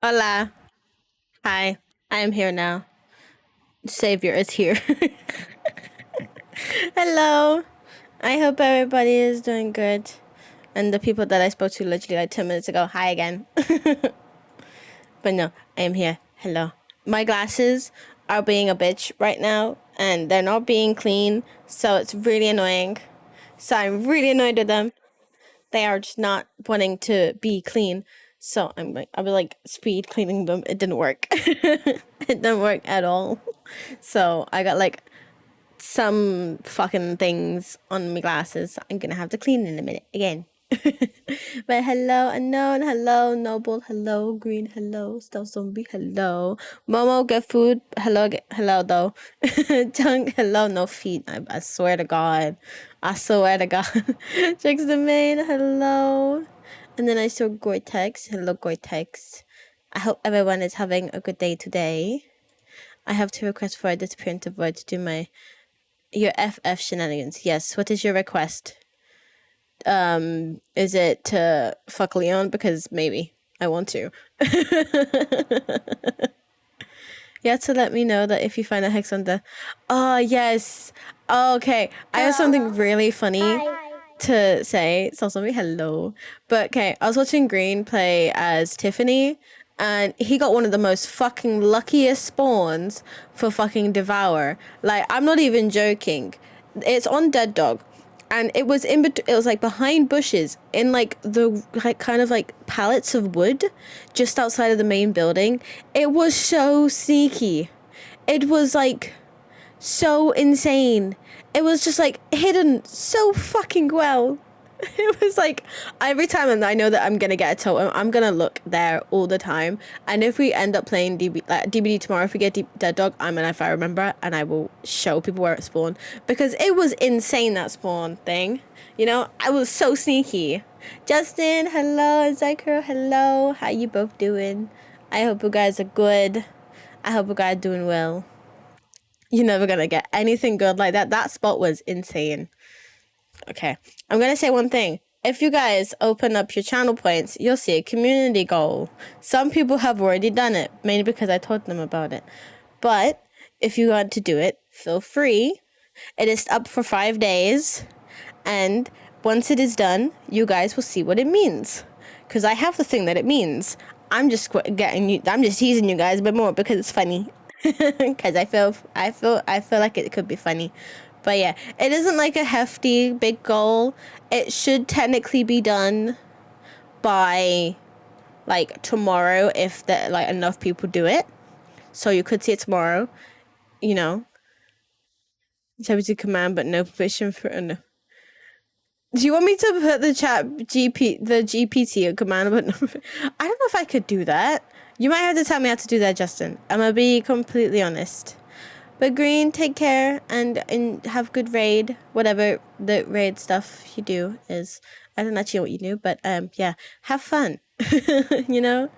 Hola. Hi. I am here now. Savior is here. Hello. I hope everybody is doing good. And the people that I spoke to literally like 10 minutes ago, hi again. But no, I am here. Hello. My glasses are being a bitch right now, and they're not being clean, so it's really annoying. So I'm really annoyed with them. They are just not wanting to be clean. So I'll be like speed cleaning them. It didn't work. It didn't work at all. So I got like some fucking things on my glasses. I'm gonna have to clean in a minute again. But hello, unknown. Hello, noble. Hello, green. Hello, stealth zombie. Hello, Momo. Get food. Hello, hello though. Tongue. Hello, no feet. I swear to God. I swear to God. Checks the main. Hello. And then I saw Gore-Tex. Hello, Gore-Tex. I hope everyone is having a good day today. I have to request for a disappearance avoid to do your FF shenanigans. Yes. What is your request? Is it to fuck Leon? Because maybe I want to. You have to let me know that if you find a hex on the. Oh yes. Oh, okay. I have something really funny to say. So somebody hello. But okay, I was watching Green play as Tiffany, and he got one of the most fucking luckiest spawns for fucking Devour. Like, I'm not even joking. It's on Dead Dog. And it was it was like behind bushes in like the like kind of like pallets of wood just outside of the main building. It was so sneaky. It was like so insane. It was just like hidden so fucking well. It was like every time I know that I'm gonna get a totem, I'm gonna look there all the time. And if we end up playing DBD tomorrow, if we get Dead Dog, if I remember, and I will show people where it spawned, because it was insane, that spawn thing. You know, I was so sneaky. Justin, hello. Zyker, hello. How you both doing? I hope you guys are good. I hope you guys are doing well. You're never gonna get anything good like that. That spot was insane. Okay, I'm gonna say one thing. If you guys open up your channel points, you'll see a community goal. Some people have already done it, mainly because I told them about it. But if you want to do it, feel free. It is up for 5 days, and once it is done, you guys will see what it means. Because I have the thing that it means. I'm just teasing you guys a bit more because it's funny. Because I feel like it could be funny. But yeah, it isn't like a hefty big goal. It should technically be done by like tomorrow if like enough people do it. So you could see it tomorrow. You know, it's to command, but no permission for. No. Do you want me to put the GPT a command, but no? I don't know if I could do that. You might have to tell me how to do that, Justin. I'm gonna be completely honest. But Green, take care and have good raid. Whatever the raid stuff you do is. I don't actually know what you do, but yeah, have fun. You know?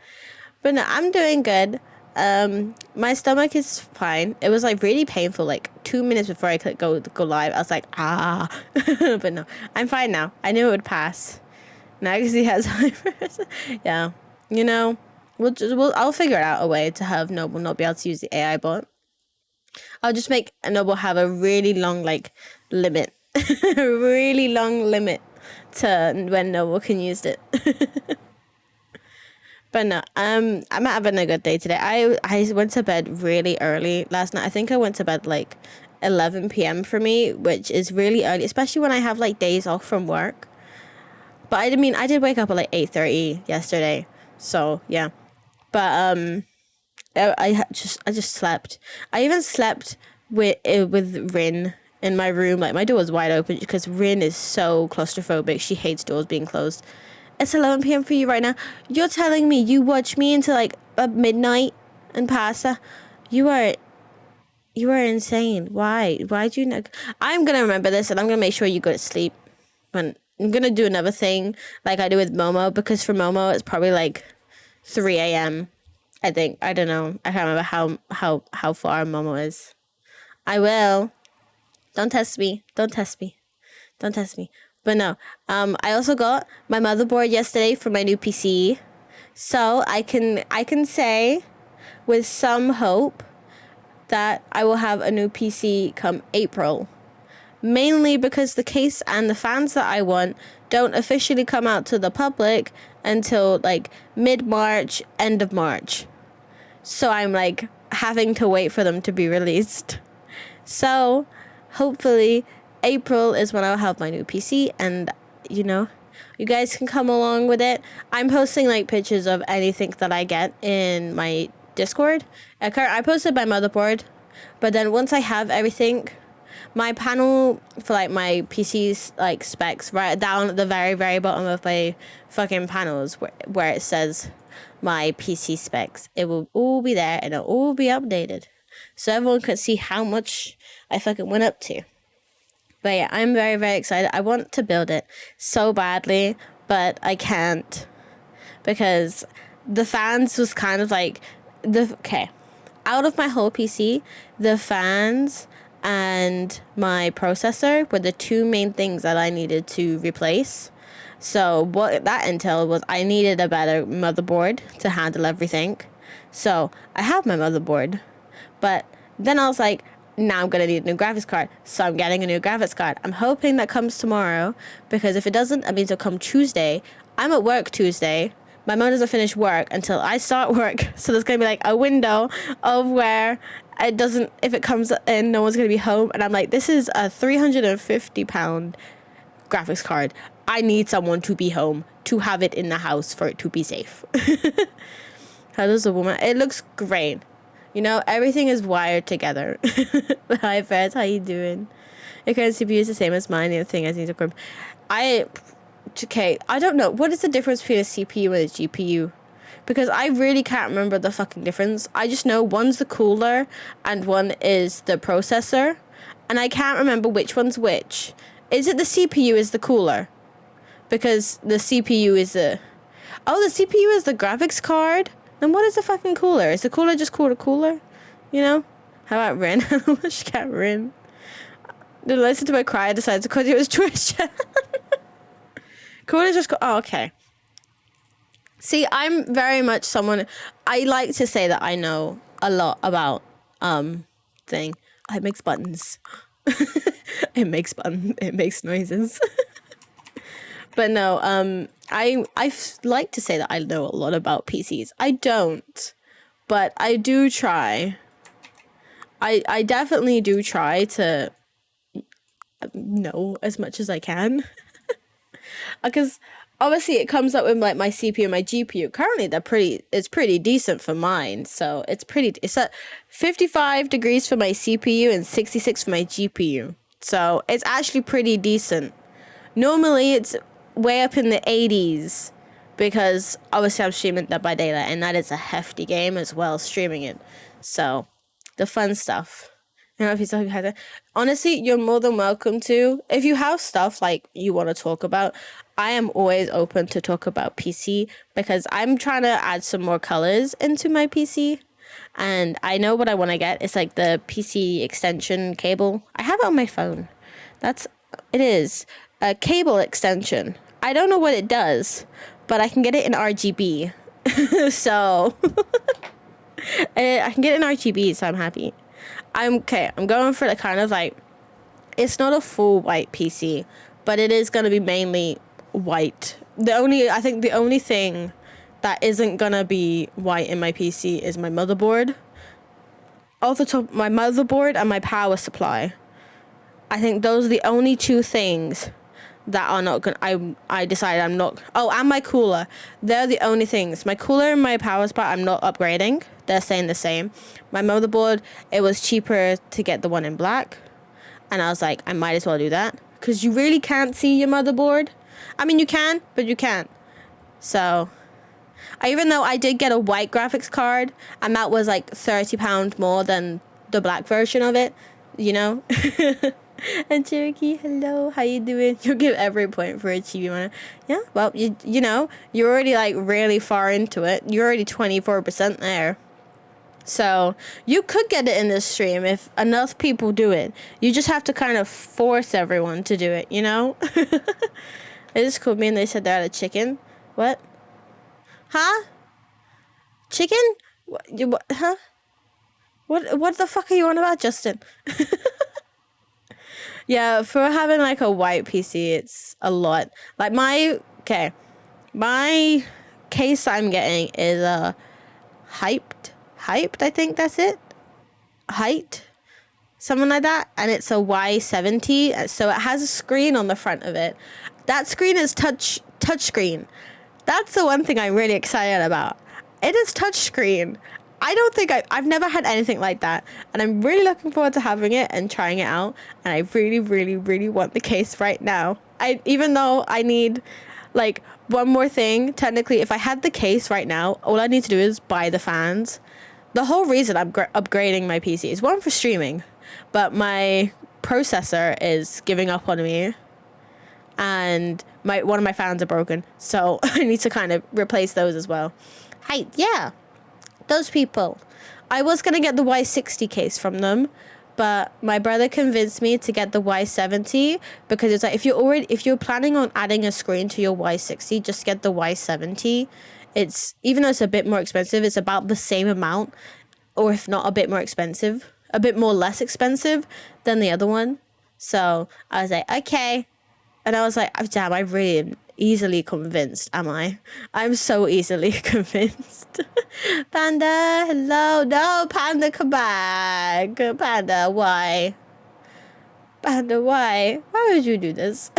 But no, I'm doing good. My stomach is fine. It was like really painful, like 2 minutes before I could go live. I was like, ah. But no, I'm fine now. I knew it would pass. Now because he has yeah. You know, I'll figure out a way to have Noble not be able to use the AI bot. I'll just make Noble have a really long limit. A really long limit to when Noble can use it. But no, I'm having a good day today. I went to bed really early last night. I think I went to bed like 11 p.m. for me, which is really early, especially when I have like days off from work. But I did wake up at like 8:30 yesterday. So, yeah. But I just slept. I even slept with Rin in my room. Like, my door was wide open because Rin is so claustrophobic. She hates doors being closed. It's 11 p.m. for you right now. You're telling me you watch me until like midnight and past that? You are insane. Why? Why do you not? I'm gonna remember this and I'm gonna make sure you go to sleep. When I'm gonna do another thing like I do with Momo, because for Momo it's probably like 3 a.m. I think. I don't know. I can't remember how far Momo is. I will. Don't test me. Don't test me. Don't test me. But no. I also got my motherboard yesterday for my new PC. So I can say with some hope that I will have a new PC come April. Mainly because the case and the fans that I want don't officially come out to the public until like mid-March, end of March. So I'm like having to wait for them to be released. So hopefully April is when I'll have my new PC, and you know, you guys can come along with it. I'm posting like pictures of anything that I get in my Discord. I posted my motherboard, but then once I have everything, my panel for like my PC's like specs right down at the very, very bottom of my fucking panels where it says my PC specs, it will all be there and it'll all be updated so everyone can see how much I fucking went up to. But yeah, I'm very, very excited. I want to build it so badly, but I can't because the fans was kind of like out of my whole PC, the fans and my processor were the two main things that I needed to replace. So what that entailed was I needed a better motherboard to handle everything. So I have my motherboard, but then I was like, now I'm going to need a new graphics card. So I'm getting a new graphics card. I'm hoping that comes tomorrow, because if it doesn't, that means it'll come Tuesday. I'm at work Tuesday. My mom doesn't finish work until I start work. So there's going to be like a window of where it doesn't, if it comes in, no one's going to be home. And I'm like, this is a £350 graphics card. I need someone to be home to have it in the house for it to be safe. How does a woman? It looks great. You know, everything is wired together. Hi, Fez. How you doing? Your current CPU is the same as mine. The other thing I need to grab. I don't know. What is the difference between a CPU and a GPU? Because I really can't remember the fucking difference. I just know one's the cooler and one is the processor. And I can't remember which one's which. Is it the CPU is the cooler? Because the CPU is the... Oh, the CPU is the graphics card? Then what is the fucking cooler? Is the cooler just called a cooler? You know? How about Rin? She got Rin. Did I listen to my cry? I decided to cut it was Twitch. Cooler just... Oh, okay. See, I'm very much someone... I like to say that I know a lot about... thing. It makes buttons. It makes buttons. It makes noises. But no, I like to say that I know a lot about PCs. I don't, but I do try. I definitely do try to know as much as I can. Because obviously it comes up with like my CPU and my GPU. Currently it's pretty decent for mine. So it's at 55 degrees for my CPU and 66 for my GPU. So it's actually pretty decent. Normally it's way up in the 80s because obviously I'm streaming Dead by Daylight, and that is a hefty game as well, streaming it. So the fun stuff. You know, if you have that. Honestly, you're more than welcome to. If you have stuff like you want to talk about, I am always open to talk about PC because I'm trying to add some more colors into my PC. And I know what I want to get. It's like the PC extension cable. I have it on my phone. It is a cable extension. I don't know what it does, but I can get it in RGB. So I can get it in RGB, so I'm happy. I'm going for the kind of like, it's not a full white PC, but it is going to be mainly white. I think the only thing that isn't going to be white in my PC is my motherboard. Off the top, my motherboard and my power supply. I think those are the only two things that are not gonna... I decided I'm not... Oh, and my cooler. They're the only things. My cooler and my power supply, I'm not upgrading. They're staying the same. My motherboard, it was cheaper to get the one in black. And I was like, I might as well do that. Because you really can't see your motherboard. I mean, you can, but you can't. So... even though I did get a white graphics card, and that was like £30 more than the black version of it, you know? And Cherokee, hello, how you doing? You'll give every point for a chibi one. Yeah, well, you know, you're already like really far into it. You're already 24% there. So you could get it in this stream if enough people do it. You just have to kind of force everyone to do it, you know? They just called me and they said they're out of chicken. What? Huh? Chicken? What, huh? What the fuck are you on about, Justin? Yeah, for having like a white PC, it's a lot. Like my case I'm getting is hyped, I think that's it. Height, something like that, and it's a Y70, so it has a screen on the front of it. That screen is touch screen. That's the one thing I'm really excited about. It is touch screen. I don't think I've never had anything like that, and I'm really looking forward to having it and trying it out. And I really, really, really want the case right now. Even though I need like one more thing. Technically, if I had the case right now, all I need to do is buy the fans. The whole reason I'm upgrading my PC is one for streaming, but my processor is giving up on me, and one of my fans are broken, so I need to kind of replace those as well. Hey, yeah, those people. I was gonna get the Y60 case from them, but my brother convinced me to get the Y70 because it's like if you're planning on adding a screen to your Y60, just get the Y70. It's, even though it's a bit more expensive, it's about the same amount, or if not a bit more expensive, a bit more less expensive than the other one. So I was like, okay. And I was like, oh, damn, I really am easily convinced, am I? I'm so easily convinced. Panda, hello. No, Panda, come back. Panda, why? Panda, why? Why would you do this?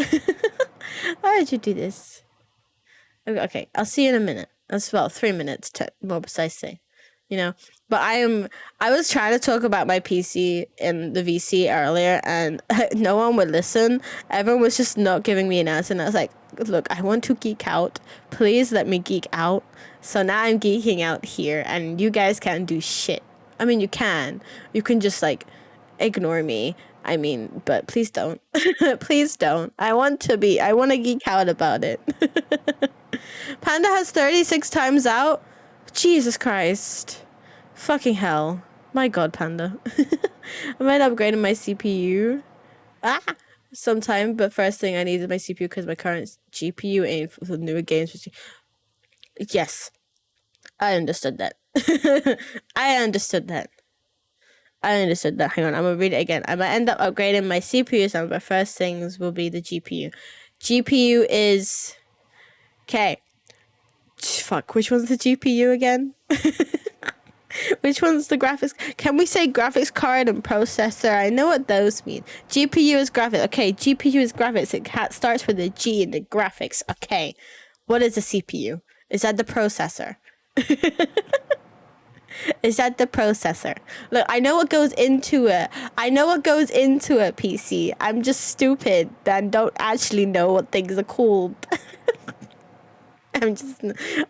Why would you do this? Okay, I'll see you in a minute. That's about 3 minutes, more precisely. You know, but I was trying to talk about my PC in the VC earlier, and no one would listen. Everyone was just not giving me an answer, and I was like, look, I want to geek out. Please let me geek out. So now I'm geeking out here, and you guys can't do shit. I mean, you can just like ignore me. I mean, but please don't. Please don't. I want to geek out about it. Panda has 36 times out. Jesus Christ. Fucking hell. My god, Panda. I might upgrade my CPU sometime, but first thing I need is my CPU because my current GPU ain't for the newer games. Yes. I understood that. I understood that. Hang on, I'm gonna read it again. I might end up upgrading my CPU, some of my first things will be the GPU. GPU is... Okay. Fuck, which one's the GPU again? Which one's the graphics? Can we say graphics card and processor? I know what those mean. GPU is graphics. Okay, GPU is graphics. It starts with a G in the graphics. Okay. What is a CPU? Is that the processor? Is that the processor? Look, I know what goes into it. I know what goes into a PC. I'm just stupid and don't actually know what things are called.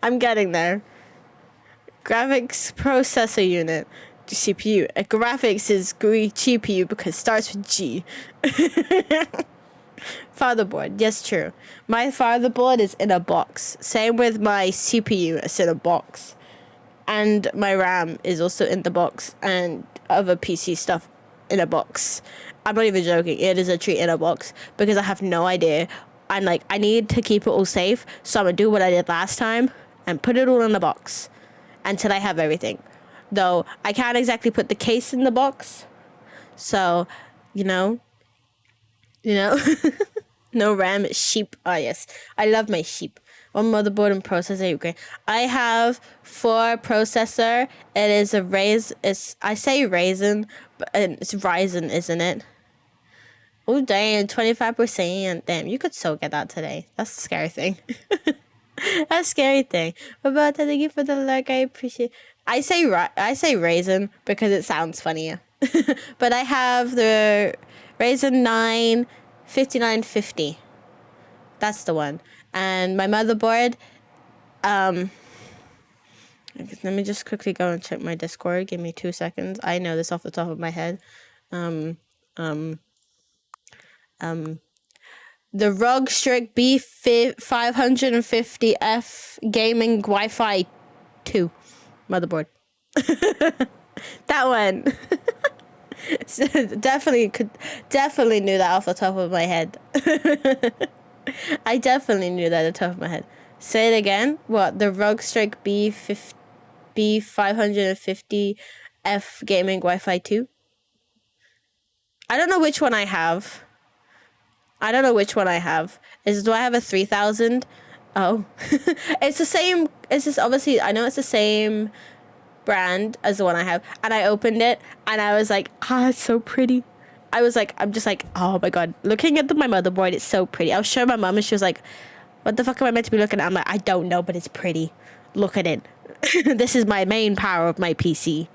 I'm getting there. Graphics processor unit. CPU. Graphics is GPU because it starts with G. Fatherboard. Yes, true. My fatherboard is in a box. Same with my CPU. It's in a box. And my RAM is also in the box. And other PC stuff in a box. I'm not even joking. It is a treat in a box. Because I have no idea. I'm like, I need to keep it all safe. So I'm going to do what I did last time. And put it all in the box. Until I have everything. Though, I can't exactly put the case in the box. So, you know. No RAM, sheep. Oh, yes. I love my sheep. One motherboard and processor. Okay. I have 4 processor. It is a I say Ryzen, but it's Ryzen, isn't it? Oh, damn. 25%. Damn, you could so get that today. That's a scary thing. That's a scary thing. But thank you for the like. I appreciate. I say Ryzen because it sounds funnier. But I have the Ryzen 9 5950. That's the one. And my motherboard. Let me just quickly go and check my Discord. Give me 2 seconds. I know this off the top of my head. The ROG Strix B550F Gaming Wi-Fi 2 motherboard. That one. Definitely knew that off the top of my head. I definitely knew that off the top of my head. Say it again. What? The ROG Strix B5... B550F gaming Wi-Fi 2. I don't know which one I have. Do I have a 3000? Oh. It's the same. It's just obviously, I know it's the same brand as the one I have. And I opened it and I was like, it's so pretty. I'm just like, oh my God. Looking at my motherboard, it's so pretty. I was showing my mom and she was like, what the fuck am I meant to be looking at? I'm like, I don't know, but it's pretty. Look at it. This is my main power of my PC.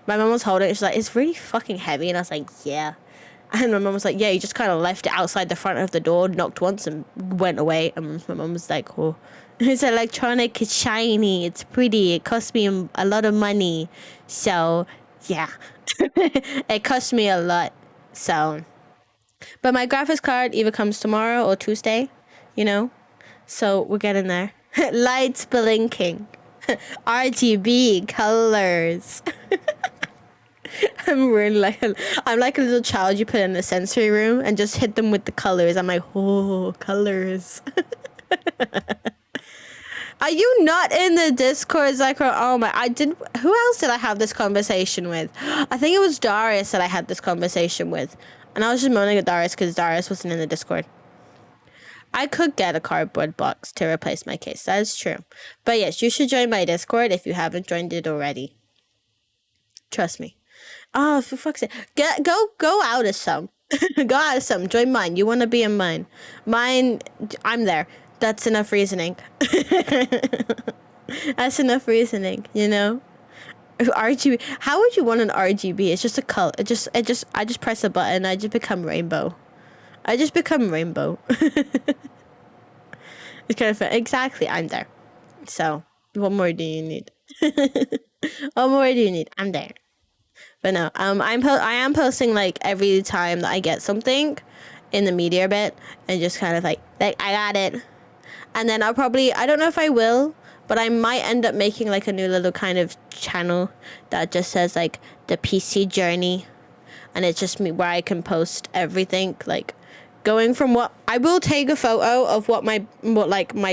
My mom was holding it. She's like, it's really fucking heavy. And I was like, yeah. And my mom was like, yeah, you just kind of left it outside the front of the door, knocked once and went away. And my mom was like, oh, it's electronic, it's shiny, it's pretty, it cost me a lot of money. So, yeah. It cost me a lot. So, but my graphics card either comes tomorrow or Tuesday, you know? So, we're getting there. Lights blinking. RGB colors. I'm like a little child you put in a sensory room and just hit them with the colors. I'm like, oh, colors. Are you not in the Discord, Zachary? Oh my, who else did I have this conversation with? I think it was Darius that I had this conversation with. And I was just moaning at Darius because Darius wasn't in the Discord. I could get a cardboard box to replace my case. That is true. But yes, you should join my Discord if you haven't joined it already. Trust me. Oh, for fuck's sake. Go out of some. Go out of some. Join mine. You want to be in mine. Mine, I'm there. That's enough reasoning. That's enough reasoning, you know? RGB. How would you want an RGB? It's just a color. I just press a button. I just become rainbow. It's kind of fun. Exactly. I'm there. So, what more do you need? What more do you need? I'm there. But no, I am posting like every time that I get something in the media bit and just kind of like I got it. And then I don't know if I will, but I might end up making like a new little kind of channel that just says like the PC journey. And it's just me where I can post everything, like going from what I will take a photo of what my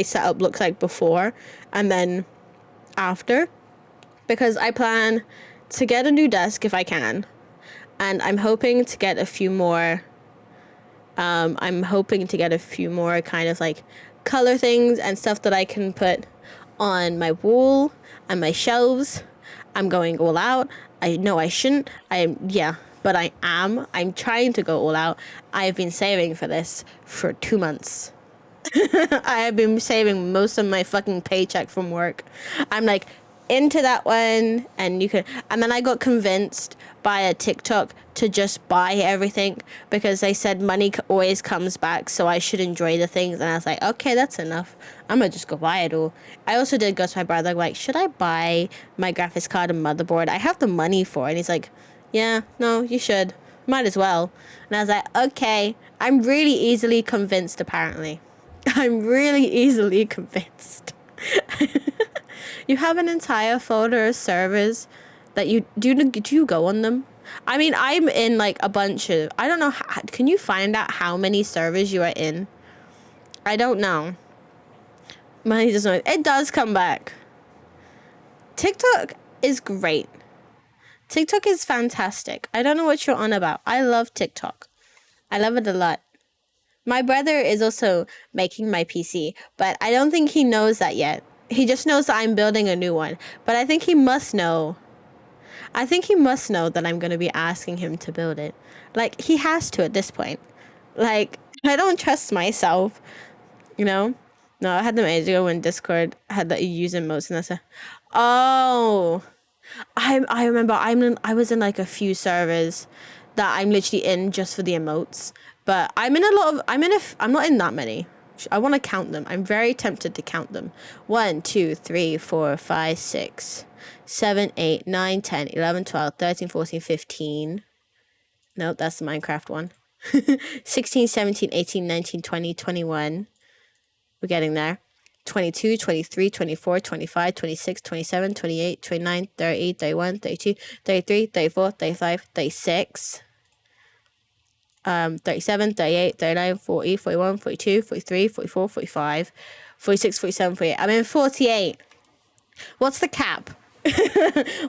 setup looks like before and then after, because I plan to get a new desk if I can. And I'm hoping to get a few more kind of like color things and stuff that I can put on my wall and my shelves. I'm going all out. I know I shouldn't. But I am. I'm trying to go all out. I've been saving for this for 2 months. I have been saving most of my fucking paycheck from work. I'm like into that one, and then I got convinced by a TikTok to just buy everything because they said money always comes back, so I should enjoy the things. And I was like, okay, that's enough. I'm gonna just go buy it all. I also did go to my brother like, should I buy my graphics card and motherboard? I have the money for it. And he's like, yeah, no, you should. Might as well. And I was like, okay. I'm really easily convinced, apparently. I'm really easily convinced. You have an entire folder of servers that do you go on them? I mean, I'm in like a bunch of, I don't know, can you find out how many servers you are in? I don't know. Money doesn't, it does come back. TikTok is great. TikTok is fantastic. I don't know what you're on about. I love TikTok. I love it a lot. My brother is also making my PC, but I don't think he knows that yet. He just knows that I'm building a new one. But I think he must know. That I'm going to be asking him to build it. Like, he has to at this point. Like, I don't trust myself, you know? No, I had them ages ago when Discord had that you use emotes and that's oh, I remember I was in like a few servers that I'm literally in just for the emotes. But I'm not in that many. I want to count them. I'm very tempted to count them. 1, 2, 3, 4, 5, 6, 7, 8, 9, 10, 11, 12, 13, 14, 15. Nope, that's the Minecraft one. 16, 17, 18, 19, 20, 21. We're getting there. 22, 23, 24, 25, 26, 27, 28, 29, 30, 31, 32, 33, 34, 35, 36. 37, 38, 39, 40, 41, 42, 43, 44, 45, 46, 47, 48. I'm in 48. What's the cap?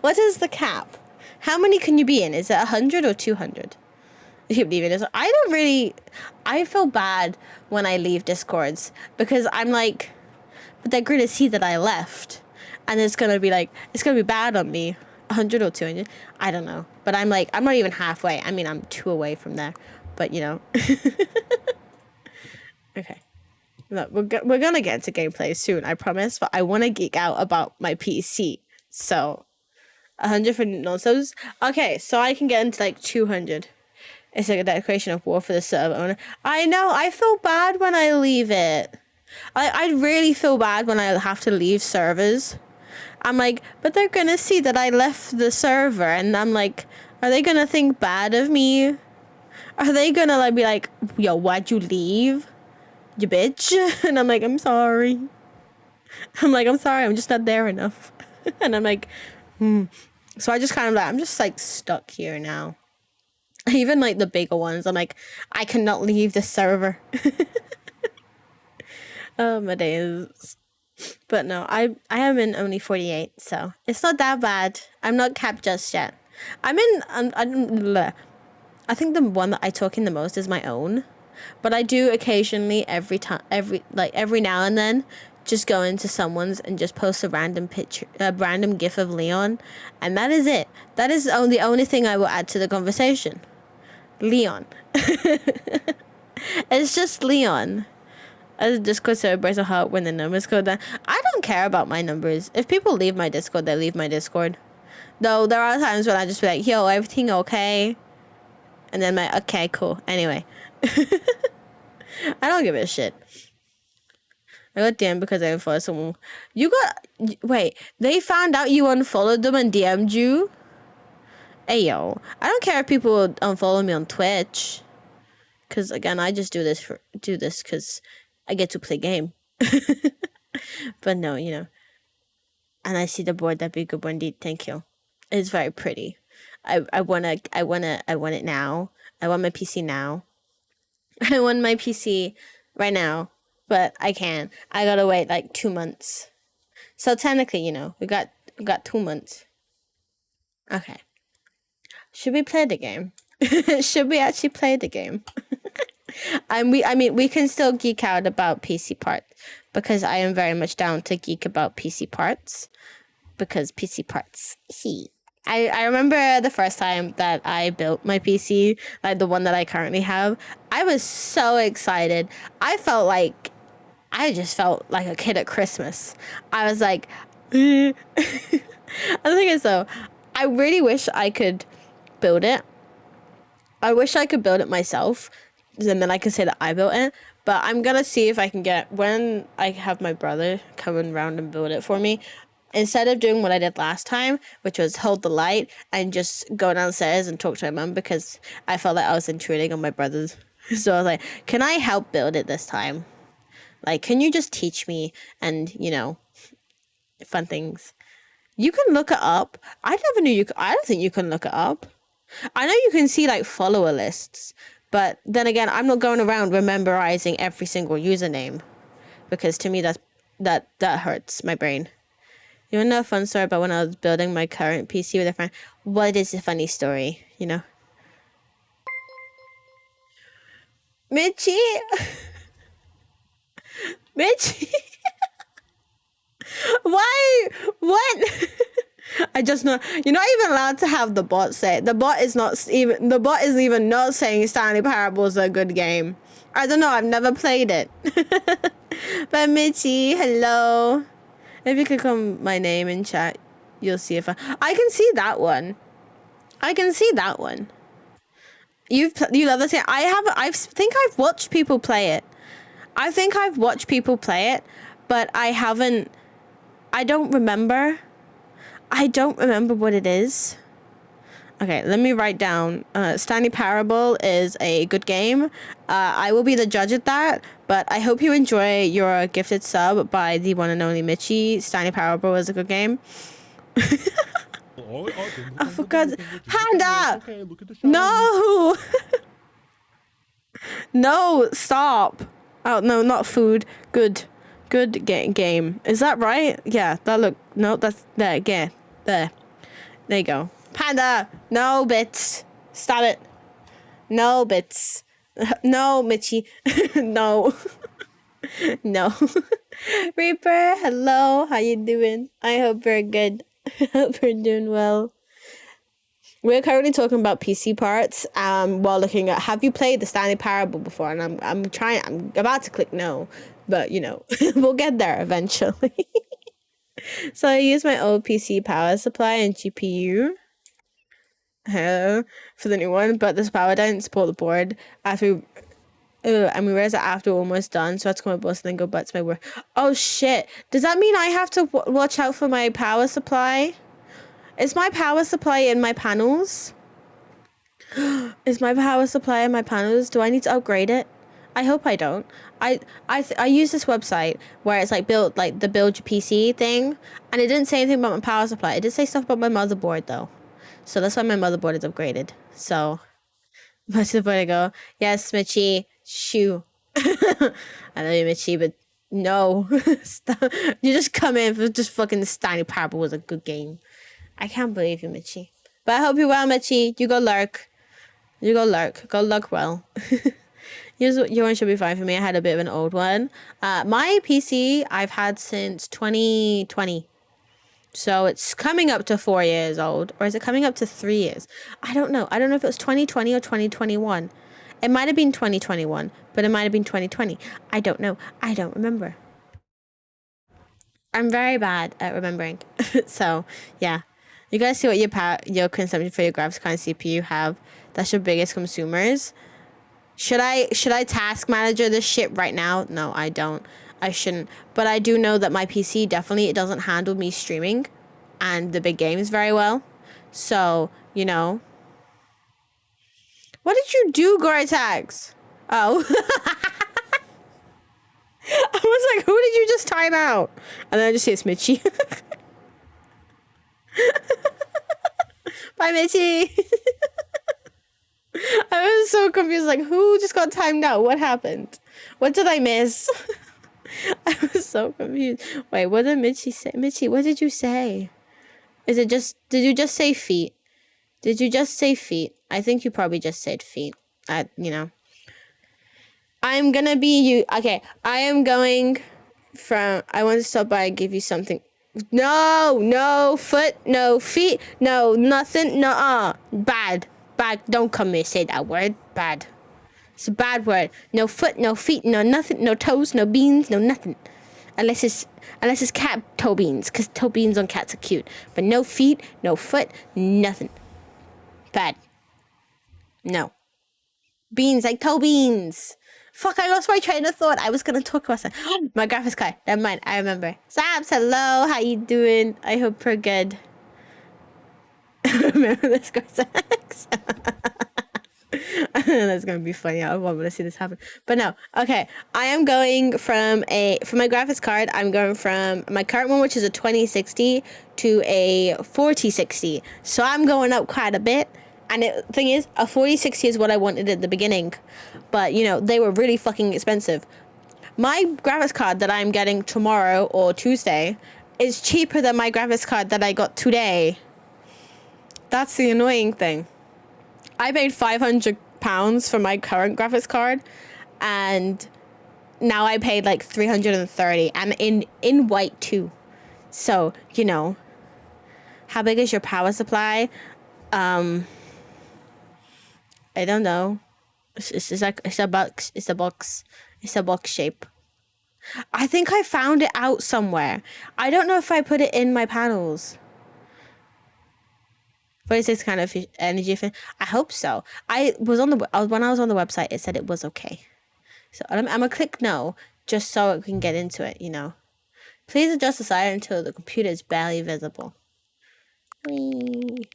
What is the cap? How many can you be in? Is it 100 or 200? You keep leaving this. I feel bad when I leave Discords because I'm like, but they're going to see that I left. And it's going to be like, it's going to be bad on me. 100 or 200. I don't know. But I'm like, I'm not even halfway. I mean, I'm 2 away from there. But, you know. Okay. Look, we're going to get to gameplay soon, I promise. But I want to geek out about my PC. So, 100 for non-subs. Okay, so I can get into like 200. It's like a declaration of war for the server owner. I know, I feel bad when I leave it. I really feel bad when I have to leave servers. I'm like, but they're gonna see that I left the server, and I'm like, are they gonna think bad of me? Are they gonna like be like, yo, why'd you leave? You bitch? And I'm like, I'm sorry. I'm sorry, I'm just not there enough. And I'm like, So I just kind of like, I'm just like stuck here now. Even like the bigger ones, I'm like, I cannot leave the server. Oh my days. But no, I am in only 48, so it's not that bad. I'm not capped just yet. I think the one that I talk in the most is my own, but I do occasionally every now and then just go into someone's and just post a random picture, a random gif of Leon, and that is it. That is the only thing I will add to the conversation. Leon. It's just Leon. As Discord celebrates a heart when the numbers go down. I don't care about my numbers. If people leave my Discord, they leave my Discord. Though there are times when I just be like, yo, everything okay? And then okay, cool. Anyway. I don't give a shit. I got DM'd because I unfollowed someone. Wait, they found out you unfollowed them and DM'd you? Hey, yo. I don't care if people unfollow me on Twitch. Because, again, I just do this because I get to play game. But no, you know. And I see the board. That'd be a good one indeed. Thank you. It's very pretty. I want it now. I want my PC now. I want my PC right now. But I can't. I gotta wait like 2 months. So technically, you know, we got 2 months. Okay. Should we play the game? Should we actually play the game? I mean, we can still geek out about PC parts because I am very much down to geek about PC parts because PC parts. I remember the first time that I built my PC, like the one that I currently have. I was so excited. I just felt like a kid at Christmas. I was like, I think it's so. I really wish I could build it. I wish I could build it myself. And then I can say that I built it. But I'm going to see if I can when I have my brother coming around and build it for me. Instead of doing what I did last time, which was hold the light and just go downstairs and talk to my mum because I felt like I was intruding on my brother's. So I was like, can I help build it this time? Like, can you just teach me and, you know, fun things? You can look it up. I never knew I don't think you can look it up. I know you can see like follower lists. But then again, I'm not going around memorizing every single username because to me that hurts my brain. You want to know a fun story about when I was building my current PC with a friend? What is a funny story, you know? Mitchie! Mitchie! Why? What? I just know you're not even allowed to have the bot say it. The bot isn't even not saying Stanley Parable is a good game. I don't know, I've never played it. But Mitchie, hello. If you click on my name in chat, you'll see if I can see that one. I can see that one. You love this game. I think I've watched people play it. I think I've watched people play it, but I don't remember. I don't remember what it is. Okay, let me write down. Stanley Parable is a good game. I will be the judge at that, but I hope you enjoy your gifted sub by the one and only Mitchie. Stanley Parable is a good game. I forgot. Panda! No! No, stop. Oh, no, not food. Good game. Is that right? Yeah, that look. No, that's that. Yeah, There you go. Panda, no bits. Stop it. No bits. No, Mitchie. No. No. Reaper, hello. How you doing? I hope you're good. I hope you're doing well. We're currently talking about PC parts while looking at, have you played the Stanley Parable before? And I'm about to click no, but you know, we'll get there eventually. So I use my old PC power supply and GPU for the new one, but this power didn't support the board after and we realized that after we're almost done, so I had to come my boss and then go back to my work. Oh shit, does that mean I have to watch out for my power supply? Is my power supply in my panels? Is my power supply in my panels? Do I need to upgrade it? I hope I don't. I use this website where it's like build your PC thing, and it didn't say anything about my power supply. It did say stuff about my motherboard though, so that's why my motherboard is upgraded. So much to the point I go, yes, Mitchie, shoo. I love you, Mitchie, but no, stop. You just come in for just fucking the Stanley Parable was a good game. I can't believe you, Mitchie. But I hope you're well, Mitchie. You go lurk. You go lurk. Go lurk well. Your one should be fine for me. I had a bit of an old one. My PC I've had since 2020. So it's coming up to 4 years old. Or is it coming up to 3 years? I don't know. I don't know if it was 2020 or 2021. It might have been 2021. But it might have been 2020. I don't know. I don't remember. I'm very bad at remembering. So, yeah. You guys see what your consumption for your graphics card and CPU have. That's your biggest consumers. Should I task manager this shit right now? No, I don't. I shouldn't. But I do know that my PC it doesn't handle me streaming and the big games very well. So, you know. What did you do, Gore-Tex? Oh. I was like, who did you just time out? And then I just see it's Mitchie. Bye, Mitchie. I was so confused, like, who just got timed out? What happened? What did I miss? I was so confused. Wait, what did Mitchie say? Mitchie, what did you say? Did you just say feet? Did you just say feet? I think you probably just said feet. You know. I'm gonna be you. Okay, I am going from, I want to stop by and give you something. No foot, no feet, no nothing, no bad, don't come here, say that word, bad. It's a bad word. No foot, no feet, no nothing, no toes, no beans, no nothing. Unless it's cat toe beans, because toe beans on cats are cute. But no feet, no foot, nothing. Bad. No. Beans, like toe beans. Fuck, I lost my train of thought. I was going to talk about something. My graphics card. Never mind. I remember. Saps, hello. How you doing? I hope you're good. Remember this guy's ex? That's going to be funny. I want to see this happen. But no. Okay. I am going for my graphics card, I'm going from my current one, which is a 2060, to a 4060. So I'm going up quite a bit. And the thing is, a 4060 is what I wanted at the beginning. But, you know, they were really fucking expensive. My graphics card that I'm getting tomorrow or Tuesday is cheaper than my graphics card that I got today. That's the annoying thing. I paid £500 for my current graphics card. And now I paid like 330. And in white too. So, you know. How big is your power supply? I don't know. It's a box. It's a box shape. I think I found it out somewhere. I don't know if I put it in my panels. 46 kind of energy. I hope so. When I was on the website, it said it was okay. So I'm gonna click no, just so we can get into it. You know. Please adjust the side until the computer is barely visible. Wee.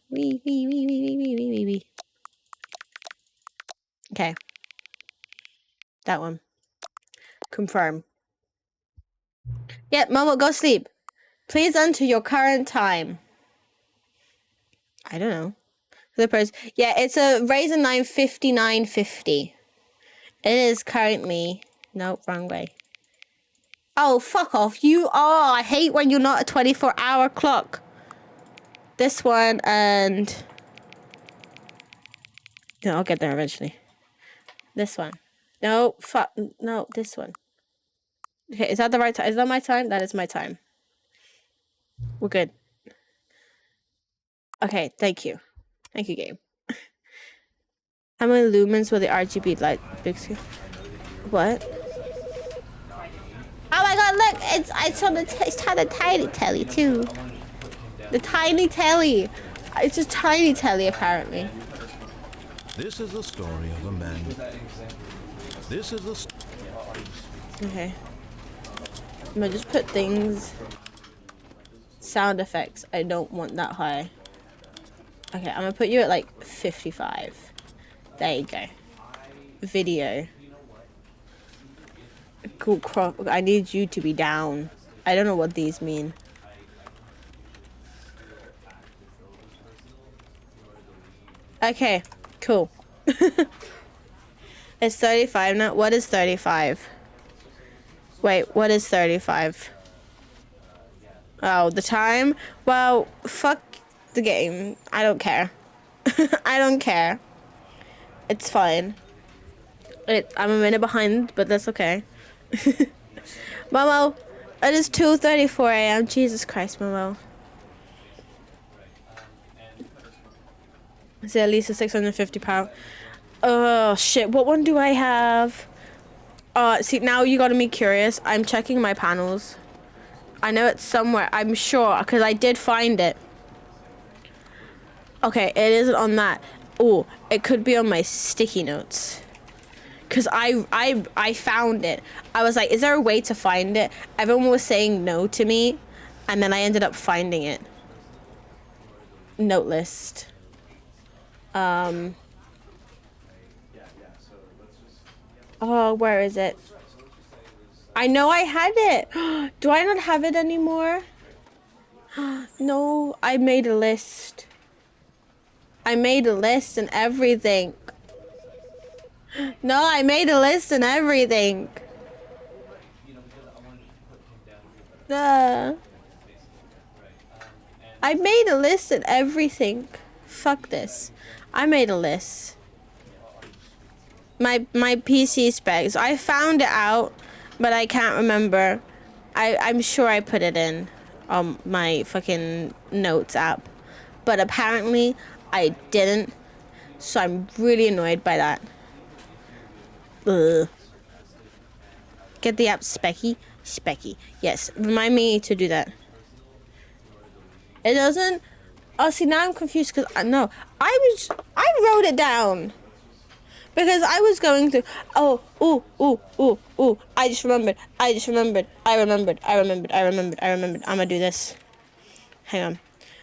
Okay. That one. Confirm. Yep, Momo, go sleep. Please enter your current time. I don't know. The price. Yeah, it's a Ryzen 9 5950. It is currently... Nope, wrong way. Oh, fuck off. I hate when you're not a 24-hour clock. this one, and no, I'll get there eventually. This one. No, fuck. No, this one. Okay, is that the right time? Is that my time? That is my time. We're good. Okay, thank you. Thank you, game. How many lumens will the RGB light big screen? What? Oh my god, look! It's on the tiny telly too. The tiny telly. It's a tiny telly apparently. This is the story of a man. This is the. Okay. I'm gonna just put things. Sound effects. I don't want that high. Okay, I'm gonna put you at like 55. There you go. Video. Cool crop. I need you to be down. I don't know what these mean. Okay, cool. It's 35 now. What is 35? Wait, what is 35? Oh, the time? Well, fuck the game. I don't care. I don't care. It's fine. I'm a minute behind, but that's okay. Momo, it is 2:34 a.m. Jesus Christ, Momo. Is it at least a 650 pound? Oh shit! What one do I have? See, now you got me curious. I'm checking my panels. I know it's somewhere. I'm sure because I did find it. Okay, it isn't on that. Oh, it could be on my sticky notes. Cause I found it. I was like, is there a way to find it? Everyone was saying no to me, and then I ended up finding it. Note list. Oh, where is it? I know I had it. Do I not have it anymore? No, I made a list. I made a list and everything. No, I made a list and everything. I made a list and everything. Fuck this. I made a list. My PC specs. I found it out, but I can't remember. I'm sure I put it in on my fucking notes app, but apparently I didn't. So I'm really annoyed by that. Ugh. Get the app Specky. Specky. Yes. Remind me to do that. It doesn't. Oh, see, now I'm confused because no, I wrote it down because I was going through. Oh, ooh. I just remembered. I remembered. I'm gonna do this. Hang on.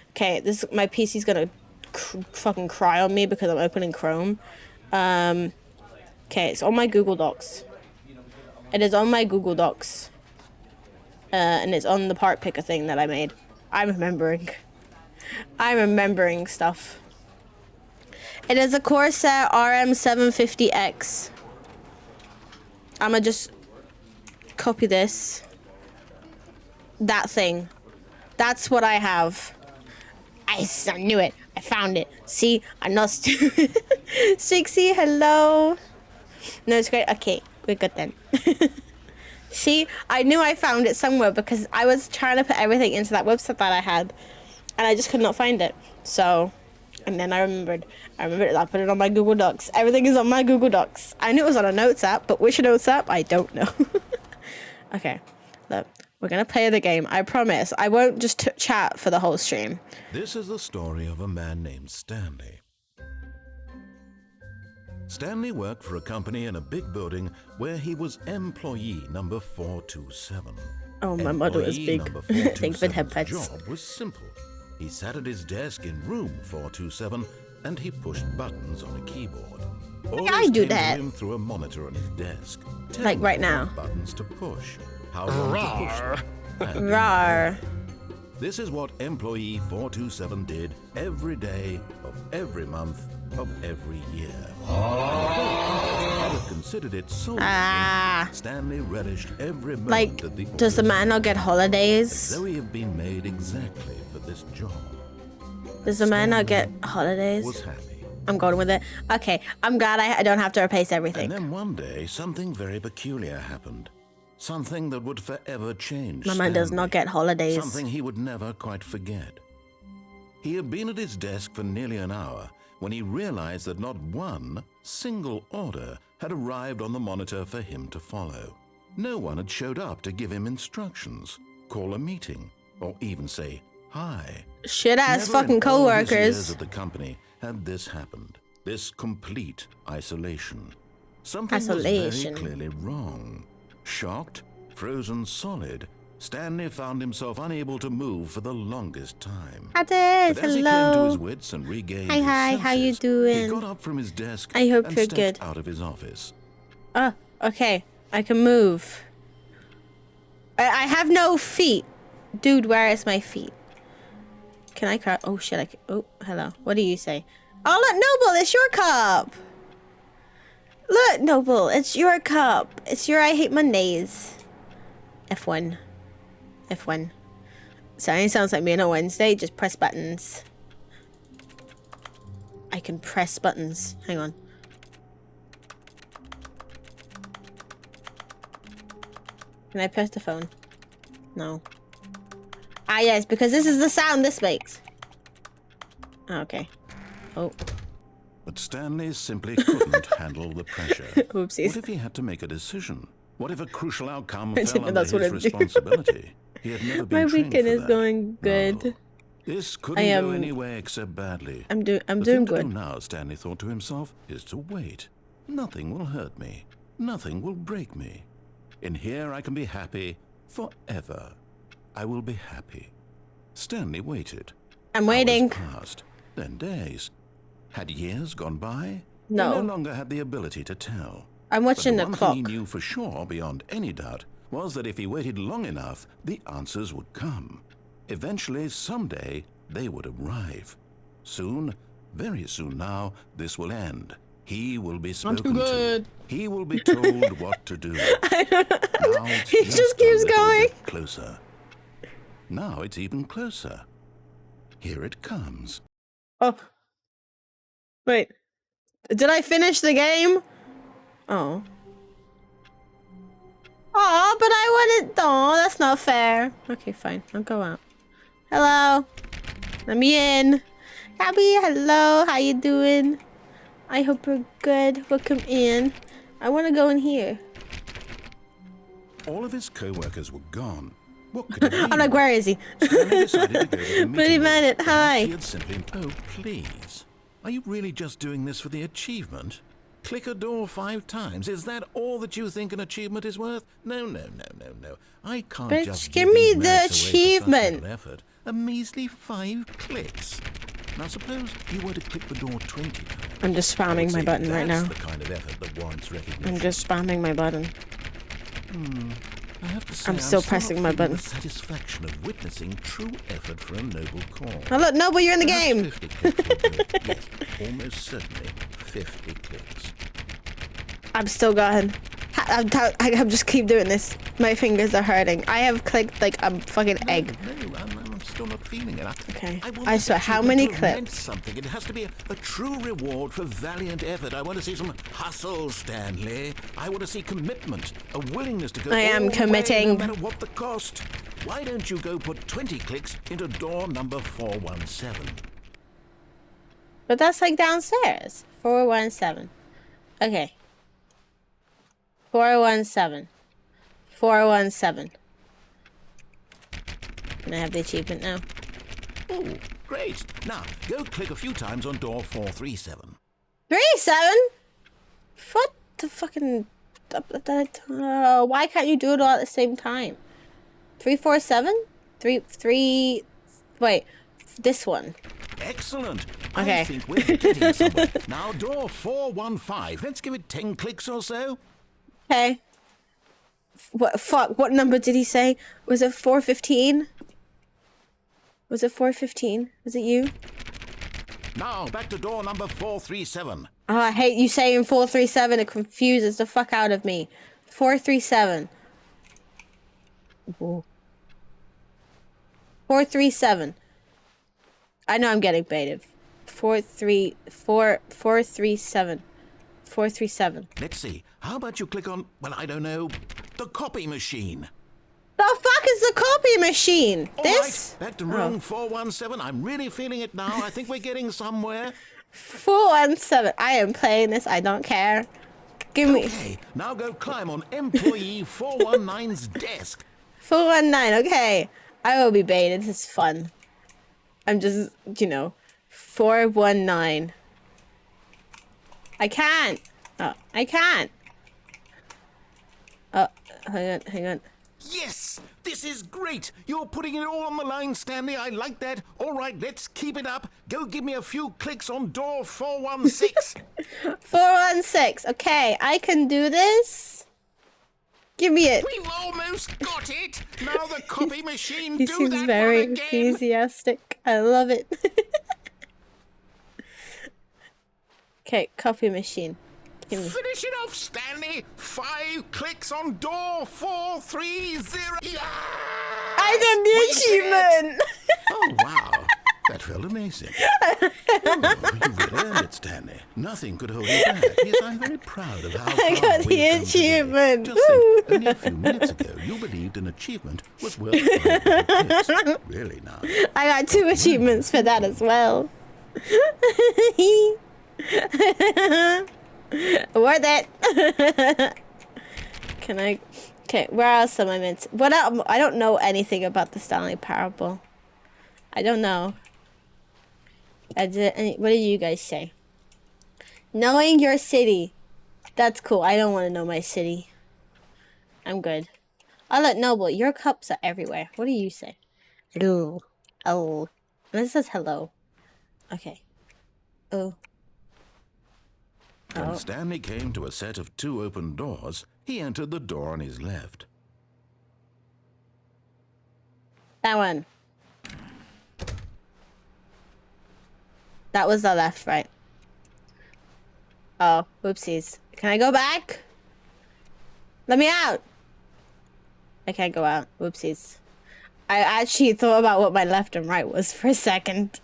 Okay, this my PC's gonna fucking cry on me because I'm opening Chrome. Okay, it's on my Google Docs. It is on my Google Docs. And it's on the part picker thing that I made. I'm remembering stuff. It is a Corsair RM750X. I'ma just copy this. That thing. That's what I have. I knew it. I found it. See, I'm not stupid. Sixy, hello. No, it's great. Okay, we're good then. See, I knew I found it somewhere because I was trying to put everything into that website that I had, and I just could not find it. So, and then I remembered. I put it on my Google Docs. Everything is on my Google Docs. I knew it was on a notes app, but which notes app? I don't know. Okay, look, we're gonna play the game. I promise. I won't just chat for the whole stream. This is the story of a man named Stanley. Stanley worked for a company in a big building where he was employee number 427. Oh, my model is big. Think of it, head pets. His job was simple. He sat at his desk in room 427 and he pushed buttons on a keyboard. I do that. Him through a monitor on his desk. Like right now. Buttons to push. How long to push them. Rawr. This is what employee 427 did every day of every month of every year. I would considered it so. Stanley relished every moment like, that the does the man not get holidays? as though he had been made exactly for this job. Does the man not get holidays? Was happy. I'm going with it. Okay, I'm glad I don't have to replace everything. And then one day, something very peculiar happened. Something that would forever change My man does not Stanley. get holidays. Something he would never quite forget. He had been at his desk for nearly an hour when he realized that not one single order had arrived on the monitor for him to follow. No one had showed up to give him instructions, call a meeting, or even say hi. Shit-ass Never fucking in all his co-workers. years at the company had this happened. This complete isolation. Something Isolation. was very clearly wrong. Shocked, frozen solid, Stanley found himself unable to move for the longest time. Hades, But as he came to hello. his wits and regained Hi, his hi, senses, how you doing? he got up from his desk I hope and you're stepped good. out of his office. Oh, okay. I can move. I have no feet. Dude, where is my feet? Can I cry? Oh, shit. I can. Oh, hello. What do you say? Oh, look, Noble, it's your cup. Look, Noble, it's your cup. It's your I Hate Mondays. F1. F1. Sorry, it sounds like me on a Wednesday. Just press buttons. I can press buttons. Hang on. Can I press the phone? No. Ah, yes, because this is the sound this makes. Oh, okay. Oh. But Stanley simply couldn't handle the pressure. Oopsies. What if he had to make a decision? What if a crucial outcome I fell didn't know under that's what his I do. responsibility? He had never been My trained weekend for is that. going good. No. This couldn't go any way except badly. I'm The doing thing to good. do now, Stanley thought to himself, is to wait. Nothing will hurt me. Nothing will break me. In here I can be happy forever. I will be happy. Stanley waited. I'm waiting. Hours passed, then days. Had years gone by? No. He no longer had the ability to tell. I'm watching But the one clock. thing he knew for sure, beyond any doubt, was that if he waited long enough, the answers would come. Eventually, someday, they would arrive. Soon, very soon now, this will end. He will be spoken to. He will be told what to do. I don't know. Now it's He just a keeps little going. bit closer. Now it's even closer. Here it comes. Oh. Wait. Did I finish the game? Oh. Oh, but I wanted... Oh, that's not fair. Okay, fine. I'll go out. Hello. Let me in. Gabby, hello. How you doing? I hope you're good. Welcome in. I want to go in here. All of his co-workers were gone. What could it mean? I'm like, where is he? Stanley decided to go to the But he meeting meant room. it. Perhaps Hi. he had simply... Oh, please. Are you really just doing this for the achievement? Click a door 5 times. Is that all that you think an achievement is worth? No, no, no, no, no. I can't Bitch, just give give me these the merits away for such achievement. little effort. A measly 5 clicks. Now suppose you were to click the door 20 times. I'm just I would spamming my say button right now. That's the kind of effort that warrants recognition. I'm just spamming my button. I have to say, I'm still pressing not my feeling button. The satisfaction of witnessing true effort for a noble cause. Oh, look, Noble, you're in the Perhaps game. 50 clicks will do it. Yes, almost certainly 50 clicks. I'm still going. I just keep doing this. My fingers are hurting. I have clicked like a fucking egg. No, I'm still not feeling it. Okay. want I this swear, how achievement many to have meant clips? Something. It has to be a true reward for valiant effort. I want to see some hustle, Stanley. I want to see commitment, a willingness to go I am all the way, committing. no matter what the cost. Why don't you go put 20 clicks into door number 417? But that's like downstairs. 417. Okay. 417. 417. Can I have the achievement now? Oh, great. Now, go click a few times on door 437. 37? What the fucking... why can't you do it all at the same time? 347? 3... Wait. This one. Excellent. Okay. I think we're getting somewhere. Now, door 415. Let's give it 10 clicks or so. Okay. What fuck? What number did he say? Was it 415? Was it 415? Was it you? Now, back to door number 437. Oh, I hate you saying 437. It confuses the fuck out of me. 437. Ooh. 437. I know I'm getting baited. 437. 437. Let's see. How about you click on, well, I don't know, the copy machine? The fuck is the copy machine? All This? right, back to room 417. I'm really feeling it now. I think we're getting somewhere. 417. I am playing this. I don't care. Give me. Okay, now go climb on employee 419's desk. 419. Okay. I will be baited. This is fun. I'm just, 419. I can't. Oh, I can't. Oh, hang on. Yes, this is great. You're putting it all on the line, Stanley. I like that. All right, let's keep it up. Go give me a few clicks on door 416. 416. Okay, I can do this. Give me it. We've almost got it. Now the copy machine He do seems that very one again. enthusiastic. I love it. Okay, copy machine. Give me. Finish it off, Stanley. 5 clicks on door 430. Yeah! I did the achievement. Oh, wow. That felt amazing. Oh, you really earned it, Stanley. Nothing could hold you back. Yes, I'm very proud of how I far got the we've come today. achievement. Just think, only a few minutes ago, you believed an achievement was worth 500 clicks. Really now. I got 2 achievements for that as well. Worth it. Can I? Okay, where else am I meant to? What else? I don't know anything about the Stanley Parable. I don't know. What do you guys say? Knowing your city. That's cool. I don't want to know my city. I'm good. I'll let Noble. Your cups are everywhere. What do you say? Hello. Oh. This says hello. Okay. Oh. When Stanley came to a set of 2 open doors, he entered the door on his left. That one. That was the left, right? Oh, whoopsies. Can I go back? Let me out! I can't go out. Whoopsies. I actually thought about what my left and right was for a second.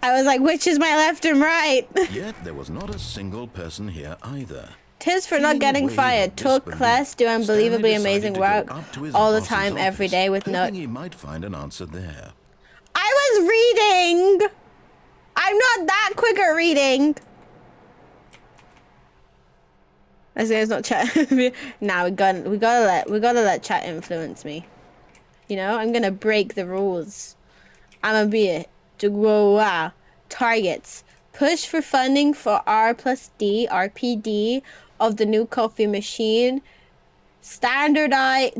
I was like, which is my left and right? Yet there was not a single person here either. Tips for not getting fired. Took class, do unbelievably amazing work all the time, every day with no... He might find an answer there. I was reading! I'm not that quick at reading! As long as not chat. Nah, we gotta let chat influence me. You know, I'm gonna break the rules. I'm gonna be it. To grow targets. Push for funding for R+D, RPD of the new coffee machine. Standardize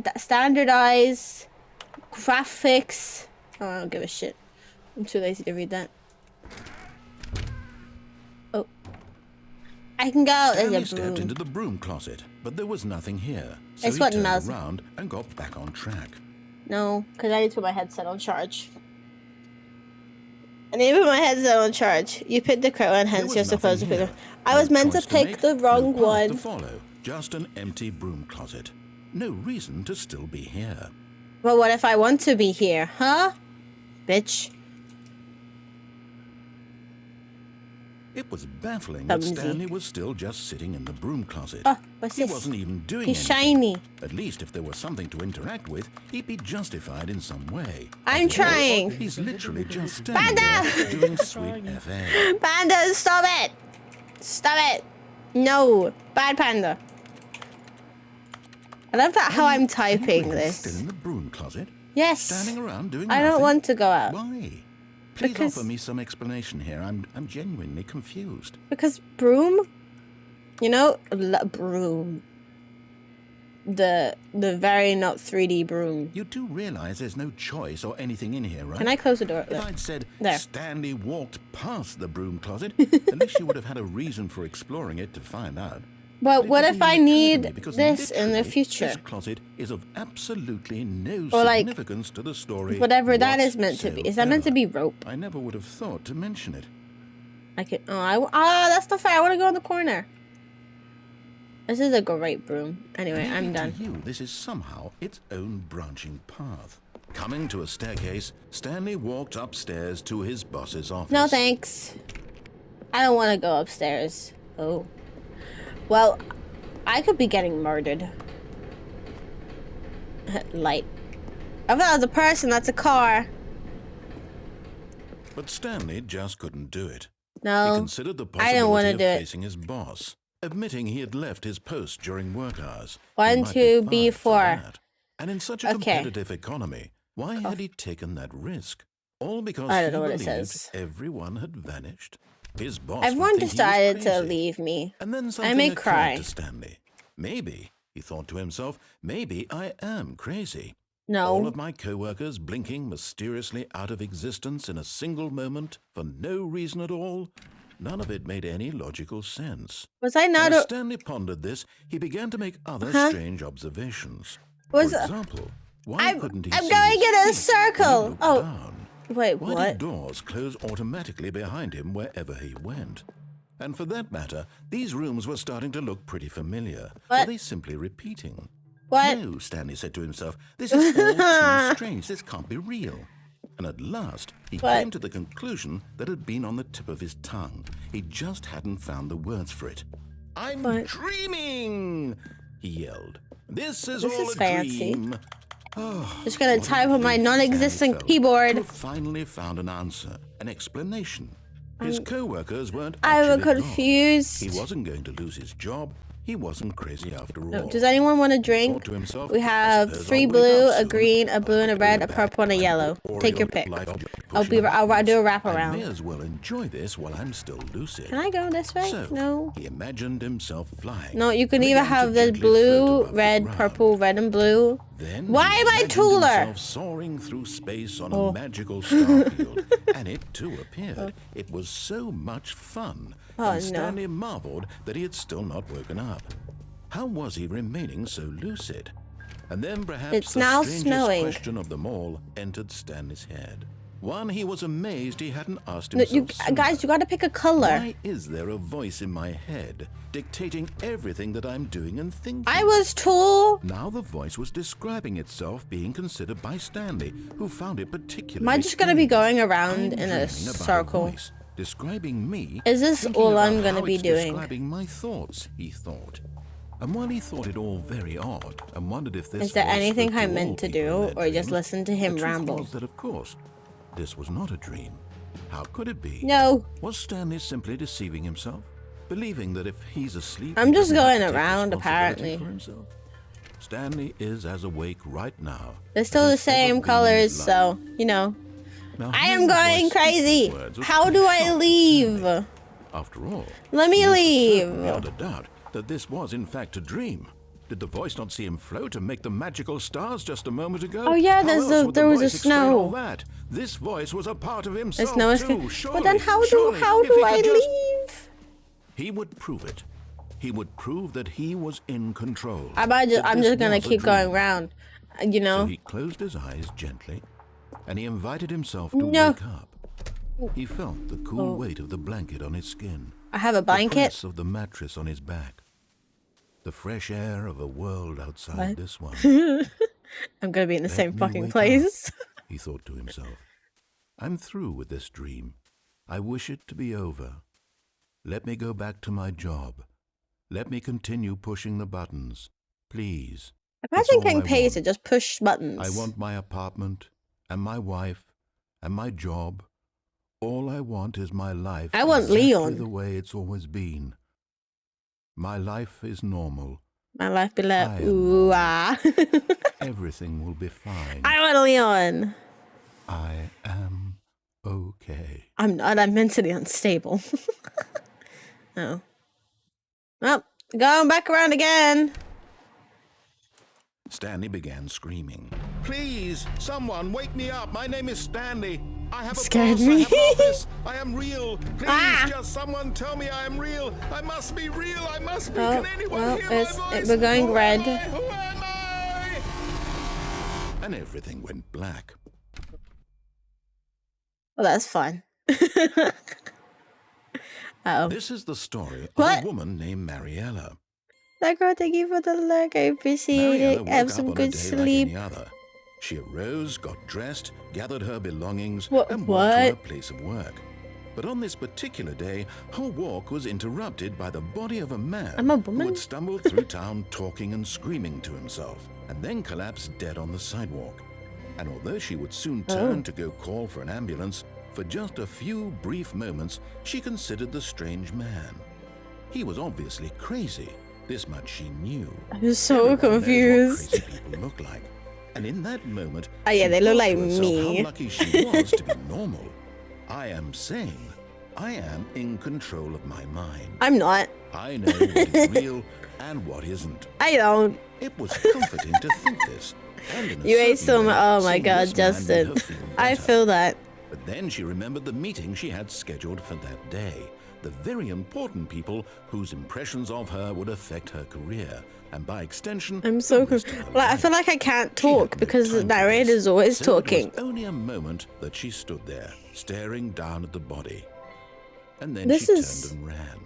graphics. Oh, I don't give a shit. I'm too lazy to read that. Oh. I can go. Stanley There's a stepped broom. into the broom closet, but there was nothing here. So It's he what turned Naz- around and got back on track. No, because I need to put my headset on charge. I need to put my headset on charge. You picked the correct one, hence There you're was supposed to nothing pick here. the... I was No meant to choice pick make, the wrong no path to one. follow, just an empty broom closet. No reason to still be here. But what if I want to be here, huh? Bitch. It was baffling Clumsy. that Stanley was still just sitting in the broom closet. Oh, what's He this? wasn't even doing He's anything. shiny. At least if there was something to interact with, he'd be justified in some way. I'm As it is, trying. He's literally just standing Panda! there doing sweet FA. Panda, stop it! Stop it! No, bad panda. I love that how I'm Are you typing really this. Still in the broom closet? Yes. Standing around doing I nothing? don't want to go out. Why? Please Because- offer me some explanation here. I'm genuinely confused. Because broom, you know, broom. The very not 3D broom. You do realize there's no choice or anything in here, right? Can I close the door? If I'd said There. Stanley walked past the broom closet, at least you would have had a reason for exploring it to find out. But what it if didn't I even occur to need me because this in the literally, future? This closet is of absolutely no Or like, significance to the story. Whatever that is meant to be. Is that meant to whatsoever. be rope? I never would have thought to mention it. I could. Oh, that's not fair. I want to go in the corner. This is a great broom. Anyway, Maybe I'm done. To you, this is somehow its own branching path. Coming to a staircase, Stanley walked upstairs to his boss's office. No thanks. I don't want to go upstairs. Oh. Well, I could be getting murdered. Light. I thought it was a person, that's a car. But Stanley just couldn't do it. No, he considered the I don't want possibility to of do it. facing his boss, admitting he had left his post during work hours. 1, 2, B, 4. And in such a competitive economy, why had he taken that risk? All because I don't know he what it believed says. everyone had vanished. His boss Everyone decided to crazy. leave me. And then I something may occurred cry. to Stanley. Maybe, he thought to himself, maybe I am crazy. No. All of my co-workers blinking mysteriously out of existence in a single moment for no reason at all. None of it made any logical sense. Was I not As Stanley pondered this, he began to make other strange observations. For example, why couldn't he I'm see going his in a feet circle. when he looked Oh, down? wait, Why what? did doors close automatically behind him wherever he went? And for that matter, these rooms were starting to look pretty familiar. What? Were they simply repeating? What? No, Stanley said to himself, this is all too strange. This can't be real. And at last, he came to the conclusion that had been on the tip of his tongue. He just hadn't found the words for it. I'm dreaming, he yelled. This is all a fancy. dream. Just gonna type on my non-existent keyboard. He finally found an answer, an explanation. His co-workers weren't I'm actually gone. confused. He wasn't going to lose his job. He wasn't crazy after all. No, does anyone want a drink? To himself, We have 3 blue, a green, a blue, and a red, a purple, and a yellow. Take your pick. I'll do a wrap I around. may as well enjoy this while I'm still lucid. Can I go this way? So, No. he imagined himself flying. No, you can and either began have to the gently blue, float above the red, ground. purple, red, and blue. Then Why he am I imagined taller? himself soaring through space on a magical star field, and it too appeared. It was so much fun, and Stanley marveled that he had still not woken up. How was he remaining so lucid? And then perhaps It's the now strangest snowing. question of them all entered Stanley's head. One he was amazed he hadn't asked himself sooner. Guys, you gotta pick a color. Why is there a voice in my head dictating everything that I'm doing and thinking? I was tall. Now the voice was describing itself being considered by Stanley, who found it particularly Am I just gonna be strange. going around I'm in a dreaming about circle? voice describing me. Is this thinking all about I'm gonna how be it's doing? Describing my thoughts, he thought. And while he thought it all very odd and wondered if this Is there voice anything spoke I all meant to people in do, their or just dreams, listen to him the truth ramble? was that, of course, this was not a dream. How could it be? No. Was Stanley simply deceiving himself, believing that if he's asleep, I'm he just doesn't have going to take around, responsibility apparently. for himself? Stanley is as awake right now. They're still as the he's ever same been in colors, his life. so, you know. Now, I hearing am the going voice speak crazy. these words was How quite do a I shock to leave? Stanley. After all, Let me he was leave. certain beyond a doubt that this was in fact a dream. Did the voice not see him float and make the magical stars just a moment ago? Oh yeah, How else would the there was a voice explain all snow. that? This voice was a part of The himself snow is too. Surely, but then how do surely, if he I could just- leave? He would prove it. He would prove that he was in control. I'm that just this gonna was a keep going dream. round. You know. So he closed his eyes gently, and he invited himself to No. wake up. He felt the cool weight of the blanket on his skin, I have a the blanket. press of the mattress on his back, the fresh air of a world outside this one. I'm gonna be in the same me fucking wake place. He thought to himself. I'm through with this dream. I wish it to be over. Let me go back to my job. Let me continue pushing the buttons. Please. That's Imagine all getting I paid want. to just push buttons. I want my apartment and my wife and my job. All I want is my life I want exactly Leon. the way it's always been. My life is normal. My life be like, I am ooh ah. Everything will be fine. I want Leon. I am okay. I'm not. I'm mentally unstable. Oh. Well, going back around again. Stanley began screaming. Please, someone wake me up. My name is Stanley. I have a Scared boss. me. I have an office. I am real. Please, Ah. just someone tell me I am real. I must be real. I must be. Oh, Can anyone well, hear my voice? we're going Who red. Am I? Who am I? And everything went black. Well, that's fun. Uh-oh. This is the story of What? a woman named Mariella. That girl, thank you for the leg. I appreciate Mariella it. woke Have up some on a good day sleep. like any other. She arose, got dressed, gathered her belongings, What- and walked to her what? place of work. But on this particular day, her walk was interrupted by the body of a man I'm a who woman? had stumbled through town talking and screaming to himself, and then collapsed dead on the sidewalk. And although she would soon turn to go call for an ambulance, for just a few brief moments, she considered the strange man. He was obviously crazy. This much she knew. I'm so Everyone knows what confused. crazy people look like. And in that moment, Oh, yeah, she they look thought like to herself me. how lucky she was to be normal. I am sane. I am in control of my mind. I'm not. I know what is real and what isn't. I don't. It was comforting to think this. And in a You ate certain so way, much. Oh my seeing god, this man made Justin. her feel I better. feel that. But then she remembered the meeting she had scheduled for that day. The very important people whose impressions of her would affect her career, and by extension, I'm so the rest of confused. her Like, I life. feel like I can't She had talk no because the time for this, narrator's always so talking. It was only a moment that she stood there, staring down at the body. And then This she is- turned and ran.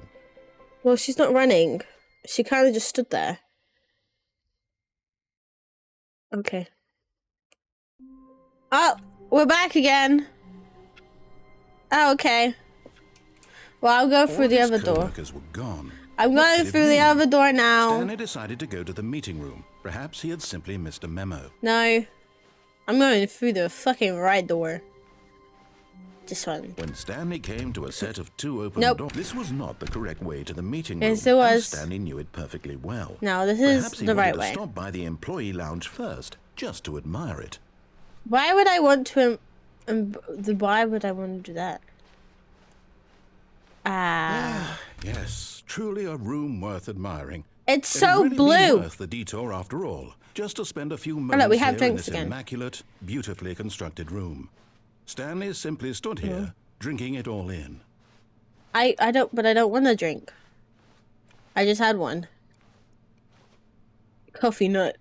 Well, she's not running. She kind of just stood there. Okay. Oh, we're back again. Oh, okay. Well, I'll go through All the his other door. co-workers were gone. I'm What going could it through the mean? other door now. Stanley decided to go to the meeting room. Perhaps he had simply missed a memo. No. I'm going through the fucking right door. This one. When Stanley came to a set of two open Nope. doors, this was not the correct way to the meeting room. Yes, it and was. Stanley knew it perfectly well. No, this Perhaps is he the wanted right to way. stop by the employee lounge first, just to admire it. Why would I want to... why would I want to do that? Yes, truly a room worth admiring. It's It so had really been blue. worth the detour after all, just to spend a few look, moments we have here in drinks this again. immaculate, beautifully constructed room. Stanley simply stood here, drinking it all in. I don't want to drink. I just had one. Coffee nut.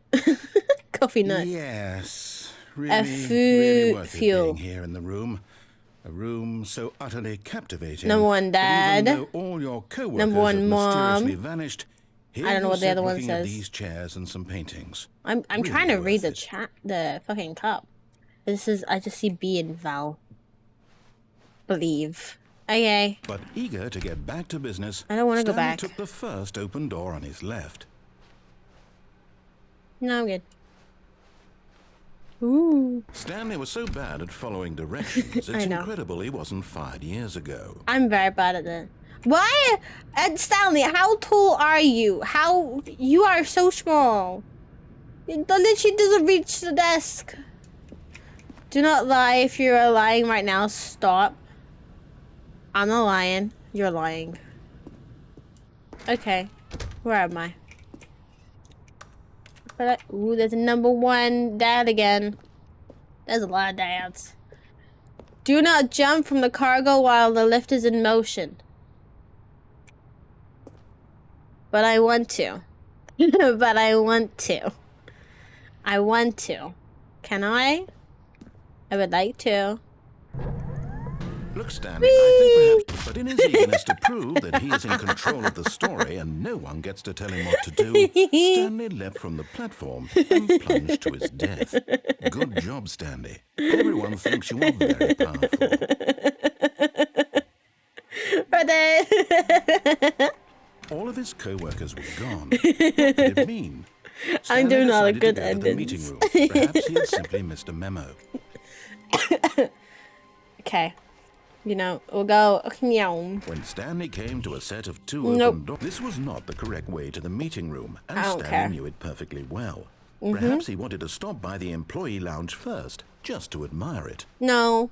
Coffee nut. Yes, A really worth it fuel. being here in the room. A room so utterly captivating. Number one, that Dad. even though all your co-workers Number one, have Mom. mysteriously vanished, here I don't know you what the sit other one looking at says. these chairs and some paintings. I'm Really trying to read worth the it. chat, the fucking cup. This is, I just see B and Val. Believe. Okay. But eager to get back to business, I don't wanna go Stanley back. took the first open door on his left. No, I'm good. Ooh. Stanley was so bad at following directions, it's I know. incredible he wasn't fired years ago. I'm very bad at that. Why? And Stanley, how tall are you? How? You are so small. It literally doesn't reach the desk. Do not lie. If you're lying right now, stop. I'm not lying. You're lying. Okay. Where am I? Ooh, there's a number one dad again. There's a lot of dads. Do not jump from the cargo while the lift is in motion. But I want to. But I want to. I want to. Can I? I would like to. Look, Stanley, I think perhaps, but in his eagerness to prove that he is in control of the story and no one gets to tell him what to do, Stanley leapt from the platform and plunged to his death. Good job, Stanley. Everyone thinks you are very powerful. All of his co-workers were gone. What did it mean? I'm Stanley doing all the decided to good go to the meeting endings. room. Perhaps he had simply missed a memo. Okay. You know, we'll go. When Stanley came to a set of two Nope. open doors, this was not the correct way to the meeting room, and I don't Stanley care. knew it perfectly well. Perhaps he wanted to stop by the employee lounge first, just to admire it. No.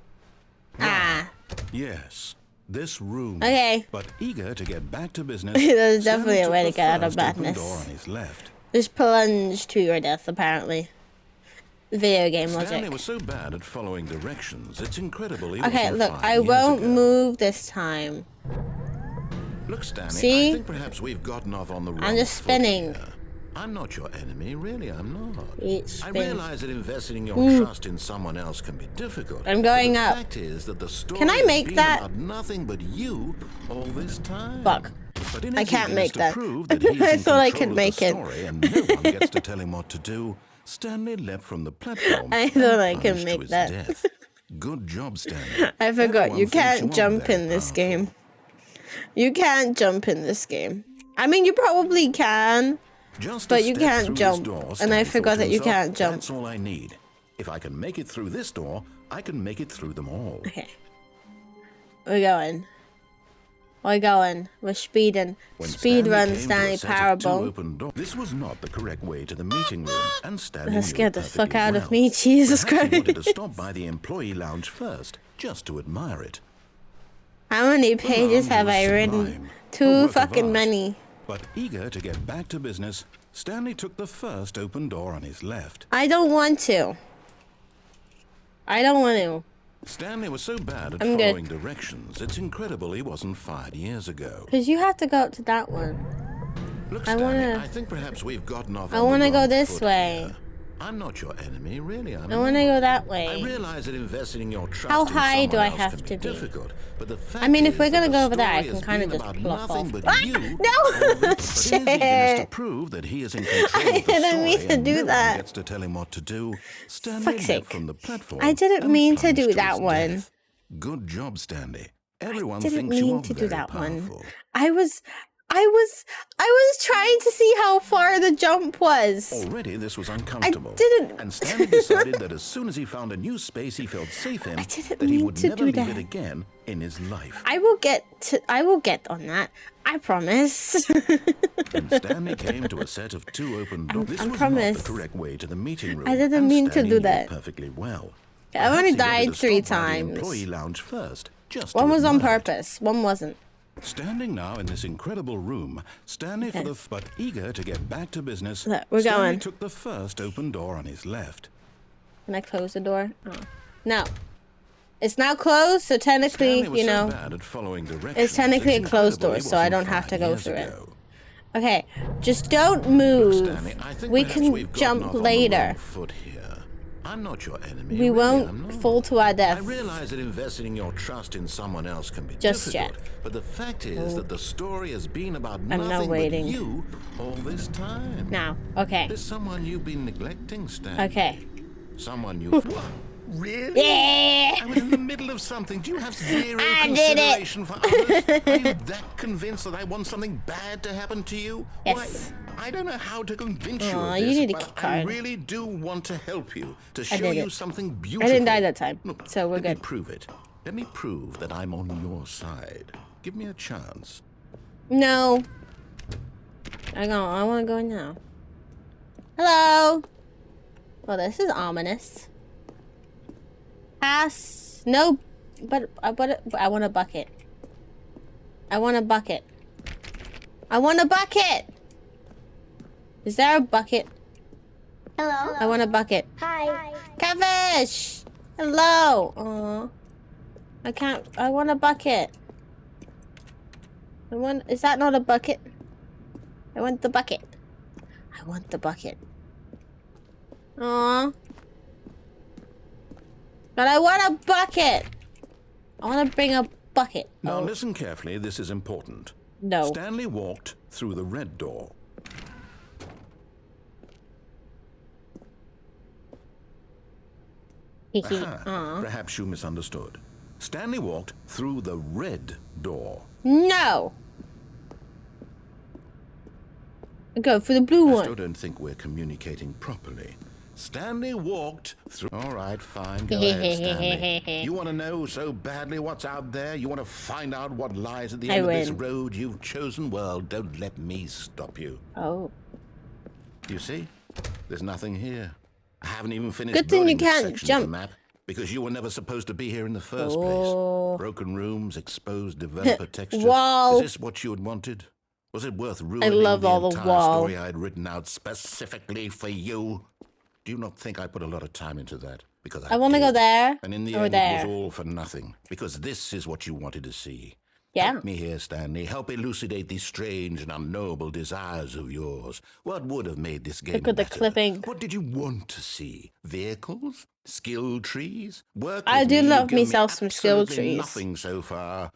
Ah. Yes, this room. Okay. But eager to get back to business, There's Stanley definitely a took way the to get out of first open badness. door on his left. Just plunge to your death, apparently. Video game Stanley logic. was so bad at following directions, it's incredible he Okay, wasn't look, fired I years won't ago. move this time. Look, Stanley, See? I think perhaps we've gotten off on the wrong I'm just foot spinning. here. I'm not your enemy, really, I'm not. It I spins. realize that investing your trust in someone else can be difficult. I'm going but the up. fact is that the story Can I has make been that? about nothing but you all this time. Fuck. But in I his can't eagerness make to that. prove that he's I in thought I control could of make the it. story and no one gets to tell him what to do, Stanley leapt from the platform. I thought I and could plunged make to his that. death. Good job, Stanley. I forgot Everyone you thinks can't are jump very in this powerful. game. You can't jump in this game. I mean, you probably can, Just a but you step can't through jump. this door, And I Stanley forgot thought to that you himself, can't jump. That's all I need. If I can make it through this door, I can make it through them all. Okay. We're going. We're going. We're speeding. When Speed Stanley run came to a Stanley set of two Parable. open doors, this was not the correct way to the meeting room, and Stanley That knew scared the perfectly fuck out of well. me, Jesus Perhaps he wanted to Christ. stop by the employee lounge first, just to admire it. How many The pages lounge have was I sublime, written? a Too work of fucking art. many. But eager to get back to business, Stanley took the first open door on his left. I don't want to. I don't want to. Stanley was so bad at I'm good. following directions, it's incredible he wasn't fired years ago. Because you have to go up to that one. Look, I Stanley, wanna- I think perhaps we've gotten off I on the wanna go wrong this foot way. here. I'm not your enemy, really. I want to go that I way. realize that investing your trust How in high do someone I else have can to be? difficult, but the fact I mean, if is we're that gonna the go over there, I story can has kind of been just about plop nothing off. but Ah, you, no! all of it, but in his eagerness to Shit! prove that he is in control of the I didn't story mean to and do no one that. gets to tell him what to do, Stanley Fuck's leapt sake. from the platform I didn't and mean to plunged do to that his one. death. Good job, Stanley. Everyone Didn't thinks you mean are to do very that powerful. one. I was trying to see how far the jump was. Already, this was uncomfortable. didn't- And Stanley decided that as soon as he found a new space he felt safe in, I didn't that he mean would to never do leave that. it again in his life. I will get on that. I promise. When Stanley came to a set of two open doors, this I was not promise. the correct way to the meeting room. I didn't and mean to Stanley do knew that. perfectly well. I've only Perhaps he wanted died to 3 stop by the times. employee lounge first, just One to was on admire it. purpose. One wasn't. Standing now in this incredible room, Stanley Okay. but eager to get back to business, Look, we're Stanley going. took the first open door on his left. Can I close the door? Oh. No. It's now closed, so technically, Stanley was you know. so bad at following directions, it's technically a closed incredible door, he so I wasn't don't have to fired go years through it. ago. Okay, just don't move. Stanley, I think We perhaps can we've gotten jump off on the later. wrong foot here. I'm not your enemy. We really, I'm won't not. fall to our I death. realize that investing your trust in someone else can be Just difficult, yet. but the fact is that the story has been about now nothing but waiting. you all this time. Now, okay. There's someone you've been neglecting, Stanley. Okay. Someone you've... Really? Yeah! I was in the middle of something. Do you have zero I did it. consideration for others? Are you that convinced that I want something bad to happen to you? Yes. Why, I don't know how to convince you Aw, of you this, need a but key I card. really do want to help you, to I show did you it. something I beautiful. didn't die that time, Look, so we're let me good. prove it. Let me prove that I'm on your side. Give me a chance. No. I want to go now. Hello. Well, this is ominous. Pass. No, but I want a bucket. I want a bucket. I want a bucket. Is there a bucket? Hello. I want a bucket. Hi. Catfish. Hello. Aw. I can't. I want a bucket. Is that not a bucket? I want the bucket. I want the bucket. Aww. But I want a bucket. I want to bring a bucket. Now Oh, listen carefully, this is important. no. Stanley walked through the red door. Aha, Aw. perhaps you misunderstood. Stanley walked through the red door. No. Go for the blue I still one. don't think we're communicating properly. Stanley walked through... All right, fine, go ahead, Stanley. You want to know so badly what's out there? You want to find out what lies at the end of this win. road you've chosen? Well, don't let me stop you. Oh. You see? There's nothing here. I haven't even finished Good thing you building this can't section jump. of the map because you were never supposed to be here in the first Oh. place. Broken rooms, exposed developer textures. Wall. Is this what you had wanted? Was it worth ruining love the all the entire wall. story I had written out specifically for you? Do you not think I put a lot of time into that? Because I want to go did. there And in the or end, there. it was all for nothing. Because this is what you wanted to see. Yeah. Help me here, Stanley. Help elucidate these strange and unknowable desires of yours. What would have made this game Look at the better? clipping. What did you want to see? Vehicles? Skill trees? Work I with do me. You've love given myself some skill absolutely trees. Nothing so far.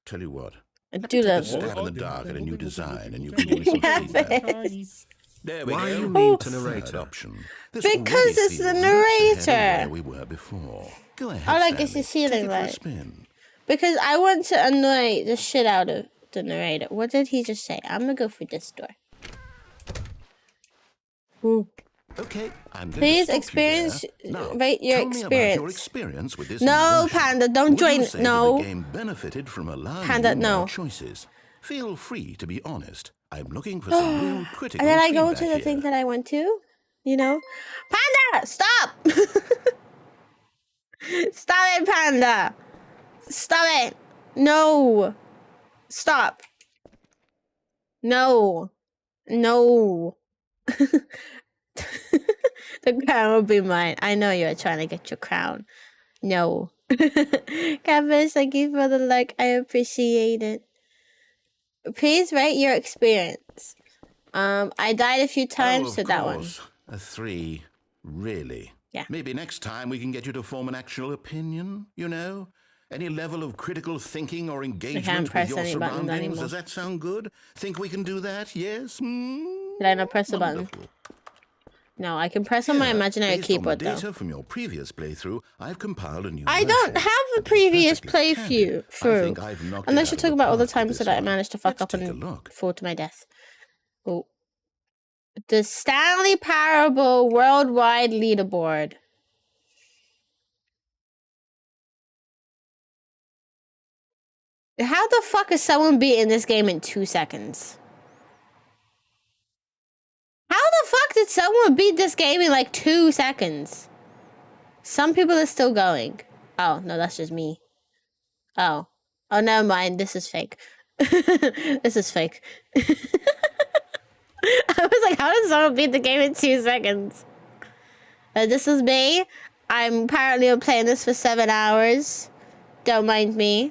Tell you what. I do Take a love stab in the dark at a new design, and you can give me some feedback. Catfish. There we Why go. you mean to Third narrator? option. This Because already it's the feels looks ahead of narrator. where we were before. Go ahead, I like it's Stanley. the ceiling Take it for a light. spin. Because I want to annoy the shit out of the narrator. What did he just say? I'm gonna go for this door. Ooh. Okay, I'm going Please to stop experience, you there. Now, rate your tell me about your experience. experience with this No, invention. Panda, don't Would join. you say No. that the game benefited from allowing Panda, you no. more choices? Feel free to be honest. I'm looking for some real critical And then I feedback go to the here. thing that I went to, you know? Panda, stop! Stop it, Panda! Stop it! No! Stop. No. No. The crown will be mine. I know you're trying to get your crown. No. Campus, thank you for the like. I appreciate it. Please rate your experience. I died a few times, of so that one. course. A 3. Really? Yeah. Maybe next time we can get you to form an actual opinion, you know? Any level of critical thinking or engagement with press your any buttons surroundings. anymore. Does that sound good? Think we can do that? Yes? Did I not press the button? Wonderful. No, I can press on my Here, imaginary based keyboard on the though. data from your previous playthrough, I've compiled a new I don't version. have a To be previous perfectly candid, I playthrough. think I've knocked it Unless out you're of talking the about all the park with times this that I one. managed to fuck Let's up take a and look. fall to my death. Oh. The Stanley Parable Worldwide Leaderboard. How the fuck is someone beating this game in 2 seconds? How the fuck did someone beat this game in like 2 seconds? Some people are still going. Oh, no, that's just me. Oh. Oh, never mind. This is fake. This is fake. I was like, how did someone beat the game in 2 seconds? This is me. I'm apparently playing this for 7 hours. Don't mind me.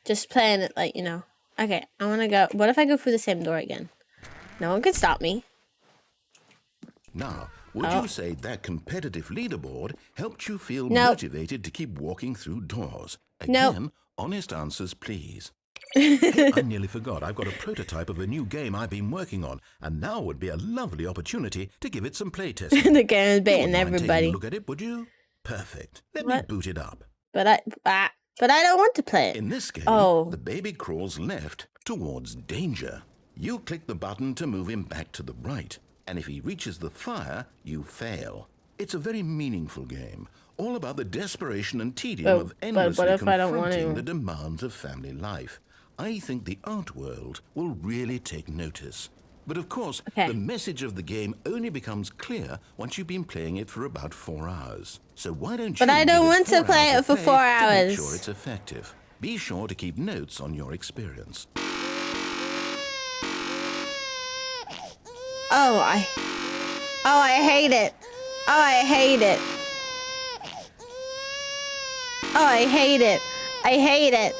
Just playing it like, you know. Okay, I want to go. What if I go through the same door again? No one can stop me. Now, would Oh. you say that competitive leaderboard helped you feel No. motivated to keep walking through doors? No. Again, honest answers, please. Hey, I nearly forgot. I've got a prototype of a new game I've been working on, and now would be a lovely opportunity to give it some playtesting. The game is You baiting wouldn't mind taking everybody. a look at it, would you? Perfect. Let me What? boot it up. But I don't want to play it. In this game, Oh. the baby crawls left towards danger. You click the button to move him back to the right, and if he reaches the fire, you fail. It's a very meaningful game, all about the desperation and tedium of but endlessly what if I don't want confronting to? the demands of family life. I think the art world will really take notice. But of course, Okay. the message of the game only becomes clear once you've been playing it for about 4 hours. So why don't you But I don't give want to 4 play hours it of for play 4 to hours. make sure it's effective. Be sure to keep notes on your experience. Oh, I hate it. Oh, I hate it. Oh, I hate it. I hate it.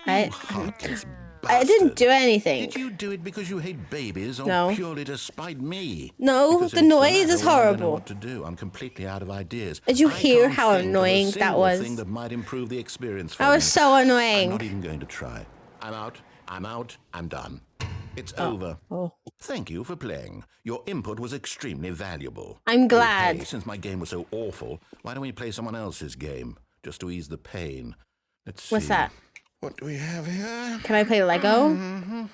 You heartless I didn't bastard. do anything. Did you do it because you hate babies or No. purely to spite me? No, Because the if it's noise latter, is well, I don't know horrible. what to do. I'm completely out of ideas. Did you I hear can't how think of a annoying that single was? thing that might improve the experience for That was me. so I'm annoying. not even going to try. I'm out. I'm out. I'm done. It's over. Oh. Thank you for playing. Your input was extremely valuable. I'm Oh, glad. hey, since my game was so awful, why don't we play someone else's game just to ease the pain? Let's see. What's that? What do we have here? Can I play Lego? Do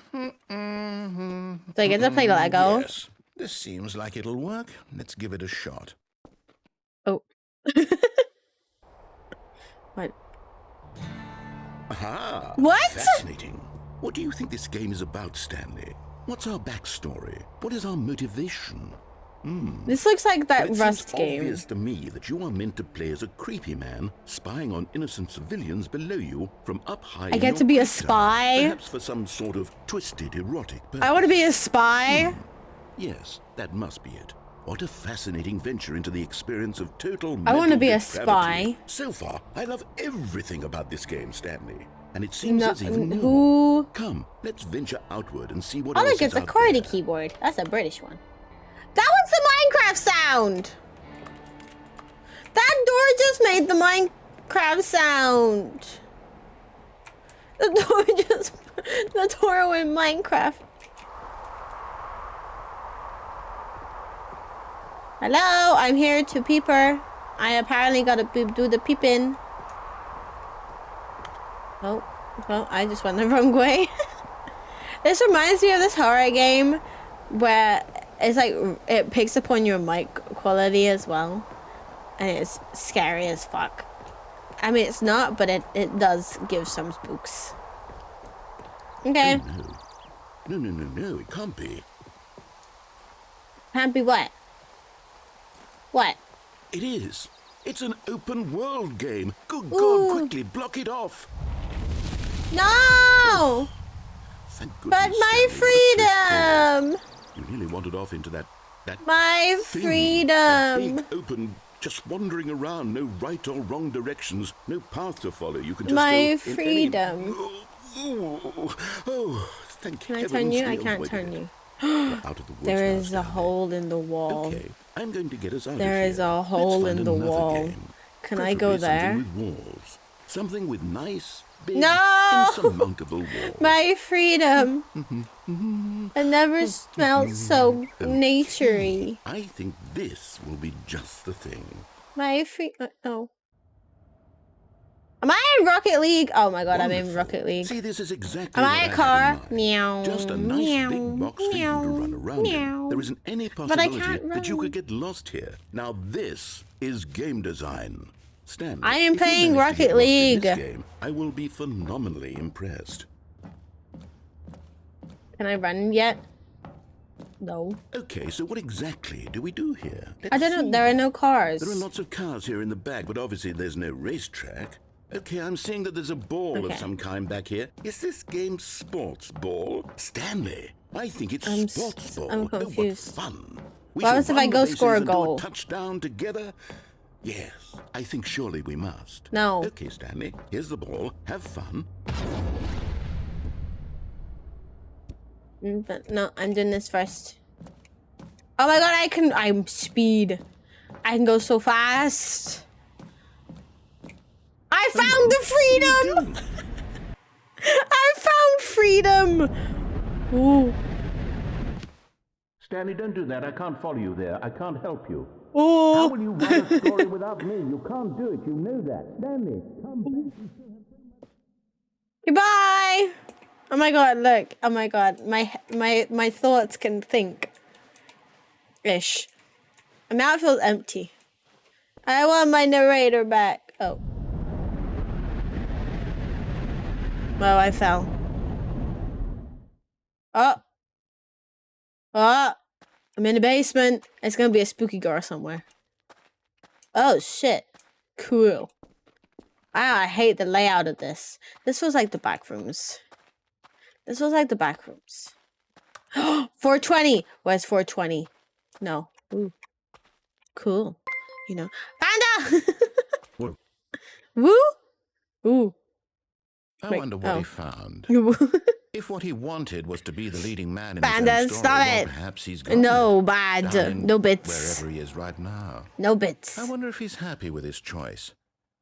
I get to play Lego? Yes. This seems like it'll work. Let's give it a shot. Oh. What? Aha! What? Fascinating. What do you think this game is about, Stanley? What's our backstory? What is our motivation? This looks like that It Rust seems game. obvious to me that you are meant to play as a creepy man spying on innocent civilians below you from up high. I get to be a spy? Perhaps for some sort of twisted erotic purpose. I want to be a spy. Yes, that must be it. What a fascinating venture into the experience of total I want to mental be a depravity. spy. So far, I love everything about this game, Stanley. And it seems there's even more. Who? Come, let's venture outward and see what Oh, else look, it's is a out QWERTY there. keyboard. That's a British one. That one's the Minecraft sound. That door just made the Minecraft sound. The door in Minecraft. Hello, I'm here to peeper. I apparently gotta do the peeping. Oh, well, I just went the wrong way. This reminds me of this horror game where it's like it picks up on your mic quality as well, and it's scary as fuck. I mean, it's not, but it does give some spooks. Okay. Oh, no, it can't be. Can't be what? What? It is. It's an open world game. Good God, quickly block it off. No! Thank goodness. But my freedom! You really wandered off into that my thing, freedom! that big, open, just wandering around, no right or wrong directions, no path to follow. You can just my go freedom. In any... Oh, thank Can I heavens. turn you? I can't turn you. Out of the woods There now, is a Stanley. hole in the wall. Okay, I'm going to get us out There of is here. a hole Let's in find the another wall. game. Can I go Preferably there? Something with walls. Something with nice, big, No! insurmountable walls. My freedom. I never smelled so naturey. I think this will be just the thing. My oh. Am I in Rocket League? Oh my god, I'm in Wonderful. Rocket League. See, this is exactly Am what I a had car? in mind. Meow. Just a nice meow, big box for meow, you to run around meow. in. There isn't any But I possibility can't that you run. could get lost here. Now this is game design. Stanley, I am if you playing manage to get Rocket lost in League. this game, I will be phenomenally impressed. Can I run yet? No. Okay, so what exactly do we do here? I don't know. There are no cars. There are lots of cars here in the back, but obviously there's no racetrack. Okay, I'm seeing that there's a ball Okay. of some kind back here. Is this game sports ball? Stanley, I think it's I'm sports ball. I'm Oh, what confused. fun. What shall happens if run I the go bases score a and do goal? touchdown together? Yes, I think surely we must. No. Okay, Stanley, here's the ball. Have fun. But no, I'm doing this first. Oh my god, I'm speed. I can go so fast. I found the freedom! I found freedom! Ooh. Stanley, don't do that. I can't follow you there. I can't help you. How Ooh. will you write a story without me? You can't do it. You know that. Stanley, come back. Goodbye! Oh my god, look. Oh my god. My thoughts can think. Ish. And now it feels empty. I want my narrator back. Oh. Well, I fell. Oh. Oh. I'm in the basement. It's gonna be a spooky girl somewhere. Oh shit. Cool. I hate the layout of this. This was like the back rooms. This was like the back rooms. 420! Where's 420? No. Ooh. Cool. You know. Panda! Whoa. Woo? Ooh. I Wait, wonder what oh. he found. If what he wanted was to be the leading man in Panda, his own story, stop well, it. perhaps he's got No, it. bad. Down in No bits. wherever he is right now. No bits. I wonder if he's happy with his choice,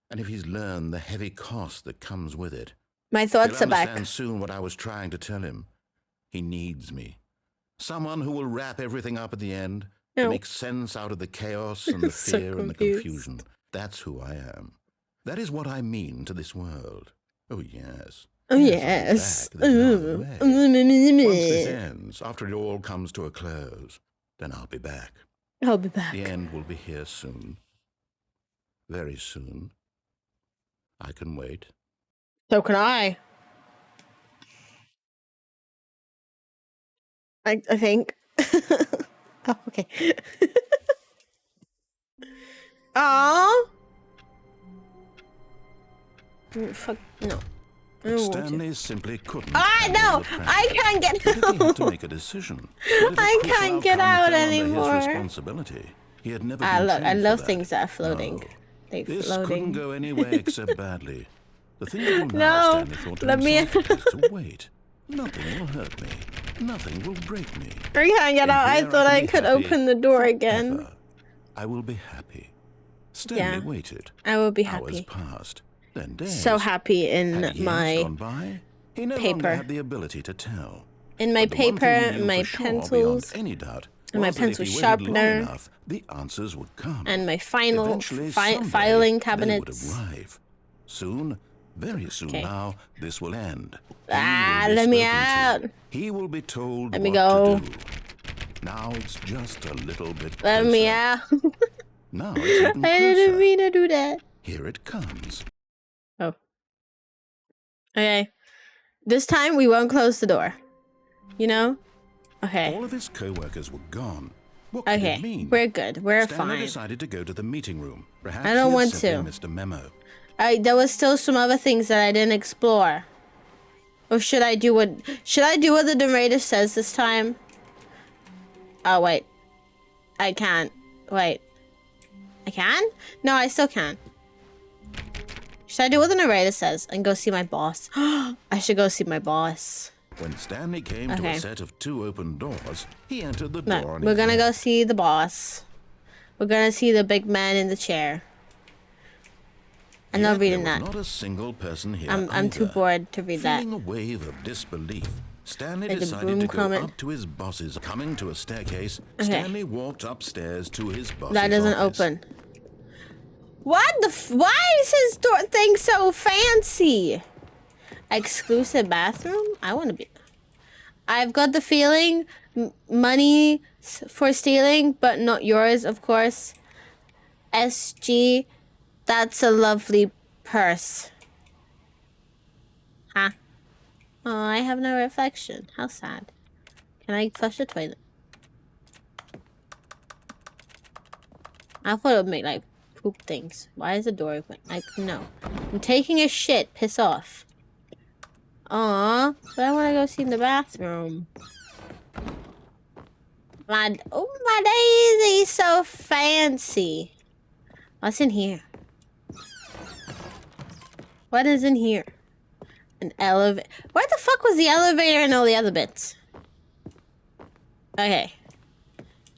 and if he's learned the heavy cost that comes with it. My thoughts He'll are back. understand soon what I was trying to tell him. He needs me. Someone who will wrap everything up at the end, No. to make sense out of the chaos and the So fear and the confused. confusion. That's who I am. That is what I mean to this world. Oh, yes. Oh, Yes, yes. I'll be back. There's no other way. Once this I'll ends, after it all comes to a close, then I'll be back. be back. The end will be here soon. Very soon. I can wait. So can I. I think. Oh, okay. Aww. Fuck, no. I don't want to. Stanley simply couldn't. Ah, handle no! the pressure. I can't get He had to out! make a decision. What if a I crucial can't get outcome out fell under anymore. His responsibility? He had never Ah, been look, I trained for love that. things that are floating. No. They This couldn't floating. go anywhere except badly. The thing to do No, now, Stanley thought to let me himself, is to wait. Nothing will hurt me. Nothing will break me. I can't get And out. I here thought can I be could happy open the door again. forever. I will be happy. Stanley waited. I will be Hours happy. passed. Then days. So happy in Had years my gone by? He no longer paper. had the ability to tell. In my But the one paper, thing he knew my for sure, pencils, beyond any doubt, and my was that if pencil he waited long sharpener, enough, the answers would come. and my final Eventually, someday, filing they cabinets. would arrive. Soon, very soon Okay. now, this will end. He Ah, will be let me spoken to. out. He will be told Let me what go. to do. Now it's just a little bit Let me closer. out. Now it's even I didn't closer. mean to do that. Here it comes. Oh. Okay. This time we won't close the door. You know? Okay. All of his co-workers were gone. What could Okay. it mean? We're good. We're Stanley fine. decided to go to the meeting room. Perhaps I don't he had want simply to. missed a memo. There was still some other things that I didn't explore. Or should I do what the narrator says this time? Oh wait. I can't. Wait. I can? No, I still can. Should I do what the narrator says and go see my boss? I should go see my boss. When Stanley came to a set of 2 open doors, he entered the door No, on we're his gonna left. go see the boss. We're gonna see the big man in the chair. I'm not Yet reading there that. was not a single person here I'm too either. bored to read that. Feeling a wave of disbelief, Stanley Like the decided broom to go comment. up to his boss's. Coming to a staircase, Okay. Stanley walked upstairs to his boss's That doesn't office. open. What the why is his door thing so fancy? Exclusive bathroom? I want to be. I've got the feeling money for stealing, but not yours, of course. SG, that's a lovely purse. Huh? Oh, I have no reflection. How sad. Can I flush the toilet? I thought it would make like poop things. Why is the door open? Like, no. I'm taking a shit. Piss off. Aw, but I want to go see in the bathroom. My daisy, so fancy. What's in here? What is in here? An elevator. Where the fuck was the elevator and all the other bits? Okay.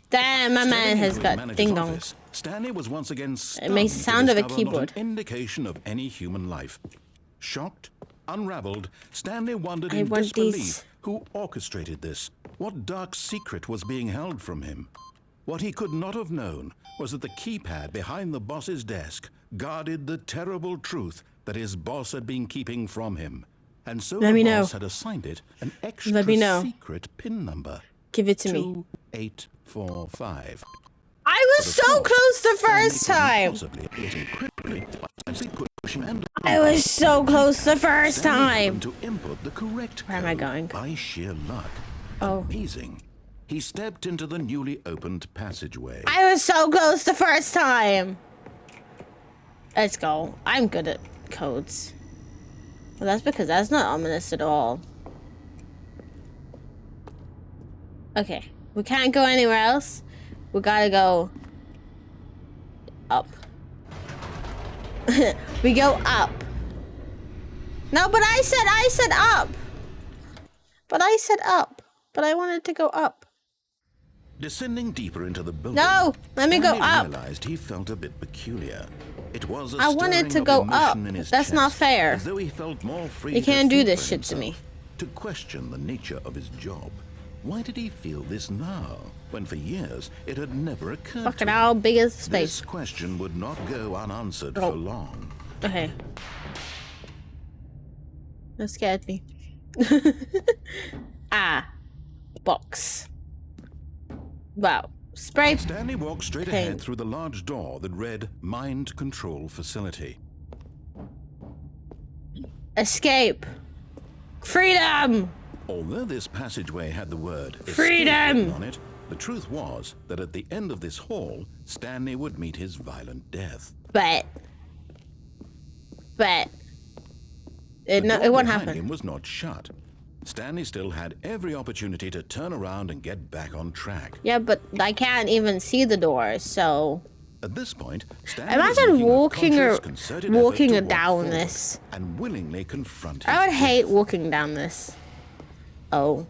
Damn, my man has got ding dong. Stanley was once again stunned makes the to sound of a discover keyboard. Not an indication of any human life. Shocked, unraveled, Stanley wondered I in want disbelief these. who orchestrated this. What dark secret was being held from him? What he could not have known was that the keypad behind the boss's desk guarded the terrible truth that his boss had been keeping from him. And so Let me the know. boss had assigned it an extra Let me know. secret PIN number. Give it to me. 2845. I was so close the first time. I was so close the first time. To input the correct Where am I code going? by sheer luck. Oh. Amazing. He stepped into the newly opened passageway. I was so close the first time. Let's go. I'm good at codes. Well, that's because that's not ominous at all. Okay. We can't go anywhere else. We gotta go up. We go up. No, but I said up. But I said up. But I wanted to go up. Descending deeper into the building, No, let me go Stanley up. realized he felt a bit peculiar. It was a I wanted stirring to of go emotion up. in his That's not chest, fair. As though he felt more free You to can't do think this for shit to me. himself, to question the nature of his job. Why did he feel this now, when for years it had never occurred Fucking to him? how big is This space? question would not go unanswered Oh. for long. Okay. That scared me. Box. Wow. Spray. Stanley walked straight paint. ahead through the large door that read Mind Control Facility. Escape. Freedom. Although this passageway had the word escape Freedom! written on it, the truth was that at the end of this hall, Stanley would meet his violent death. But. The It door won't behind happen. him was not shut. Stanley still had every opportunity to turn around and get back on track. Yeah, but I can't even see the door, so. At this point, Stanley was Imagine making a walking conscious, concerted walking effort to walk down forward this. and willingly confront his I would hate death. walking down this. Oh.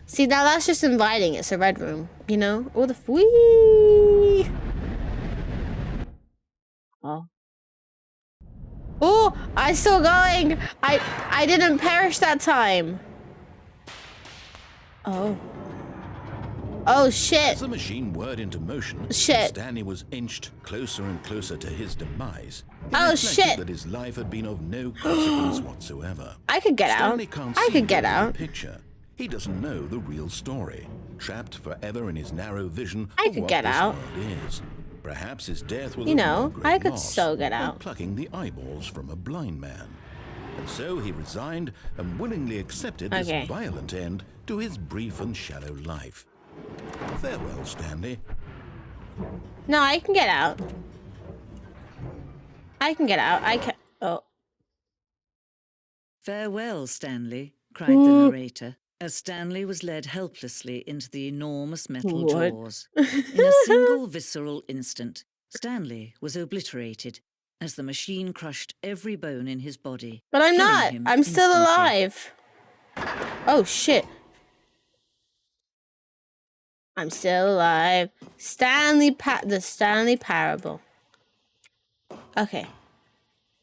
See, now that's just inviting. It's a red room, you know? All the wee. Oh. Oh, I'm still going. I didn't perish that time. Oh. Oh shit. As the machine whirred into motion, Shit. Stanley was inched closer and closer to his demise. He Oh, reflected shit. that his life had been of no consequence whatsoever. I could get Stanley out. can't I see could get the bigger out. picture. He doesn't know the real story. Trapped forever in his narrow vision I of could what get this out. world is. Perhaps his death was You of know, no great I could loss, so get like out. plucking the eyeballs from a blind man. And so he resigned and willingly accepted this Okay. violent end to his brief and shallow life. Farewell, Stanley. No, I can get out. I can get out. I can. Oh. Farewell, Stanley, cried the narrator, as Stanley was led helplessly into the enormous metal What? jaws. In a single visceral instant, Stanley was obliterated as the machine crushed every bone in his body. But I'm killing not. him I'm still instantly. alive. Oh shit. I'm still alive. The Stanley Parable. Okay.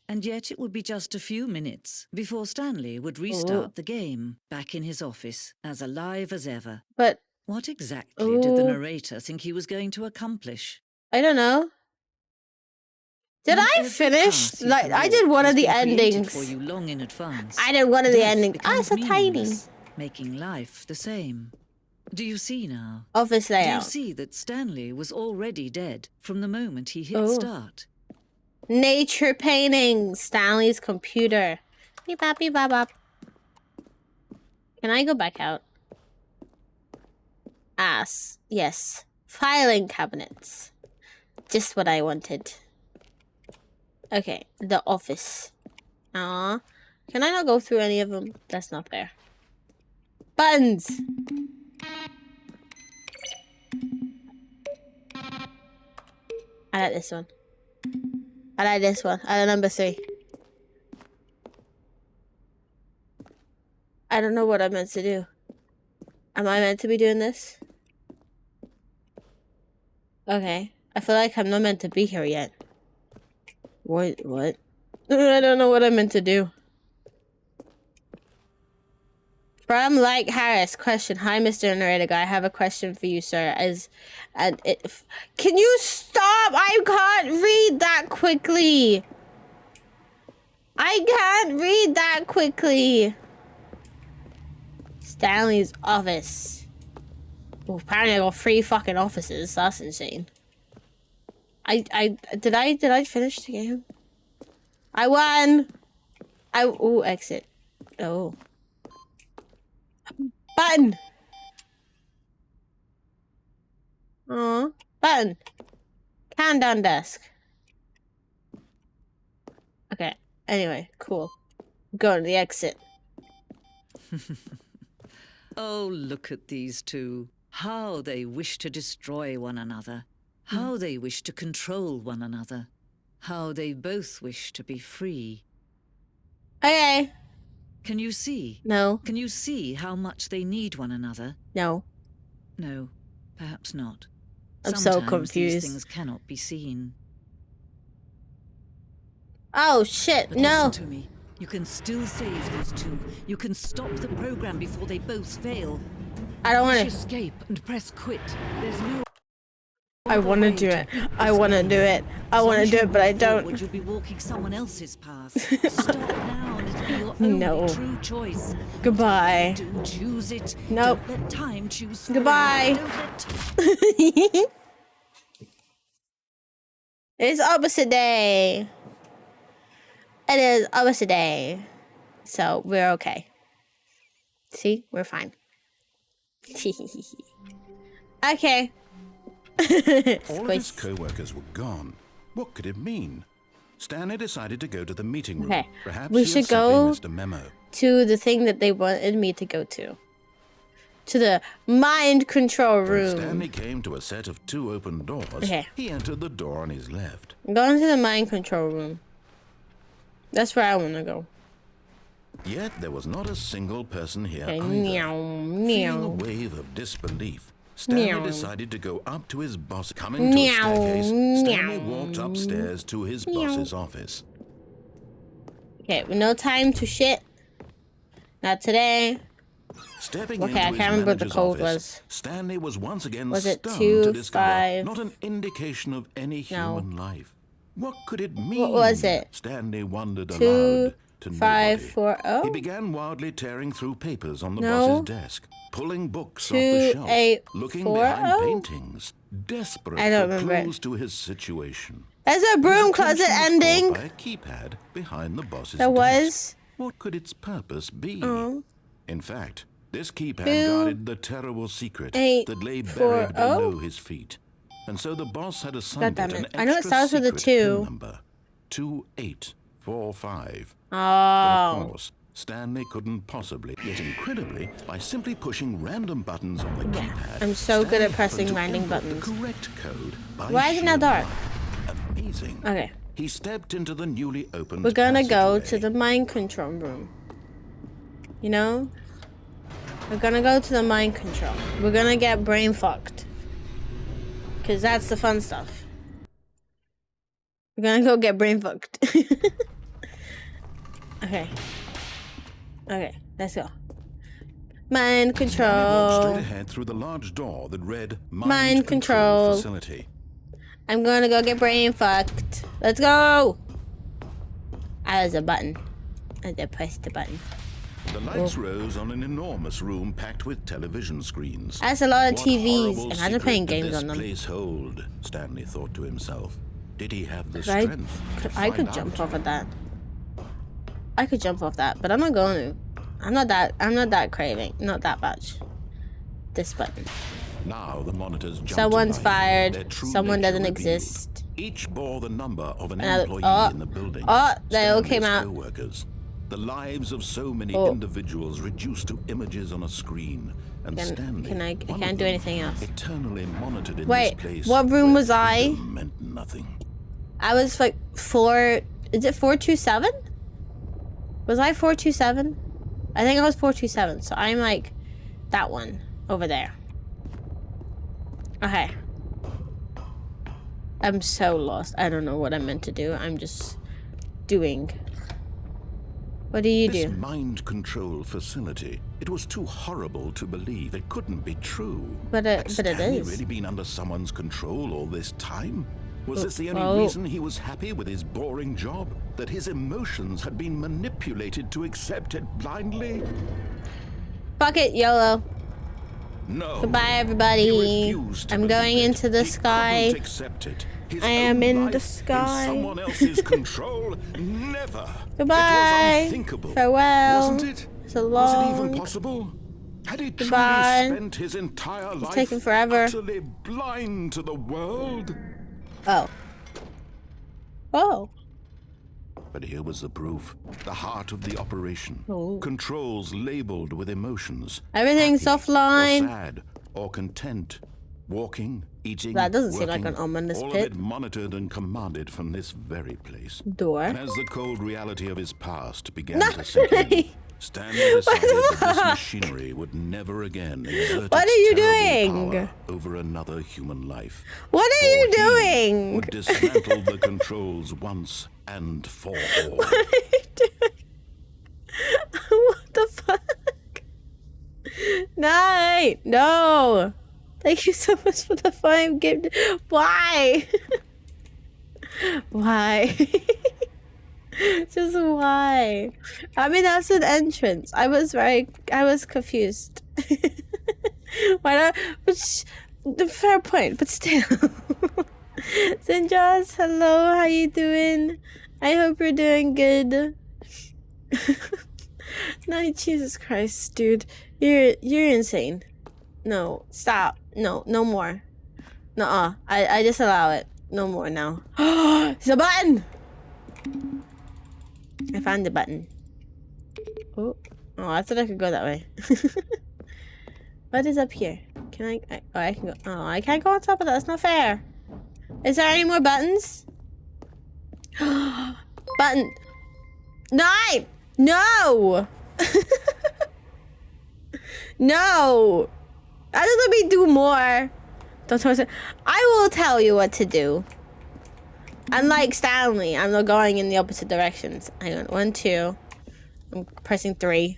And yet it would be just a few minutes before Stanley would restart the game, back in his office, as alive as ever. But What exactly did the Ooh. narrator think he was going to accomplish? I don't know. Did When I every finish? path you Like can I walk did one has of the been created for endings. you long in advance, I did one of the death endings. Ah, becomes so tiny. meaningless, making life the same. Do you see now? Office Do you layout. see that Stanley was already dead from the moment he hit Oh. start? Nature painting. Stanley's computer. Beep bop beep bop bop. Can I go back out? Yes. Filing cabinets. Just what I wanted. Okay, the office. Can I not go through any of them? That's not fair. Buttons! I like this one. I like this one. I like number 3. I don't know what I'm meant to do. Am I meant to be doing this? Okay. I feel like I'm not meant to be here yet. What? I don't know what I'm meant to do. From like Harris, question. Hi, Mr. Narrator Guy. I have a question for you, sir. Can you stop? I can't read that quickly. I can't read that quickly. Stanley's office. Well, apparently I got 3 fucking offices. That's insane. Did I finish the game? I won. Oh, exit. Oh. Button. Oh, button. Countdown desk. Okay. Anyway, cool. Go to the exit. Oh, look at these two. How they wish to destroy one another. How they wish to control one another. How they both wish to be free. Okay. Can you see? No. Can you see how much they need one another? No. No, perhaps not. I'm so Sometimes confused. These things cannot be seen. Oh shit. But No. listen to me. You can still save these two. You can stop the program before they both fail. I don't want Push to. escape and press quit. There's no. I want to do it. I want to do it. I want to do it, but I don't. Would you be walking someone else's path? Stop now, and it'll be your only No. true choice. Goodbye. Do choose it. Nope. Don't let time choose for Goodbye. you. Don't let It's opposite day. It is opposite day. So we're okay. See? We're fine. Okay. All of his co-workers were gone. What could it mean? Stanley decided to go to the meeting room. Okay, Perhaps we he should had simply go missed a memo. To the thing that they wanted me to go to. To the mind control When room. Stanley came to a set of 2 open doors. Okay. He entered the door on his left. I'm going to the mind control room. That's where I want to go. Yet there was not a single person here Okay, either. meow, Feeling a meow. wave of disbelief, Stanley decided to go up to his boss. Coming to a staircase, Stanley walked upstairs to his boss's office. Okay, no time to shit. Not today. Stepping Okay, into I his can't remember what the manager's code office, was. Stanley was once again Was it stunned 2, to discover 5? not an indication of any human life. What could it mean? What was it? Stanley wondered 2, aloud to 5, nobody. 4, oh? He began wildly tearing through papers on the No. boss's desk, pulling books off 2, the shelf, 8, looking 4, behind oh? paintings, desperate I don't for remember clues to his situation. There's a broom His closet attention was ending. caught by a keypad behind the boss's There desk. was. What could its purpose be? Oh. In fact, this keypad 2, guarded the terrible secret 8, that lay 4, buried below oh? his feet. And so the boss had assigned God it damn an it. I know it extra starts with a secret pin 2. number, 2845. Oh. But of course, Stanley couldn't possibly, yet incredibly, by simply pushing random buttons on the keypad. I'm so good at Stanley pressing happened to random input buttons. The correct code by Why is it now sheer dark? luck. Amazing. Okay. He stepped into the newly opened We're gonna go passageway. to the mind control room. You know? We're gonna go to the mind control. We're gonna get brain fucked. Cause that's the fun stuff. We're gonna go get brain fucked. Okay, Okay. Let's go. Mind walked control. straight ahead through the large door that read Mind control. Facility. I'm gonna go get brain fucked. Let's go! Ah, there's a button. I did press the button. The lights rose on an enormous room packed with television screens. That's a lot of What TVs. horrible Imagine secret playing did games this on them. place hold? Stanley thought to himself. Did he have the I strength to could find jump out? off of that. I could jump off that, but I'm not going to. I'm not that craving. Not that much. This button. Now the monitors jumped to Someone's life, fired. their true Someone nature doesn't revealed. exist. Each bore the number of an Another- employee oh, in the building. oh, they all came Stanley's out. co-workers. The lives of so many Oh. individuals reduced to images on a screen. And Stanley, I one can't of do them, anything else. eternally monitored in Wait, this place what room where was I? freedom meant nothing. I was like 4. Is it 427? Was I 427? I think I was 427. So I'm like that one over there. Okay. I'm so lost. I don't know what I'm meant to do. I'm just doing. What do you This do? mind control facility, it was too horrible to believe. It couldn't be true. But Had it Stanley is. really been under someone's control all this time? Was this the Oh. only reason he was happy with his boring job? That his emotions had been manipulated to accept it blindly? Fuck it, YOLO. No. Goodbye, He everybody. refused to I'm believe going it. into the He sky. couldn't accept it. His I am own in the life sky. In someone else's control? Never. Goodbye. It was unthinkable. Farewell. Wasn't it? So Was it even long. possible? Had he Goodbye. truly spent his entire life taken forever. utterly blind to the world? Oh. Oh. But here was the proof. The heart of the operation. Oh. Controls labeled with emotions. Everything's Happy offline. Or sad or content. Walking, eating, That doesn't seem like working, an ominous all of pit. it monitored and commanded from this very place. Door. And as the cold reality of his past began to sink in, Stanley decided that this machinery would never again exert What its are you terrible doing? power over another human life. What are For you he doing? would dismantle the controls once and for all. What the fuck? Night. No. Thank you so much for the 5 gift. Why? Why? Just why? I mean, that's an entrance. I was confused. Why not? The fair point, but still. Sinjas, hello, how you doing? I hope you're doing good. No, Jesus Christ, dude. You're insane. No, stop. No more. Nuh-uh. I disallow it. No more now. It's a button! I found the button. Oh, I thought I could go that way. What is up here? Can I? Oh, I can go. Oh, I can't go on top of that. That's not fair. Is there any more buttons? Button. 9! No! No! That doesn't mean do more. Don't tell me. I will tell you what to do. Unlike Stanley, I'm not going in the opposite directions. Hang on, 1, 2. I'm pressing 3.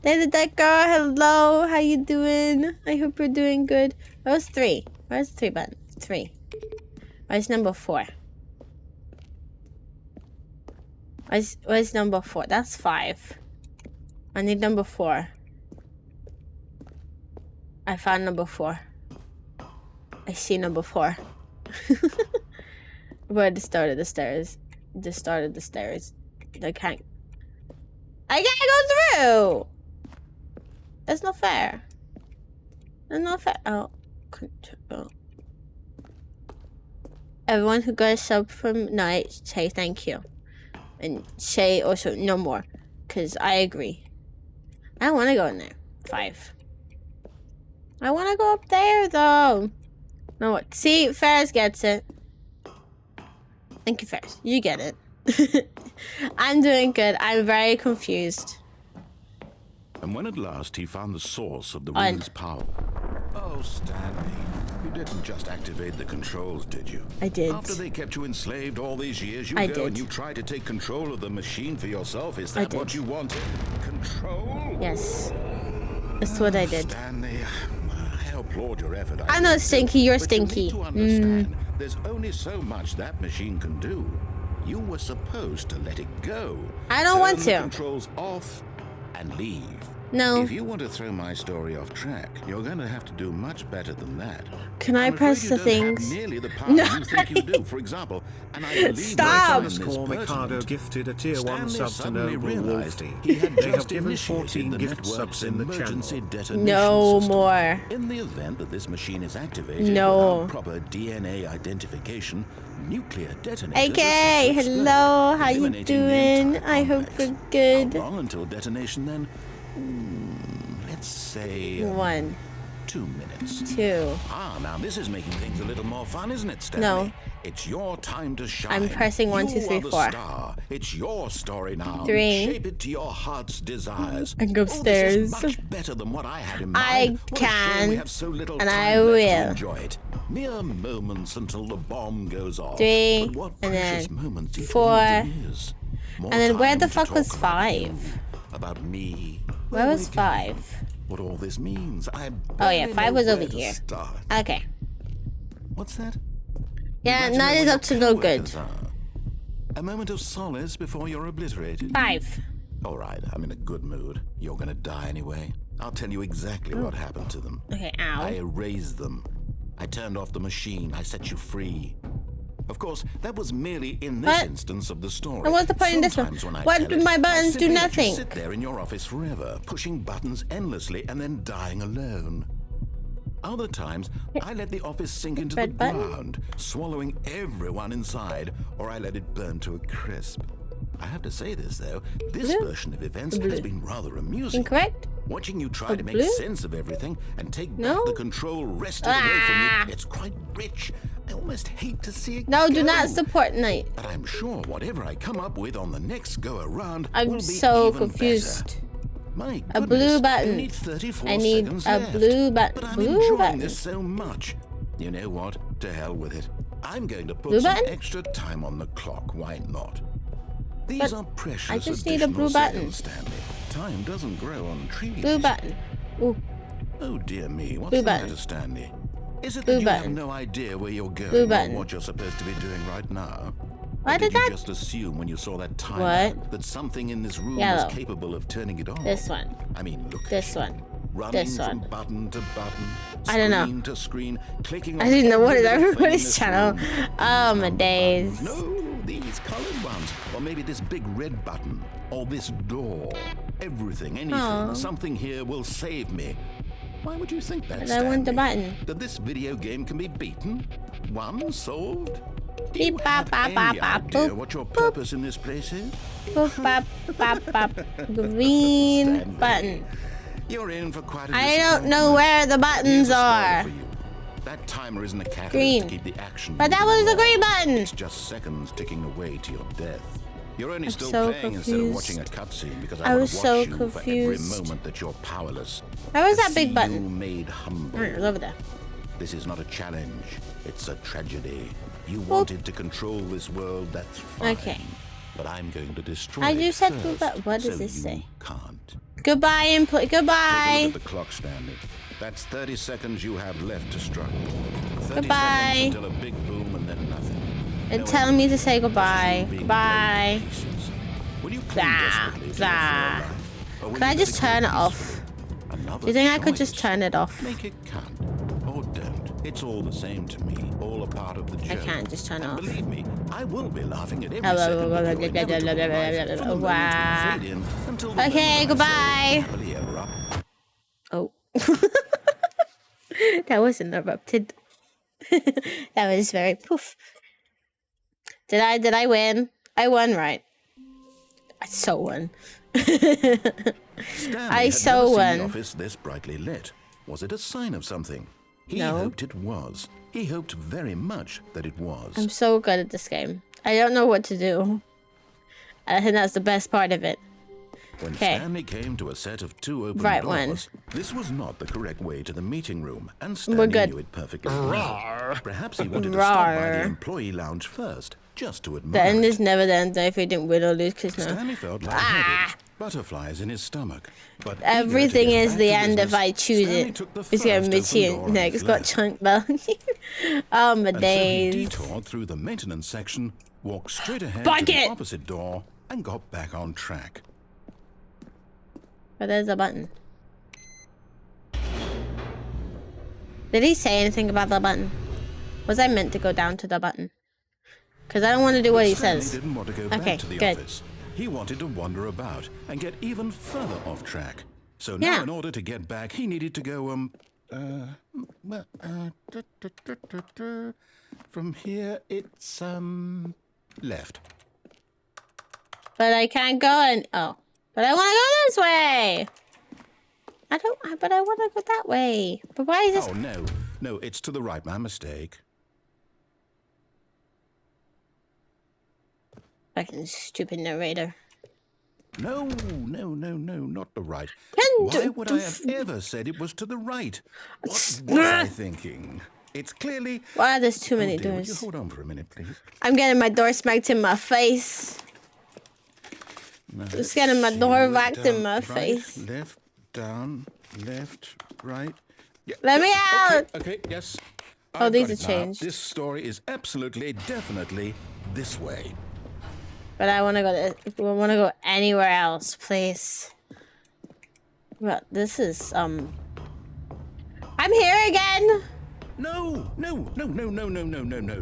There's that girl. Hello, how you doing? I hope you're doing good. Where's 3? Where's the 3 button? 3. Where's number 4? Where's number 4? That's 5. I need number 4. I found number 4. I see number 4. We're at the start of the stairs. The start of the stairs. I can't go through! That's not fair. That's not fair. Oh. Everyone who got a sub from Night, say thank you. And say also no more. Because I agree. I don't want to go in there. 5. I want to go up there, though. No, what? See, Ferris gets it. Thank you, Ferris. You get it. I'm doing good. I'm very confused. And when at last he found the source of the ring's power... Oh, Stanley, you didn't just activate the controls, did you? I did. After they kept you enslaved all these years, you and you try to take control of the machine for yourself. Is that what you wanted? Control? Yes. That's what I did. Stanley, I applaud your effort. I'm not stinky, you're stinky. You need to understand, there's only so much that machine can do. You were supposed to let it go. I don't want Turn to. the controls off and leave. No. If you want to throw my story off track, you're going to have to do much better than that. Can I press the things? Nearly the power you think you do. For example, and I believe Stop! Score Mikado gifted a tier 1 sub to Noble Wolfie. He had They have just given initiated 14 the gift subs in the emergency channel. detonation No system. more. In the event that this machine is activated No. without proper DNA identification, nuclear detonators. Okay, hello, how you doing? I hope you're good. How long until detonation then? Let's say 1, 2 minutes. 2. Ah, now this is making things a little more fun, isn't it, Stanley? No. It's your time to shine. I'm pressing 1, 2, 3, You are the 4. star. It's your story now. 3. Shape it to your heart's desires. I can go upstairs. Oh, this is much better than what I had in mind. I What a shame can, we have so little and time I left to will. enjoy it. Mere moments until the bomb goes off. 3, But what and precious then moments each 4, one of them is. More and then where time the to fuck talk was about 5? you, about me. Where was we 5? What all this means. Oh yeah, 5 was over here. Okay. What's that? Yeah, Imagine 9 where is your up to no good. coworkers are. A moment of solace before you're obliterated. 5. All right, I'm in a good mood. You're gonna die anyway. I'll tell you exactly what happened to them. Okay, I ow. erased them. I turned off the machine. I set you free. Of course, that was merely in this What? instance of the story. And what's the point in this one? Sometimes when I Why tell do it, my I buttons do simply let you nothing? sit there in your office forever, pushing buttons endlessly and then dying alone. Other times, I let the office sink into the Red button? ground, swallowing everyone inside, or I let it burn to a crisp. I have to say this, though. This Blue? version of events Blue. has been rather amusing. Incorrect? Watching you try to make blue? sense of everything and take No? back the control wrested away from you, it's quite rich. I almost hate to see it No, go. do not support Night. But I'm sure whatever I come up with on the next go around will I'm be so even confused. better. My A goodness, blue you button. need 34 I need seconds a left. blue button. But I'm Blue enjoying button. this so much. You know what? To hell with it. I'm going to put Blue some button? extra time on the clock. Why not? These But are precious I just need a blue additional button. seconds, Stanley. Time doesn't grow on trees. Blue button. Ooh, Oh dear me, what's Blue the button. matter, Stanley? Is it Blue that you button. have no idea where you're going Blue or button. what you're supposed to be doing right now? Why Or did you that- just assume when you saw that timer What? that something in this room Yellow. was capable of turning it on? this one. I mean, look This at you. one. Running This from one. button to button, I don't know. screen to screen, clicking I on didn't know what is every little thing in everybody's this channel. room. Oh, These my number days. buttons. No, these colored ones. Or maybe this big red button. Or this door. Everything, anything. Aw. Something here will save me. Why would you think that, But I want the Stanley? button. That this video game can be beaten? Won? Solved? Do Beep, you bop, have bop, any bop, bop, idea boop, what your boop. purpose in this place is? Boop, bop, bop, bop. Green Stanley, button. You're in for quite a I don't know where the Here's buttons a spoiler are. for you. That timer isn't a catalyst Green. to keep the action But that moving was the along. green button. It's just seconds ticking away to your death. You're only I'm still so playing instead of watching a confused. cutscene because I I want was to watch so you for every confused. moment that you're powerless. Where was To that big see button? You made humble. Alright, it was over there. This is not a challenge. It's a tragedy. You wanted to control this world, that's fine. Okay. But I'm going to destroy I it just said first, goodbye. What does so this you say? Can't. Goodbye, employee. Take a Goodbye. look at the clock, Stanley. That's 30 seconds you have left to struggle. 30 Goodbye. seconds until a big boom and then nothing. And No telling end. me to say goodbye. Just you being Goodbye. blown to pieces. Will you cling Blah, desperately to your blah. fair life, or will Could I you just let it go turn it off? peacefully? Another Do you think I could just choice. turn it off? Make it count, or don't. It's all the same to me. All a part of the joke. can't just turn it And off. believe me, I will be laughing at every Hello, second of your blah, inevitable life from the moment wow. we fade in until the Okay, moment I say goodbye. happily ever after. Oh. That was interrupted. That was very poof. Did I win? I won, right? I so won. Stanley I had so never seen won. the office this brightly lit. Was it a sign of something? He No. hoped it was. He hoped very much that it was. I'm so good at this game. I don't know what to do. I think that's the best part of it. When Okay. Stanley came to a set of two open Right doors, this was not the correct way to the meeting room, and We're Stanley good. knew it perfectly well. Perhaps he wanted to stop by the Rawr. employee lounge first, just to The admire end it. is never the end if we didn't win or lose, because no. Stanley felt lightheaded, butterflies in his stomach. But eager to Everything get is back the to end if business, I choose Stanley it. took the It's got first Mitzi open door and on next his got left. chunk bell. Oh my And so he days. detoured through the maintenance section, walked straight ahead Fuck to the it! opposite door, and got back on track. But there's a button. Did he say anything about the button? Was I meant to go down to the button? Because I don't want to do what he Stanley says. didn't want to go Okay, back to the good. office. He wanted to wander about and get even further off track. So Yeah. now, in order to get back, he needed to go, from here, it's, left. But I can't go in. Oh. But I want to go this way. But I want to go that way. But why is this? Oh, no, it's to the right, my mistake. Fucking stupid narrator. No, not the right. Can Why do- would I have ever said it was to the right? What was I thinking? It's clearly... Why there's too Oh many dear, would you doors? hold on for a minute, please? I'm getting my door smacked in my face. Just getting my door whacked in my face. Left, down, left, right. Yeah, Let me yeah, out! Okay, yes. Oh, I've these got are it now. changed. This story is absolutely, definitely this way. But I want to go. I want to go anywhere else, please. Well, this is I'm here again. No.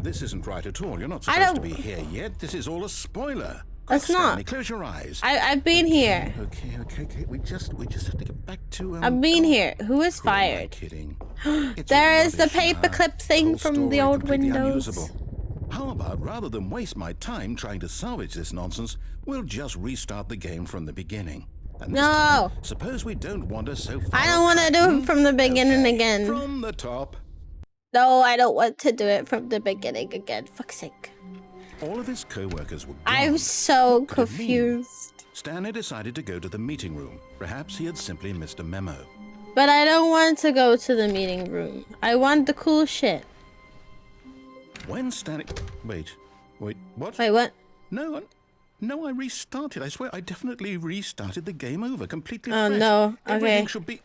This isn't right at all. You're not I supposed to don't- be here yet. This is all a spoiler. That's Quick, not. Stanley, close your eyes. I've been here. Okay. We just have to get back to. I've been here. Who is Who am I fired? kidding? It's There all is the rubbish, paperclip the thing whole from story the old completely Windows. unusable. How about rather than waste my time trying to salvage this nonsense, we'll just restart the game from the beginning. And this No. time, suppose we don't wander so far. I don't want to off do track, it from the beginning Okay, again. From the top. No, I don't want to do it from the beginning again. Fuck's sake. All of his co-workers were gone. I'm so What could it mean? confused. Stanley decided to go to the meeting room. Perhaps he had simply missed a memo. But I don't want to go to the meeting room. I want the cool shit. When Stanley... Wait, what? Wait, what? No, I restarted. I swear, I definitely restarted the game over completely Oh, fresh. no. Everything Okay. should be...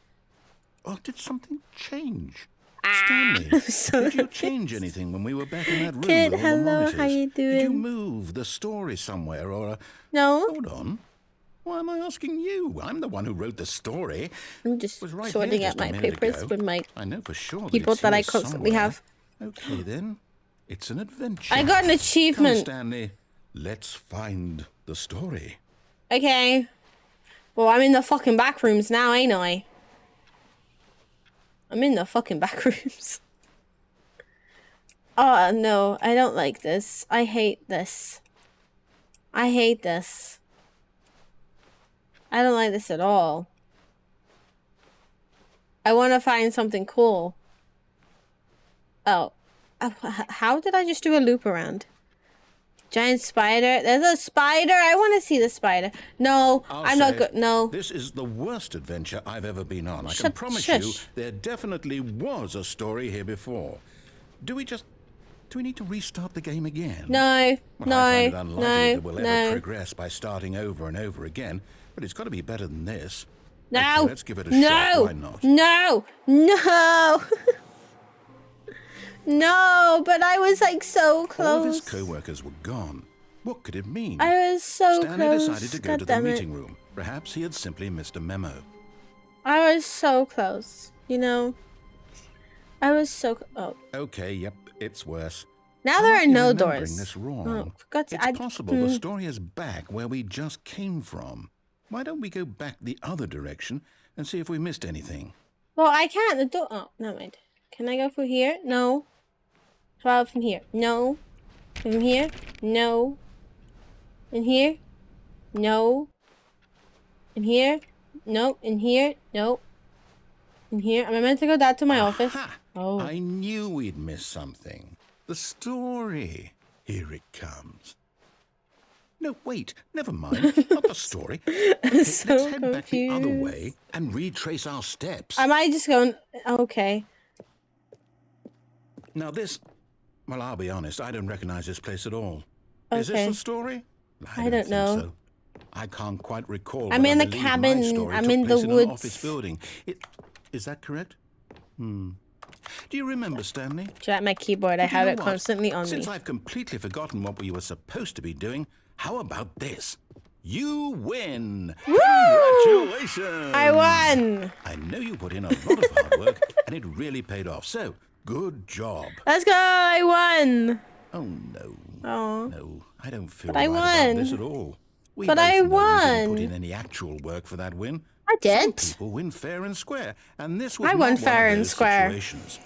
Oh, did something change? Ah, Stanley, so did you change anything when we were back in that room Kid, with all the hello, monitors? how you Did you doing? move the story somewhere or... No, Hold on. Why am I asking you? I'm the one who wrote the story. I'm just Was right sorting here out just a my minute papers ago. with my I know for sure people it's that I here constantly somewhere. have. Okay, then. It's an adventure. I got an Come, achievement. Stanley. Let's find the story. Okay. Well, I'm in the fucking back rooms now, ain't I? I'm in the fucking back rooms. Oh, no. I don't like this. I hate this. I hate this. I don't like this at all. I want to find something cool. Oh. How did I just do a loop around? Giant spider. There's a spider. I want to see the spider. No, I'm not good. No. This is the worst adventure I've ever been on. I can Shut- promise shush. you there definitely was a story here before. Do we need to restart the game again? No. Well, No. I find it unlikely No. that we'll ever No. progress by starting over and over again, but it's got to be better than this. No. Okay, let's give it a No. shot. Why not? No. No. No, but I was like so close. All of his co-workers were gone. What could it mean? I was so Stanley close. decided to go God to the damn it. meeting room. Perhaps he had simply missed a memo. I was so close. You know. I was so. Oh. Okay, yep, it's worse. Now I there might are be no remembering doors. This wrong. Oh, for God's It's sake, possible the story is back where we just came from. Why don't we go back the other direction and see if we missed anything? Well, I can't. The door. Oh, never mind. Can I go through here? No. How about from here? No. From here? No. In here? No. In here? No. In here? No. In here? Am I meant to go down to my office? Ha! Oh. I knew we'd miss something. The story. Here it comes. No, wait. Never mind. Not the story. Okay, so let's head back the other confused. way and retrace our steps. Am I just going? Okay. Now this... Well, I'll be honest. I don't recognize this place at all. Is this Okay. the story? I don't think know. So. I can't quite recall. I'm but I in the believe my cabin. story I'm took in the place an woods. office building. Is that correct? Do you remember, Stanley? Do you like my keyboard? I You have know it what? constantly on Since me. I've completely forgotten what we were supposed to be doing, how about this? You win! Congratulations! I won. I know you put in a lot of hard work, and it really paid off. So, good job. Let's go. I won. Oh no. Oh. No, I don't feel But I right won. about this at all. We But both I know you didn't won. put in any actual work for that win. I did. Some people win fair and square, and this was I not won one fair of and those square. situations.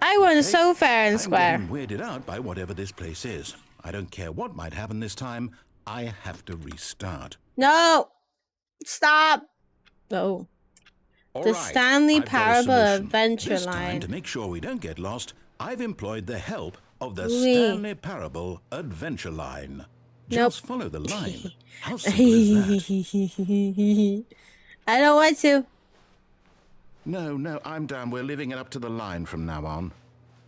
I won so fair and I'm square. getting weirded out by whatever this place is. I don't care what might happen this time. I have to restart. No. Stop. No. All The right, Stanley I've got a Parable solution. Adventure This time, Line. to make sure we don't get lost, I've employed the help of the Oui. Stanley Parable Adventure Line. Nope. Just follow the line. How simple is that? I don't want to. No, I'm down. We're leaving it up to the line from now on.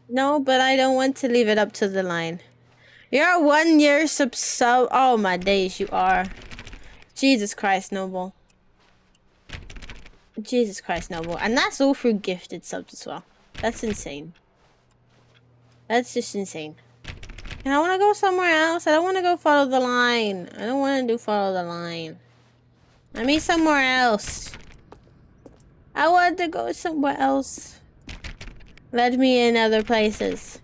No, but I don't want to leave it up to the line. You're 1 year sub. Oh my days, you are. Jesus Christ, Noble. Jesus Christ, Noble. And that's all through gifted subs as well. That's insane. That's just insane. And I want to go somewhere else. I don't want to go follow the line. I don't want to do follow the line. Let me somewhere else. I want to go somewhere else. Let me in other places.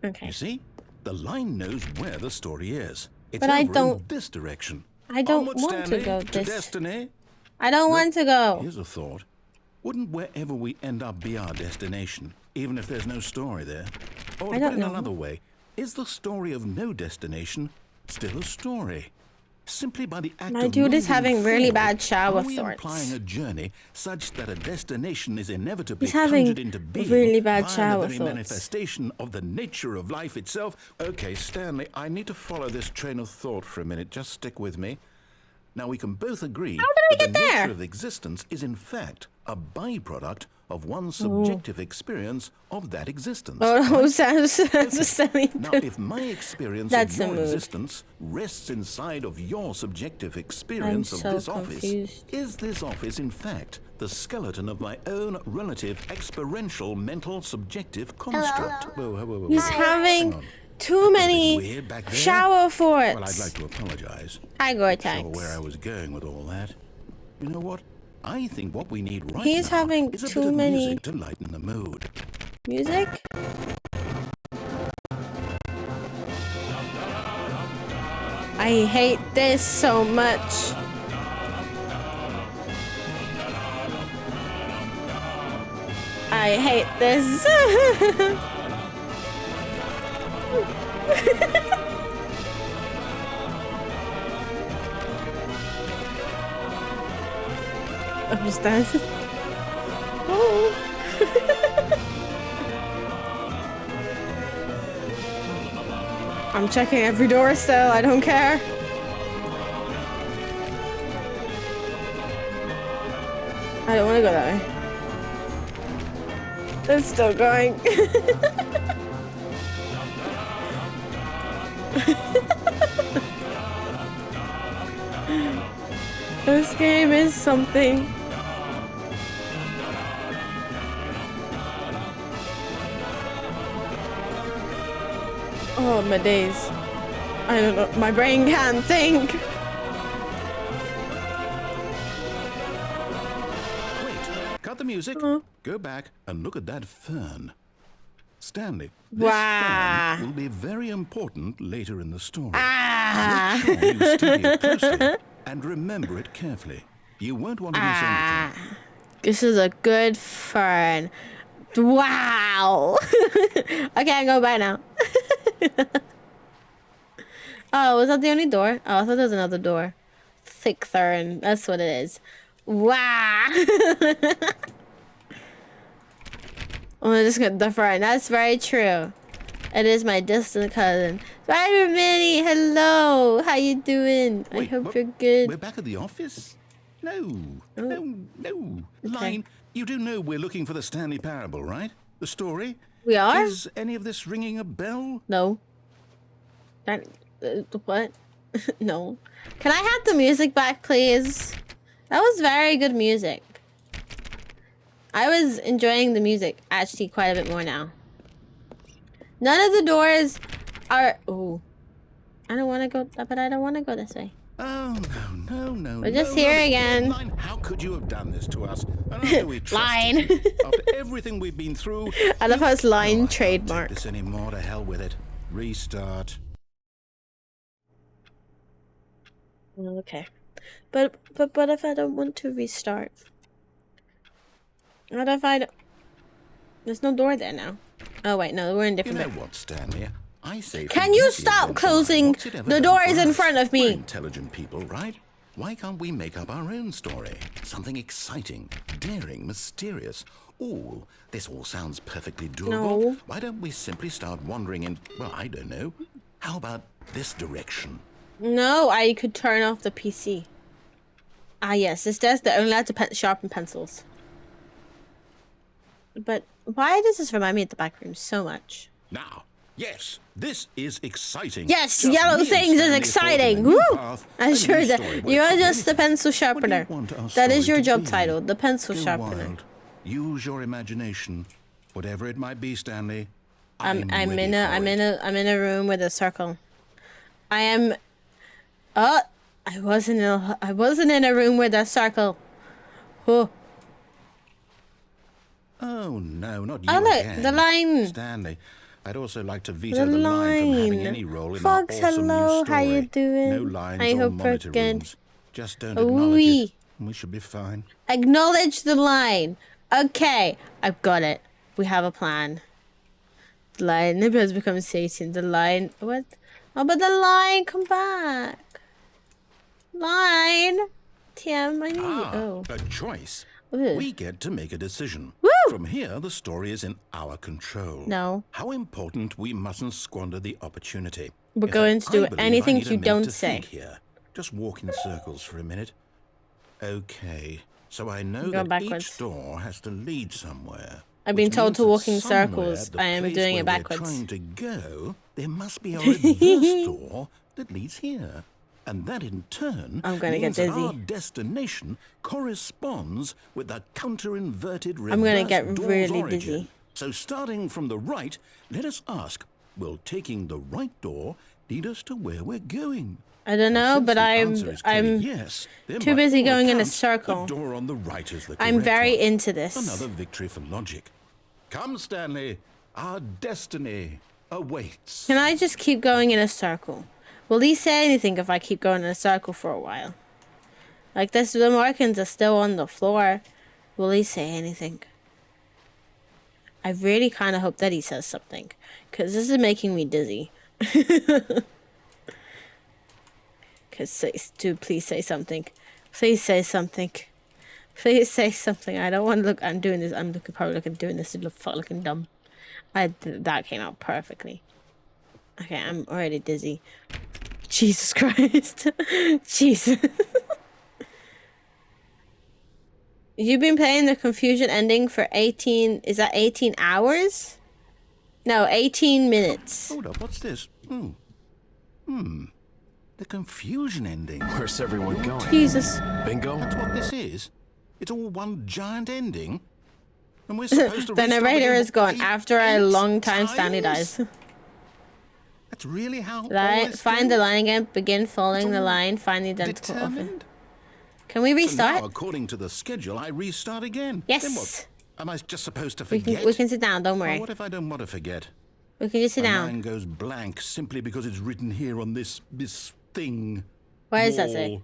Okay. You see? The line knows where the story is. It's But I over in don't- this direction. I don't Onward, want to Stanley, go to this. destiny. I don't want to go. Here's a thought. Wouldn't wherever we end up be our destination, even if there's no story there? Or I to don't put it know. another way, is the story of no destination still a story? Simply by the act My of dude is moving having really forward, bad shower are we thoughts. implying a journey such that a destination is inevitably He's having conjured into being really bad via shower the very thoughts. manifestation of the nature of life itself? Okay, Stanley, I need to follow this train of thought for a minute. Just stick with me. Now, we can both agree did we that the get there? nature of existence is, in fact, a byproduct of one's subjective experience of that existence. Oh, sounds silly. Now, if my experience That's of a your mood. existence rests inside of your subjective experience of so this office, confused. is this office, in fact, the skeleton of my own relative experiential mental subjective construct? Whoa, whoa, whoa, whoa. He's Hang having on. too many Weird back there? shower thoughts. Well, I'd like to apologize. Hi, Not sure where I Gore-Tex. was going with all that. You know what? I think what we need right He's now having is a too bit of many- music to lighten the mood. Music? I hate this so much. I hate this. I'm just dancing. Oh. I'm checking every door still. I don't care. I don't want to go that way. It's still going. This game is something. Oh, my days. I don't know. My brain can't think. Wait, cut the music. Go back and look at that fern. Stanley, this fern will be very important later in the story. Make sure you study it closely and remember it carefully. You won't want to miss anything. This is a good fern. Wow. Okay, I go back now. Oh, was that the only door? Oh, I thought there was another door. Thick fern. That's what it is. Wow. Oh, I just got the fern. That's very true. It is my distant cousin. Spider-Man, hello. How you doing? Wait, I hope you're good. We're back at the office? No. Okay. Line, you do know we're looking for the Stanley Parable, right? The story? We are? Is any of this ringing a bell? No. What? No. Can I have the music back, please? That was very good music. I was enjoying the music actually quite a bit more now. None of the doors are... Oh. I don't want to go... But I don't want to go this way. Oh, no. We're just here again. Line, how could you have done this to us? And after we trusted Line. you, after everything we've been through... I love how it's line I can't trademark. take this anymore. To hell with it. Restart. Okay. But if I don't want to restart? What if I don't... There's no door there now. Oh, wait. No, we're in You different... know what, Stanley? I say... Can you forget the stop adventure line. closing What's it ever the done doors for in us? front of We're me? intelligent people, right? Why can't we make up our own story? Something exciting, daring, mysterious. Ooh, this all sounds perfectly doable. No. Why don't we simply start wandering in, well, I don't know. How about this direction? No, I could turn off the PC. Ah, yes. This desk that only allowed to sharpen pencils. But why does this remind me of the back room so much? Now, yes, this is exciting. Yes, Just yellow me and things is Stanley exciting. forging a new Woo! path, I'm a sure new that story. you are Well, just the pencil what do you sharpener. want our That is story your to job be? title, the pencil Go sharpener. wild. Use your imagination, whatever it might be, Stanley. I'm ready in for it. a room with a circle. I am. Oh, I wasn't in a room with a circle. Oh. Oh no, not you Oh, look, again. the line. Line. I'd also like to veto The the line from having line. any role in Fox, our awesome hello, new story. how you doing? No lines I or hope you're monitor good. rooms. Just don't acknowledge Ooh-wee. it. We should be fine. Acknowledge the line. Okay, I've got it. We have a plan. The line. Maybe has become Satan. The line. What? Oh, but the line. Come back. Line. TM, I need you. A choice. Ooh. We get to make a decision. Woo! From here, the story is in our control. No. How important we mustn't squander the opportunity. We're In going fact, to do I believe anything I need a you minute don't to say. think here. Just walk in circles for a minute. Okay, so I know Go that backwards. each door has to lead somewhere. I've been which told means to that walk in somewhere circles. the I am place doing where it backwards. We're trying to go, there must be a reverse door that leads here. And that in turn I'm gonna means get that our dizzy. destination corresponds with the counter-inverted reverse I'm gonna get door's really origin. dizzy. So starting from the right, let us ask, will taking the right door lead us to where we're going? I don't know, Since but the answer is clearly I'm yes, then too by busy all going in a accounts, circle. The door on the right is the I'm correct very one. into this. Another victory for logic. Come, Stanley. Our destiny awaits. Can I just keep going in a circle? Will he say anything if I keep going in a circle for a while? Like this, the markings are still on the floor. Will he say anything? I really kind of hope that he says something, because this is making me dizzy. Please say something. Please say something. Please say something. I don't want to look. I'm doing this. Probably doing this to look looking dumb. That came out perfectly. Okay, I'm already dizzy. Jesus Christ. Jesus. You've been playing the confusion ending for 18... Is that 18 hours? No, 18 minutes. Hold up, what's this? The confusion ending. Where's everyone going? Jesus. Bingo? That's what this is? It's all one giant ending? And we're supposed to The restart narrator again is gone after a 8 long time. times? Stanley dies. That's really how all Line, this find the goes? line again. Begin following It's the all line. Find the identical offer. Determined? Can we So restart? now, according to the schedule, I restart again. Yes. Then what? Am I just supposed to we forget? can sit down. Don't Oh, worry. what if I don't want to forget? We can just sit My down. mind goes blank simply because it's written here on this thing. What does that say? Wall.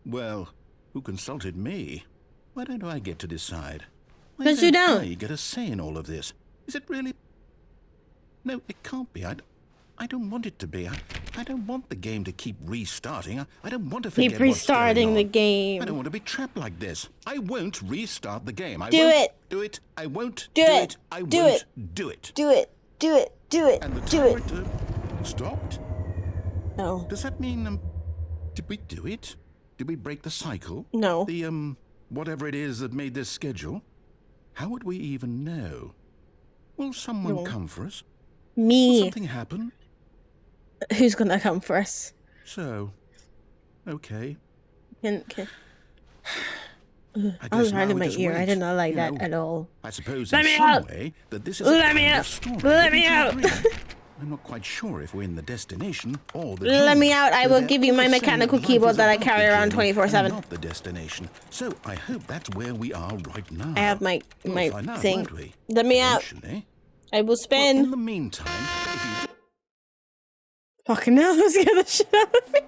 Well, who consulted me? Why don't I get to decide? Why 'Cause you don't. I get a say in all of this. Is it really? No, it can't be. I don't want it to be. I don't want the game to keep restarting. I don't want to forget Keep what's restarting going the on. game. I don't want to be trapped like this. I won't restart the game. I Do won't it. do it. I won't Do do it. it. I Do won't it. do it. Do it. Do it. Do it. And the Do it. timer stopped. No. Does that mean did we do it? Did we break the cycle? No. The whatever it is that made this schedule? How would we even know? Will someone come for us? Will Me. something happen? Who's gonna come for us? So, okay. Can... I I was guess right now in we my just ear. I wait, did not like you that know. at all. I suppose Let in me some out! way that this is Let a me kind out! of story. Let me Wouldn't you out! agree? I'm not quite sure if we're in the destination or the Let journey. me out. I Though will they're give you my always saying mechanical that life keyboard is that I about carry the around journey 24/7. and not the destination. So I hope that's where we are right now. I have my We'll find out, thing. won't we? Let me out. Eventually. I will Well, spin. in the meantime, if you Fucking hell, that scared the shit out of me.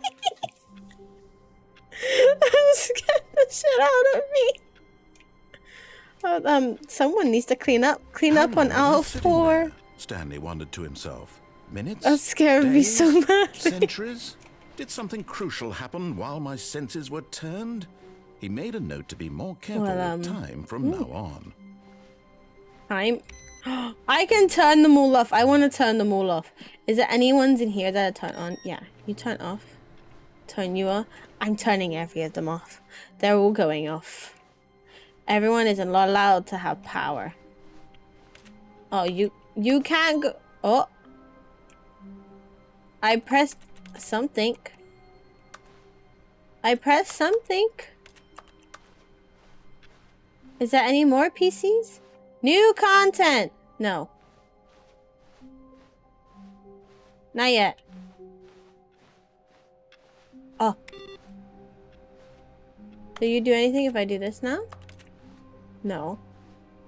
That scared the shit out of me. Oh, someone needs to clean up. Clean How up on long was aisle he sitting 4. there? Stanley wondered to himself. Minutes? That scared me Days? so badly. Centuries? Did something crucial happen while my senses were turned? He made a note to be more careful with time from now on. I can turn them all off. I want to turn them all off. Is there anyone's in here that I turn on? Yeah, you turn off. Turn you off. I'm turning every of them off. They're all going off. Everyone is not allowed to have power. Oh, you can't go. Oh, I pressed something. I pressed something. Is there any more PCs? New content. No. Not yet. Oh. Do you do anything if I do this now? No.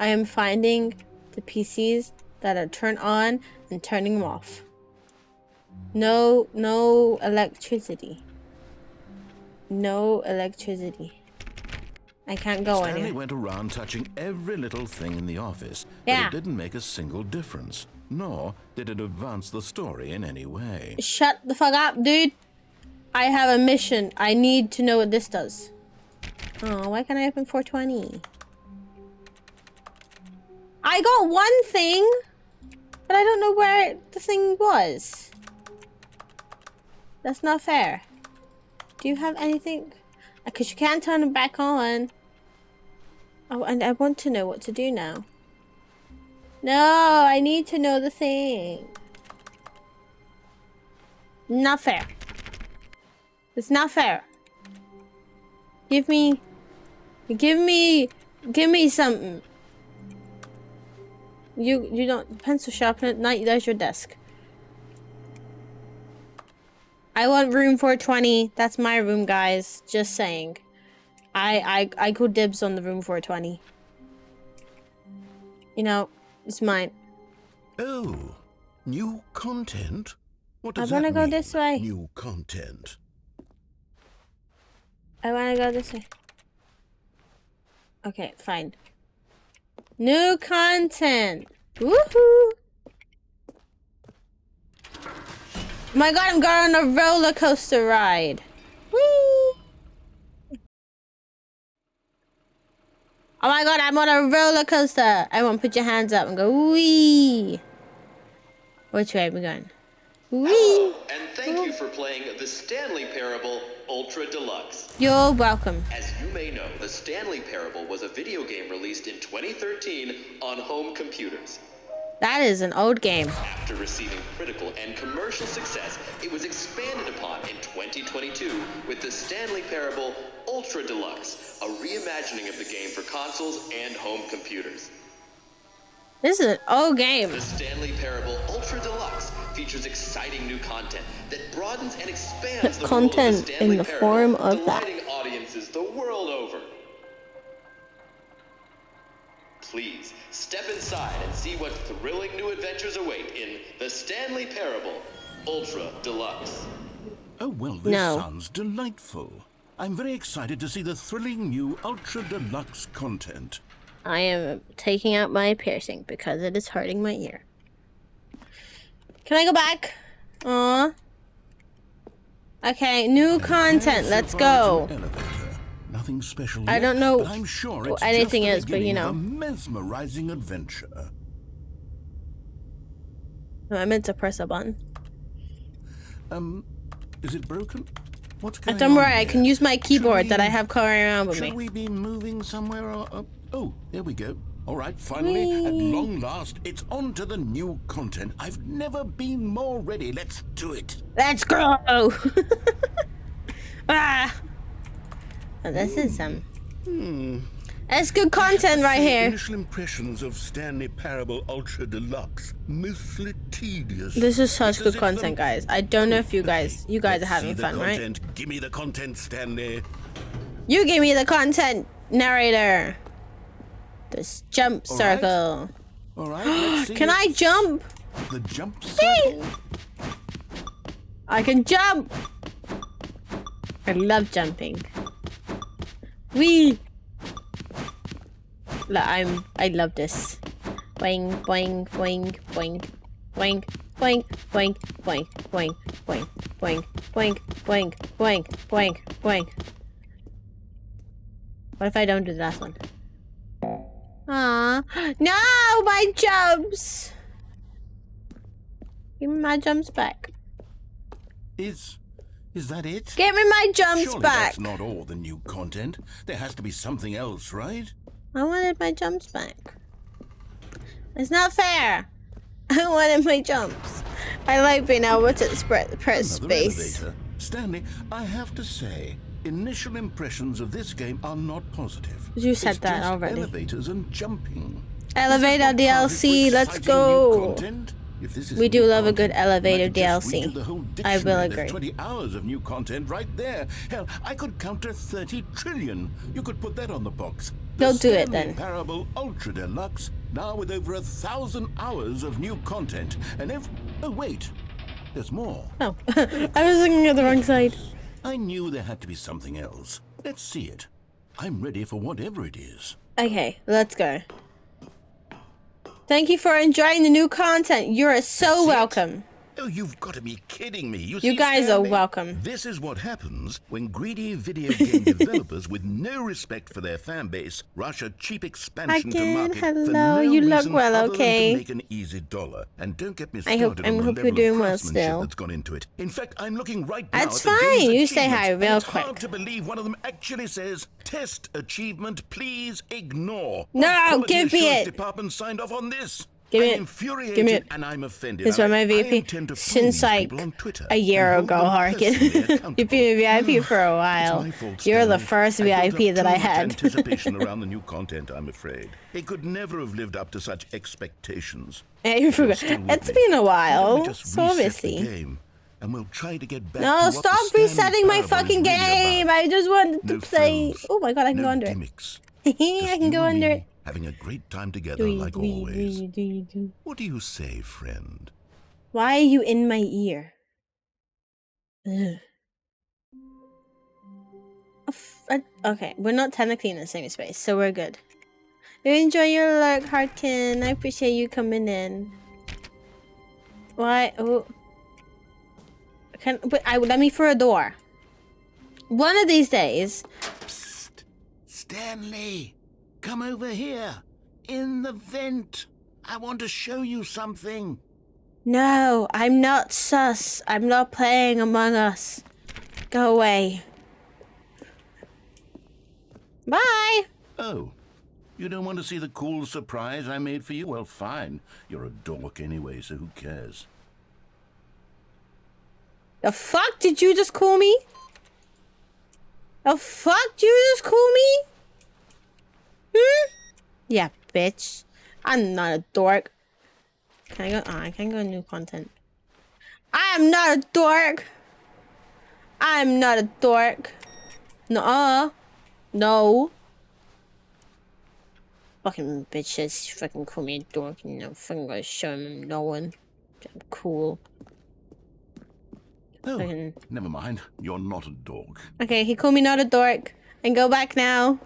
I am finding the PCs that are turned on and turning them off. No electricity. No electricity. I can't go Stanley anywhere. went around touching every little thing in the office, Yeah. but it didn't make a single difference, nor did it advance the story in any way. Shut the fuck up, dude. I have a mission. I need to know what this does. Oh, why can't I open 420? I got one thing, but I don't know where the thing was. That's not fair. Do you have anything? Because you can't turn it back on. Oh, and I want to know what to do now. No, I need to know the thing. Not fair. It's not fair. Give me something. You don't pencil sharpener. Not there's your desk. I want room 420. That's my room, guys. Just saying. I go dibs on the room 420. You know, it's mine. Oh, new content? What I does wanna that go mean, this way. new content? I want to go this way. Okay, fine. New content. Woohoo! Oh my god, I'm going on a roller coaster ride. Whee! Oh my god, I'm on a roller coaster. Everyone put your hands up and go wee. Which way are we going? Whee! And thank you for playing the Stanley Parable Ultra Deluxe. You're welcome. As you may know, the Stanley Parable was a video game released in 2013 on home computers. That is an old game. After receiving critical and commercial success, it was expanded upon in 2022 with the Stanley Parable Ultra Deluxe, a reimagining of the game for consoles and home computers. This is an old game. The Stanley Parable Ultra Deluxe features exciting new content that broadens and expands the world of the Content Stanley in the Parable, form of that. delighting audiences the world over. Please, step inside and see what thrilling new adventures await in the Stanley Parable Ultra Deluxe. Oh, well, this No. sounds delightful. I'm very excited to see the thrilling new Ultra Deluxe content. I am taking out my piercing because it is hurting my ear. Can I go back? Aw. Okay, new content. Let's So far, it's go. an elevator. Nothing special I yet, don't know but I'm sure it's anything just the is, but you beginning know. of a mesmerizing adventure. I meant to press a button. Is it broken? What's going Don't on worry, I here? can use my keyboard we- that I have carrying around with Should me. we be moving somewhere or... oh, there we go. All right, finally, at long last, it's on to the new content. I've never been more ready. Let's do it. Let's go! Ah! Oh, this is That's good content right here. Initial impressions of Stanley Parable Ultra Deluxe. Mostly tedious. This is such It's good as if the- content, guys. I don't know if you guys are Let's having see the fun, right? content. Give me the content, Stanley. You give me the content, narrator. This jump All right. circle. All right, let's see Can I it. jump? The jump circle? I can jump. I love jumping. Wee. I love this. Boing boing boing boing boing boing boing boing boing boing boing boing boing boing boing boing. What if I don't do the last one? Ah, no, my jumps. Give me my jumps back. Is that it? Give me my jumps Surely back. that's not all the new content. There has to be something else, right? I wanted my jumps back. It's not fair. I wanted my jumps. I like being able to press Another space. elevator. Stanley, I have to say, initial impressions of this game are not positive. You said It's that just already. Elevators and jumping. Elevator Is this not DLC, part of let's exciting new go. content? If this is We do new love a good content, elevator I could just DLC. read through the whole I will dictionary. agree. There's 20 hours of new content right there. Hell, I could counter 30 trillion. You could put that on the box. Don't do it, Stanley then. Parable Ultra Deluxe, now with over 1,000 hours of new content. And oh wait, there's more. Oh, I was looking at the wrong side. I knew there had to be something else. Let's see it. I'm ready for whatever it is. Okay, let's go. Thank you for enjoying the new content. You're so That's it? welcome. Oh, you've got to be kidding me. You You see, guys are Stanley, welcome. This is what happens when greedy video game developers with no respect for their fan base rush a cheap expansion to Again, market for hello, no you look reason well, other than okay? to make an easy dollar. And don't get me I started hope- on the I hope level you're doing of well craftsmanship still. that's gone into it. In fact, I'm looking right now That's at the game's fine, you say hi achievements, real and it's quick. hard to believe one of them actually says, "Test achievement, please ignore." No, What quality give me assurance it. department signed off on this? Give me I'm it. infuriated Give me it. and I'm offended. This was my I VIP intend to phone since these like people on Twitter a year and hold ago, them Harkin. personally You've accountable. been a VIP for a It's while. my fault, You're the Stanley. first I built VIP up that too I much had. anticipation around the new content, I'm afraid. It could never have lived up to such expectations. Yeah, you forgot. Still with It's me. been a Why don't we while, just so reset the obviously. game, and we'll try to get back to No, what the stop Stanley resetting my Parable is fucking really game. about. I just wanted to No play. frills, Oh my god, I can no go under it. gimmicks. I Just can go you and under me it. having a great time together like always. What do you say, friend? Why are you in my ear? Ugh. Okay, we're not technically in the same space, so we're good. You enjoy your lurk, Harkin. I appreciate you coming in. Why? Oh. Let me through a door. One of these days. Psst! Stanley! Come over here! In the vent! I want to show you something! No, I'm not sus. I'm not playing Among Us. Go away. Bye. Oh, you don't want to see the cool surprise I made for you? Well, fine. You're a dork anyway, so who cares? The fuck did you just call me? The fuck did you just call me? Yeah, bitch. I'm not a dork. Can I go? Oh, I can go new content. I am not a dork. I'm not a dork. Nuh-uh. No. Fucking bitches fucking call me a dork and I'm fucking gonna show them no one. I'm cool. Oh, Fucking... never mind. You're not a dork. Okay, he called me not a dork. I can go back now.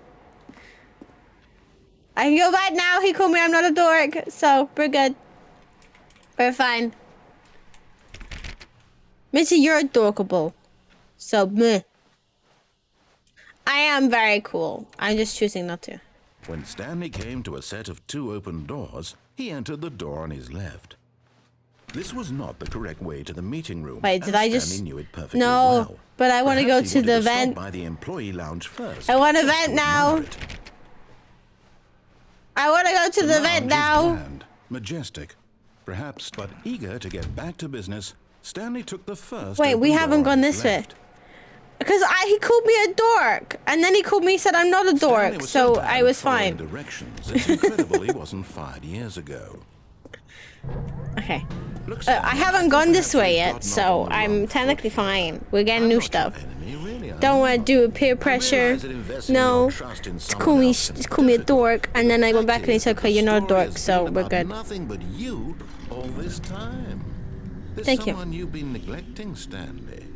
I can go back now. He called me I'm not a dork. So, we're good. We're fine. Missy, you're adorkable. So, meh. I am very cool. I'm just choosing not to. When Stanley came to a set of 2 open doors, he entered the door on his left. This was not the correct way to the meeting room. Wait, did I just... Stanley knew it perfectly no, well. but I want to go Perhaps he to the wanted to stop vent. by the employee lounge first. I want to just vent to now. admire it. I want to go to the vent lounge now. was grand, majestic, perhaps, but eager to get back to business, Stanley took the first. Wait, we open haven't door on gone his this way. left. Because he called me a dork. And then he called me, said I'm not a Stanley dork. was So bad I at was following fine. Directions. It's incredible he wasn't fired years ago. Okay. Look, I Stanley, haven't think gone this perhaps way we've yet, gotten so off on the I'm wrong technically foot. fine. We're getting I'm new not stuff. your enemy, really, I'm Don't want to not. do peer I pressure. realize that investing No. your trust in Just someone call me, else can be just call me a difficult. dork. And then I go back and he said, okay, you're not a dork, so we're good. Nothing but you all this time. There's Thank you. someone you've been neglecting, Stanley.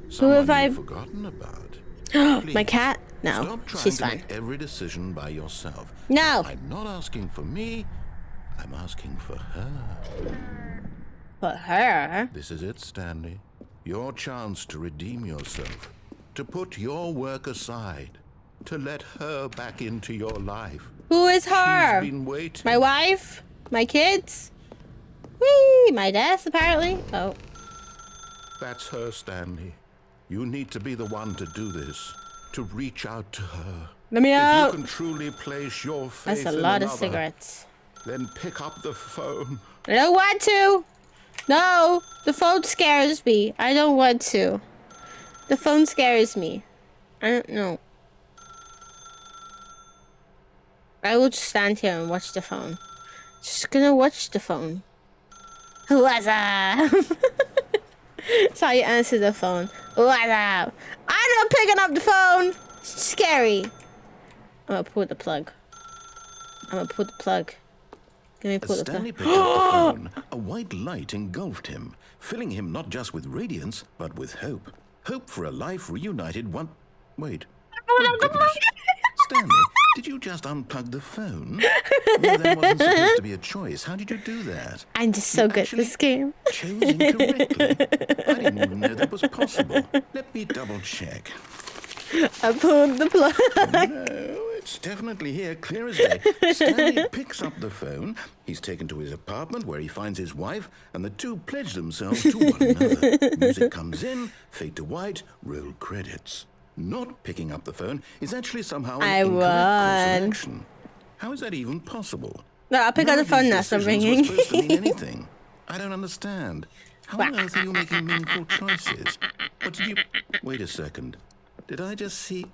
Who Someone have I... you've forgotten about. My Please, cat? No, stop trying she's to fine. make every decision by yourself. No. I'm not asking for me. I'm asking for her. For her? This is it, Stanley. Your chance to redeem yourself. To put your work aside. To let her back into your life. Who is her? She's been waiting. My wife? My kids? Whee! My death, apparently. Oh. That's her, Stanley. You need to be the one to do this. To reach out to her. Let me If out. you can truly place your faith That's a in lot of another, cigarettes. then pick up the phone. I don't want to. No, the phone scares me. I don't want to. The phone scares me. I don't know. I will just stand here and watch the phone. Just gonna watch the phone. What's up? That's how you answer the phone. What's up? I'm not picking up the phone. It's scary. I'm gonna pull the plug. Let me pull As the Stanley plug. picked up the phone, a white light engulfed him, filling him not just with radiance, but with hope. Hope for a life reunited one... Wait. Oh, goodness. Stanley, did you just unplug the phone? Well, there wasn't supposed to be a choice. How did you do that? I'm just so good at this game. Chose incorrectly. I didn't even know that was possible. Let me double check. I pulled the plug. No, it's definitely here, clear as day. Stanley picks up the phone. He's taken to his apartment where he finds his wife, and the two pledge themselves to one another. Music comes in, fade to white, roll credits. Not picking up the phone is actually somehow an I incorrect course of won. action. How is that even possible? No, I'll pick None up the of phone these now. Stop decisions ringing. were supposed to mean anything. I don't understand. How on earth are you making meaningful choices? What did you... Wait a second. Did I just see...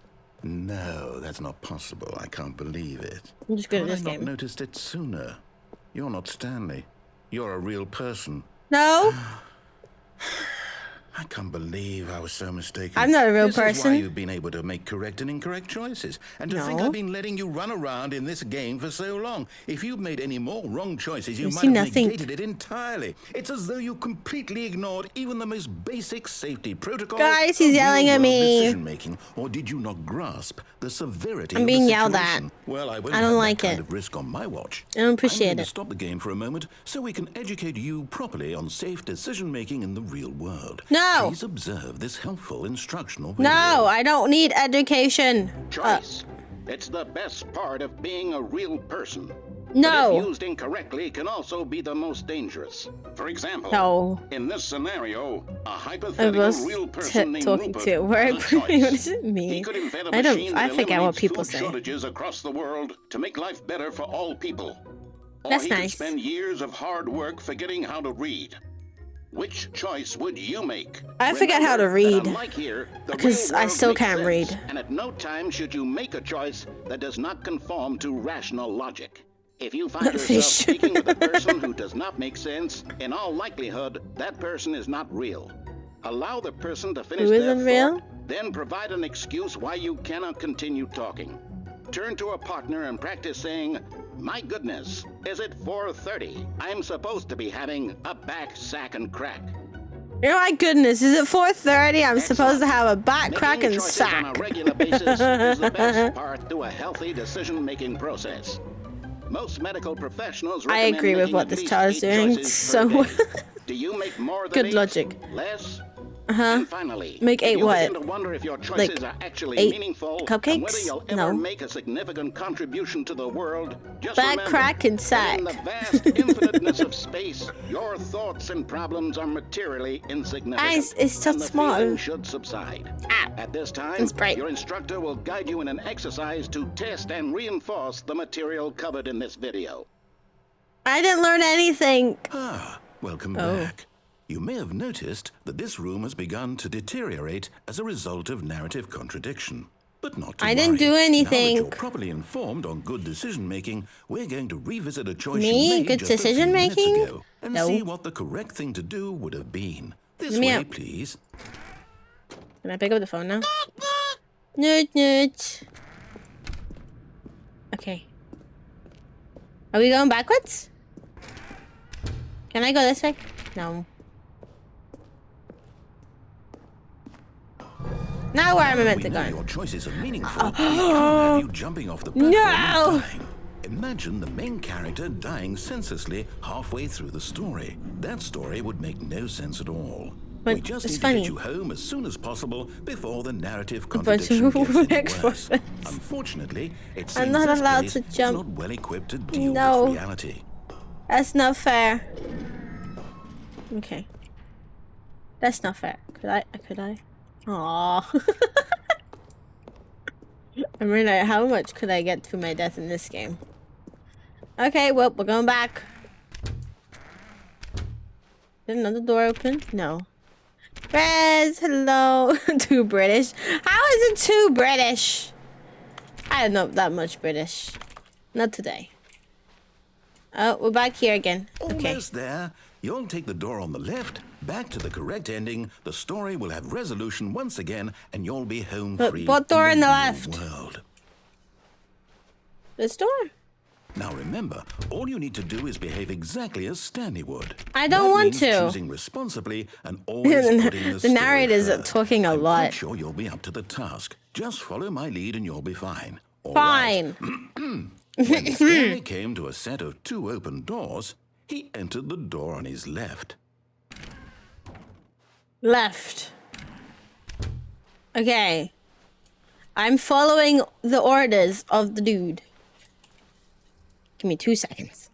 No, that's not possible. I can't believe it. I'm just good How at had this I not game. noticed it sooner? You're not Stanley. You're a real person. No, I can't believe I was so mistaken. I'm not a real This is person. why you've been able to make correct and incorrect choices. And to think No. I've been letting you run around in this game for so long. If you'd made any more wrong choices, you You might see have nothing. negated it entirely. It's as though you completely ignored even the most basic safety protocol. Guys, he's of yelling at real-world me. Decision-making. Or did you not grasp the severity I'm of being the yelled at. situation? Well, I won't I don't have like that kind it. of risk on my watch. I don't appreciate I'm going it. to stop the game for a moment so we can educate you properly on safe decision-making in the real world. No. Please observe this helpful instructional video. no, I don't need education. Choice. It's the best part of being a real person. No. But if used incorrectly, can also be the most dangerous. For example, No. in this scenario, a I hypothetical was real person named talking Rupert to it. Where? has a What choice. does it He mean? could invent a I don't. machine I that forget what eliminates people food say. shortages across the world to make life better for all people. Or That's he nice. could spend years of hard work forgetting how to read. Which choice would you make? I forget how to Remember that read. unlike here, the Because real I world still makes can't sense, read. And at no time should you make a choice that does not conform to rational logic. If you find yourself Fish. speaking with a person who does not make sense, in all likelihood, that person is not real. Allow the person to finish Who their isn't real? thought, then provide an excuse why you cannot continue talking. Turn to a partner and practice saying, "My goodness, is it 4:30? I'm supposed to be having a back, sack, and crack." Oh my goodness, is it 4:30? I'm supposed to have a back crack Making and choices on sack. a regular basis is the best part to a healthy decision-making process. Most medical professionals I recommend agree with making what at this least child is 8 doing choices so per well. day. Do you make more than Good 8? logic. Less? Uh-huh. And finally, Make if 8 you what? begin to wonder if your choices Like are actually 8 meaningful cupcakes? and whether you'll ever No. make a significant contribution to the world, just Back remember crack and that sack. in the vast infiniteness of space, your thoughts and problems are materially insignificant. Guys, it's so and the small. feeling should subside. Ah, At this time, it's bright. your instructor will guide you in an exercise to test and reinforce the material covered in this video. I didn't learn anything. Ah, welcome Oh. back. You may have noticed that this room has begun to deteriorate as a result of narrative contradiction. But not to I didn't worry. do Now that anything. you're properly informed on good decision-making, we're going to revisit a choice Me? you made Good just a few decision-making? minutes ago and No. see what the correct thing to do would have been. This Let me way, out. please. Can I pick up the phone now? Nut nut. Okay. Are we going backwards? Can I go this way? No. Now where am I meant We to know go? your choices are meaningful. We can't have you jumping off the platform No! and dying. Imagine the main character dying senselessly halfway through the story. That story would make no sense at all. But We just it's need funny. to get you home as soon as possible before the narrative But contradiction you gets any work for worse. us. Unfortunately, it I'm seems not this allowed place to is jump. not well equipped to deal No. with reality. That's not fair. Okay. That's not fair. Could I? Aww. I mean, like, how much could I get to my death in this game? Okay, well, we're going back. Did another door open? No. Rez, hello. Too British. How is it too British? I don't know that much British. Not today. Oh, we're back here again. Okay. Almost there. You'll take the door on the left, back to the correct ending. The story will have resolution once again, and you'll be home But free. what door in the real left? World. This door? Now remember, all you need to do is behave exactly as Stanley would. I don't That want means to. choosing responsibly and always putting the The narrator's story first. talking a I'm lot. quite sure you'll be up to the task. Just follow my lead and you'll be fine. All right. Fine. When Stanley came to a set of 2 open doors, he entered the door on his left. Left. Okay. I'm following the orders of the dude. Give me 2 seconds.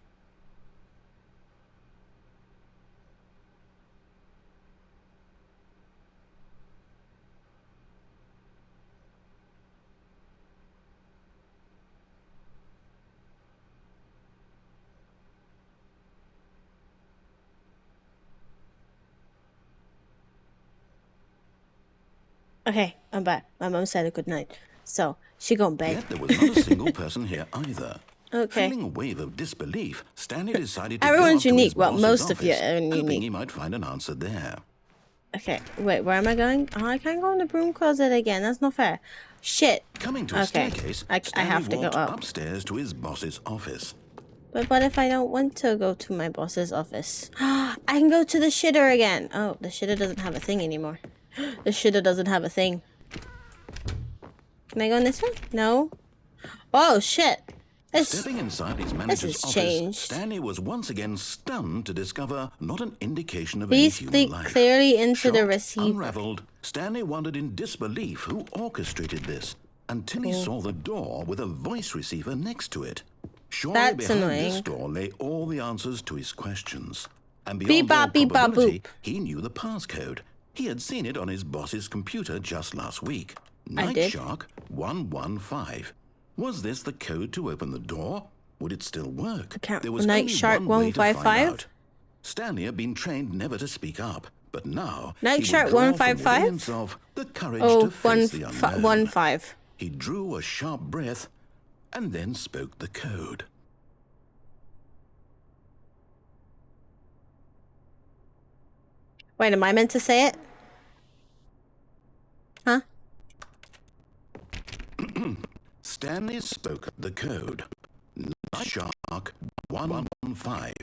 Okay, I'm back. My mom said a good night. So, she gone bed. Yet there was not a single person here either. Okay. Feeling a wave of disbelief, Stanley decided to Everyone's go up to unique. his Well, boss's most of you office, are hoping unique. he might find an answer there. Okay, wait, where am I going? Oh, I can't go in the broom closet again. That's not fair. Shit. Coming to a Okay, staircase, I Stanley have to go walked up. upstairs to his boss's office. But what if I don't want to go to my boss's office? I can go to the shitter again. Oh, the shitter doesn't have a thing anymore. The shitter doesn't have a thing. Can I go in this way? No. Oh, shit. Stepping inside his manager's has office, changed. Stanley was once again stunned to discover not an indication of These any speak human life. clearly into the Shocked, receiver. unraveled, Stanley wondered in disbelief who orchestrated this until he saw the door with a voice receiver next to it. Surely That's behind annoying. this door lay all the answers to his questions. And Beep beyond all bop, beep bop, probability, boop. he knew the passcode. He had seen it on his boss's computer just last week. I Night did. Shark 115. Was this the code to open the door? Would it still work? There was Night only Shark one way to find 155? out. Stanley had been trained never to speak up, but now Night he Shark would draw from within 155? himself the courage Oh, to face the unknown. 1-5. He drew a sharp breath and then spoke the code. Wait, am I meant to say it? Huh? Stanley spoke the code. Night Shark 115.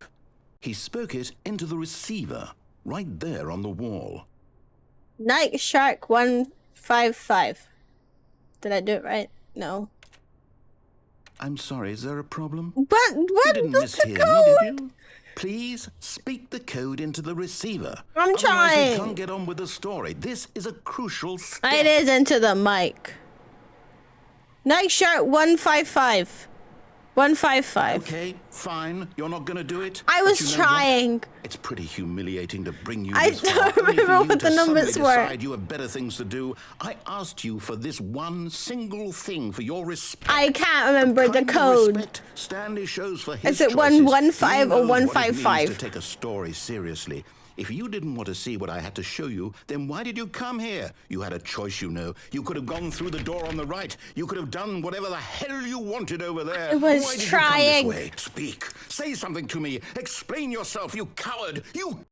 He spoke it into the receiver, right there on the wall. Night Shark 155. Did I do it right? No. I'm sorry, is there a problem? What? You didn't What's the mishear me, code? did you? Please speak the code into the receiver. I'm Otherwise, trying. we can't get on with the story. This is a crucial step. It is into the mic. Night Shark 155. 155. Okay, fine. You're not going to do it. I But was you know what? trying. It's pretty humiliating to bring you I this far, don't only for remember you what to the numbers suddenly were. decide you have better things to do. I asked you for this one single thing for your respect. I can't remember the Kind of code. respect Stanley shows for his Is it choices. 115 He or knows what it means 155? to take a story seriously. If you didn't want to see what I had to show you, then why did you come here? You had a choice, you know. You could have gone through the door on the right. You could have done whatever the hell you wanted over there. I was Why did trying. you come this way? Speak. Say something to me. Explain yourself, you coward. You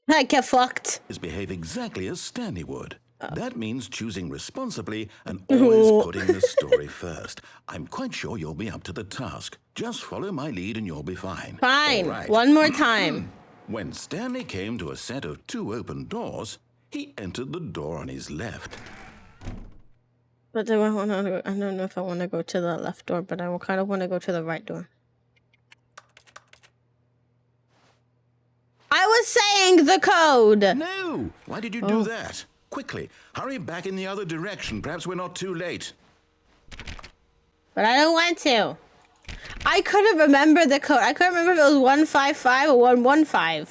I get fucked. behave exactly as Stanley would. That means choosing responsibly and Oh. always putting the story first. I'm quite sure you'll be up to the task. Just follow my lead and you'll be fine. Fine. All right. One more time. When Stanley came to a set of 2 open doors, he entered the door on his left. But do I want to? I don't know if I want to go to the left door, but I kind of want to go to the right door. I was saying the code. No! Why did you do that? Quickly, hurry back in the other direction. Perhaps we're not too late. But I don't want to. I couldn't remember the code. I couldn't remember if it was 155 or 115.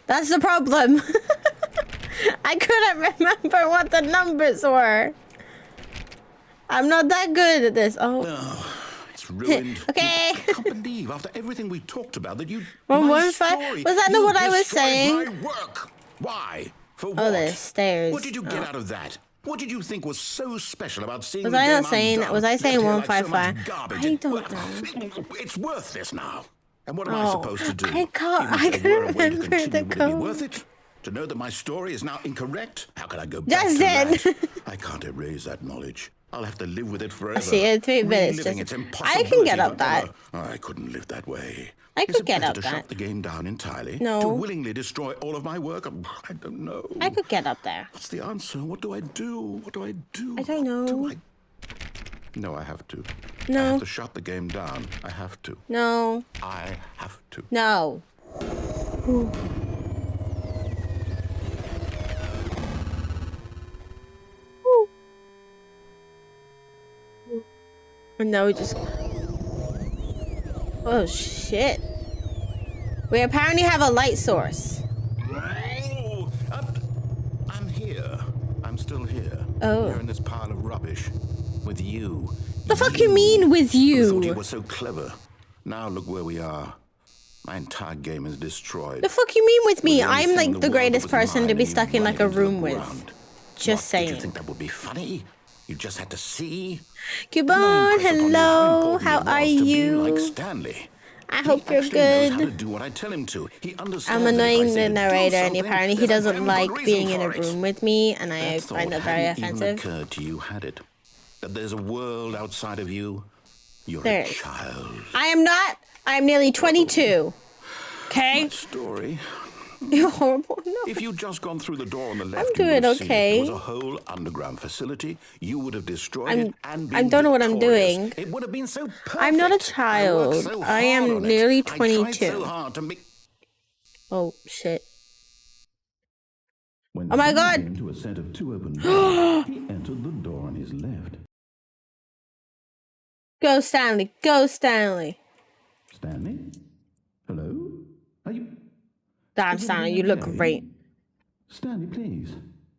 That's the problem. I couldn't remember what the numbers were. I'm not that good at this. Oh. It's ruined. Okay. I can't believe after everything we talked about that you. 115? My story, Was that not you what I was destroyed saying? My work. Why? For what? Oh, there's stairs. What did you get Oh. out of that? What did you think was so special about seeing Was the I not game saying? undone? Was I saying Left here like so 155? much garbage. I don't Well, know. It's worthless now. And what am I Oh, supposed to do? I can't- Even if I there were a way to couldn't remember continue, the would it be code. worth it? To know that my story is now incorrect? How can I go back Just to did. that? I can't erase that knowledge. I'll have to live with it forever. See, in 3 minutes, Reliving just- its I can get impossibility up that. forever. I couldn't live that way. I Is could it get better up to that. shut the game down entirely? No. To willingly destroy all of my work? I don't know. I could get up there. What's the answer? What do I do? What do I do? I don't know. Do I... No, I have to. I No. have to shut the game down. I have to. No. I have to. No. And now we just. Oh shit. We apparently have a light source. Oh, I'm here. I'm still here. Oh. Here in this pile of rubbish. With you. The fuck you mean with Who thought you you? were so clever. Now look where we are. My entire game is destroyed. The fuck you mean with me? The only I'm thing in like the the world greatest that was person to mine be and stuck you in run like it a into the room with. ground. Just What, Did you saying. think that would be funny? You just had to see? Good No morning, impress upon you hello. important How it are was to be you? like Stanley. I hope He you're actually knows how to good. do what I tell him to. He understands I'm that if I annoying say the to do narrator, and something, apparently he there's a doesn't damn good like reason being in a for it. room with me, and I That find thought that very hadn't even offensive. occurred to you, had it? That there's a world outside of you? You're There a is. child. I am not. I'm nearly 22. Okay? My story. You're horrible. No. If you'd just gone through the door on the left, doing you would have seen okay. it. It was a whole underground facility. You would have destroyed I'm- it and I been don't know what I'm victorious. doing. It would have been so perfect. I'm not a I worked child. so I am hard on it. nearly I tried 22. so hard to make... Oh, shit. When Oh my Stanley God. came to a set of 2 open doors, he entered the door on his left. Go, Stanley. Go, Stanley. Stanley? Hello? Are you... Damn, Is Stanley, everything you look okay? great. Stanley, please.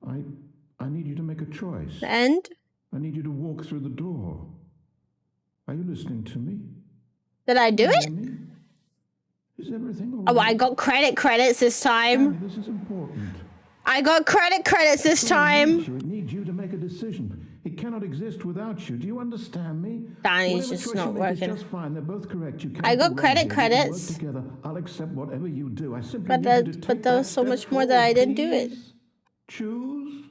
I need you to make a choice. The end? I need you to walk through the door. Are you listening to me? Did I do Can you it? hear me? Is everything all Oh, right? I got credits this time. Stanley, this is important. I got credits this time. It needs you to make a decision. It cannot exist without you. Do you understand me? Danny's Whatever just choice not you make working. is just fine. They're both correct. You can't I got go wrong here. We can credits. work together. I'll accept whatever you do. I simply But need you to take there that was so step much more that I forward, didn't do it. please. Choose.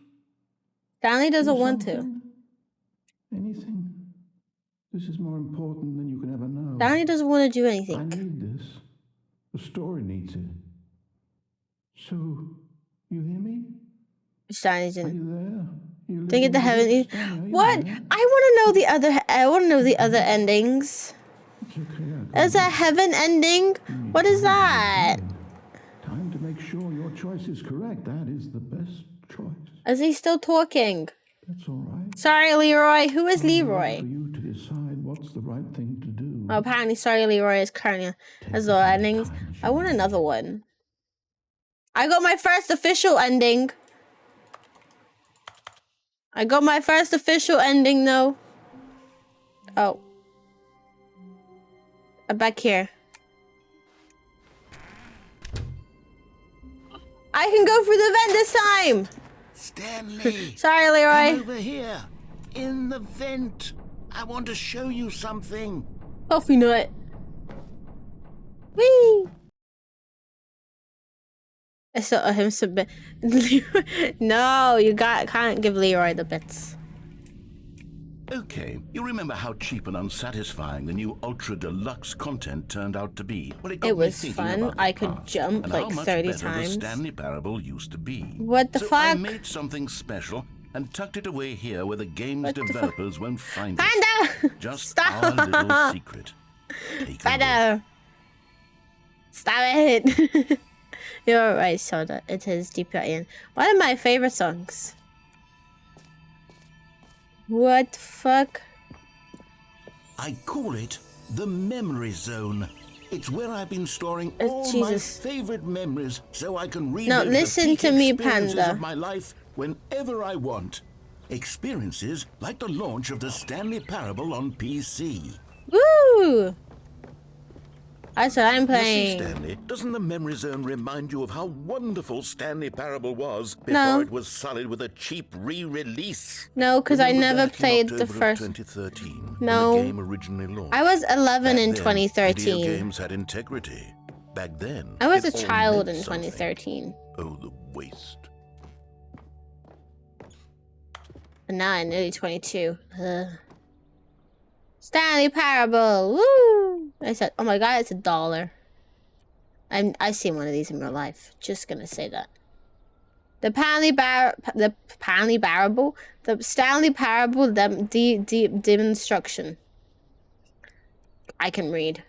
Stanley doesn't Do want to. something. Anything. This is more important than you can ever know. Stanley doesn't want to do I anything. need this. The story needs it. So, you hear me? Stanley's Are in. you there? You Didn't get the listening to heaven. this? Stanley, are you What? there? I want to know the other. I want to know the other endings. It's okay. There's a heaven ending. What is that? Time to make sure your choice is correct. That is the best choice. Is he still talking? That's all right. Sorry, Leroy. Who is For Leroy? you to decide what's the right thing to do. Oh, apparently, Sorry, Leroy is currently as the endings. I want another one. I got my first official ending. I got my first official ending, though. Oh. I'm back here. I can go through the vent this time! Stanley! Sorry, Come Leroy. over here. In the vent. I want to show you something. Coffee nut. Whee! I saw him submit. No, you can't give Leroy the bits. Okay, you remember how cheap and unsatisfying the new Ultra Deluxe content turned out to be? Well, got It me was thinking fun. about the I could past jump and like how much 30 better times. The Stanley Parable used to be. What the so fuck? I made something special and tucked it away here where the game's What the fuck? developers won't find it. Panda! Just Stop! our little secret. Take a look. Panda! Stop it! You're right, Soda. It is Deep Ian. One of my favorite songs. What the fuck? I call it the memory zone. It's where I've been storing all Jesus. my favorite memories so I can relive No, listen the to peak me, experiences Panda. of my life whenever I want. Experiences like the launch of the Stanley Parable on PC. Woo! That's what I'm playing. Listen, Stanley, doesn't the memory zone remind you of how wonderful Stanley Parable was before No. it was sullied with a cheap re-release? No, because I Remember never back in played the October of first. 2013, No. when the game originally launched? I was 11 Back in then, 2013. Video games had integrity. Back then, I was a it all child meant in something. 2013. Oh, the waste. But now I'm nearly 22. Ugh. Stanley Parable! Woo! I said, oh my god, it's $1. I've seen one of these in real life. Just gonna say that. The Stanley Parable demonstration. I can read.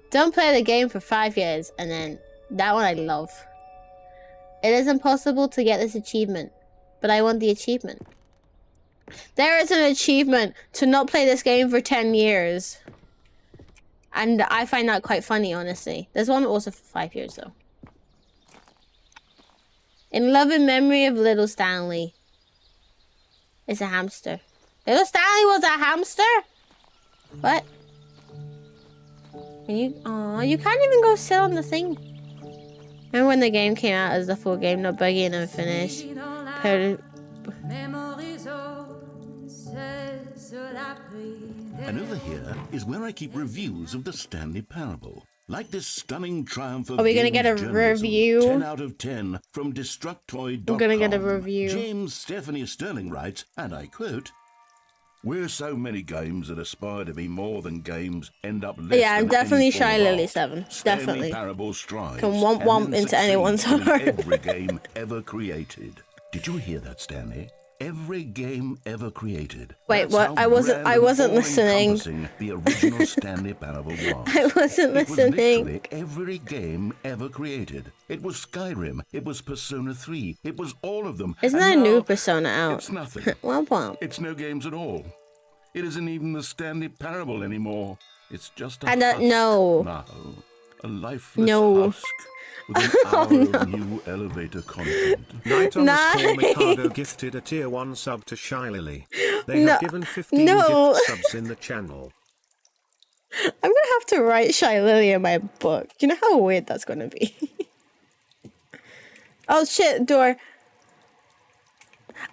Don't play the game for 5 years, and then that one I love. It is impossible to get this achievement, but I want the achievement. There is an achievement to not play this game for 10 years. And I find that quite funny, honestly. There's one also for 5 years, though. In love and memory of little Stanley. It's a hamster. Little Stanley was a hamster? What? Can you... Aw, you can't even go sit on the thing. Remember when the game came out as the full game, not buggy and unfinished? And over here is where I keep reviews of the Stanley Parable. Like this stunning triumph of Are we gonna games get a journalism, review? 10 out of 10 from Destructoid.com. We're gonna get a review. James Stephanie Sterling writes, and I quote, "Where so many games that aspire to be more than games end up less Yeah, I'm than definitely any form Shy of Lily art. 7. Stanley Definitely. Parable strives Can womp and womp then into succeeds anyone's in heart. every game ever created." Did you hear that, Stanley? Every game ever created. Wait, That's what? how I wasn't grand and listening. all-encompassing the original Stanley Parable was. I wasn't It was listening. literally every game ever created. It was Skyrim. It was Persona 3. It was all of them. Isn't And there a new now Persona out? It's nothing. Womp womp. It's no games at all. It isn't even the Stanley Parable anymore. It's just a I don't husk know. now. A lifeless No. husk with an hour of new elevator content. Night_Mikado gifted a tier 1 sub to Shy Lily. They have given 15 No. gift subs in the channel. I'm gonna have to write Shy Lily in my book. You know how weird that's gonna be? Oh shit, door.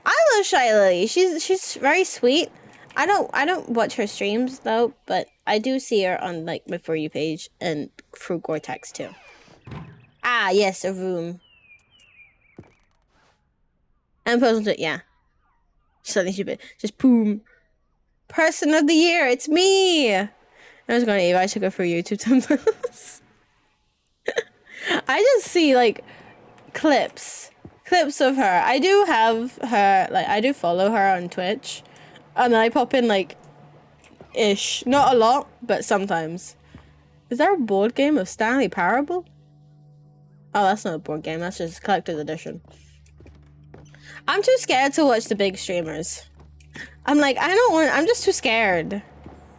I love Shy Lily. She's very sweet. I don't watch her streams though, but I do see her on like my For You page and through Gore-Tex too. Ah yes, a room. And personal, yeah. Something stupid. Just boom. Person of the year, it's me. I was going to Eva. I should go for YouTube thumbnails. I just see like clips of her. I do have her, like I do follow her on Twitch, and I pop in like ish, not a lot, but sometimes. Is there a board game of Stanley Parable? Oh, that's not a board game. That's just collector's edition. I'm too scared to watch the big streamers. I'm like, I don't want. I'm just too scared.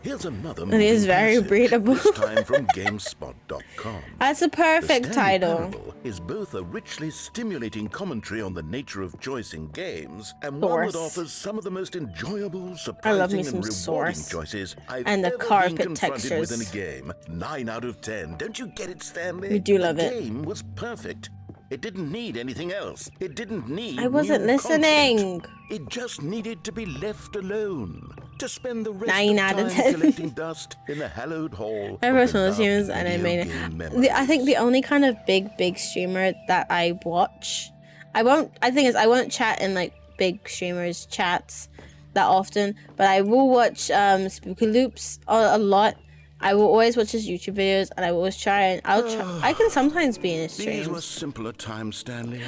Here's another And he is very breedable. This time from GameSpot.com. That's a perfect The Stanley title. Parable is both a richly stimulating commentary on the nature of choice in games and one that Source. offers some of the most enjoyable, I love me surprising, some and rewarding Source. choices I've And the ever carpet been confronted with in a textures. game. 9 out of 10. Don't you get it, Stanley? We do love the it. The game was perfect. It didn't need anything else. It didn't need I wasn't new listening. content. It just needed to be left alone. To spend the rest 9 of out time of 10. collecting dust in the hallowed hall. I of watch one of the those streamers loved and I video made game it. I think memories. the only kind of big streamer that I watch, I won't chat in like big streamers chats that often, but I will watch Spooky Loops a lot. I will always watch his YouTube videos, and I will always try and I can sometimes be in his These were streams. simpler times, Stanley.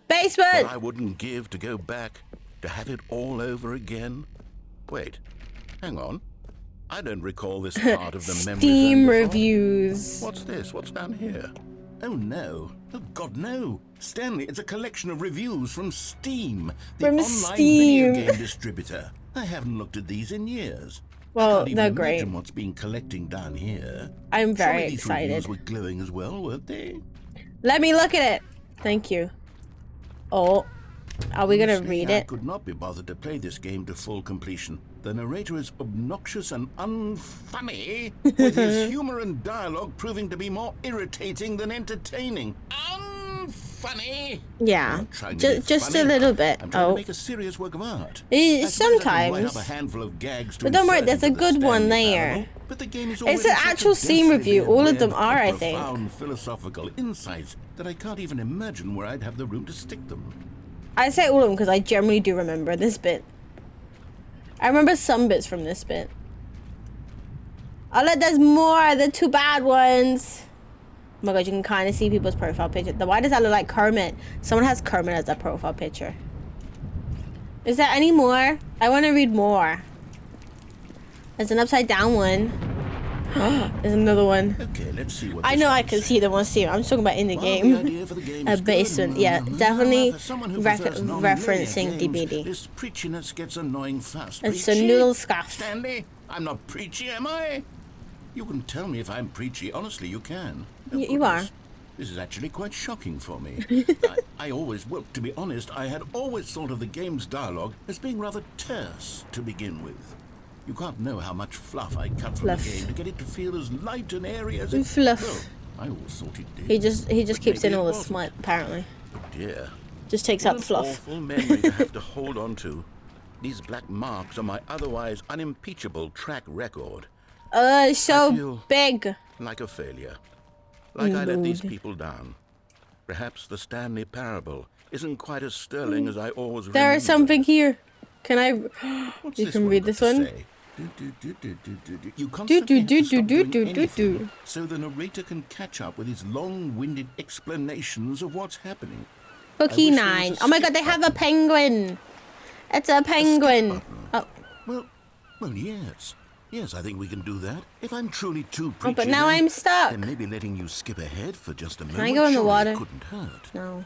Basement. What I wouldn't give to go back, to have it all over again. Wait, hang on. I don't recall this part of the memory Steam zone before. reviews. What's this? What's down here? Oh no. Oh God, no. Stanley, it's a collection of reviews from Steam, the From online Steam. video game distributor. I haven't looked at these in years. Well, I can't even they're great. imagine what's been collecting down here. I'm very Surely these excited. reviews were glowing as well, weren't they? Let me look at it. Thank you. Oh, are we gonna Honestly, read I it? could not be bothered to play this game to full completion. The narrator is obnoxious and unfunny, with his humor and dialogue proving to be more irritating than entertaining. Unfunny. Yeah, I'm trying to be just a funny. little bit. I'm trying to Oh, make a serious work of art. I suppose I can write up sometimes. a handful of gags to But don't worry, insert there's a into the good one Stanley there. Parable, but the game is It's already an such a actual Steam densely review. All of layered them web are, I of think. profound philosophical insights that I can't even imagine where I'd have the room to stick them. I say all of them because I generally do remember this bit. I remember some bits from this bit. Oh, look, there's more. The 2 bad ones. Oh my god, you can kind of see people's profile picture. Why does that look like Kermit? Someone has Kermit as their profile picture. Is there any more? I want to read more. There's an upside down one. There's another one. Okay, let's see what I this know I one can says. see the one Steam. I'm just talking about in the While game. the idea for the game A is good, basement, yeah, definitely for someone who ref- prefers non-linear referencing games, DBD. This preachiness gets annoying fast. It's a Preachy? noodle scarf. Stanley, I'm not preachy, am I? You can tell me if I'm preachy. Honestly, you can. Oh, You are. goodness. This is actually quite shocking for me. I always, well, to be honest, I had always thought of the game's dialogue as being rather terse to begin with. You can't know how much fluff I cut from Fluff. the game to get it to feel as light and airy as it. Fluff. Well, I always thought it did. He just but keeps maybe in all it the wasn't. smut, apparently. Oh dear. Just takes What up an fluff. awful memory to have to hold on to. These black marks are my otherwise unimpeachable track record. It's so feel- big. Like a failure. Like I let these Lord. people down. Perhaps the Stanley Parable isn't quite as sterling as I always remember. There is something here. Can I? What's You this can one read got this to one. say? You constantly have to stop doing anything, so the narrator can catch up with his long-winded explanations of what's happening. Cookie wish there was 9. a Oh my god, skip they have a penguin. It's a penguin. button. Oh, Well, yes. Yes, I think we can do that. If I'm truly too preachy, but now then I'm stuck. maybe letting you skip ahead for just a moment I go in the surely water? couldn't hurt. no.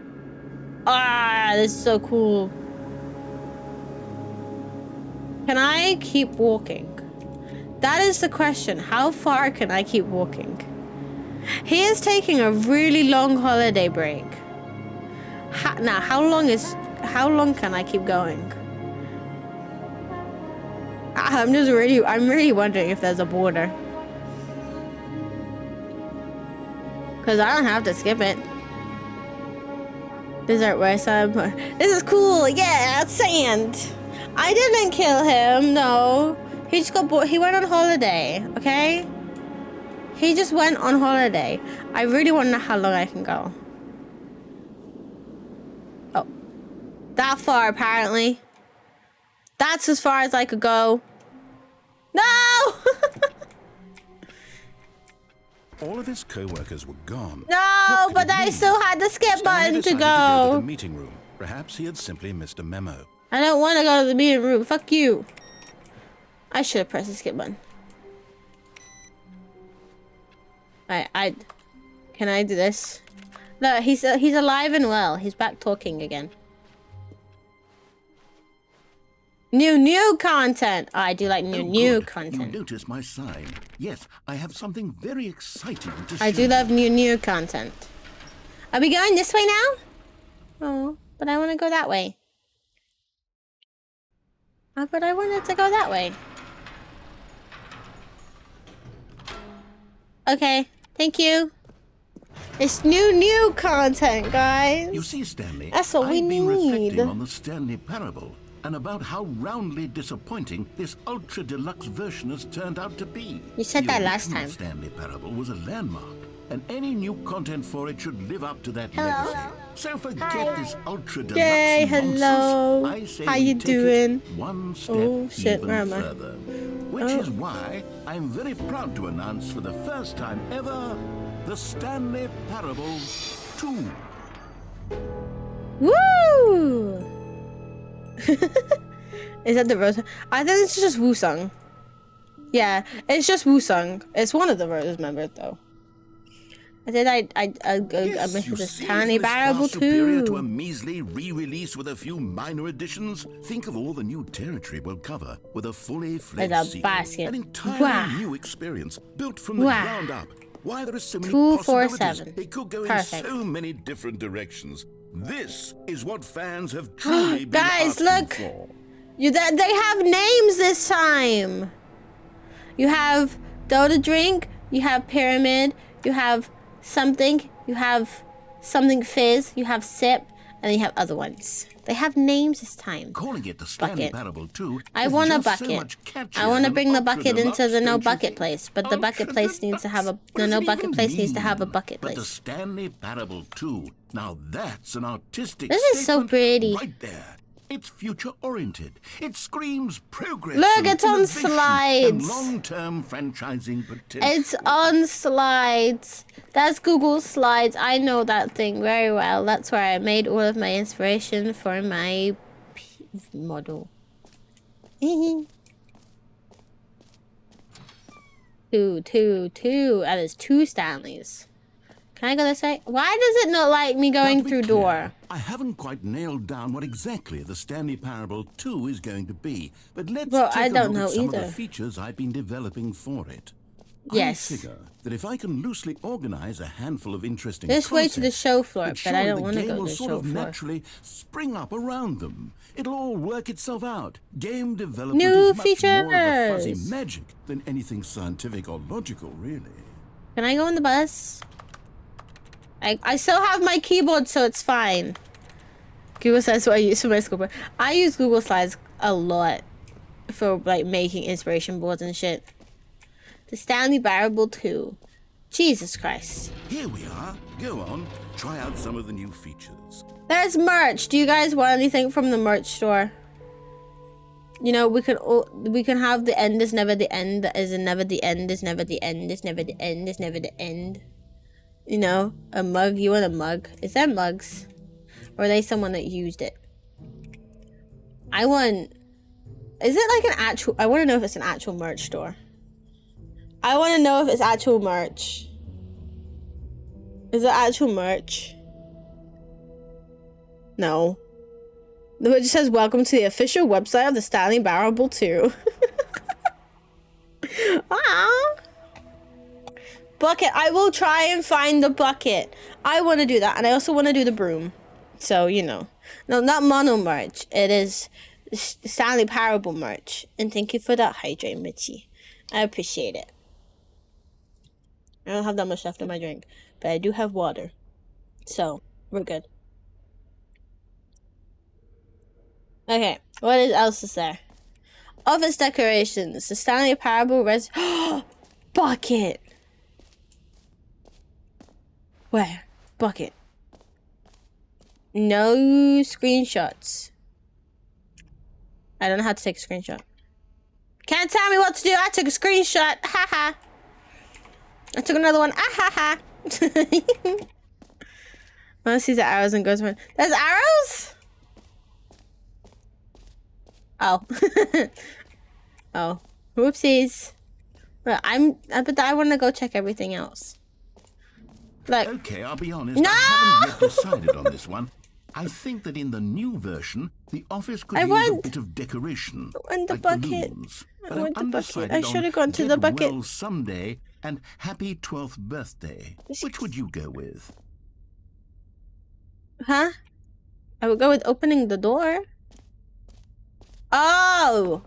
Ah, this is so cool. Can I keep walking? That is the question. How far can I keep walking? He is taking a really long holiday break. Now, how long can I keep going? I'm really wondering if there's a border. Cause I don't have to skip it. Desert wasteland. This is cool. Yeah, sand. I didn't kill him. No, he just got bored. He went on holiday. Okay. He just went on holiday. I really want to know how long I can go. Oh, that far apparently. That's as far as I could go. No! All of his co-workers were gone. No, but I still had the skip Stanley button to decided to go to go. the meeting room. Perhaps he had simply missed a memo. I don't want to go to the meeting room. Fuck you. I should have pressed the skip button. Can I do this? No, he's alive and well. He's back talking again. New content. Oh, I do like new Good. content. You notice my sign. Yes, I have something very exciting to I show do you. love new content. Are we going this way now? Oh, but I want to go that way. Oh, but I wanted to go that way. Okay, thank you. It's new content, guys. You see, Stanley, That's what I've we been need. reflecting on the Stanley Parable and about how roundly disappointing this ultra deluxe version has turned out to be. You said The that last original time. Stanley Parable was a landmark, and any new content for it should live up to that legacy. So forget this ultra deluxe Yay, hello. nonsense. I say How we you take doing? it one step Oh, shit, even where am I? further. Which Oh. is why I'm very proud to announce for the first time ever the Stanley Parable 2. Woo! Is that the rose? I think it's just Wusung. Yeah, it's just Wusung. It's one of the Rose members, though. I said I mentioned this tiny Parable superior to a too. measly re-release with a few minor additions. Think of all the new territory we'll cover with a fully fledged With a sequel. basket. An entirely Wow. new experience built from the Wow. ground up. Why there are so many 247. possibilities. It could go Perfect. in so many different directions. This is what fans have truly been Guys, asking look. for. They have names this time. You have Dota Drink. You have Pyramid. You have something. You have something Fizz. You have Sip. And then you have other ones. They have names this time. Calling it the Stanley Bucket. Parable 2 I is want a just so bucket. much catchier I want to than bring the Ultra bucket into Deluxe, the no don't you bucket think? place, but the bucket Ultra place needs to have a Deluxe? What does it no even bucket place needs to have a mean? bucket But the place. Stanley Parable 2, now that's an artistic This is so statement pretty. right there. It's future-oriented. It screams progress. Look, and it's on innovation slides. And long-term franchising potential. It's on slides. That's Google Slides. I know that thing very well. That's where I made all of my inspiration for my model. Two. That is 2 Stanleys. Can I go this way? Why does it not like me Now, going to be through clear, door? I haven't quite nailed down what exactly the Stanley Parable 2 is going to be, but let's Well, take I a don't look know at some of either. the features I've been developing for it. Yes. I figure that if I can loosely organize a handful of interesting This way to the concepts, show floor, that but surely I don't the want to game go to will the sort show of floor. naturally spring up around them. It'll all work itself out. Game development New is much more of a fuzzy features. magic than anything scientific or logical, really. Can I go on the bus? I still have my keyboard, so it's fine. Google Slides what I use for my school board. I use Google Slides a lot for like making inspiration boards and shit. The Stanley Parable 2. Jesus Christ. Here we are. Go on, try out some of the new features. There's merch. Do you guys want anything from the merch store? You know, we can have the end is never the end, that is never the end, is never the end, is never the end, is never the end. You know, a mug. You want a mug? Is that mugs? Or are they someone that used it? I want... Is it like an actual... I want to know if it's an actual merch store. I want to know if it's actual merch. Is it actual merch? No. No, it just says, welcome to the official website of the Stanley Parable 2. Ah. Bucket. I will try and find the bucket. I want to do that. And I also want to do the broom. So, you know. No, not mono merch. It is Stanley Parable merch. And thank you for that hydrate, Mitchie. I appreciate it. I don't have that much left in my drink. But I do have water. So, we're good. Okay, what else is there? Office decorations. The Stanley Parable bucket. Where? Bucket. No screenshots. I don't know how to take a screenshot. Can't tell me what to do. I took a screenshot. Haha. I took another one. Ah ha ha. One sees the arrows and goes around. There's arrows? Oh. Oh. Whoopsies. But I want to go check everything else. Like, Okay, I'll be honest. No! I haven't yet decided on this one. I think that in the new version, the office could use a bit of decoration. I want the like bucket. balloons. I But want the I'm bucket. undecided I should have on gone to Get the bucket. Well Someday and Happy 12th Birthday. Which would you go with? Huh? I would go with opening the door. Oh!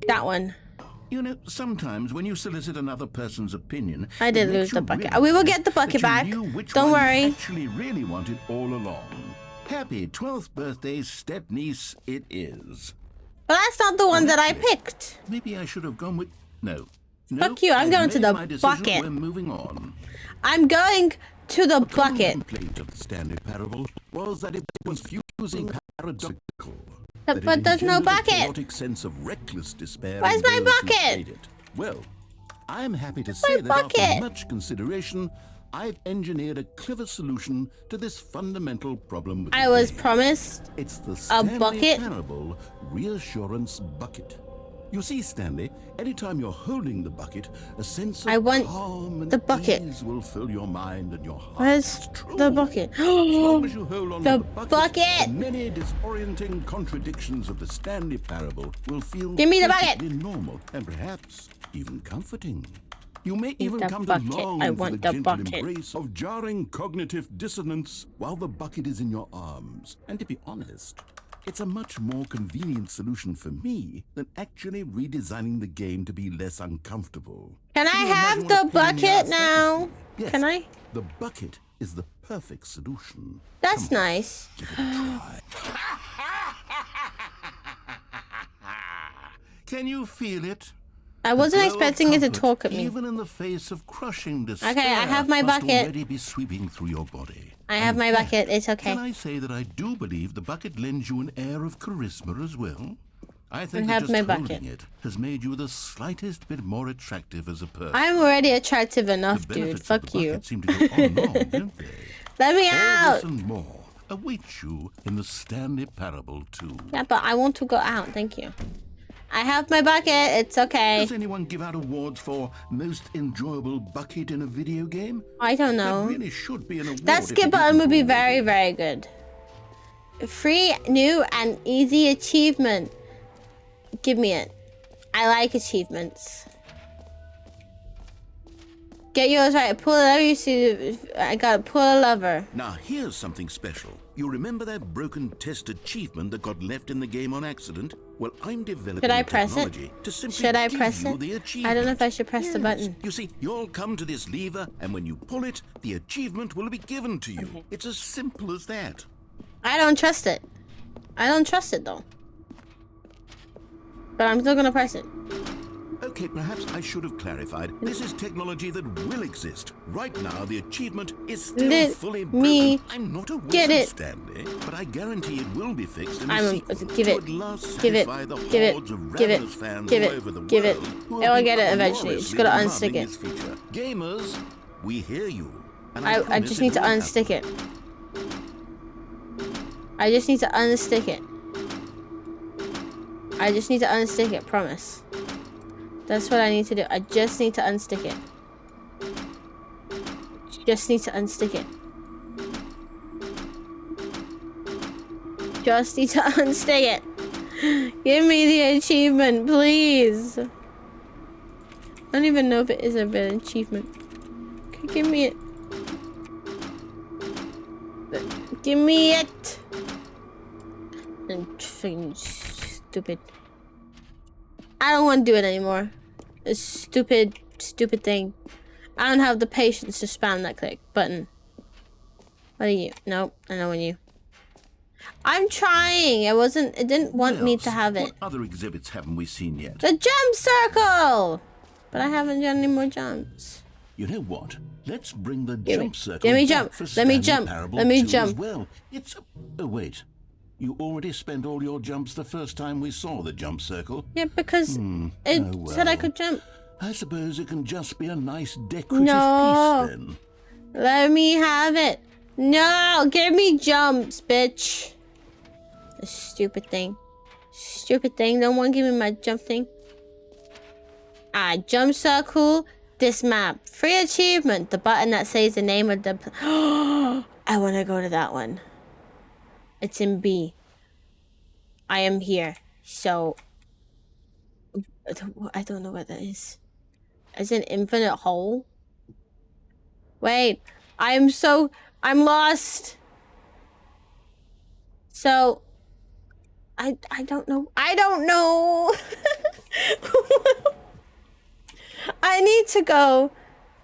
That one. You know, sometimes when you solicit another person's opinion, I did it lose makes the you bucket. realize We will get the that bucket you back. knew which Don't one worry. you actually really wanted all along. Happy 12th birthday, step-niece it is. But that's not the one that I picked. Maybe I should have gone with... No. Fuck you, I'm I've going to made the my decision. bucket. We're moving on. I'm going to the A common bucket. complaint of the Stanley Parable was that it was confusing paradoxical. But that it there's no engendered a bucket. chaotic sense of reckless despair. Where's in my those who bucket? played it. Well, I'm happy to say that bucket? after much consideration, I've engineered a clever solution to this fundamental problem. With I the was game. promised It's the Stanley bucket? Parable Reassurance Bucket. You see, Stanley, anytime you're holding the bucket, a sense of I want calm and the bucket. ease will fill your mind and your heart. Where's It's true. the bucket? As long as you hold on The to the bucket! the many disorienting contradictions of the Stanley Parable will feel Give me the bucket! perfectly normal and perhaps even comforting. You may Need even the come bucket. to long I for want the the gentle bucket. embrace of jarring cognitive dissonance while the bucket is in your arms. And to be honest, it's a much more convenient solution for me than actually redesigning the game to be less uncomfortable. Can I Can you have imagine the what a pain in bucket ass that would now? be? Yes, Can I? The bucket is the perfect solution. That's Come on, nice. give it a try. Can you feel it? I wasn't The glow of expecting it to comfort, talk at me. Even in the face of crushing despair, Okay, I have my must bucket. already be sweeping through your body. I have In my fact, bucket. It's Can okay. I say that I do believe the bucket lends you an air of charisma as well? I think I that have just my holding bucket. it has made you the slightest bit more attractive as a person. I'm already attractive enough, the dude. benefits Fuck of the you. bucket seem to go on and on, don't they? Let me All out. this and more awaits you in the Stanley Parable 2. Yeah, but I want to go out. Thank you. I have my bucket. It's okay. Does anyone give out awards for most enjoyable bucket in a video game? I don't There know. really should be an award. That if skip it button isn't would be already. very, very good. Free, new, and easy achievement. Give me it. I like achievements. Get yours right. Pull a lever. You see, I gotta pull a lever. Now here's something special. You remember that broken test achievement that got left in the game on accident? Well, I'm developing Should I press it? technology to simply Should I give press you it? the achievement. I don't know if I should press the button. You see, you'll come to this lever, and when you pull it, the achievement will be given to you. Okay. It's as simple as that. I don't trust it. I don't trust it though. But I'm still gonna press it. Okay, perhaps I should have clarified. This is technology that will exist. Right now, the achievement is still Let fully me broken. I'm not a get wizard, it. Stanley, but I guarantee it will be fixed in a I'm sequel give to it. at last Give it. satisfy the Give it. hordes of Give it. ravenous fans Give all it. over the Give it. world who It'll have get been it eventually. Just gotta uproariously unstick it. demanding this feature. Gamers, we hear you. And I promise just it need to will unstick happen. it. I just need to unstick it. I just need to unstick it, promise. That's what I need to do. I just need to unstick it. Just need to unstick it. Just need to unstick it. Give me the achievement, please. I don't even know if it is a real achievement. Okay, give me it. Give me it. And fucking stupid. I don't want to do it anymore. It's stupid thing. I don't have the patience to spam that click button. What are you? Nope, I know when you. I'm trying. It didn't want me to have it. What other exhibits haven't we seen yet? The jump circle! But I haven't done any more jumps. You know what? Let's bring the jump circle. Let me back jump. for Let me Stanley jump. Parable Let me 2 jump. As well. It's oh wait. You already spent all your jumps the first time we saw the jump circle. Yeah, because it said I could jump. I suppose it can just be a nice decorative No. piece then. Let me have it. No, give me jumps, bitch. This stupid thing. Stupid thing. No one give me my jump thing. Ah, jump circle. This map. Free achievement. The button that says the name of the... I want to go to that one. It's in B. I am here. So... I don't know what that is. It's an infinite hole? Wait. I'm lost. So... I don't know. I don't know. I need to go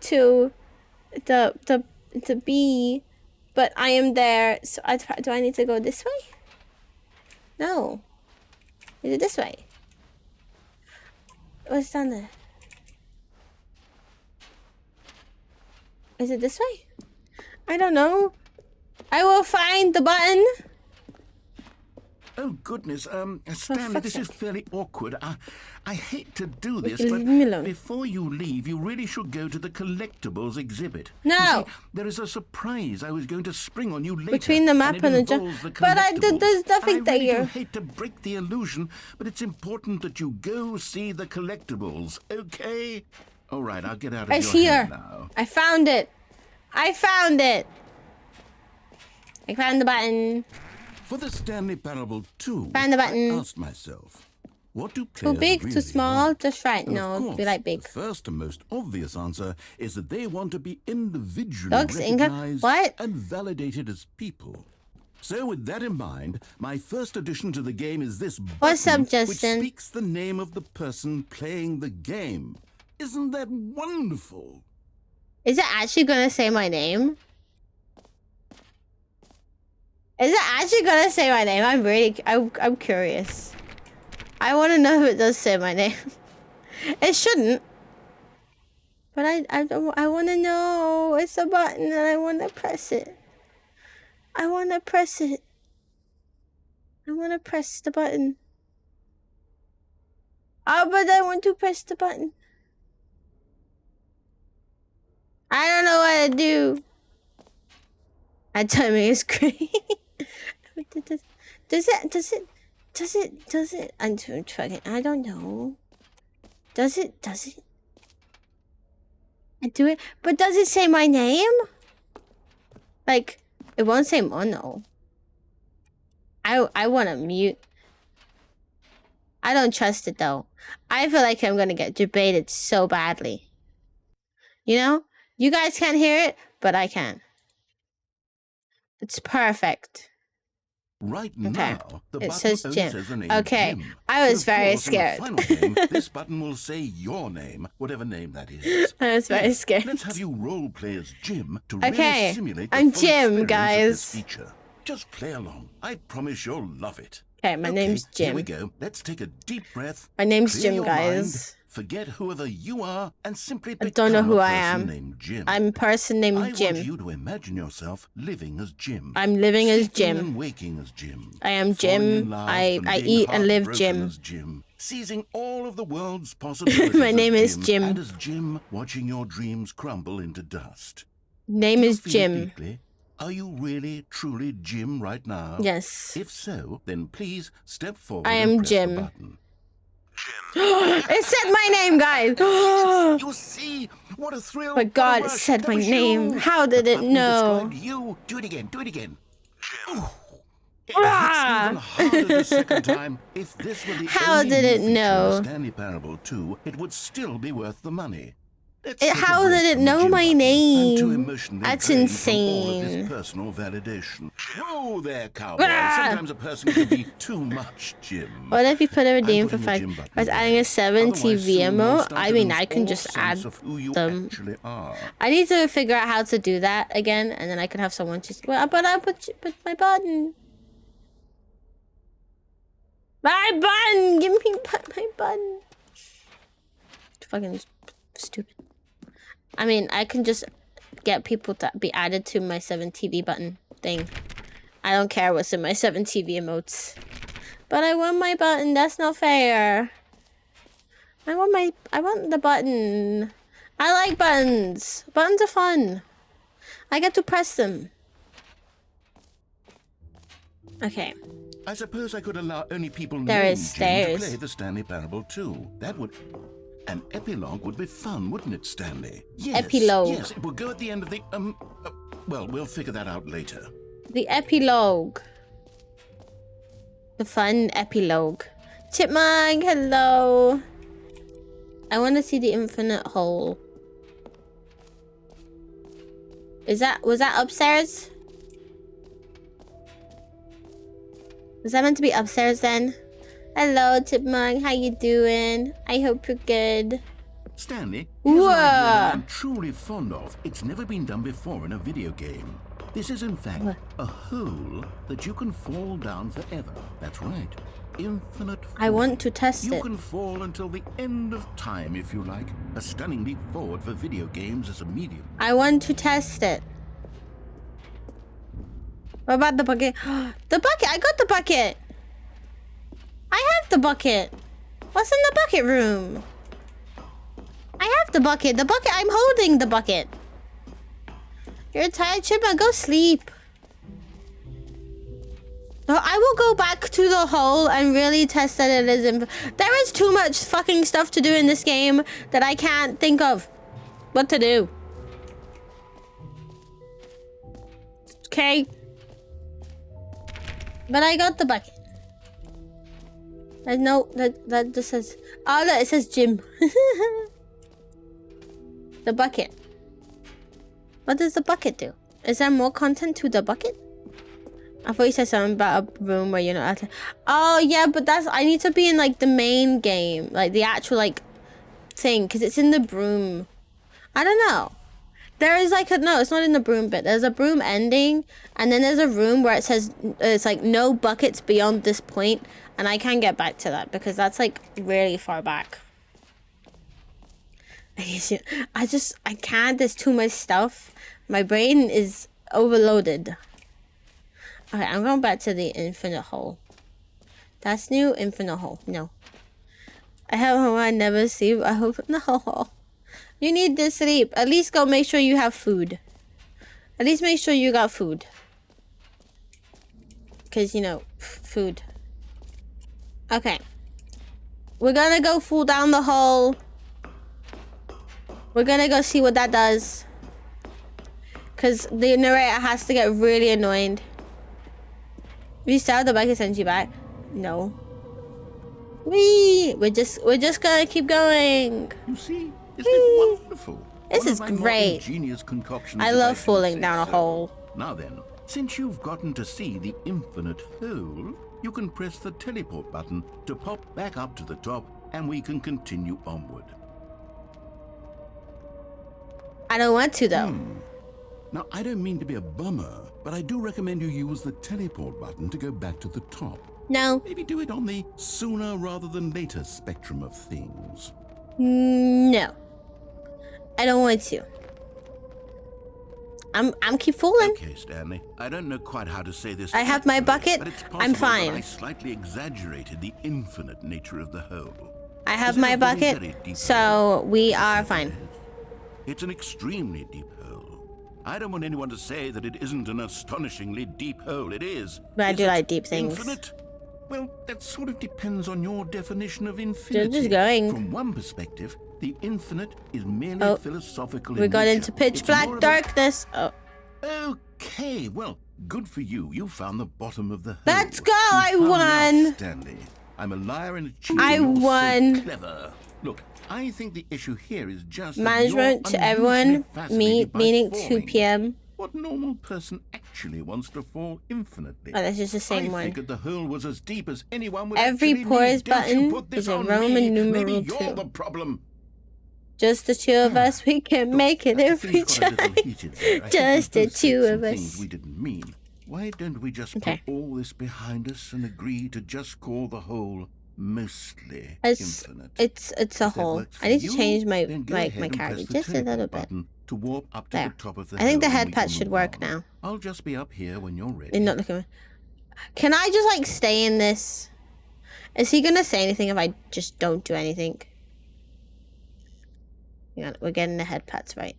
to the B, but I am there. So do I need to go this way? No. Is it this way? What's down there? Is it this way? I don't know. I will find the button. Oh goodness, Stanley, this is fairly awkward. I hate to do this, Leave but me alone. before you leave, you really should go to the collectibles exhibit. No. You see, there is a surprise I was going to spring on you later. Between the map and the jump. But there's nothing I really there. do hate to break the illusion, but it's important that you go see the collectibles, okay? All right, I'll get out of It's your here. head now. I found it. I found it. I found the button. For the Stanley Parable 2, Find the button. I asked myself, what do Too players big, really too small, want? just right. And No, of course, be like big. the first and most obvious answer is that they want to be individually Dogs, Inga. recognized What? and validated as people. So with that in mind, my first addition to the game is this button, What's up, which Justin? speaks the name of the person playing the game. Isn't that wonderful? Is it actually gonna say my name? Is it actually gonna say my name? I'm curious. I want to know if it does say my name. It shouldn't. But I want to know. It's a button and I want to press it. I want to press it. I want to press the button. Oh, but I want to press the button. I don't know what to do. My timing is great. Does it? I'm trying. I don't know. Does it? I do it, but does it say my name? Like, it won't say Mono. I want to mute. I don't trust it though. I feel like I'm gonna get debated so badly. You know? You guys can't hear it, but I can. It's perfect. Right Okay. now, the It button says only Jim. says the name Okay. Jim. I was But of very course, on the scared. final game, this button will say your name, whatever name that is. I was very Yes, scared. Let's have you role play as Jim to Okay, really simulate the I'm full Jim, experience of guys. this feature. Just play along. I promise you'll love it. Okay, my name's Here we Jim. go. Let's take a deep breath. My name's clear Jim, your guys. mind, forget whoever you are, and simply I become don't know who a I person am. named Jim. I'm a person I named want Jim. you to imagine yourself living as Jim. I'm living as Sleeping Jim. and waking as Jim. I am Falling in Jim. love I and being eat and live heartbroken Jim. as Jim. Seizing all of the world's possibilities My name as is Jim. And as Jim, watching your dreams crumble into dust. Name Do you is feel it Jim. deeply? Are you really, truly Jim right now? Yes. If so, then please step forward I and am press Jim. the button. It said my name, guys. You see? What a thrill. My what a God, it rush. said That my was name. you. How did The it button know? described you. Do it again. Do it again. Jim. Ah! Even harder the second time. If this were the How only did it new feature in know? the Stanley Parable 2, it would still be worth the money. Let's It, take a how break did it from the know gym my button. I'm too name? emotionally That's drained from all of insane. this personal validation. Whoa there, cowboy. Ah! Sometimes a person can be too much, Jim. What if you put a I'm redeem for putting the 5? gym button I was away. adding a 7 Otherwise, TV soon you'll emote. start I to mean, lose I can all just sense add of who you them. actually are. I need to figure out how to do that again, and then I can have someone just. Well, but I put my button. My button! Give me my button. Fucking stupid. I mean, I can just get people to be added to my 7 TV button thing. I don't care what's in my 7 TV emotes. But I want my button. That's not fair. I want the button. I like buttons. Buttons are fun. I get to press them. Okay. I suppose I could allow only people There named is Jim to stairs. play the Stanley Parable 2. That would... An epilogue would be fun, wouldn't it, Stanley? Yes. Epilogue. Yes, it would go at the end of the... well, we'll figure that out later. The epilogue. The fun epilogue. Chipmunk, hello. I want to see the infinite hole. Was that upstairs? Was that meant to be upstairs then? Hello, Chipmunk. How you doing? I hope you're good. Stanley, here's an idea that Whoa. I'm truly fond of. It's never been done before in a video game. This is, in fact, a hole that you can fall down forever. That's right. Infinite fall. I want to test You it. can fall until the end of time, if you like. A stunning leap forward for video games as a medium. I want to test it. What about the bucket? The bucket! I got the bucket! I have the bucket! What's in the bucket room? I have the bucket. The bucket, I'm holding the bucket. You're tired, Chipmunk. Go sleep. No, I will go back to the hole and really test that it isn't. There is too much fucking stuff to do in this game that I can't think of what to do. Okay. But I got the bucket. No, that just says... Oh, look, it says gym. The bucket. What does the bucket do? Is there more content to the bucket? I thought you said something about a room where you're not allowed to... Oh, yeah, but that's... I need to be in, like, the main game. Like, the actual, like, thing. Because it's in the broom. I don't know. There is, like, a... No, it's not in the broom bit. There's a broom ending. And then there's a room where it says... It's, like, no buckets beyond this point. And I can't get back to that. Because that's, like, really far back. I can't. There's too much stuff. My brain is overloaded. Okay, I'm going back to the infinite hole. That's new. Infinite hole. No. I have home. I never sleep. I hope no. You need to sleep. At least go make sure you have food. At least make sure you got food. Cause you know, food. Okay. We're gonna go fall down the hole. We're gonna go see what that does. Cause the narrator has to get really annoyed. If you start the bucket sends you back. No. We're just gonna keep going. You see? Isn't it wonderful? This One is of my more great. ingenious concoctions, I if love should falling say down a so. hole. Now then, since you've gotten to see the infinite hole, you can press the teleport button to pop back up to the top, and we can continue onward. I don't want to though. Now, I don't mean to be a bummer, but I do recommend you use the teleport button to go back to the top. No. Maybe do it on the sooner rather than later spectrum of things. No. I don't want to. I'm keep falling. Okay, Stanley. I don't know quite how to say this. I have my tactfully, bucket. but it's I'm possible fine. that I slightly exaggerated the infinite nature of the hole. I have Is it my a very, very bucket, deep so hole? we Yes, are it fine. is. It's an extremely deep hole. I don't want anyone to say that it isn't an astonishingly deep hole. It is. But I Is do it like deep things. Infinite? Well, that sort of depends on your definition of infinity. just going. From one perspective, the infinite is merely Oh, philosophical. We in got nature. into pitch It's black more of a- darkness. Oh, Okay, well, Good for you. You found the bottom of the hole. Let's go! You I found me won! out, Stanley. I'm a liar and a cheat. I You're won. So clever. Look, I think the issue here is just that Management you're to everyone, unusually fascinated by meaning 2 falling. p.m. What normal person actually wants to fall infinitely? Oh, this is the same I one. figured the hole was as deep as anyone would Every actually pause need. Don't you button put this is a on Roman me. numeral Maybe you're 2. the problem. Just the two of us, we can make it every Things got a time. little heated there. I think Just we the both said two some of things us. we didn't mean. Why don't we just Okay. put all this behind us and agree to just call the whole mostly It's infinite? it's a If that whole. works for I need to you, change my then go my ahead and character press the just a little teleport bit. button to warp up to There. the top of the I think the hill and head we pat can should move work on. now. I'll just be up here when you're ready. You're not looking at me. Can I just like stay in this? Is he gonna say anything if I just don't do anything? Yeah, we're getting the head pats right.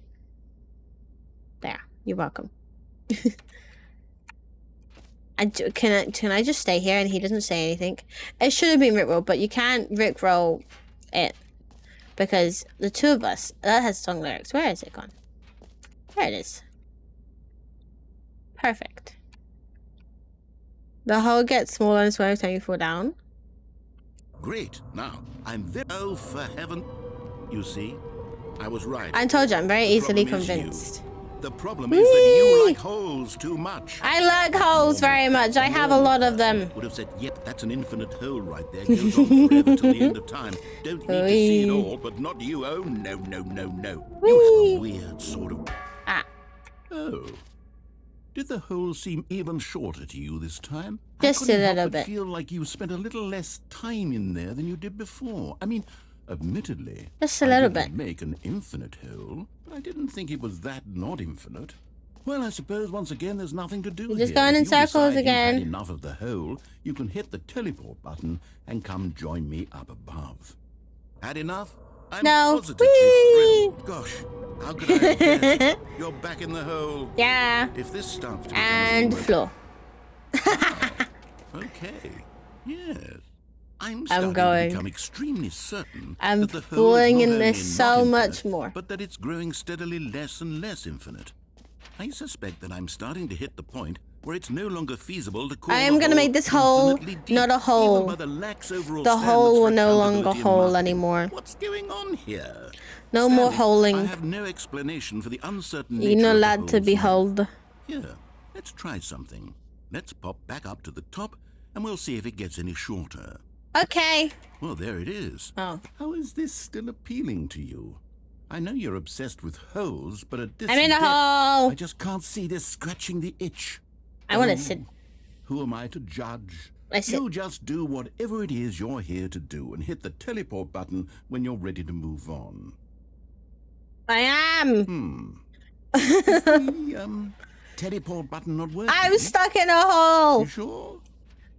There. You're welcome. Can I just stay here and he doesn't say anything? It should have been Rickroll, but you can't Rickroll it because the two of us, that has song lyrics. Where is it gone? There it is. Perfect. The hole gets smaller and smaller every time you fall down. Great. Now, I'm very... Oh, for heaven... You see? I was right. I told you, I'm very The easily problem is you. convinced. The problem is that you like holes too much. I like holes very much. I have a lot of them. Would have said, yep, that's an infinite hole right there. Goes on forever till the end of time. Don't need to see it all, but not you. Oh, no, no, no, no. You have a weird sort of... Ah. Oh. Did the hole seem even shorter to you this time? Just I a couldn't little help but bit. feel like you spent a little less time in there than you did before. I mean, admittedly, Just a little I didn't bit. make an infinite hole, but I didn't think it was that not infinite. Well, I suppose once again there's nothing to do You're here. just going If in you circles decide you've again. had enough of the hole, you can hit the teleport button and come join me up above. Had enough? I'm No. positively Whee! thrilled. Gosh, how could I have guessed it? You're back in the hole. Yeah. If this starts to become And a thing floor. Okay. Yes. I'm going. starting to become extremely certain I'm that the hole is falling not in only this not so infinite, much more. but that it's growing steadily less and less infinite. I suspect that I'm starting to hit the point where it's no longer feasible to call I am the gonna hole make this hole infinitely deep, not a hole. even by the lax overall The standards hole for will no longer accountability and hole marketing. anymore. What's going on here? No more Stanley, holing. I have no explanation for the uncertain You're nature not of the allowed to hole's be length. held. Here, let's try something. Let's pop back up to the top, and we'll see if it gets any shorter. Okay. Well, there it is. Oh. How is this still appealing to you? I know you're obsessed with holes, but at this I'm in a depth, hole. I just can't see this scratching the itch. I want to Oh, sit. Who am I to judge? I sit. You just do whatever it is you're here to do and hit the teleport button when you're ready to move on. I am. Is the teleport button not working? I'm stuck in a hole. You sure?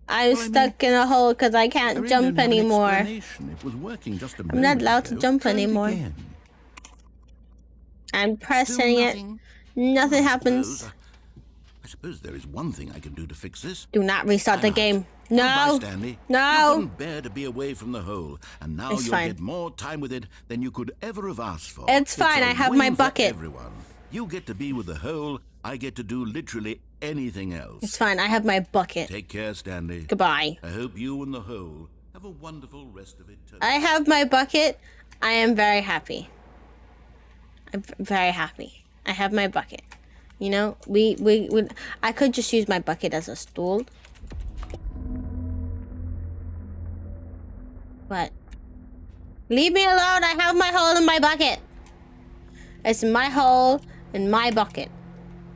I'm Well, I mean, stuck in a hole because I I can't really jump don't have an anymore. explanation. It was working just a I'm not moment allowed to ago. jump Try it anymore. again. I'm Still pressing it. nothing? Nothing I happens. suppose- I suppose there is one thing I can do to fix this. Do not restart the I'm out. game. Goodbye, No. Stanley. No. You couldn't bear to be away from the hole, and now It's you'll fine. get more time with it than you could ever have asked for. It's fine, a I have my win for bucket. everyone. You get to be with the hole. I get to do literally anything else. It's fine. I have my bucket. Take care, Stanley. Goodbye. I hope you and the hole have a wonderful rest of it. I have my bucket. I am very happy. I'm very happy. I have my bucket. You know, I could just use my bucket as a stool. But leave me alone. I have my hole in my bucket. It's my hole in my bucket.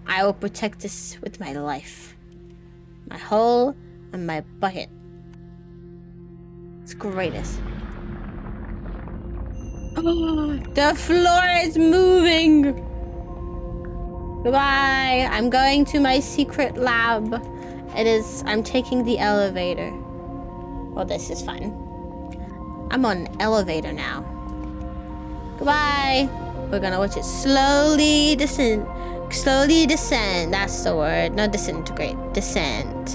I will protect this with my life. My hole and my bucket. It's greatest. The floor is moving. Goodbye. I'm going to my secret lab. I'm taking the elevator. Well, this is fun. I'm on an elevator now. Goodbye. We're gonna watch it slowly descend. Slowly descend. That's the word. Not disintegrate. Descend.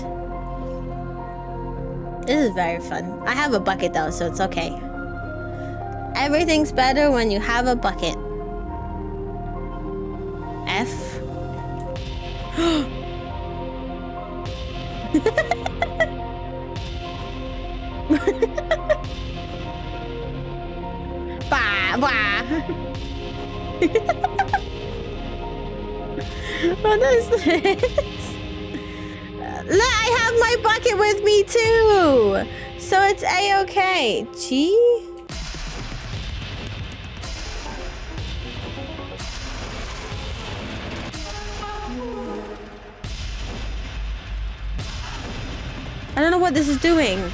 This is very fun. I have a bucket though, so it's okay. Everything's better when you have a bucket. F. What is this? Look, I have my bucket with me too! So it's A-okay. Gee? I don't know what this is doing.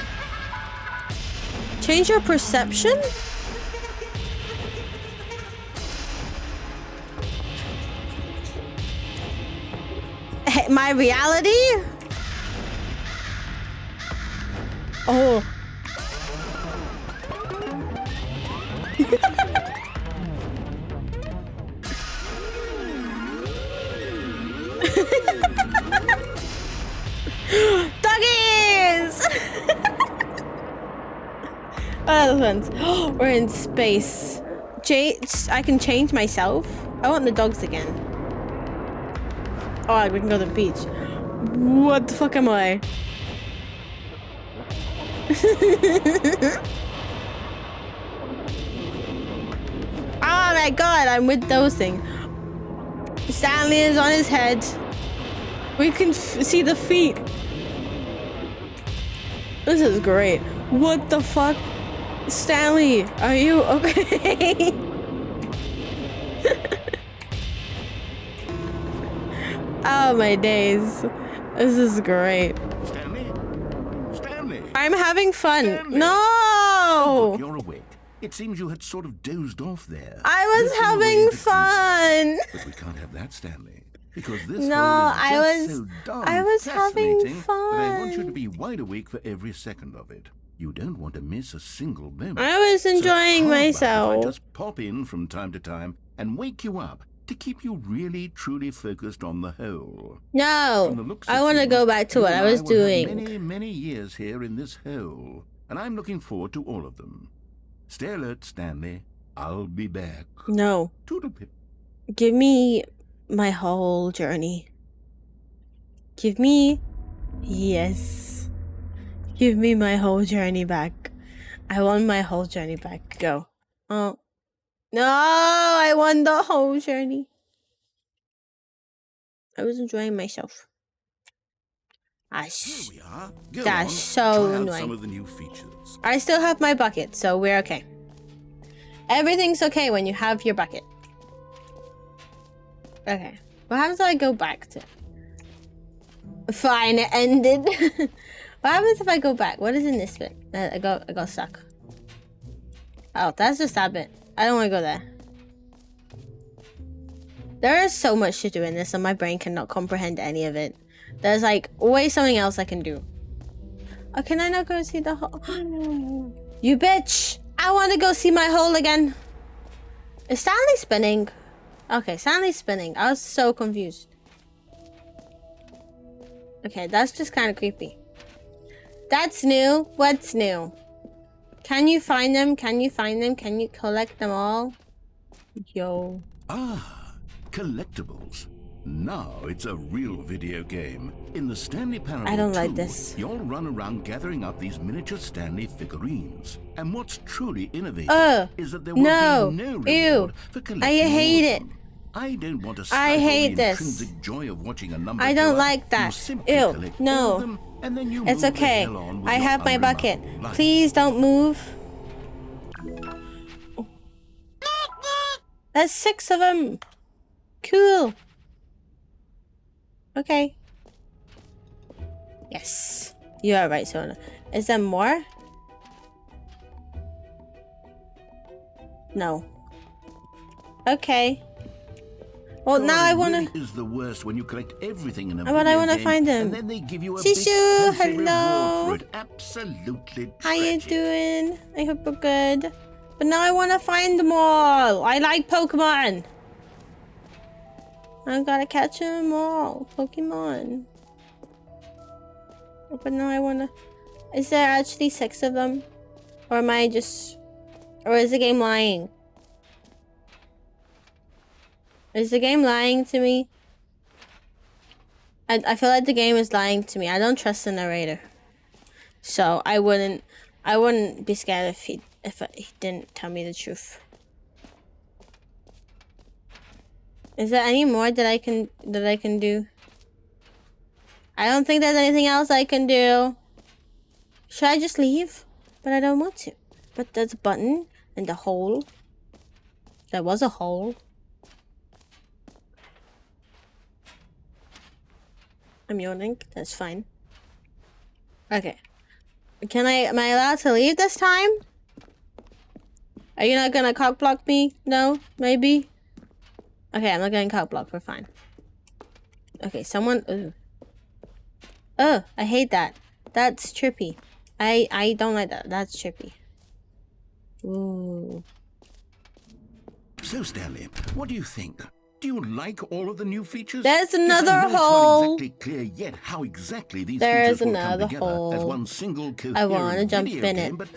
Change your perception? Hey, my reality? Oh. Doggies! Oh, those ones. We're in space. I can change myself. I want the dogs again. Oh, we can go to the beach. What the fuck am I? Oh my god, I'm with those things. Stanley is on his head. We can see the feet. This is great. What the fuck? Stanley, are you okay? Oh my days. This is great. Stanley? Stanley! I'm having fun. Stanley! No! Oh, look, you're awake. It seems you had sort of dozed off there. I was Drifting away having into fun. But we can't have that, Stanley. Because this No, hole is I just was- so darn I was having fascinating that I want you fun. to be wide awake for every second of it. You don't want to miss a single moment. I was enjoying So how about myself. if I just pop in from time to time and wake you up to keep you really, truly focused on the hole. From the No, looks I of want to things, go back to you what and I was will have doing. Many, many years here in this hole, and I'm looking forward to all of them. Stay alert, Stanley. I'll be back. No, Toodlepip. give me my whole journey. Give me, yes. Give me my whole journey back. I want my whole journey back. Go. Oh. No, I want the whole journey. I was enjoying myself. Here we are. Go That's on. so Try out annoying. some of the new features. I still have my bucket, so we're okay. Everything's okay when you have your bucket. Okay. What happens if I go back to... Fine, it ended. What happens if I go back? What is in this bit? I got stuck. Oh, that's just that bit. I don't want to go there. There is so much to do in this and my brain cannot comprehend any of it. There's like always something else I can do. Oh, can I not go see the hole? You bitch! I want to go see my hole again. Is Stanley spinning? Okay, Stanley's spinning. I was so confused. Okay, that's just kind of creepy. That's new. What's new? Can you find them? Can you find them? Can you collect them all? Yo. Ah, collectibles. Now it's a real video game. In the Stanley Parable I don't like 2, this. you'll run around gathering up these miniature Stanley figurines. And what's truly innovative is that there will no. be no Ew. reward for collecting I hate all it. of them. I don't want to I stifle hate the this. intrinsic joy of watching a number I don't go up. like that. You simply Ew, collect no. all of them, and then you It's move the okay. hell on with I your have my bucket. unremarkable life. Please don't move. That's 6 of them. Cool. Okay. Yes. You are right, Sona. Is there more? No. Okay. Well, now I God, it wanna. really is the worst when you collect everything in a But I video wanna game, find them. and then they give you a Shishu, big fancy hello. reward for it. Absolutely How you tragic. doing? I hope you're good. But now I want to find them all. I like Pokemon. I gotta catch them all. Pokemon. But now I want to... Is there actually 6 of them? Or am I just... Or is the game lying? Is the game lying to me? I feel like the game is lying to me. I don't trust the narrator. So I wouldn't be scared if he didn't tell me the truth. Is there any more that I can do? I don't think there's anything else I can do. Should I just leave? But I don't want to. But there's a button and a hole. There was a hole. I'm yawning. That's fine. Okay. Am I allowed to leave this time? Are you not gonna cock block me? No? Maybe? Okay, I'm not getting cock blocked. We're fine. Okay, someone... Ooh. Oh, I hate that. That's trippy. I don't like that. That's trippy. Ooh. So, Stanley, what do you think? Do you like all of the new features? There's another Yes, I know hole. It's not exactly clear yet how exactly these There's features will come another together hole. as one single coherent I wanna jump video in game, it. but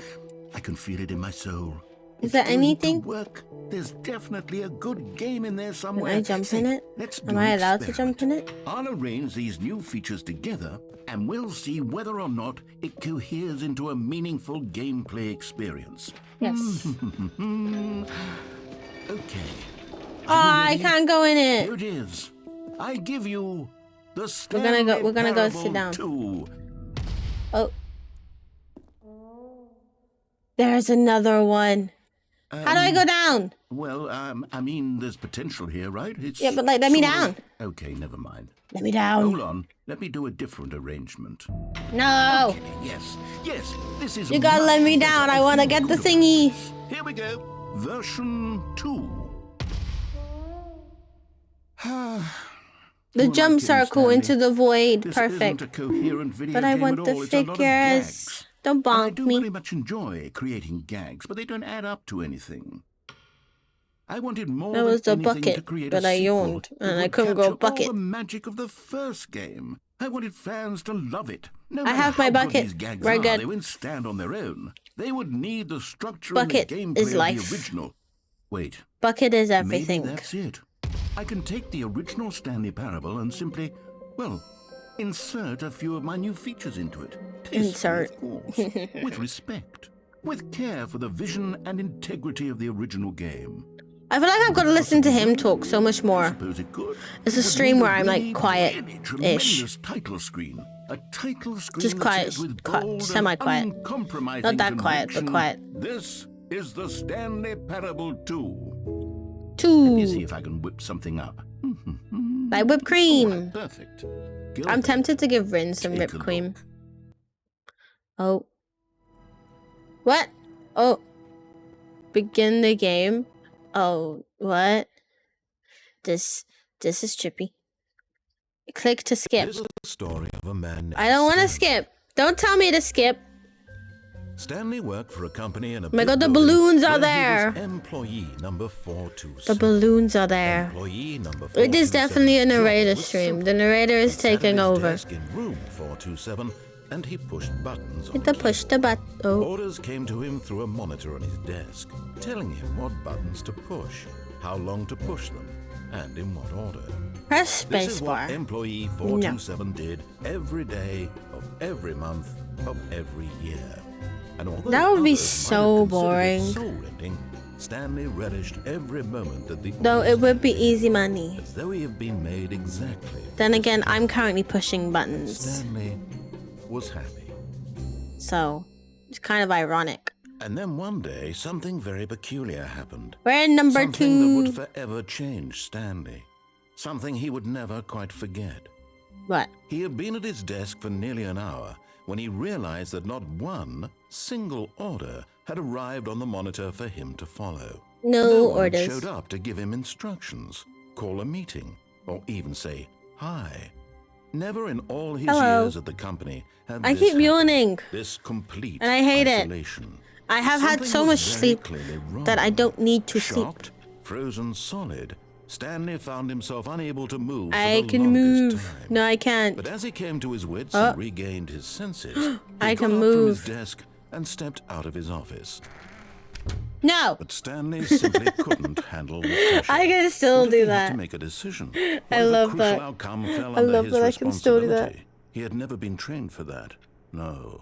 I can feel it in my soul. Is there It's going to anything? work. There's definitely a good game in there somewhere. Can I jump in it? Let's Am do I an allowed to experiment. jump in it? I'll arrange these new features together, and we'll see whether or not it coheres into a meaningful gameplay experience. Yes. Okay. Oh, I can't go in Here it. it is. I give you the We're gonna go sit down. 2. Oh. There's another one. How do I go down? Well, I mean, there's potential here, right? It's Yeah, but like, let me sort of- down. Okay, never mind. Let me down. Hold on. Let me do a different arrangement. No. Okay, yes. This is. You gotta let me much down. better. I wanna feel get the good about thingy. this. Here we go. Version 2. The Who am I jump kidding, circle Stanley? into the void. This Perfect. isn't a coherent video But I game want at the all. It's a lot of figures. gags. Don't And I bonk do me. very much enjoy creating gags, but they don't add up to anything. I wanted more That than was the anything to bucket, create but a I sequel yawned, that and I would couldn't go capture bucket. all the magic of the first game. I wanted fans to love it. No I matter have my how good bucket. these gags We're are, good. they wouldn't stand on their own. They would need the structure Bucket and the gameplay is of life. the original. Wait, Bucket is maybe everything. that's it. I can take the original Stanley Parable and simply, well, insert a few of my new features into it. Tastefully, Insert. of course, with respect, with care for the vision and integrity of the original game. I feel like I've got to listen to him talk so much I more. suppose it could. It's It a would stream need where I'm like really quiet-ish. tremendous title screen. A title screen Just that quiet, says with quiet, bold and semi-quiet. uncompromising Not that quiet, but conviction, quiet. This is the Stanley Parable 2. Let me see 2. if I can whip something up. Like whipped cream. Alright, perfect. Go I'm ahead. tempted to give Rin some Take whipped a cream. look. Oh. What? Oh. Begin the game. Oh, what? This is trippy. Click to skip. This is the story of a man named I don't want to Stanley. skip. Don't tell me to skip. Stanley worked for a company in a Oh my big God, the building balloons are where he was there. employee number 427. The balloons are there. Employee number It is 427's definitely a job narrator was stream. simple. The narrator is He sat at taking his over. desk in room 427 and he pushed buttons on Hit the the push the keyboard. button. Oh. Orders came to him through a monitor on his desk, telling him what buttons to push, how long to push them, and in what order. Press This is what spacebar. employee 427 did every day of every month of every year. And although That would be others might so have considered it boring. soul-rending, Stanley relished every moment that the Though it orders would be came, easy money. as though he had been made exactly. for Then this again, I'm purpose. currently pushing buttons. Stanley was happy. So, it's kind of ironic. And then one day, something very peculiar happened. We're in number Something that would 2. forever change Stanley. Something he would never quite forget. What? He had been at his desk for nearly an hour when he realized that not one single order had arrived on the monitor for him to follow. No one orders. showed up to give him instructions, call a meeting, or even say hi. Never in all his Hello. years at the company had I this keep happened. yawning. This complete And I hate it. isolation. I have had Something so was much very sleep clearly wrong. that I don't need to sleep. Shocked, frozen solid, Stanley found himself unable to move for I the can longest move. time. No, I can't. But as he came to his wits Oh. and regained his senses, he I got can up move. from his desk and stepped out of his office. No. But Stanley simply couldn't handle the pressure. I can still What if do he had that. to make a decision? I What if love a crucial that. outcome fell I under love his that I can still do that. responsibility? He had never been trained for that. No.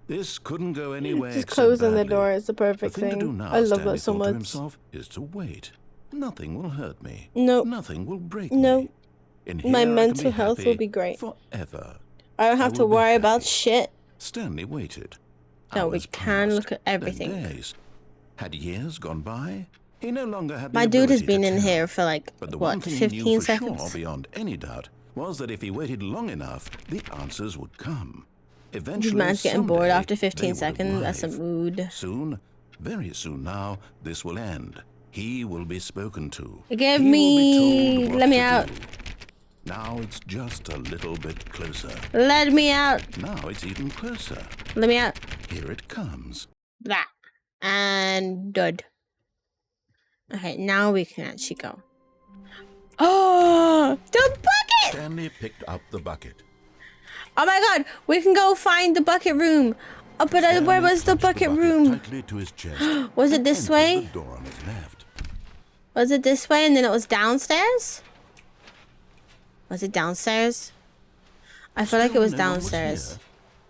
This couldn't go anywhere Just except closing the badly. door is the The perfect thing to do thing. now, I love Stanley that so thought to much. himself, is to wait. Nothing will hurt me. Nope. Nothing will break Nope. me. In My here I can mental be health happy will be great. forever. I don't have to will be worry about happy. shit. Stanley waited. No, we Hours can passed, look at then everything. days. Had years gone by? He no longer had the My dude has ability been to in tell. here for like, But the what, one thing 15 he knew for seconds? sure, beyond any doubt, was that if he waited long enough, the answers would come. Eventually, This man's getting bored someday, after they 15 would seconds. That's a arrive. mood. Soon, very soon now, this will end. He will be spoken to. Give He will be me... told what Let me to out. do. Now it's just a little bit closer. Let me out. Now it's even closer. Let me out. Here it comes. Blah. And dud. Okay, now we can actually go. Oh, the bucket! Stanley picked up the bucket. Oh my god, we can go find the bucket room. Oh, but Stanley where was the clutched bucket room? tightly to his chest. Was it and this entered way? The door on his left. Was it this way and then it was downstairs? Was it downstairs? I feel like it was Still no one downstairs. here.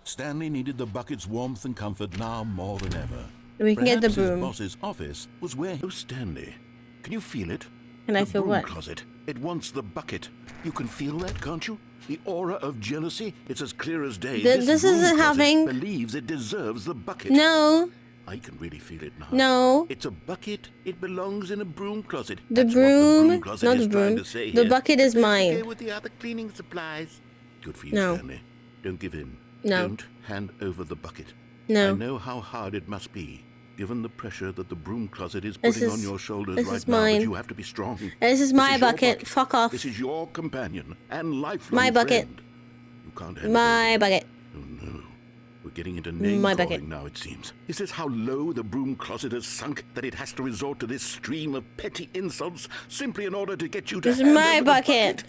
Stanley needed the bucket's warmth and comfort now more than ever. We can get the Perhaps broom. his boss's office was where he was. Stanley, can you feel it? Can I The feel broom what? closet. It wants the bucket. You can feel that, can't you? The aura of jealousy. It's as clear as day. This broom isn't closet having- believes it deserves the bucket. No, I can really feel it now. no. It's a bucket. It belongs in a broom closet. The That's broom, what the closet not is the trying broom. to say The here. bucket is Okay mine. with the other cleaning supplies. Good for you, No. Stanley. Don't give in. No. Don't hand over the bucket. I No. know how hard it must be, given the pressure that the broom closet is This putting on is- your shoulders this right is now. mine. But you have to be strong. This is my your bucket. Fuck off. This is your companion and lifelong My bucket. friend. You can't hand it My over. bucket. Oh no. We're getting into name My calling bucket. now, it seems. Is this how low the broom closet has sunk that it has to resort to this stream of petty insults simply in order to get you to This is hand my over the bucket.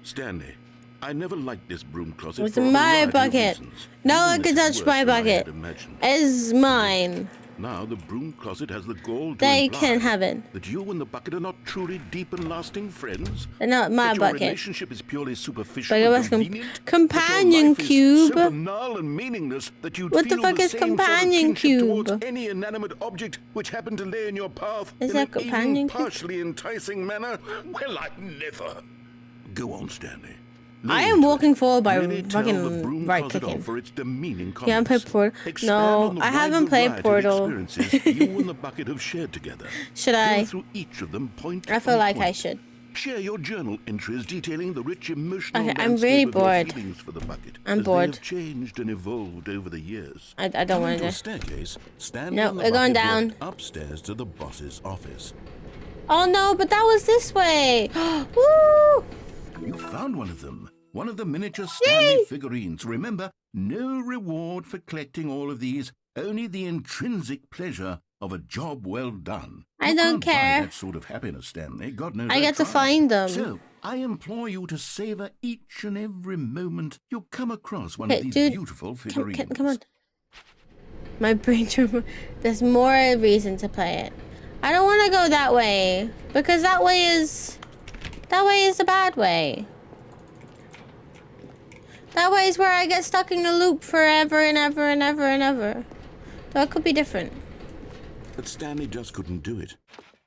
Stanley, I never liked this broom closet It's for a my variety of bucket. reasons. No Even one can this is touch worse my than I had bucket. imagined. It's mine. Now the broom closet has the gall to They imply can have it. that you and the bucket are not truly deep and lasting friends. They're not my That your bucket. relationship is purely superficial Bucket and was convenient. companion that your life is cube. so banal and meaningless that you'd What the feel fuck is same sort of companion kinship towards cube? any inanimate object which happened to lay in your path Is in that an companion even cube? partially enticing manner. Well, I never. Go on, Stanley. I Lay am into walking it. forward by Really tell the fucking broom right closet clicking. off for its demeaning You haven't played comments. Portal? Expand No, on the I wide haven't played variety of Portal. experiences you and the bucket have shared together. Should Go I? through each of them point I feel by like I point. should. Share your journal entries detailing the rich emotional Okay, I'm landscape really of your bored. feelings for the bucket. I'm as bored. They have changed and evolved over the years. I don't Coming want to a to. staircase, Stanley No, and the we're going bucket down. walked upstairs to the boss's office. Oh no, but that was this way. Woo! You found one of them. One of the miniature Stanley figurines. Remember, no reward for collecting all of these, only the intrinsic pleasure of a job well done. I You don't can't buy care. that sort of happiness, Stanley. God knows I get to tried. find them. So, I implore you to savor each and every moment you come across one Okay, of these dude, beautiful figurines. Come on. My brain tumor. There's more reason to play it. I don't want to go that way because that way is the bad way. That way is where I get stuck in a loop forever and ever and ever and ever. So it could be different. But Stanley just couldn't do it.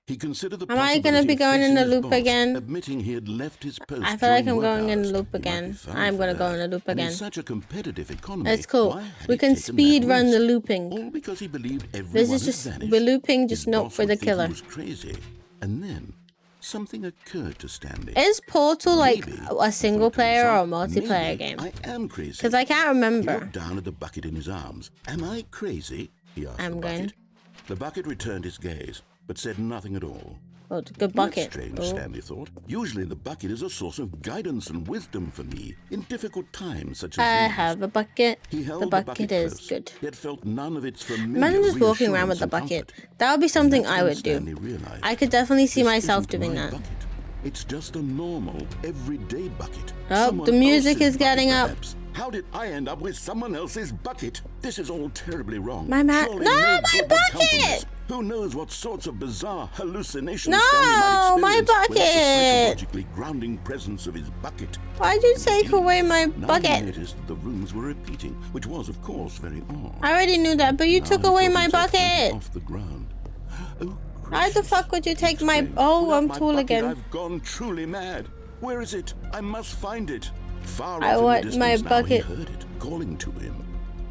He considered the Am I gonna possibility be of going in facing the his loop boss, again? admitting he had left his post I feel like during I'm work going in the hours. loop He might be again. fired I'm for gonna that. go in the loop And again. in such a competitive economy, It's cool. why had We he can taken speed that run the risk? looping. All because he believed everyone This is had just vanished. we're looping, just His not boss for would the think killer. He was crazy. And then something occurred to Stanley. Is Portal like Maybe, a single he thought to player or a himself, multiplayer maybe game? I am crazy. Because I can't He remember. looked down at the bucket in his arms. Am I crazy? He asked I'm the going. bucket. The bucket returned his gaze, but said nothing at all. Oh, it's a good bucket. That's strange, Oh. Stanley thought. Usually the bucket is a source of guidance and wisdom for me in difficult times such as I these. have a bucket. He held The bucket is close, good. Yet felt none of its familiar Imagine just walking around reassurance with the and bucket. comfort. That would be something That's I when would do. Stanley realized, I could definitely see this myself isn't doing my that. bucket. It's just a normal, everyday bucket. Oh, Someone the music else's is getting bucket, up. perhaps. How did I end up with someone else's bucket? This is all terribly wrong. My man- Surely No, no my good would come from bucket! this. Who knows what sorts of bizarre hallucinations No, Stanley might my experience without the bucket! psychologically grounding presence of his bucket. Why'd you take away my Now he bucket? noticed that the rooms were repeating, which was, of course, very odd. I already knew that, but you Now took he away felt my himself floating bucket. off the ground. Oh, How the fuck would you take my... exclaimed. Oh, "Without I'm my tall bucket, again. I've gone truly mad. Where is it? I must find it." Far I off want in the my distance now, bucket. he heard it calling to him.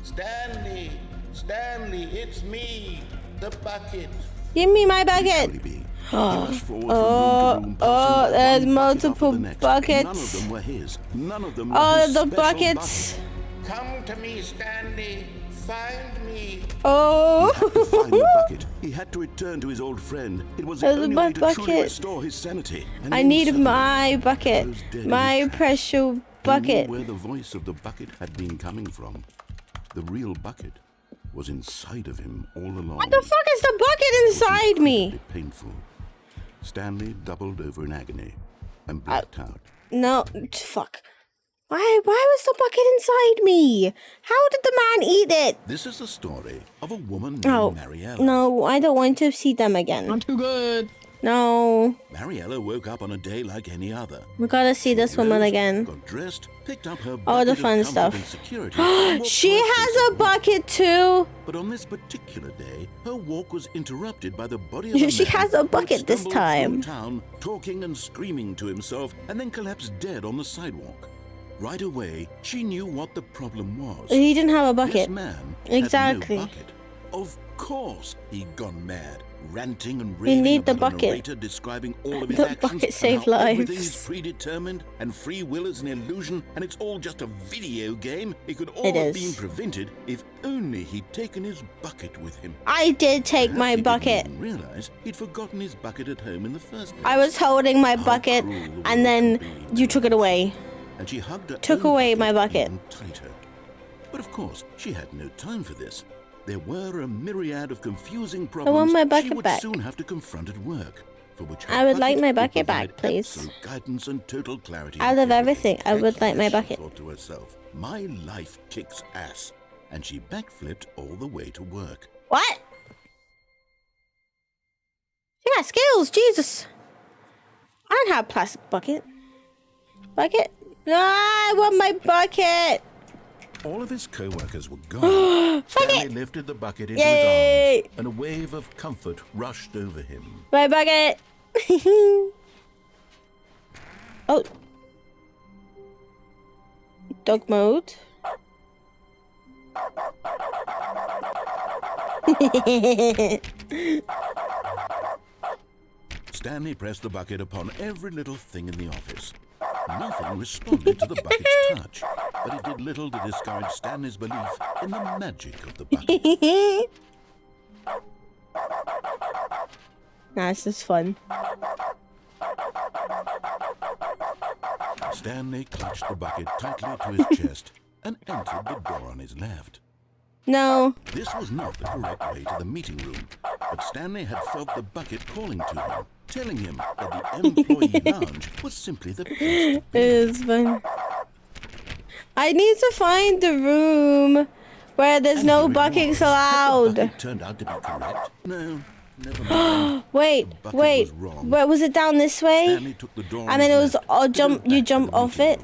Stanley, Stanley, it's me, the bucket. Give me my bucket. Could he be? He rushed forward from room to room, passing there's one bucket multiple after the next. buckets. None of them were his. None of them were Oh, his the special buckets. bucket. Come to me, Stanley. Find me. Oh. He had to find the bucket. He had to return to his old friend. It was the There's only my way to truly bucket. restore his sanity. And I then need suddenly, my bucket. he was dead in My his tracks. precious He bucket. knew where the voice of the bucket had been coming from. The real bucket was inside of him all along. What the fuck is the bucket inside me? Incredibly painful. Stanley doubled over in agony and blacked out. No, fuck. Why was the bucket inside me? How did the man eat it? This is the story of a woman named Oh, Mariella. no, I don't want to see them again. Not too good. No, Mariella woke up on a day like any other. we gotta see this woman Rose, again. Got dressed, picked up her All the bucket of fun comfort stuff. and security, and walked She towards has Casey's a bucket too. But on this particular day, her walk was interrupted by the body of a She man has a who had bucket this stumbled time. through town, talking and screaming to himself, and then collapsed dead on the sidewalk. Right away, she knew what the problem was. He didn't have a This bucket. man Exactly. had no bucket. Of course, he'd gone mad, ranting and We raving need the about a bucket. narrator describing all of his The actions bucket and saved how everything lives. is predetermined and free will is an illusion and it's all just a video game. It could all It have is. been prevented if only he'd taken his bucket with him. I did take Perhaps my he didn't bucket. even realize he'd forgotten his bucket at home in the first place. I was holding my How bucket, cruel the world and then can be. you took it away. And she hugged her Took own away my bucket. even tighter. But of course, she had no time for this. There were a myriad of confusing problems want my she bucket would back. soon have to confront at work, for which her I would like bucket my would bucket provide back, please. absolute guidance and total clarity. Out in of everything, I would Heck like my yes, she bucket. thought to herself, my life kicks ass, and she backflipped all the way to work. What? She got skills, Jesus. I don't have a plastic bucket. Bucket? No, I want my bucket. All of his co-workers were gone. Stanley lifted the bucket into Yay! his arms, and a wave of comfort rushed over him. My bucket. Oh. Dog mode. Stanley pressed the bucket upon every little thing in the office. Nothing responded to the bucket's touch, but it did little to discourage Stanley's belief in the magic of the bucket. Nah, this is fun. Stanley clutched the bucket tightly to his chest and entered the door on his left. No. This was not the correct way to the meeting room, but Stanley had felt the bucket calling to him, telling him that the employee lounge was simply the place to be. It's fun. I need to find the room where there's And no here it buckets was. The allowed. bucket turned out to be correct. No, never mind. Wait, The bucket wait. was wrong. Where was it down this way? Stanley took the door I on mean, his it was left all and jump. went You back to jump the off meeting it.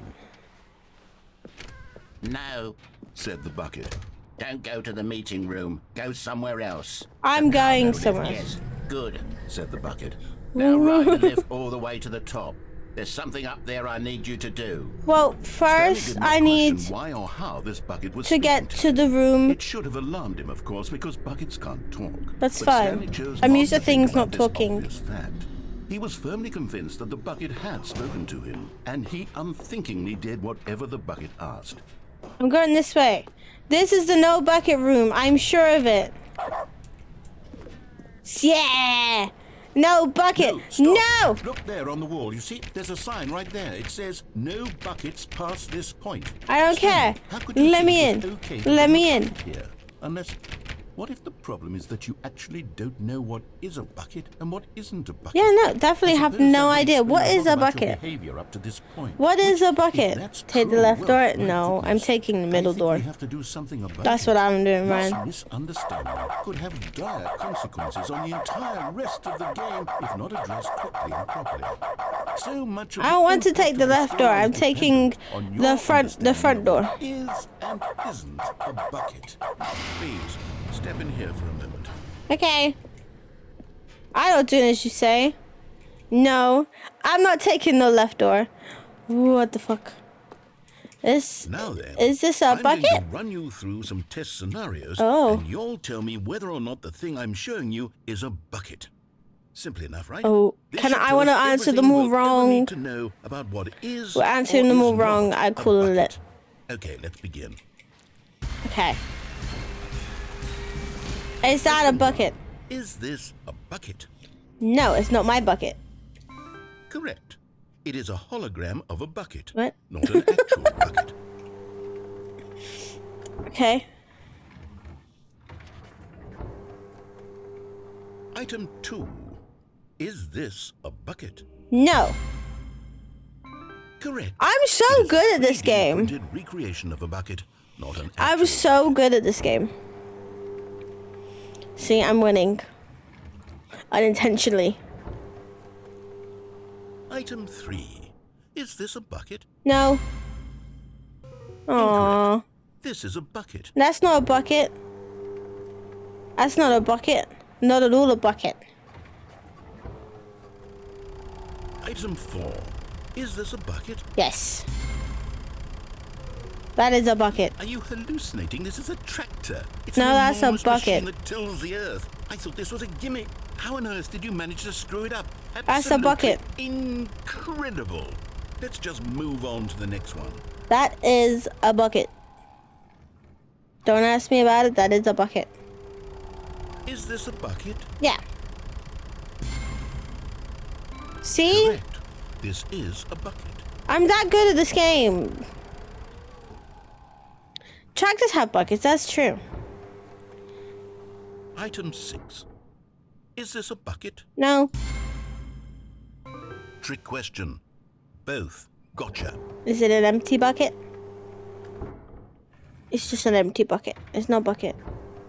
room. No, Said the bucket. don't go to the meeting room. Go somewhere else. I'm going Cargo somewhere. lift, yes, good. Said the bucket. Now ride the lift all the way to the top. There's something up there I need you to do. Well, Stanley first did not I need question why or how this bucket was to get speaking to the room. It should have alarmed him, of course, because buckets can't talk. That's But fine. Stanley chose I'm not used to think things about not this talking. obvious fact. He was firmly convinced that the bucket had spoken to him, and he unthinkingly did whatever the bucket asked. I'm going this way. This is the no bucket room. I'm sure of it. Yeah. No bucket. Stop. No. Look there on the wall. You see, there's a sign right there. It says, "No buckets past this point." I don't care. Stanley, how could you Let think me it was in. okay for Let them me to in. sit Here? Unless, what if the problem is that you actually don't know what is a bucket and what isn't a bucket? Yeah, no, definitely I have suppose that no would idea. explain What lot is a about your bucket? behavior up to this point. What is Which, a if bucket? that's Take the true, left well, door? my No, I'm goodness, taking the I middle think door. we have to do something about That's it. what I'm doing, This man. misunderstanding could have dire consequences on the entire rest of the game if not addressed quickly and properly. So much of I don't want to impact take of the the left door. story I'm is taking dependent on the your front door. understanding of what is and isn't a bucket. Please step in here for a moment. Okay. I don't do as you say. No, I'm not taking the left door. What the fuck? Is this a I'm bucket? going to run you through some test scenarios, Oh. and you'll tell me whether or not the thing I'm showing you is a bucket. Simple enough, right? Oh, This can should I tell want to us answer them everything all we'll ever wrong? need to know about what is We're answering or them is all wrong. not I a call it. bucket. Okay, let's begin. Okay. Is that a bucket? Is this a bucket? No, it's not my bucket. Correct. It is a hologram of a bucket. What? Not an actual bucket. Okay. Item 2. Is this a bucket? No. Correct. I'm so It is a good at this 3D game. printed recreation of a bucket, not an I'm actual so good at this game. See, I'm winning. Unintentionally. Item 3. Is this a bucket? No. Aww. This is a bucket. That's not a bucket. That's not a bucket. Not at all a bucket. Item 4. Is this a bucket? Yes. That is a bucket. Are you hallucinating? This is a tractor. It's No, an that's a enormous machine bucket. that tills the earth. I thought this was a gimmick. How on earth did you manage to screw it up? That's a Absolutely bucket. Incredible. Let's just move on to the next one. That is a bucket. Don't ask me about it. That is a bucket. Is this a bucket? Yeah. See? Correct. This is a bucket. I'm that good at this game. Tractors have buckets. That's true. Item 6. Is this a bucket? No. Trick question. Both. Gotcha. Is it an empty bucket? It's just an empty bucket. It's no bucket.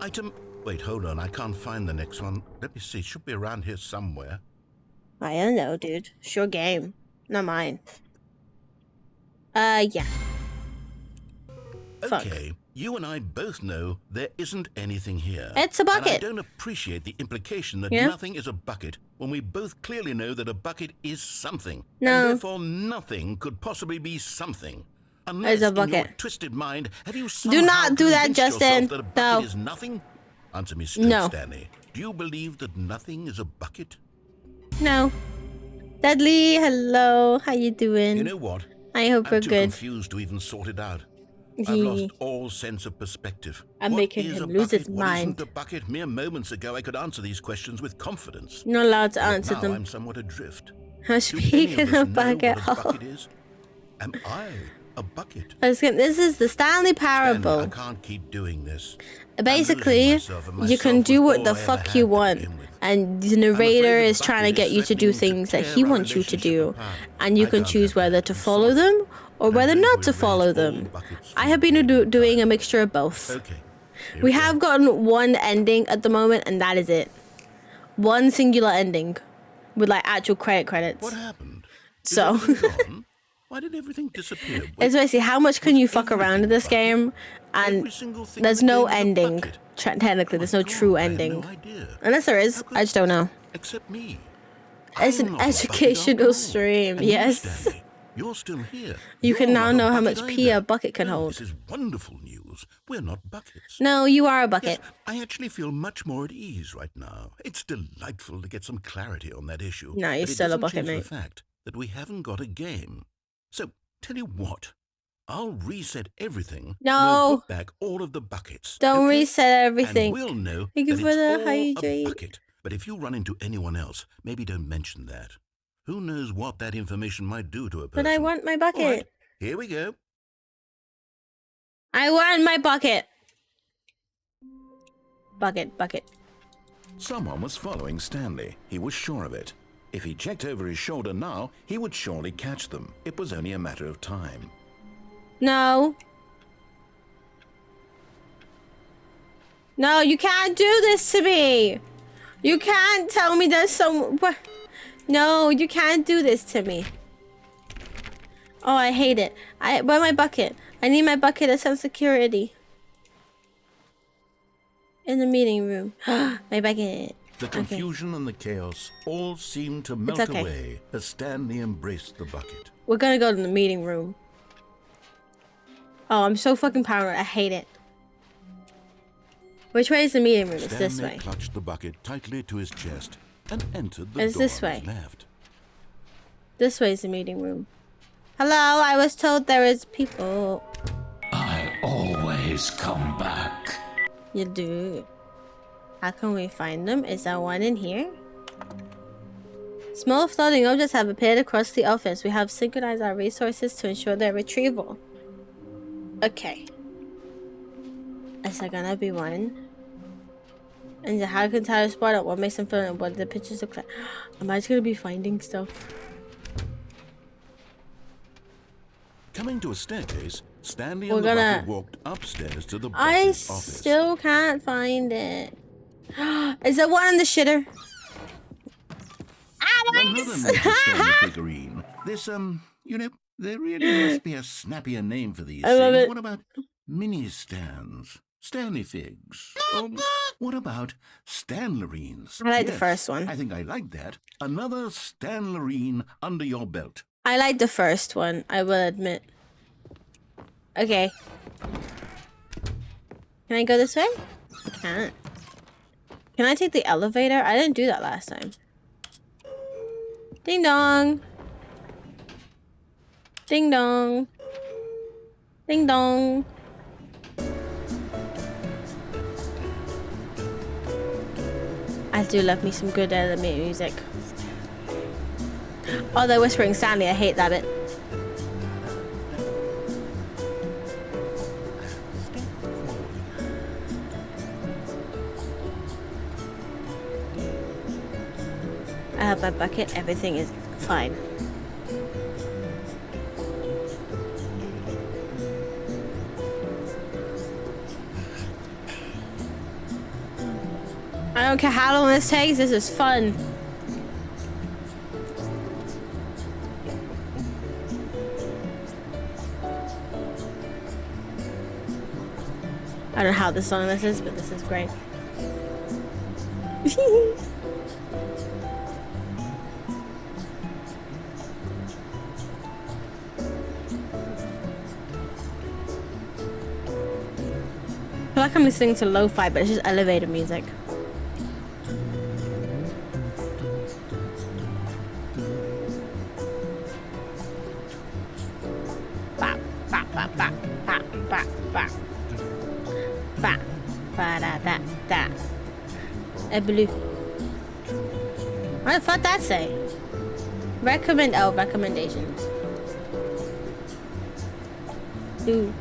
Item... Wait, hold on. I can't find the next one. Let me see. It should be around here somewhere. I don't know, dude. It's your game. Not mine. Yeah. Fuck. Okay, you and I both know there isn't anything here. It's a bucket. And I don't appreciate the implication that Yeah. nothing is a bucket when we both clearly know that a bucket is something. No. And therefore nothing could possibly be something. Unless It's a in your bucket. twisted mind, have you not do that, convinced Justin. yourself that a bucket No. is nothing? Answer me straight, No. Stanley. Do you believe that nothing is a bucket? No. Dudley, hello. How you doing? You know what? I hope I'm we're too good. confused to even sort it out. I've lost all sense of perspective. I'm What making is him a lose his bucket? What mind. isn't a bucket? Mere moments ago, I could answer these questions with confidence. You're not allowed to But answer now them. I'm somewhat adrift. I'm Do any speaking of us of know bucket. what a bucket is? Am I a bucket? This is the Stanley Stanley, Parable. I can't keep doing this. I'm Basically, losing myself, and you can myself do was what all the I ever fuck had you to want. begin with. And the I'm narrator afraid the is trying to bucket get is you to do threatening to things that tear he our wants you to relationship do. apart. And you I can can't choose have that. whether to I'm follow sorry. them or I'm whether going not to erase follow all them. buckets I from have the been game. doing a mixture of both. Okay. Here We go. have gotten one ending at the moment, and that is it. One singular ending with like actual credits. What happened? Is So- everything gone? Why did everything disappear? It's basically how much can you fuck around in this Everything game, and Every single thing in there's the no game is a ending. bucket. Technically, there's no God, true I had ending. no idea. Unless there is, How could- I just don't know. Except me. It's I'm an not a bucket after educational all. stream, And you, yes. Stanley, you're still here. You can You're now not a know how bucket much pee a either. bucket can No, hold. This is wonderful news. We're not buckets. No, you are a Yes, bucket. I actually feel much more at ease right now. It's delightful to get some clarity on that issue. No, you're but it still a doesn't bucket, change mate. the fact that we haven't got a game. So, tell you what. I'll reset everything. No. And we'll put back all of the buckets. Don't okay? reset everything. And we'll know Thank you that for it's the all hydrate. a bucket. But if you run into anyone else, maybe don't mention that. Who knows what that information might do to a person. But I want my All bucket. right, here we go. I want my bucket. Bucket. Someone was following Stanley. He was sure of it. If he checked over his shoulder now, he would surely catch them. It was only a matter of time. No. No, you can't do this to me. You can't tell me there's some... No, you can't do this to me. Oh, I hate it. Where's my bucket? I need my bucket as some security. In the meeting room. My bucket. The confusion and the chaos all seemed to melt okay. away as Stanley embraced the bucket. We're gonna go to the meeting room. Oh, I'm so fucking paranoid. I hate it. Which way is the meeting room? It's this Stanley way. clutched the bucket tightly to his chest and entered the It's door this on way. his left. This way is the meeting room. Hello, I was told there is people. I always come back. You do. How can we find them? Is there one in here? Small floating objects have appeared across the office. We have synchronized our resources to ensure their retrieval. Okay. Is there gonna be one? And how can Tyler spot out what makes them feel and what the pictures look like? Am I just gonna be finding stuff? Coming to a staircase, Stanley We're and the gonna- bucket walked upstairs to the I boss's office. still can't find it. Is there one in the shitter? Another Major Stanley figurine. This, you know, there really must be a snappier name for these I love things. it. What about mini stands? Stanley figs. What about Stanlerines? I like the first one. I think I like that. Another Stanlerine under your belt. I like the first one, I will admit. Okay. Can I go this way? I can't. Can I take the elevator? I didn't do that last time. Ding dong. Ding dong. Ding dong. I do love me some good elevator music. Oh, they're whispering Stanley. I hate that bit. I have my bucket. Everything is fine. I don't care how long this takes. This is fun. I don't know how this long this is, but this is great. I feel like I'm listening to lo-fi, but it's just elevator music. Ba, ba, ba, ba, ba, ba, ba. Ba, ba, da, da, da. A blue. What the fuck that say? Recommendations. Do.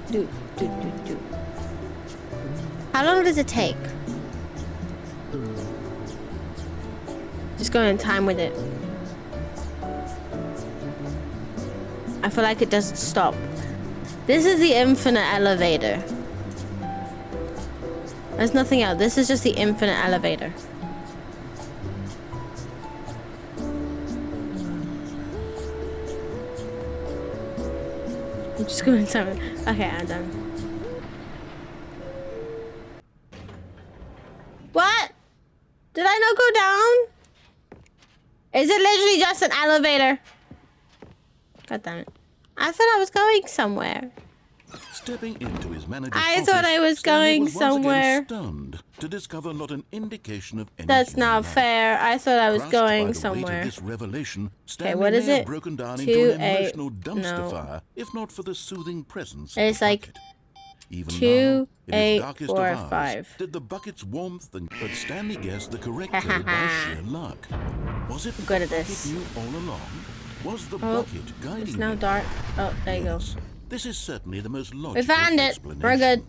How long does it take? Just go in time with it. I feel like it doesn't stop. This is the infinite elevator. There's nothing else. This is just the infinite elevator. I'm just going to tell me. Okay, I'm done. What? Did I not go down? Is it literally just an elevator? God damn it. I thought I was going somewhere. Stepping into his manager's I thought office, I was Stanley going was once again somewhere. stunned to discover not an indication of any That's human not life. fair. I thought I was Crushed by going the weight of somewhere. this revelation, Stanley what is may have it? broken down 2, into an 8, emotional dumpster no. fire, if not for the soothing presence It's of the like bucket. Even 2, now, in 8, his darkest 4, of hours, 5. did the bucket's warmth and but Stanley guessed the correct code by sheer luck. Was it I'm good at the bucket this. knew all along? Was the Oh, bucket guiding it's now him? dark. Oh, there you go. Yes. This is certainly the most logical We found it. explanation. We're good.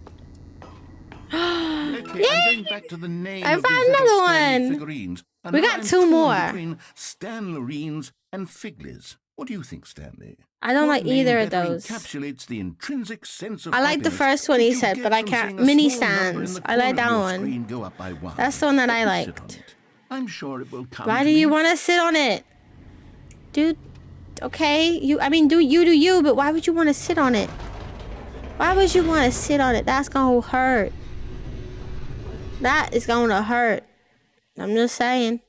Okay, I'm going back to the name I of found these little another Stanley one. figurines. And We now got I'm 2 torn more. Between Stanlerines and Figlies. What do you think, Stanley? I don't What like name either of better those. encapsulates the intrinsic sense of I like the happiness first one that he you said, get but I from can't. seeing a Mini small number in stands. the I like corner of that your one. screen go up by 1. That's the one that I Let me sit on liked. it. I'm sure it will come Why to do you me. want to sit on it? Dude, okay. I mean, do you, but why would you want to sit on it? Why would you want to sit on it? That's gonna hurt. That is gonna hurt. I'm just saying.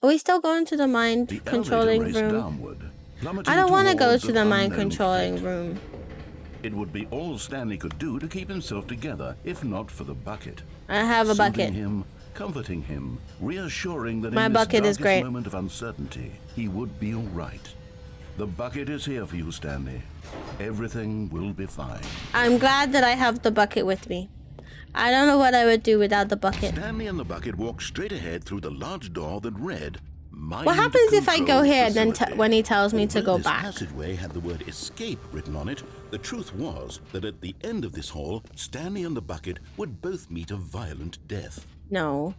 Are we still going to the mind The controlling elevator raced room? downward, plummeting I don't want to go towards to an the mind unknown controlling fate. room. It would be all Stanley could do to keep himself together, if not for the bucket. I have a Soothing bucket. him, comforting him, reassuring that My in this bucket is darkest great. moment of uncertainty, he would be all right. The bucket is here for you, Stanley. Everything will be fine. I'm glad that I have the bucket with me. I don't know what I would do without the bucket. Stanley and the bucket walked straight ahead through the large door that read, Mind What happens if I go Control here and then Facility. when he tells me to Although go this back? passageway had the word escape written on it, the truth was that at the end of this hall, Stanley and the bucket would both meet a violent death. No.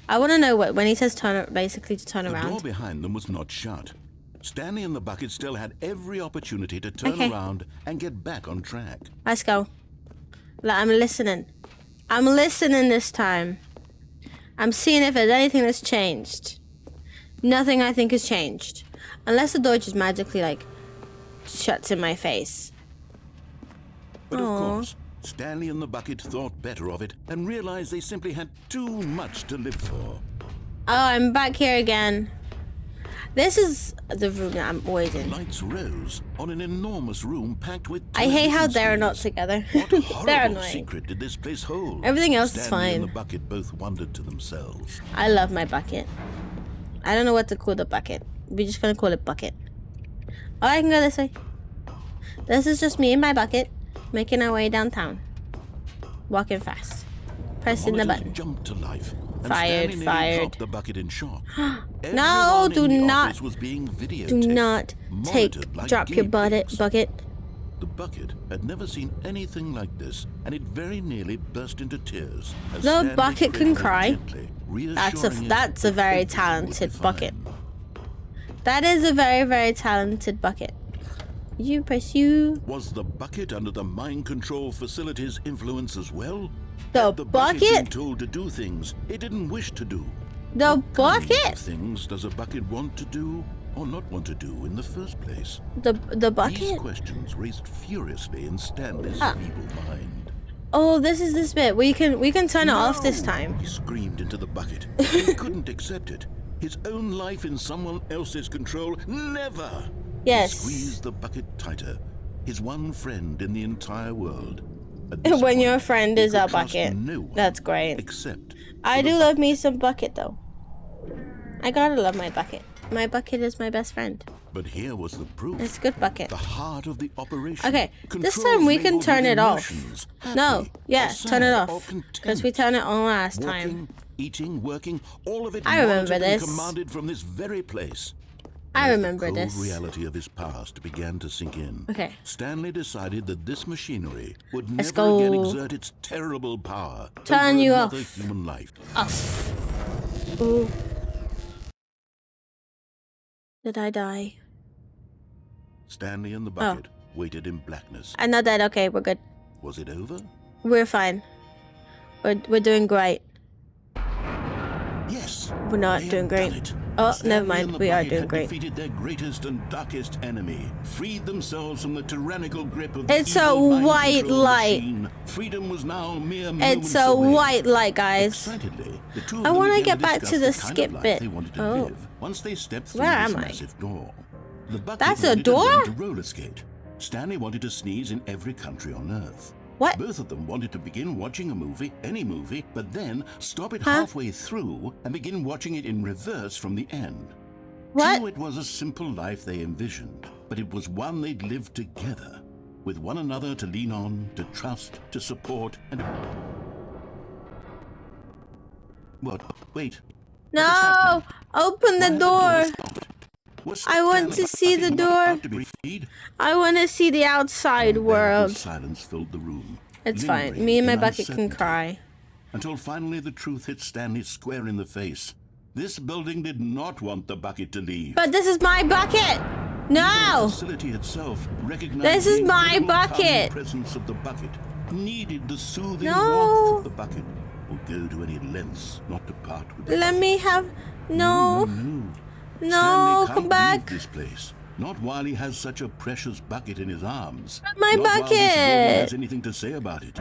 I want to know what when he says basically to turn The door around. behind them was not shut. Stanley and the bucket still had every opportunity to turn Okay. around and get back on track. Let's go. I'm listening. I'm listening this time. I'm seeing if there's anything that's changed. Nothing I think has changed. Unless the door just magically, like, shuts in my face. But Aw. of course, Stanley and the bucket thought better of it and realized they simply had too much to live for. Oh, I'm back here again. This is the room that I'm always in. Lights rose on an enormous room packed with I hate how television they're not screens. together. What They're horrible annoying. secret did this place hold? Everything else is Stanley fine. and the bucket both wondered to themselves. I love my bucket. I don't know what to call the bucket. We're just gonna call it bucket. Oh, I can go this way. This is just me and my bucket making our way downtown. Walking fast. Pressing the Monitors button. jumped to life. And Fired, Stanley nearly fired. dropped the bucket in shock. No, Everyone do in the not- office was being Do videotaped, not monitored like drop your guinea pigs. bucket. The bucket had never seen anything like this, and it very nearly burst into tears. As The Stanley bucket can cradled it cry. gently, That's a reassuring it that's a that very everything would be talented bucket. fine. That is a very, very talented bucket. You pursue Was the bucket under the mind control facility's influence as well? the Had the bucket been bucket. told to do things it didn't wish to do? The What kinds of bucket. things does a bucket want to do or not want to do in the first place? The These bucket. questions raced furiously in Stanley's Ah. feeble mind. Oh, this is this bit. We can turn it off this time. He screamed into the bucket. He couldn't accept it. His own life in someone else's control, never! Yes. He squeezed the bucket tighter. His one friend in the entire world. At this When your point, friend he is could a trust bucket. no one That's great. Except I for the do love me some bucket though. I gotta love my bucket. My bucket is my best friend. But here was the proof. It's a good bucket. The heart of the operation. Okay, this Controls time we can labeled turn with it off. emotions, No, happy, yeah, or turn it sad, or off. content. Because we turned it on last time. Walking, eating, working, all of it I remember monitored and this. commanded from this very place. I As remember the cold this. reality of his past began to sink in. Okay. Stanley decided that this machinery would Let's never again go. exert its terrible power Turn over you another off. human life. Off. Ooh. Did I die? Stanley and the bucket waited in blackness. I'm not dead. Okay, we're good. Was it over? We're fine. We're doing great. Yes. We're not they had doing great. done it. Oh, Stanley never mind. and the We are bucket doing had great. defeated their greatest and darkest enemy, freed themselves from the tyrannical grip of It's the a evil mind white control light. machine. Freedom was now mere It's moments a away. white light, guys. Excitedly, the two of I them wanna began get back discuss to the the kind skip of life bit. They wanted to Oh. live once they stepped through Where this am I? massive door. The bucket That's a wanted to door? learn to roller skate. Stanley wanted to sneeze in every country on Earth. What? Both of them wanted to begin watching a movie, any movie, but then stop it Huh? halfway through and begin watching it in reverse from the end. What? True, it was a simple life they envisioned, but it was one they'd lived together, with one another to lean on, to trust, to support, and... What? Wait. No! Open the door! Was I want to see the door. To be freed? I want to see the outside world. Silence filled the room. It's fine. lingering Me and my in bucket can uncertainty. cry. Until finally the truth hit Stanley square in the face. This building did not want the bucket to leave. But this is my bucket! The No! facility itself recognized This is the my incredible calming bucket. presence of the bucket, needed the soothing No. warmth of the bucket, would go to any lengths not to part with the Let bucket. me have... No. No. No, Stanley come can't back. leave this place. Not while he has such a precious bucket in his arms. My Not while this building bucket. has anything to say about it.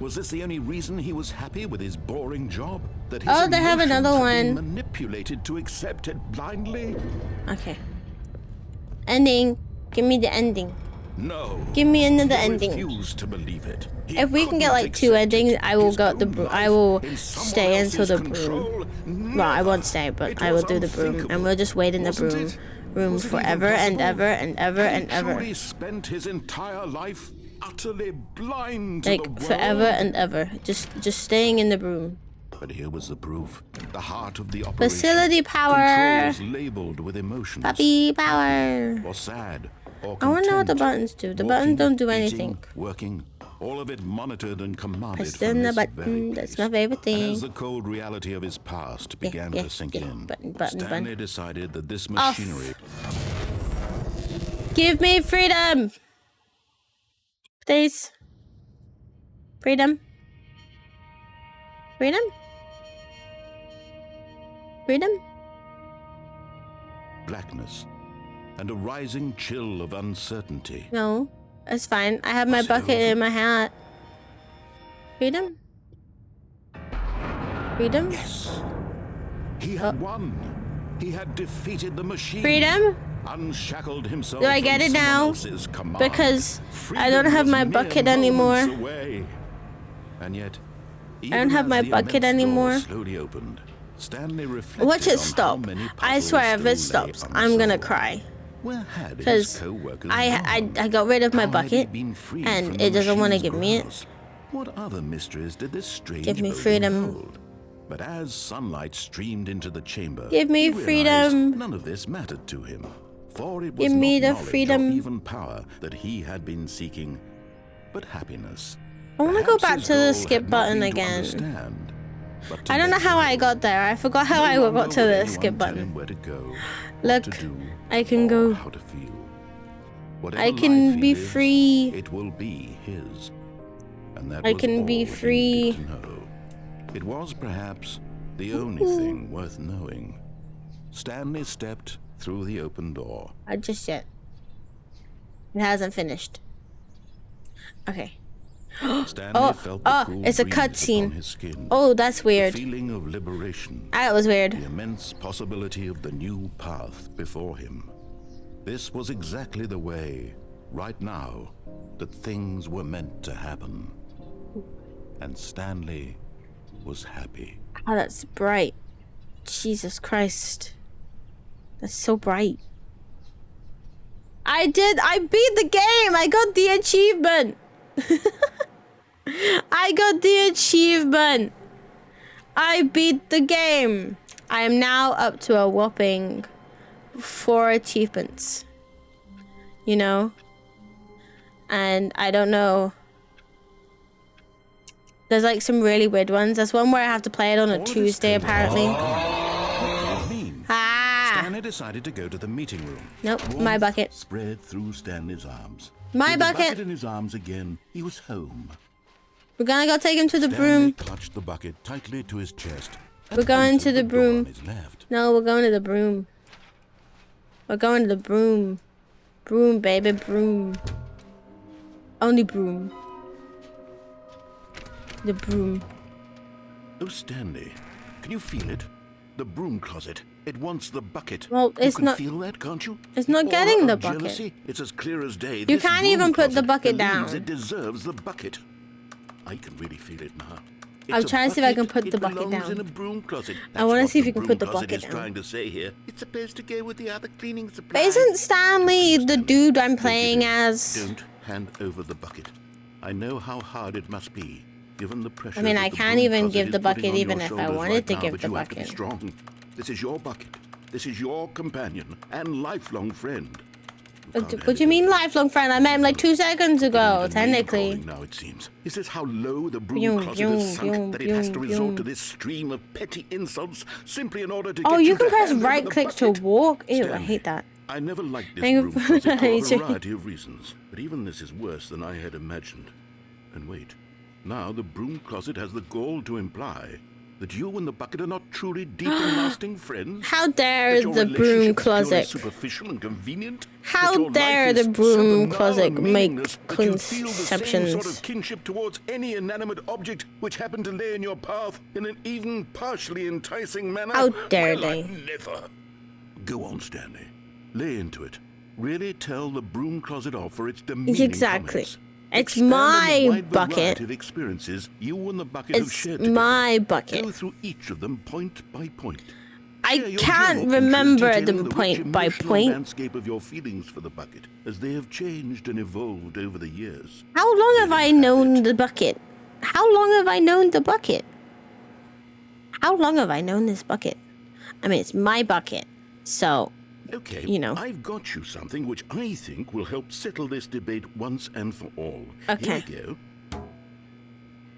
Was this the only reason he was happy with his boring job? That his Oh, they have another emotions had been one. manipulated to accept it blindly? Okay. Ending. Give me the ending. No. Give me another He ending. refused to believe it. He If we can get couldn't like 2 accept endings, it. I will His go the own broom. life I will in someone stay until else's the control? broom. Well, I won't stay, but It I will was do the broom, and unthinkable. we'll just wait in the Wasn't broom it? room Was it even forever and possible? ever and ever Had and he ever, truly spent his entire life utterly blind to the like world? forever and ever, just staying in the broom. But here was the proof. The heart of the operation. Facility power. Controls labeled with emotions. Puppy power. Or sad. Or I want to know what the content. buttons do. The Walking, buttons don't do eating, anything. Working. All of it monitored and commanded Press from in the this very button. That's place. my favorite And thing. as the cold reality of his past began to sink in, Button. Stanley decided that this Off. machinery Give me freedom. Please. Freedom. Freedom. Freedom. blackness and a rising chill of uncertainty. No, it's fine. I have my Was it bucket over? in my hat. Freedom. Freedom. Yes. He had won. He had defeated the machine. Freedom. Unshackled himself. Do I get from it someone now? else's command. Because I Freedom don't have was my mere bucket moments anymore. away. And yet, I don't have my bucket anymore. Slowly opened. Stanley reflected Watch it on how stop. many I puzzles swear, if still it stops, lay I'm gonna unsolved. cry. Where had his Because co-workers I gone? got rid of my How had he bucket, been freed and from it the doesn't want to machine's give me it. grasp? What other mysteries did this strange Give me building freedom. hold? But as sunlight streamed into the chamber, Give me he realized freedom. none of this mattered to him. For it was Give me not the knowledge freedom. or even power that he had been seeking, but happiness. I want to go Perhaps back his to the goal skip had not button been to again. understand, but to I don't know let how go. I got there. I forgot how No I got longer to would the anyone skip tell him button. where to go, what Look, to do, I can or go. how to feel. Whatever I can life he be lives, free. It will be his. And that I was can all be he free. needed to know. It was perhaps the only thing worth knowing. Stanley stepped through the open door. I just yet. It hasn't finished. Okay. Stanley felt the cool it's a breeze upon cutscene. his skin. Oh, that's The weird. feeling of liberation. That was weird. The immense possibility of the new path before him. This was exactly the way, right now, that things were meant to happen. And Stanley was happy. Oh, that's bright. Jesus Christ. That's so bright. I beat the game! I got the achievement! I got the achievement! I beat the game! I am now up to a whopping 4 achievements. You know? And I don't know. There's like some really weird ones. There's one where I have to play it on a Tuesday apparently. Ah! Stanley decided to go to the meeting room. Nope, my Warmth bucket. spread through Stanley's arms. My With the bucket. bucket in his arms again, he was home. We're gonna go take him to the Stanley broom. clutched the bucket tightly to his chest. and We're going to entered the door broom. on his left. No, we're going to the broom. We're going to the broom. Broom, baby, broom. Only broom. The broom. Oh, Stanley, can you feel it? The broom closet. It wants the bucket. Well, it's you can not- feel that, can't you? it's not Aura getting of the bucket. Jealousy? It's as clear as day. You This can't broom even put the closet bucket believes down. It deserves the bucket. I can really feel it now. I'm It's a trying to see if I can bucket. put the bucket It belongs down. in a broom closet. I wanna That's see if what you can broom put the closet bucket is down. trying to say here. It's supposed to go with the other cleaning supplies. But isn't Stanley the dude I'm Don't playing you do- as? Don't hand over the bucket. I know how hard it must be, given the pressure. I mean, that I the can't broom even closet give is the putting bucket on even your if I shoulders wanted right to now, give but the you have to be bucket. strong. This is your bucket. This is your companion and lifelong friend. What do you mean lifelong friend? I met him like 2 seconds ago, Even technically. name-calling now, it seems. Is this how low the broom Byung, closet byung, has sunk byung, that it has to byung, resort to byung. this stream of petty insults simply in order to Oh, get you you can to press hand over right the click to bucket? walk. Ew, I Stanley, hate that. I never liked this Thank you broom for closet for a apologizing. variety of reasons, but even this is worse than I had imagined. And wait, now the broom closet has the gall to imply That you and the bucket are not truly deep and lasting friends? How dare That your the broom relationship is purely closet? superficial and convenient? How That your dare life the is broom so banal closet and make meaningless that you feel the same conceptions? sort of kinship towards any inanimate object which happened to lay in your path in an even partially enticing manner? How dare Well, they? I'd never. Go on, Stanley. Lay into it. Really tell the broom closet off for its demeaning Exactly. comments. It's Expand on the my wide bucket. variety of experiences you and the bucket have It's shared together. my bucket. Go through each of them point by point. I Share your can't journal remember entries detailing them the point rich by emotional point. landscape of your feelings for the bucket, as they have changed and evolved over the years. How long have I known the bucket? How long have I known the bucket? How long have I known this bucket? I mean, it's my bucket, so, Okay, you know. I've got you something which I think will help settle this debate once and for all. Okay. Here we go.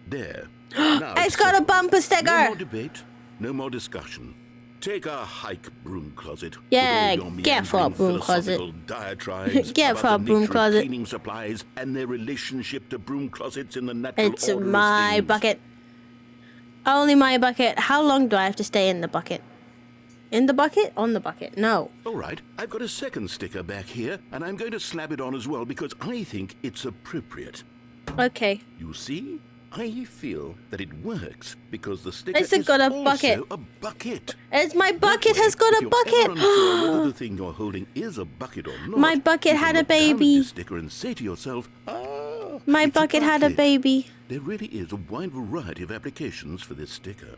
There. Now It's got a settled. bumper No sticker. more debate, no more discussion. Take a hike, broom closet. Yeah, with all your get for a meandering broom closet. philosophical diatribes Get about for a the broom nature of closet. cleaning supplies and their relationship to broom closets in the natural It's order of my things. bucket. Only my bucket. How long do I have to stay in the bucket? In the bucket? On the bucket? No. All right, I've got a second sticker back here, and I'm going to slap it on as well because I think it's appropriate. Okay. You see? I feel that it works because the sticker It's is got a also bucket. a bucket. It's my That bucket way, has got if a you're bucket. ever unsure whether the thing you're holding is a bucket or not, My bucket you can had a look down at baby. this sticker and say to yourself, "Ah, My it's bucket had a baby. There really is a wide variety of applications for this sticker.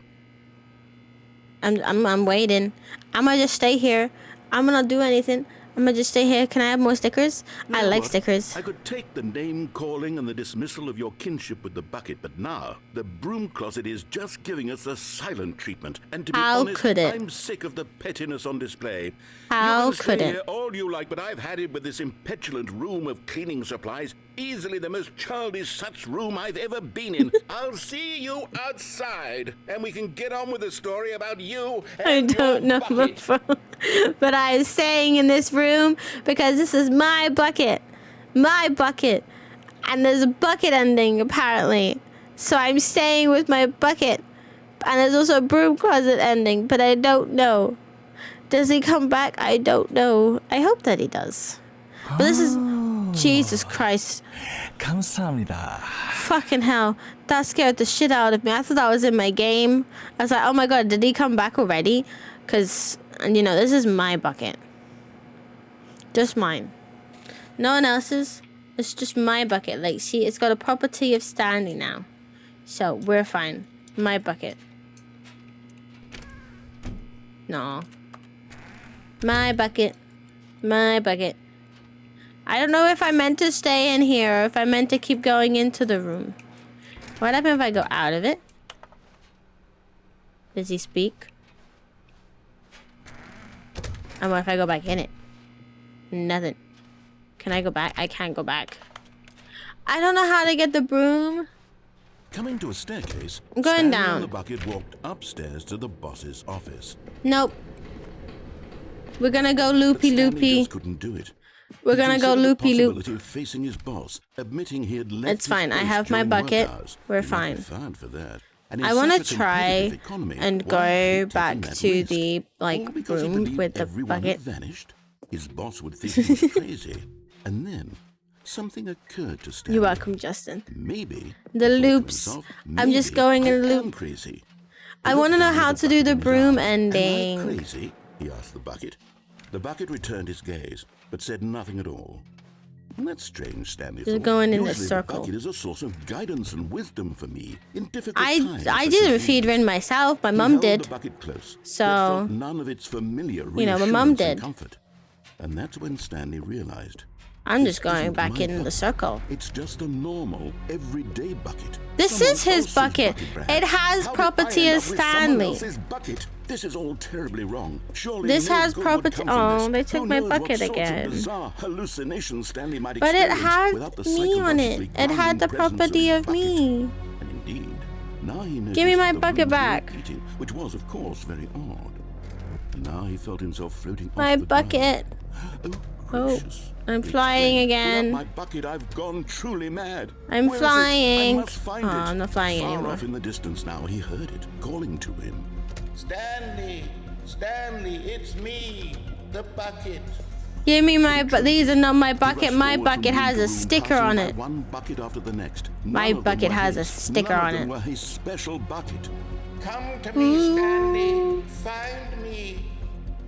I'm waiting. I'm gonna just stay here. I'm gonna do anything. I'm gonna just stay here. Can I have more stickers? I Now like what? stickers. I could take the name calling and the dismissal of your kinship with the bucket, but now the broom closet is just giving us a silent treatment. And to be How honest, could it? I'm sick of the pettiness on display. How you can could stay it? here all you like, but I've had it with this impetulant room of cleaning supplies. Easily the most childish such room I've ever been in. I'll see you outside, and we can get on with the story about you I and don't your know my bucket. phone, but I'm staying in this room because this is my bucket. My bucket. And there's a bucket ending, apparently. So I'm staying with my bucket. And there's also a broom closet ending, but I don't know. Does he come back? I don't know. I hope that he does. But this is... Jesus Christ. 감사합니다. Fucking hell. That scared the shit out of me. I thought that was in my game. I was like, oh my god, did he come back already? Because, you know, this is my bucket. Just mine. No one else's. It's just my bucket. Like, see, it's got a property of Stanley now. So, we're fine. My bucket. No. My bucket. My bucket. I don't know if I meant to stay in here or if I meant to keep going into the room. What happens if I go out of it? Does he speak? And what if I go back in it? Nothing. Can I go back? I can't go back. I don't know how to get the broom. Coming to a staircase, I'm going Stanley down. and the bucket walked upstairs to the boss's office. Nope. We're gonna go But loopy Stanley loopy. just couldn't do it. We're He gonna go considered the loopy loop. possibility of facing his boss, admitting he had left It's fine. his I post have my during work bucket. hours. We're He might be fine. fired for that. And in I want to such a try competitive economy, and why go keep back taking that to risk? the All because he room believed with the everyone bucket. had vanished. His boss would think he was crazy. And then something occurred to Stanley. You're welcome, Justin. Maybe The he thought to loops. himself, I'm just maybe going in a I am loop. crazy. I He want to looked know down at how the to do bucket the in his broom arms. ending. Am I crazy? He asked the bucket. The bucket returned his gaze, but said nothing at all. That's strange, Stanley Just thought. going in the Usually circle. The bucket is a source of guidance and wisdom for me in difficult I times. such didn't as feed these. Rin myself. My He mom held did. the bucket close, So, yet felt none of its familiar you know, my mom reassurance and did. comfort. And that's when Stanley realized. I'm this just going isn't back my in the bucket. circle. It's just a normal, everyday bucket. This Someone is his else's bucket. perhaps. It has How did property I end of up with someone Stanley. else's bucket? This is all terribly wrong. Surely This no has good would property- come from oh, this. they took Who my knows what bucket sorts of again. bizarre hallucinations Stanley might But it experience had without the me on it. psychologically It had grounding the presence property his of bucket. me. And indeed, now he noticed Give me my that the bucket rooms were back. repeating, which was, of course, very odd. Now he felt himself floating My off the bucket. ground. Oh, gracious. I'm He flying exclaimed, again. "Without my bucket, I've gone truly mad. I'm Where is it? flying. I must find Oh, it." I'm not flying Far anymore. off in the distance now, he heard it calling to him. Stanley! Stanley, it's me! The bucket! Give me my, but these are not my He bucket. rushed My forward from bucket room has to a room, sticker passing on by it. one bucket after the next. My None of them bucket were has a his. sticker None on of them it. were his special bucket. Come to me, Stanley! Find me!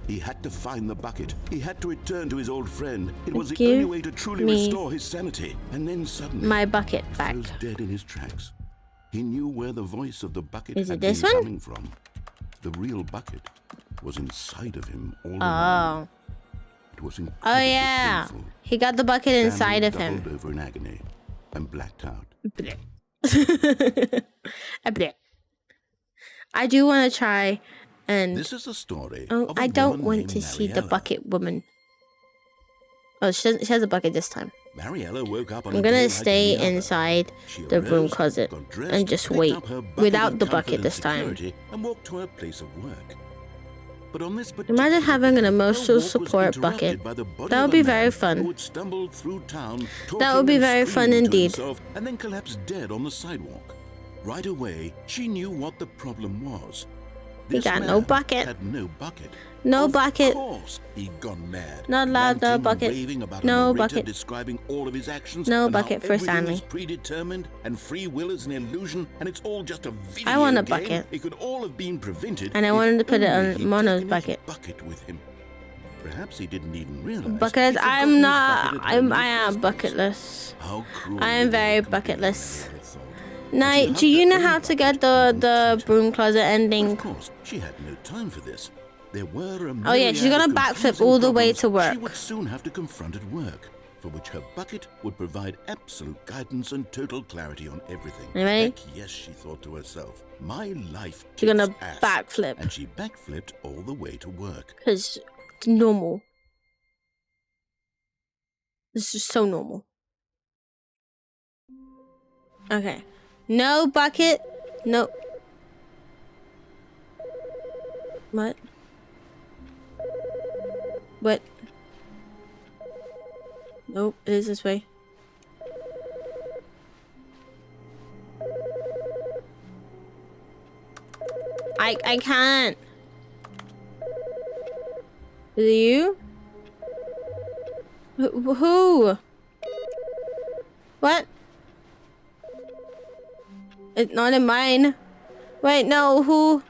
He had to find the bucket. He had to return to his old friend. It was the Give only way to truly me restore his sanity. And then suddenly, my bucket back. froze dead in his tracks. He knew where the voice of the bucket Is it had this been one? coming from. The real bucket was inside of him all along. Oh. It was Oh incredibly yeah. painful. He got the bucket Stanley inside of him. doubled over in agony and blacked out. I do want to try and... This is the story Oh, of a I don't woman want named to see the Mariella. bucket woman. Oh, she has a bucket this time. Mariella woke up on I'm a day gonna like stay any other. inside She the broom arose, closet got dressed, and just picked wait up her bucket without of the comfort bucket and this time. security, and walked to her place of work. But on this Imagine particular having an day, her emotional walk was support interrupted bucket. by the body That of would a be man very fun. Who had stumbled through town, That talking would be and very fun screaming to indeed. himself, and then collapsed dead on the sidewalk. Right away, she knew what the problem was. He This got no man bucket. Had no bucket. No Of bucket. course, he'd gone mad. Not allowed the ranting, bucket. raving about No a narrator bucket. describing all of his actions. No and how bucket for everything Stanley. is predetermined and free will is an illusion and it's all just a video I want a game. bucket. It could all have been prevented. And I if wanted to put it only on he'd Mono's taken his bucket. bucket with him. Perhaps he didn't even realize. Because he'd forgotten I'm his not. bucket at home in I the am first place. bucketless. How cruel I am the very world can be, bucketless. Mariella thought. Night, And do she you hugged know her how own to get bucket the and broom closet But ending? of course, she had no time for this. There were a Oh yeah, she's myriad gonna of backflip confusing all the way problems to work. She would soon have to confront at work, for which her bucket would provide absolute guidance and total clarity on everything. You ready? Heck yes, she thought to herself. My life She's gonna kicks ass. backflip. And she backflipped all the way to work. Because it's normal. This is so normal. Okay. No bucket. No. What? What? Nope, it is this way. I can't. Is it you? Who? What? It's not in mine. Wait, no, who?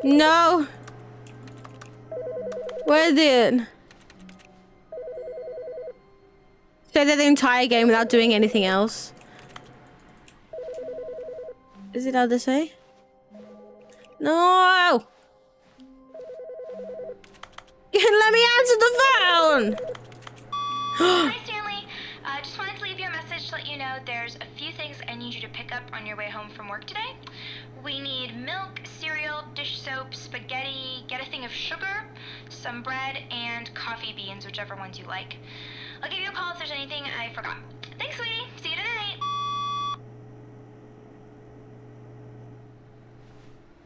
No. Where is it? Stay there the entire game without doing anything else. Is it out this way? No! Let me answer the phone! Hi, Stanley. Just wanted to leave you a message to let you know there's a few things I need you to pick up on your way home from work today. We need milk, cereal, dish soap, spaghetti, get a thing of sugar, some bread, and coffee beans, whichever ones you like. I'll give you a call if there's anything I forgot. Thanks, sweetie. See you tonight.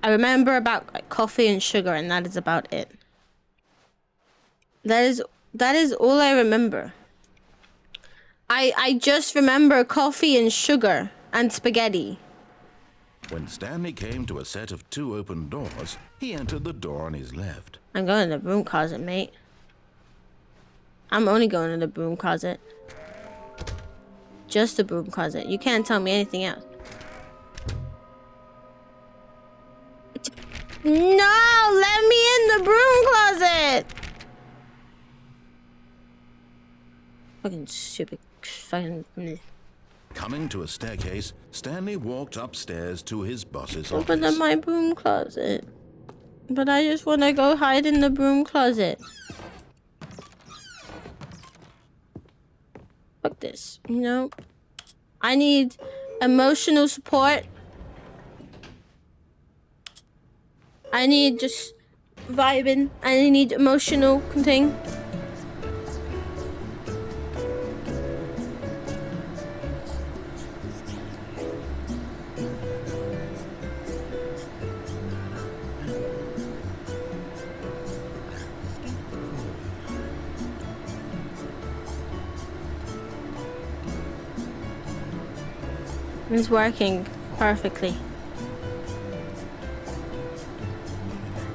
I remember about like, coffee and sugar, and that is about it. That is all I remember. I just remember coffee and sugar and spaghetti. When Stanley came to a set of 2 open doors, he entered the door on his left. I'm going to the broom closet, mate. I'm only going to the broom closet. Just the broom closet. You can't tell me anything else. No! Let me in the broom closet! Fucking stupid. Fucking. Coming to a staircase, Stanley walked upstairs to his boss's Open up office. my broom closet. But I just want to go hide in the broom closet. Fuck this. You know? I need emotional support. I need just vibing. I need emotional thing. It's working perfectly.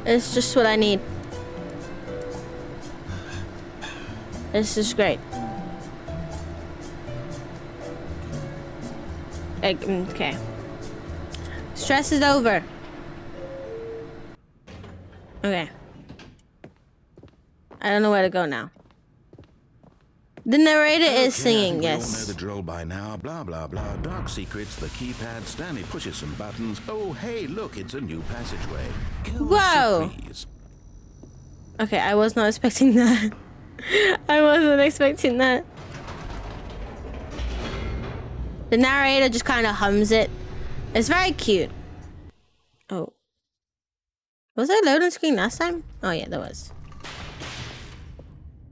It's just what I need. This is great. Okay. Stress is over. Okay. I don't know where to go now. The narrator is singing, We all know yes. the drill by now. Blah, blah, blah. Dark secrets, the keypad. Stanley pushes some buttons. Oh, hey, look, it's a new passageway. Whoa. Surprise. Okay, I was not expecting that. I wasn't expecting that. The narrator just kind of hums it. It's very cute. Oh. Was there a loading screen last time? Oh yeah, there was.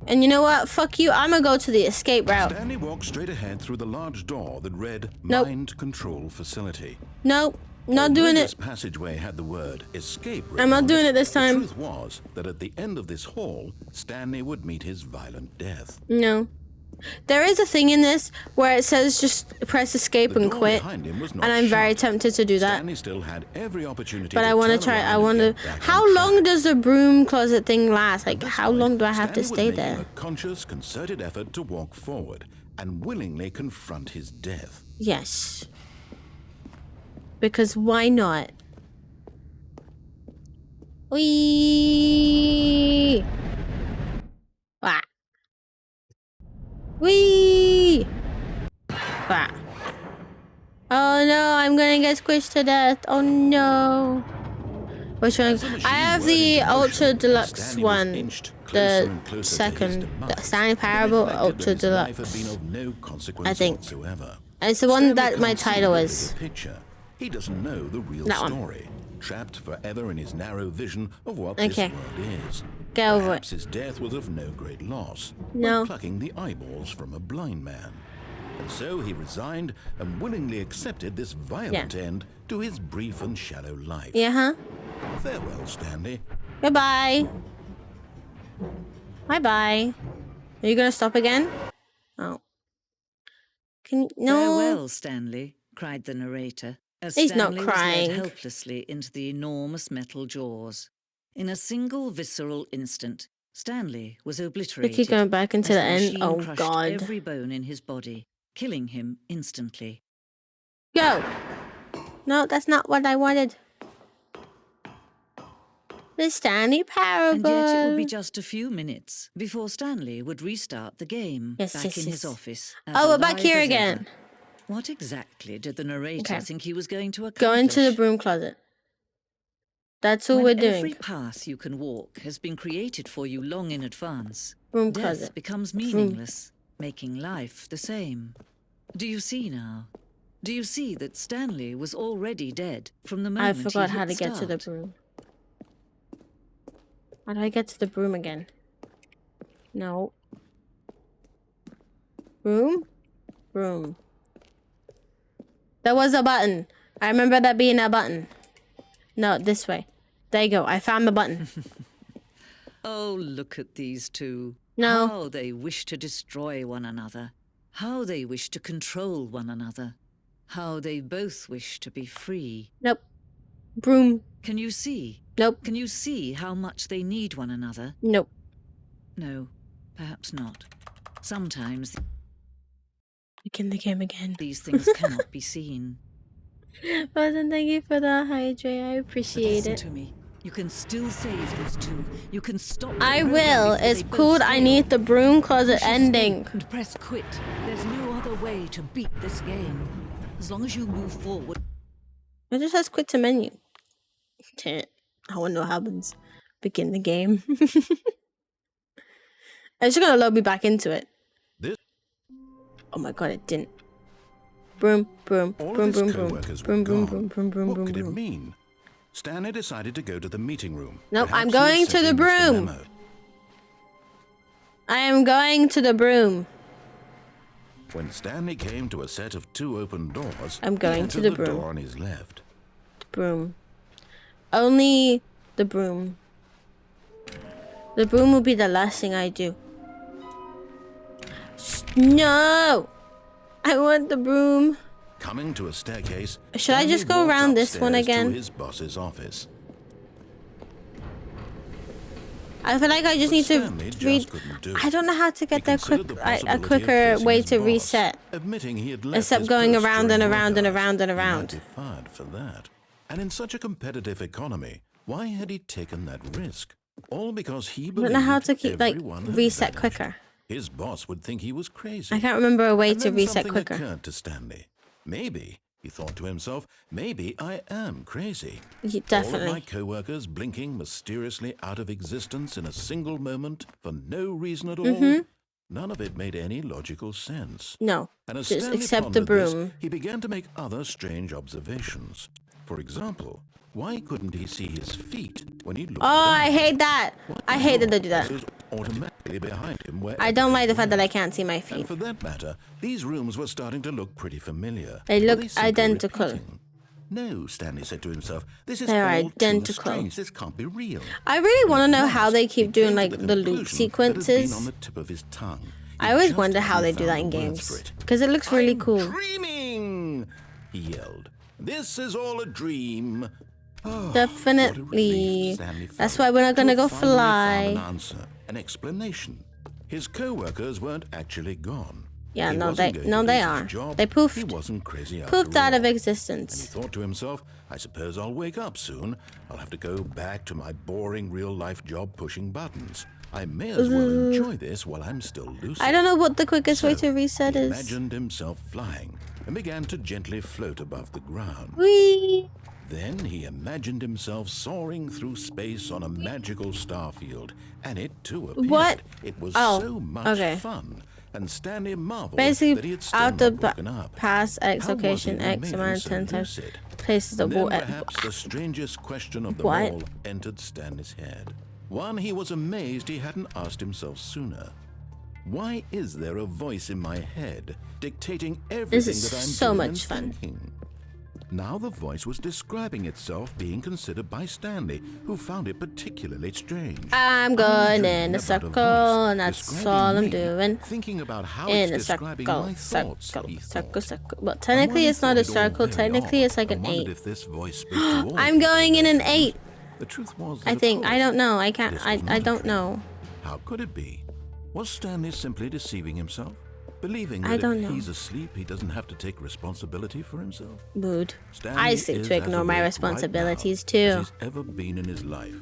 And you know what? Fuck you. I'm gonna go to the escape route. Stanley walked straight ahead through the large door that read Nope. Mind Control Facility. Nope. Not doing This it. passageway had the word escape. I'm not written on doing it this The time. truth was that at the end of this hall, Stanley would meet his violent death. No. There is a thing in this where it says just press escape The and door quit. behind him was not And I'm very shut. tempted to do that. Stanley still had every opportunity But to I want to turn try. around I and want to. get back How on long track. does the broom closet thing last? Like, This how time, long do I have to Stanley stay was making there? a conscious, concerted effort to walk forward and willingly confront his death. Yes. Because why not? Wee. Wah. Wee. Wah. Oh no, I'm gonna get squished to death. Oh no. Which one? As the machine I have whirled the into Ultra motion, Deluxe Stanley was one. inched closer The and closer to his second. The demise. Stanley It Parable reflected that Ultra his life had Deluxe. been of no consequence I think. whatsoever. And it's the one Stanley that my can't see title the is. bigger picture. He doesn't know the real That one. story. Trapped forever in his narrow vision of what Okay. this world is. Get over Perhaps his death was of no great loss. No. Like plucking the eyeballs from a blind man. And so he resigned and willingly accepted this violent end to his brief and shallow life. Yeah, huh? Farewell, Stanley. Goodbye. Bye-bye. Are you gonna stop again? Oh. No. Farewell, Stanley, cried the narrator, as He's not Stanley was crying. led helplessly into the enormous metal jaws. In a single visceral instant, Stanley was We obliterated. keep going back into as the end. machine Oh crushed god. every bone in his body, killing him instantly. Go. No, that's not what I wanted. The Stanley Parable. And yet it would be just a few minutes before Stanley would restart the game Yes, back yes, in yes. his office. as Oh, we're back alive here as again. ever. What exactly did the narrator Okay. think he was going to Go accomplish? into the broom closet. That's all When we're every doing. path you can walk has been created for you long in advance, Broom death closet. becomes meaningless, making life the same. Do you see now? Do you see that Stanley was already dead from the I moment forgot he how hit to get to the start? broom. How do I get to the broom again? No. Broom? Broom. There was a button. I remember that being a button. No, this way. There you go. I found the button. Oh, look at these two. No. How they wish to destroy one another. How they wish to control one another. How they both wish to be free. Nope. Broom. Can you see? Nope. Can you see how much they need one another? Nope. No, perhaps not. Sometimes Begin the game again. these things cannot be seen. Wasn't thank you for the hydrate. I But appreciate listen it. to me. You can still save these two. You can stop. the I program will. before It's they both called I fail. Need the Broom Closet Push ending. escape and press quit. There's no other way to beat this game. As long as you move forward. It just says quit to menu. I want to know what happens. Begin the game. It's just gonna load me back into it. This- Oh my god, it didn't. Broom, broom, All broom, of his broom, broom, co-workers were broom, broom, gone. broom, broom, broom, What broom, could it broom. mean? Stanley decided to go to the meeting room. Nope, I'm Perhaps he had going to simply the missed broom. memo. I am going to the broom. When Stanley came to a set of two open doors, I'm going he to entered the broom. door on his left. Broom. Only the broom. The broom will be the last thing I do. No! I want the broom. Coming to a staircase, Should I just go Stanley around walked this one upstairs again? to his boss's office. I feel like I just need to Stanley just read. couldn't do I it. don't know how to He get there considered quick. the A possibility of quicker facing way his to boss, reset. admitting he had left Except his going purse around and during around and work hours. around and He might around. be fired for that. And in such a competitive economy, why had he taken that risk? All because he I believed don't know how to keep like everyone had reset vanished. quicker. His boss would think he was crazy. I can't remember a way And to then reset something quicker. occurred to Stanley. Maybe, he thought to himself, maybe I am crazy. All of my Definitely. co-workers blinking mysteriously out of existence in a single moment for no reason at all. Mm-hmm. None of it made any logical sense. No, And as just Stanley accept the pondered this, broom. he began to make other strange observations. For example, why couldn't he see his feet when he looked Oh, I down? hate that. I hate that they do that. Was automatically behind him I don't like the wherever fact that he I can't see my and feet. for that matter, these rooms were starting to look pretty familiar. They Were look simply identical. repeating? No, Stanley said to himself. This is They're all too identical. strange. This can't be real. I really want to know At how they last, he keep doing came to like the the loop conclusion that had been on sequences. the tip of his tongue. I He always just wonder how they hadn't do that in found the words for games it. because it looks really I'm cool. dreaming, he yelled. This is all a dream. Oh, what a Definitely. relief Stanley That's felt why we're not gonna to go have finally found fly. an answer, an explanation. His co-workers weren't actually gone. Yeah, He no, wasn't they going no to they lose are. his job. They He poofed. wasn't crazy Poofed after out of all. And he existence. thought to himself, I suppose I'll wake up soon. I'll have to go back to my boring real-life job pushing buttons. I may as well enjoy this while I'm still lucid. I don't know what the quickest way So, to reset he is. imagined himself flying and began to gently float above the ground. Whee! Then he imagined himself soaring through space on a magical starfield, and it too appeared. What? It was Oh, so much okay. fun, and Stanley marveled that he Basically, had still out the not woken up. past X How was location, it that X made amount him of so 10 times lucid? places the And then wall. perhaps the strangest question of them What? all entered Stanley's head. One he was amazed he hadn't asked himself sooner. Why is there a voice in my head dictating everything is that I'm so doing much and fun. thinking? Now the voice was describing itself being considered by Stanley, who found it particularly strange. I'm going dreaming in a about circle, voice and that's describing all I'm me, doing. Thinking about how In a it's describing circle, my thoughts, circle, he circle, thought. circle. Well, And technically while it's he not a thought it all circle. very Technically odd, it's like I an wondered 8. if this voice spoke to all I'm going in an 8. The truth was that I of think. I course, don't know. I can't. this I was not a don't dream. know. How could it be? Was Stanley simply deceiving himself? Believing that I don't if know. he's asleep, he doesn't have to take responsibility for himself? Mood. Stanley I seek is to as ignore my awake right responsibilities now as too. he's ever been in his life.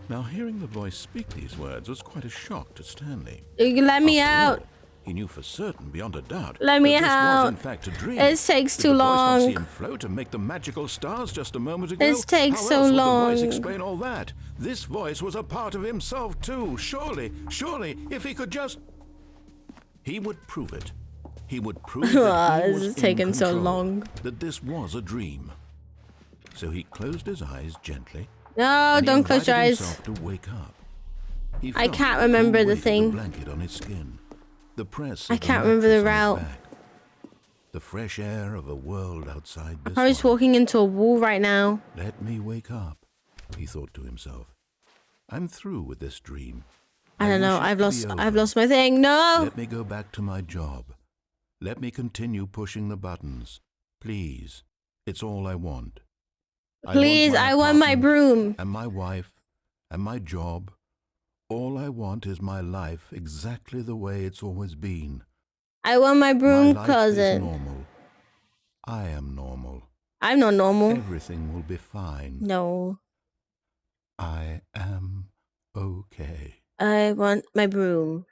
Now, hearing the voice speak these words was quite a shock to Stanley. You can let me After out. all, he knew for certain, beyond a doubt, Let me that this out. was in fact a dream. It takes Did too the voice not see long. him float and make the magical stars just a moment ago? It takes How so else would long. the voice explain all that? This voice was a part of himself too. Surely, if he could just... He would prove it. He would prove that he This was is taking in so control, long. that this was a dream. So he closed his eyes gently. No, and he don't close your invited eyes. himself to wake up. He I felt can't the remember cool the weight of thing. blanket on his skin, the press I of the can't remember the mattress on route. his back, the fresh air of a world outside this I'm just one. walking into a wall right now. Let me wake up, he thought to himself. I'm through with this dream. I don't know. wish it I've to be lost. over. I've lost my thing. No. Let me go back to my job. Let me continue pushing the buttons. Please. It's all I want. Please, I want my apartment broom. and my wife and my job. All I want is my life exactly the way it's always been. I want my broom My life is closet. normal. I am normal. I'm not normal. Everything will be fine. No. I am okay. I want my broom.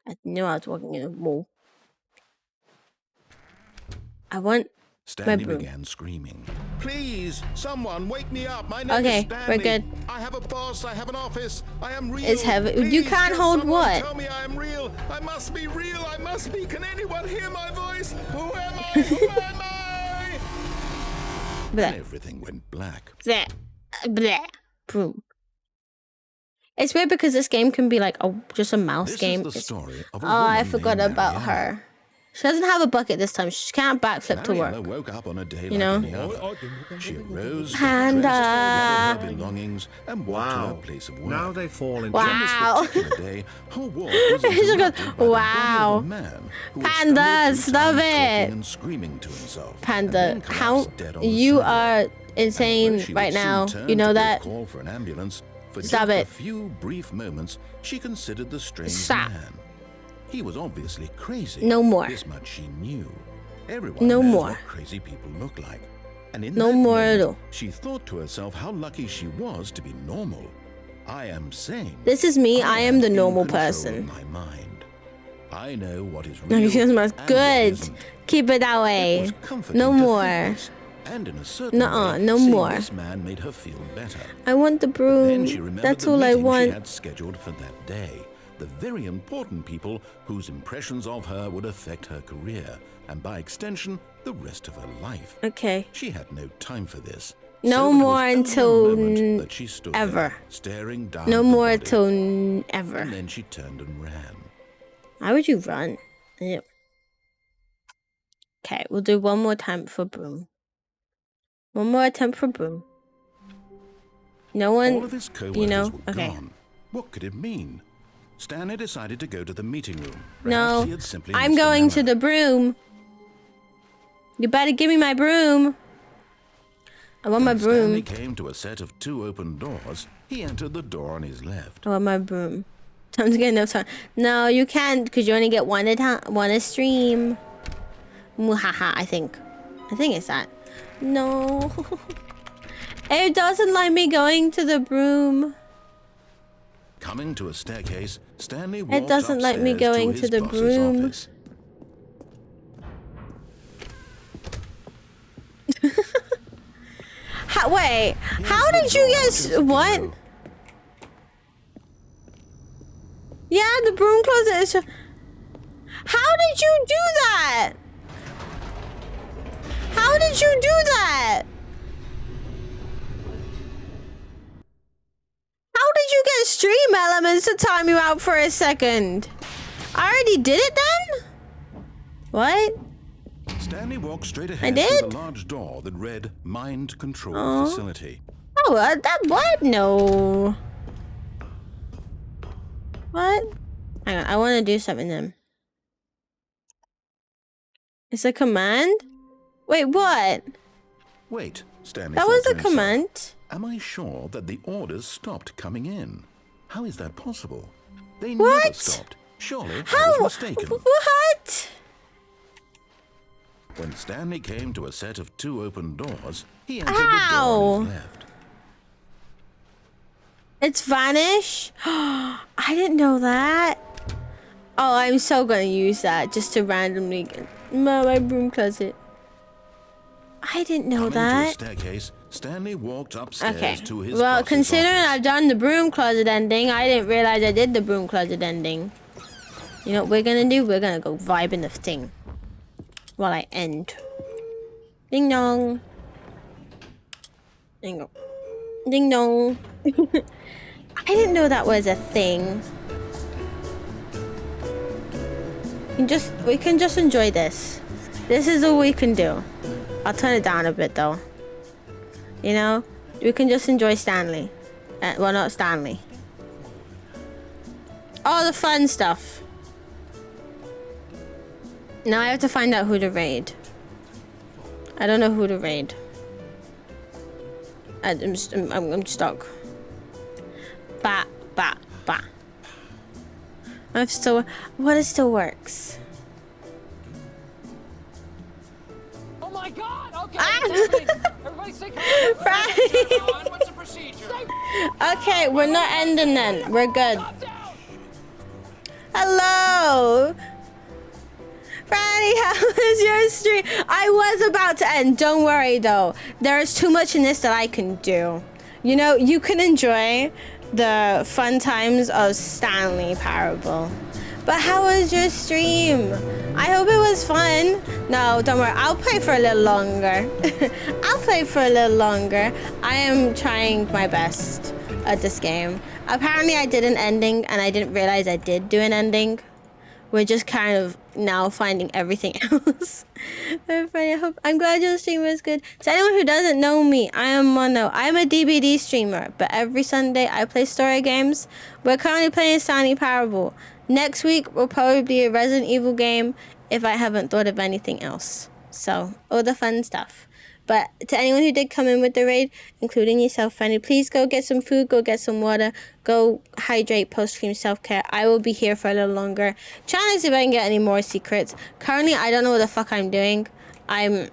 I knew I was walking in a wall. I want Stanley broom. began screaming. Please, someone wake me up. My name Okay, is we're Stanley. good. I have a boss. I have an office. I am real. It's heavy. Please, You can't can hold someone what? Tell me I am real. I must be real. I must be. Can anyone hear my voice? Who am I? Who am I? And bleh, everything went black. bleh, bleh. Broom. It's weird because this game can be like just a mouse This game. is the It's- story of a Oh, I woman forgot named about Marianne. her. She doesn't have a bucket this time. She can't backflip to Mariella work. woke up on a day You like know? any other. She arose, Panda. dressed, gathered her belongings, and walked to her Wow. place of work. Now they fall into On this Wow. particular day, her walk was She goes, interrupted by the wow. body of a man who had Panda, stumbled through stop town it. talking and screaming to himself, and Panda, then how collapsed dead on the you sidewalk. are insane Although she right would soon now. turn You know to that? call for an ambulance. For Stop just it. a few brief moments, she considered the strange Stop. man. He was obviously crazy. No more. This much she knew. Everyone No knows more. what crazy people look like. And in No that more at moment, all. she thought to herself how lucky she was to be normal. I am sane. This is me. I am the in normal control person. of my mind. I know what is No, real you feel and much what good. isn't. Keep it that It way. was comforting No to think more. this, and in a certain Nuh-uh, way, no seeing more. this man made her feel better. I want the Then broom. she remembered That's the all I meeting she want. had scheduled for that day. The very important people whose impressions of her would affect her career, and by extension, the rest of her life. Okay. She had no time for this. No So it was more only a until moment that she stood ever. there, staring down No at the more body, till and ever. then she turned and ran. Why would you run? Ew. Okay, we'll do one more time for broom. One more attempt for broom. No one, All of his co-workers you know, were okay. gone. What could it mean? Stanley decided to go to the meeting room. Perhaps No, he had simply I'm missed the going to memo. the broom. You better give me my broom. I want my When Stanley broom. came to a set of 2 open doors, he entered the door on his left. I want my broom. Time to get enough time. No, you can't, because you only get one at one a stream. Muhaha, I think. I think it's that. No. It doesn't like me going to the broom. Coming to a staircase, Stanley walked doesn't like me upstairs going to to his the boss's broom. office. Wait, Here's how the did you door, get... just What? below. Yeah, the broom closet is... How did you do that? How did you do that? How did you get stream elements to time you out for a second? I already did it then? What? Stanley walked straight ahead did? through the large door that read Mind Control Facility. Oh, that what? No. What? Hang on, I want to do something then. It's a command? Wait, what? Wait, Stanley That thought was to a himself. command. Am I sure that the orders stopped coming in? How is that possible? They What? never stopped. Surely I How? was mistaken. What? When Stanley came to a set of 2 open doors, he entered the door on his left. It's vanish? I didn't know that. Oh, I'm so gonna use that just to randomly get my broom closet. I didn't know Coming to a that. staircase, Stanley walked upstairs Okay. to his Well, boss's considering office. I've done the broom closet ending, I didn't realize I did the broom closet ending. You know what we're gonna do? We're gonna go vibe in the thing while I end. Ding dong. Ding dong. Ding dong. I didn't know that was a thing. We can just enjoy this. This is all we can do. I'll turn it down a bit though. You know, we can just enjoy Stanley. Well, not Stanley. All the fun stuff. Now I have to find out who to raid. I don't know who to raid. I'm stuck. Ba. What if still works? Oh my God! Okay, everybody's taking. Right. What's the procedure? Okay, we're not ending then. We're good. Hello. Franny, how was your stream? I was about to end. Don't worry though. There is too much in this that I can do. You know, you can enjoy the fun times of Stanley Parable. But how was your stream? I hope it was fun. No, don't worry. I'll play for a little longer. I'll play for a little longer. I am trying my best at this game. Apparently I did an ending and I didn't realize I did do an ending. we're just kind of now finding everything else. I'm glad your stream was good. To anyone who doesn't know me, I am Mono. I'm a DBD streamer, but every Sunday I play story games. We're currently playing Stanley Parable. Next week will probably be a Resident Evil game if I haven't thought of anything else. So, all the fun stuff. But to anyone who did come in with the raid, including yourself, Fanny, please go get some food, go get some water, go hydrate, post-stream self-care. I will be here for a little longer. Trying to see if I can get any more secrets. Currently, I don't know what the fuck I'm doing. I'm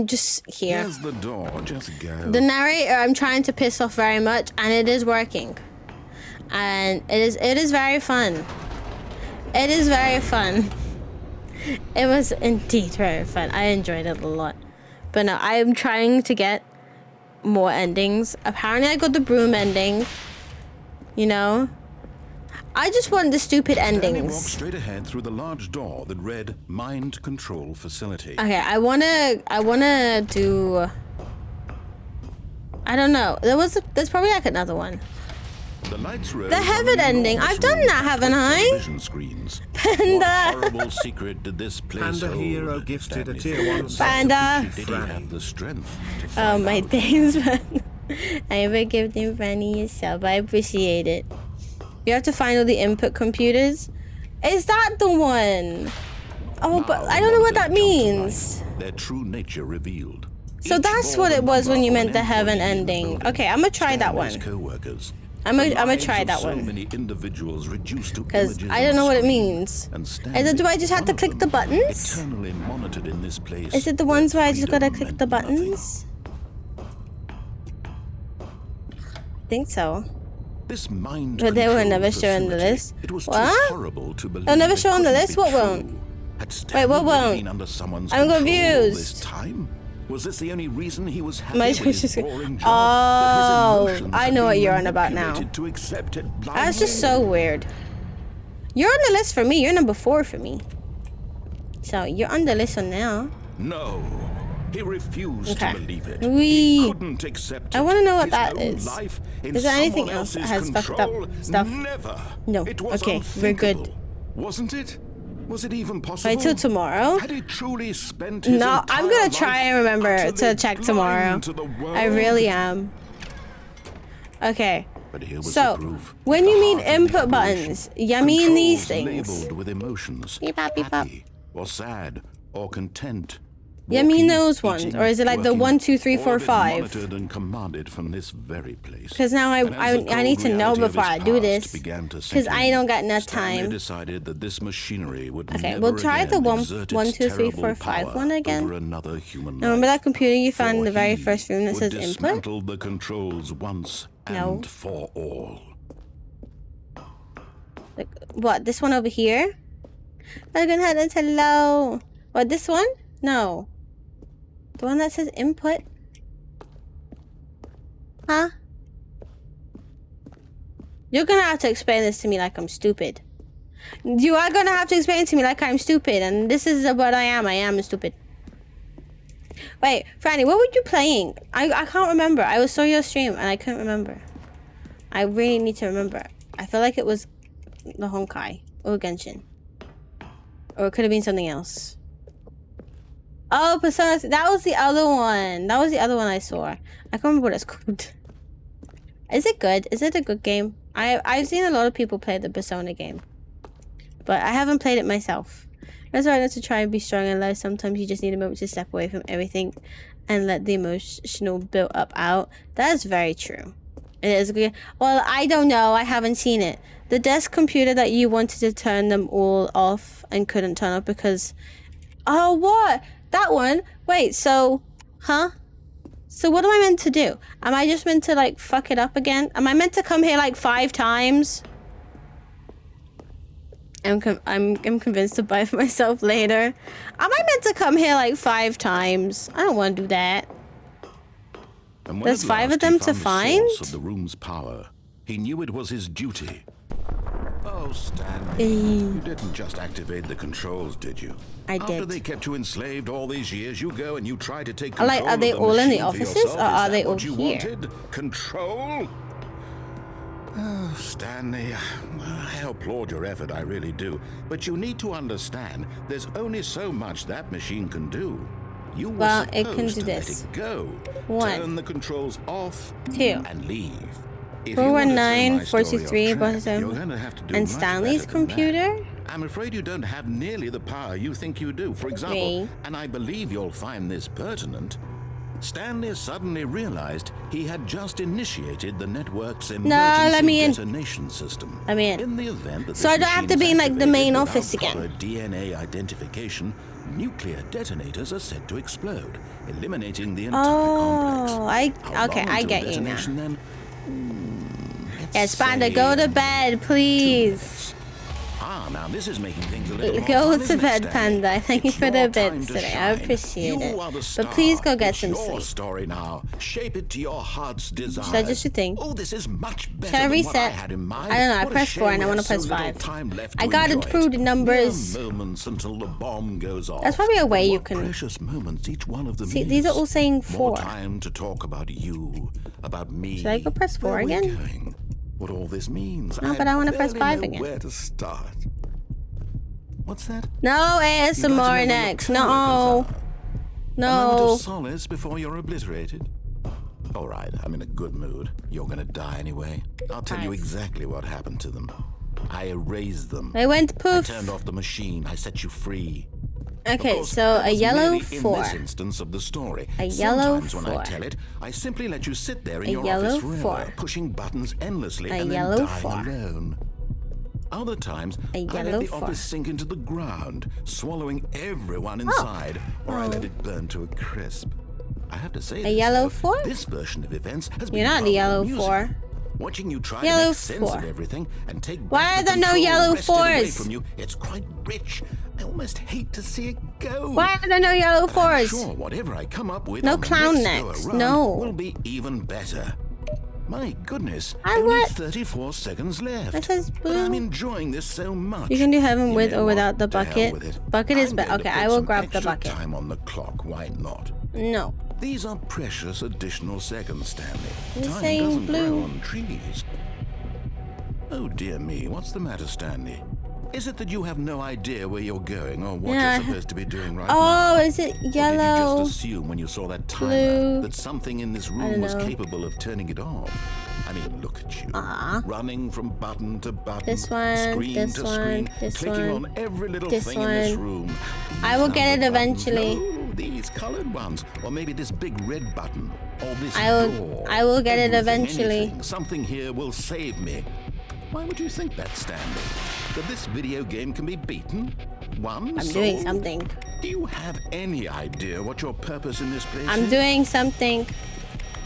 just here. Here's the door, just go. The narrator I'm trying to piss off very much, and it is working. And it is very fun. It is very fun. It was indeed very fun. I enjoyed it a lot. But no, I am trying to get more endings. Apparently I got the broom ending. You know? I just want the stupid Stanley endings. walked straight ahead through the large door that read Mind Control Facility. Okay, I wanna do... I don't know. There's probably like another one. The lights rose The heaven ending. I've done that, haven't I? television screens. Panda. What horrible secret did this place Panda hold? Hero gifted a Stanley tier 1 thought. Panda. Did he have the strength to Oh, find my out? days, man. I ever give them Fanny yourself. I appreciate it. You have to find all the input computers. Is that the one? Oh, but Now I don't know what the that monitors jumped to means. life, their true nature revealed. So Each that's bore what the it was when number you of meant an the heaven employee in the ending. building. Okay, I'm gonna try that Stanley's one. co-workers. I'm gonna The try lives that of so one. many individuals reduced to Because images I on don't know a what it screen. means. And Is it, Stanley, do I just have to one of click the them, buttons? eternally monitored in this place. Is it the ones where I just gotta freedom click the meant nothing. buttons? I think so. This mind But they were control never shown on the facility, list. It was What? too horrible to believe. They'll never it show on the couldn't list? be What true. won't? Had Wait, Stanley what really won't? been under someone's I'm control confused. all this time? Was this the only reason he was happy My with his choice is- boring job? That his Oh, emotions I had know been what you're on about now. manipulated to accept it That's just blindly? so weird. You're on the list for me. You're number 4 for me. So you're on the list for now. No. He refused Okay. to believe it. We- He couldn't accept it. I wanna know what His that own is. life in Is there anything someone else that else's has fucked up control? stuff? Never. No. It was Okay, we're good. unthinkable. Wasn't it? Was it even possible? Wait till tomorrow. Had he truly spent his No, I'm gonna entire try life and remember utterly to check tomorrow. blind to the world? I really am. Okay. But here was So, the proof. when The you mean heart of the input operation. buttons, you mean these Controls things. labeled with emotions. Beep, bop, beep, bop. Happy or sad or content. You mean Walking, those ones? eating, Or is it like the working, 1, 2, 3, 4, all of it 5? monitored and commanded from this very place. Because now And as the I need cold to know reality of before his I do past this. began to sink Because I in, don't got enough Stanley time. decided that this machinery would Okay, never we'll try the again 1, exert 1, its 2, 3, 4, terrible 5 power one again. over another human Remember life. that computer you found in the For very he first room that would says input? dismantle the controls once No. and for all. Like, what, this one over here? Logan Headlands, hello. What, this one? No. The one that says input? Huh? You're gonna have to explain this to me like I'm stupid. You are gonna have to explain to me like I'm stupid, and this is what I am. I am stupid. Wait, Franny, what were you playing? I can't remember. I saw your stream and I couldn't remember. I really need to remember. I feel like it was the Honkai or Genshin. Or it could have been something else. Oh, Persona. That was the other one. That was the other one I saw. I can't remember what it's called. Is it good? Is it a good game? I've seen a lot of people play the Persona game. But I haven't played it myself. It's hard to try and be strong in life. Sometimes you just need a moment to step away from everything and let the emotional build up out. That is very true. It is good. Well, I don't know. I haven't seen it. The desk computer that you wanted to turn them all off and couldn't turn off because... Oh, what? That one? Wait, so... Huh? So what am I meant to do? Am I just meant to, like, fuck it up again? Am I meant to come here, like, 5 times? I'm convinced to buy for myself later. Am I meant to come here, like, 5 times? I don't want to do that. And when There's at 5 last of them he to found the find? source of the room's power, he knew it was his duty. Oh, Stanley, you didn't just activate the controls, did you? I After did. they kept you enslaved all these years, you go and you try to take Like, control are they of all in the machine for offices, yourself? or Is are that they all what you here? wanted? Control? Oh, Stanley, I applaud your effort, I really do. But you need to understand, there's only so much that machine can do. You were Well, it supposed can do to this. let it go. 1, Turn the controls off 2, and leave. If 4, you want to 9, throw my story 43, off plus track, you're going to have to do and much Stanley's better than that. computer. I'm afraid you don't have nearly the power you think you do. For example, 3. and I believe you'll find this pertinent, Stanley suddenly realized he had just initiated the network's emergency detonation system. I'm in. In the event that So I don't have to be in like the main office again. For DNA identification, nuclear detonators are said to explode, eliminating the entire complex. I get you now. Then? Yes, Panda, go to bed, please. Now this is making things a little more Go fun, to isn't it, bed, Stanley? Panda. Thank you It's for the your time bits to today. I shine. appreciate You it. are the But star. please go get It's some your sleep. story now. Shape it to your heart's desire. Should I just do thing? Oh, this is much better Should I than what I reset? had in mind. I don't know. I What a pressed shame 4 and we I want have to press so little 5. time left I to got it enjoy through the numbers. Mere moments until the bomb goes off. That's probably a way you What can. precious moments each one of them See, is. these are all saying 4. More time to talk about you, about me. Should I go press 4 where we're again? going, what all this means. No, but I want to press barely 5 know again. Where to start? What's that? No ASMR next. No. A moment No. of solace before you're obliterated. All right, I'm in a good mood. You're gonna die anyway. I'll tell you 5. exactly what happened to them. I erased them. They went I poof. turned off the machine. I set you free. Okay, Of course, so that a was yellow merely 4. In this instance of the story. A yellow Sometimes when 4. I tell it, I simply let you sit there in A your yellow office forever, 4. pushing buttons endlessly A and yellow then dying 4. alone. Other times, A I yellow let the 4. office sink into the ground, swallowing everyone inside, or I let it burn to a crisp. I have to say, A yellow 4? This version of events has You're been not the yellow amusing. 4. Watching you try Yellow to make sense 4. of everything and take Why back are the there no control yellow wrested away 4s? from you, it's quite rich. I almost hate to see it go. Why are there no yellow But I'm 4s? sure whatever I come up with No on the clown next go necks, around no. will be even better. My goodness, I only want- 34 seconds left. That says But I'm blue. enjoying this so much. You can do heaven You with know or what? without the To hell bucket. with it. Bucket is I'm better. going to Okay, put I will some grab the extra bucket. time on the clock. Why not? No. These are precious additional seconds, Stanley. You're Time saying doesn't blue. grow on trees. Oh dear me, what's the matter, Stanley? Is it that you have no idea where you're going or what Yeah. you're supposed to be doing right now? Oh, is it Or yellow? did you just assume when you saw that timer blue? that something in this I room don't was know. capable of turning it off? I mean, look at you. Running from button to button, This one, screen this to one, screen, this clicking one, on every little this thing in this one. room. I will get it numbered buttons. eventually. No, these colored ones. Or maybe this big red button. Or this door. I will get it Everything, eventually. anything. Something here will save me. Why would you think that, Stanley? That this video game can be beaten? One I'm soul? doing something. Do you have any idea what your purpose in this place I'm is? doing something.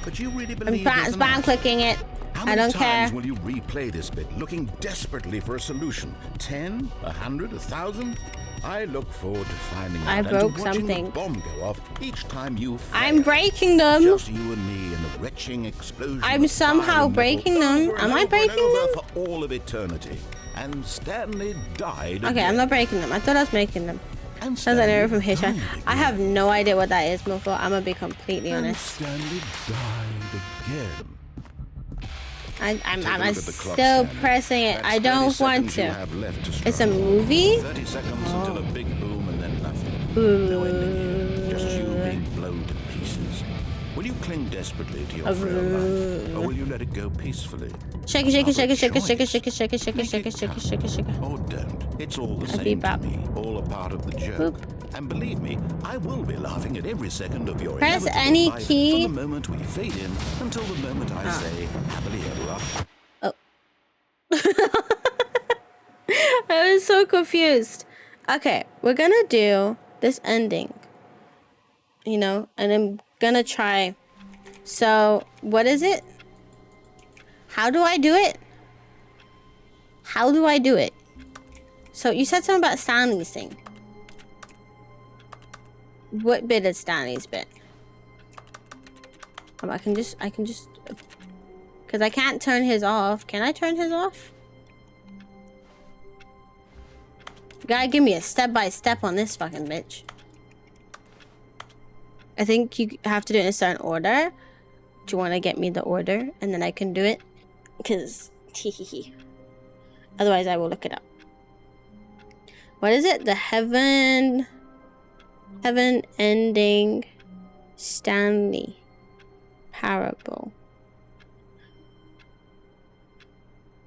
But you really I'm believe there's an spam answer? clicking it. How I many don't care. times will you replay this bit, looking desperately for a solution? 10? 100? 1,000? I look forward to finding I out broke and to watching something. the bomb go off each time you fail. I'm breaking them. Just you and me and the retching explosion. I'm of somehow fire and metal breaking them. over and Am I over and breaking over them? For all of eternity. And Stanley died. Okay, I'm not breaking them. I thought I was making them. And Sounds like an error from Stanley Hitcher. died I have no idea what that is, Mofo. I'm gonna be completely And honest. Stanley died again. I'm Take a look at the clock, still Stanley. pressing it. That's I 30 don't want seconds you to. have left to It's a struggle. movie? 30 seconds until a big boom and then nothing. Ooh. No ending here. Just you being blown to pieces. Will you cling desperately to your frail life, or will you let it go peacefully? Shake it, shake it, shake it, shake it, shake it, Choice. shake it, shake it, shake it, Make shake it, shake it, tough. shake it, shake it. Or don't. It's all the A same beep to up. me. All a part of the joke. Boop. And believe me, I will be laughing at every second of your Press inevitable any life key. from the moment we fade in until the moment I say happily ever after. I was so confused. Okay, we're gonna do this ending. You know, and I'm gonna try. So, what is it? How do I do it? How do I do it? So, you said something about Stanley's thing. What bit is Stanley's bit? I can just, because I can't turn his off. Can I turn his off? You gotta give me a step-by-step on this fucking bitch. I think you have to do it in a certain order. Do you want to get me the order? And then I can do it? Because Teehee. Otherwise, I will look it up. What is it? The heaven ending Stanley parable.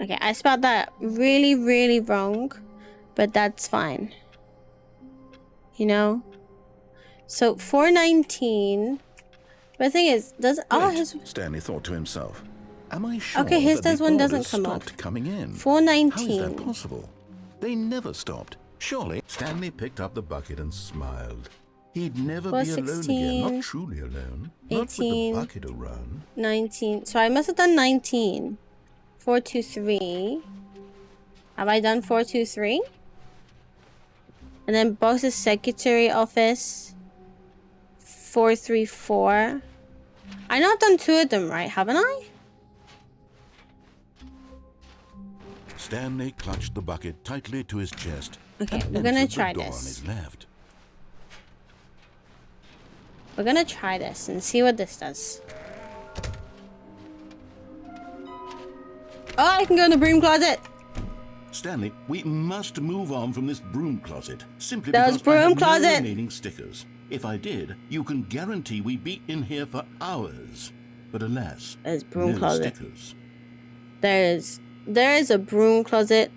Okay, I spelled that really, really wrong, but that's fine. You know? So 419. But the thing is, does his Stanley thought to himself. Am I sure okay, his that does the one orders doesn't come up. stopped coming in? 419. How is that possible? They never stopped. Surely. Stanley picked up the bucket and smiled. He'd never be alone again. Not truly alone. 18, not with the bucket around. 19. So I must have done 19. 423. Have I done 423? And then boss's secretary office. 434. I know I've done 2 of them, right? Haven't I? Stanley clutched the bucket tightly to his chest. Okay, and we're gonna entered the try door this. on his left. We're gonna try this and see what this does. Oh, I can go in the broom closet. Stanley, we must move on from this broom closet. Simply Those because I broom have no closet. remaining stickers. If I did, you can guarantee we'd be in here for hours. But alas, There's broom no closet. stickers. There is a broom closet,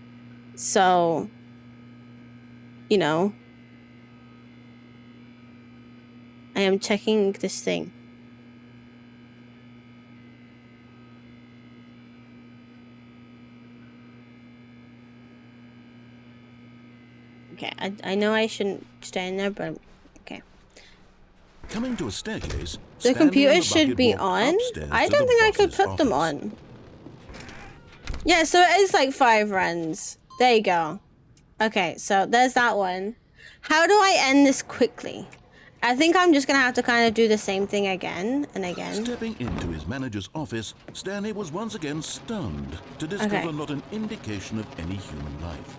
so you know, I am checking this thing. Okay, I know I shouldn't stay in there, but okay. Coming to a staircase, The Stanley computer and the should bucket be walked on. upstairs I to don't the think I could boss's put them office. on. Yeah, so it is like 5 runs. There you go. Okay, so there's that one. How do I end this quickly? I think I'm just gonna have to kind of do the same thing again and again. Stepping into his manager's office, Stanley was once again stunned to discover Okay. not an indication of any human life.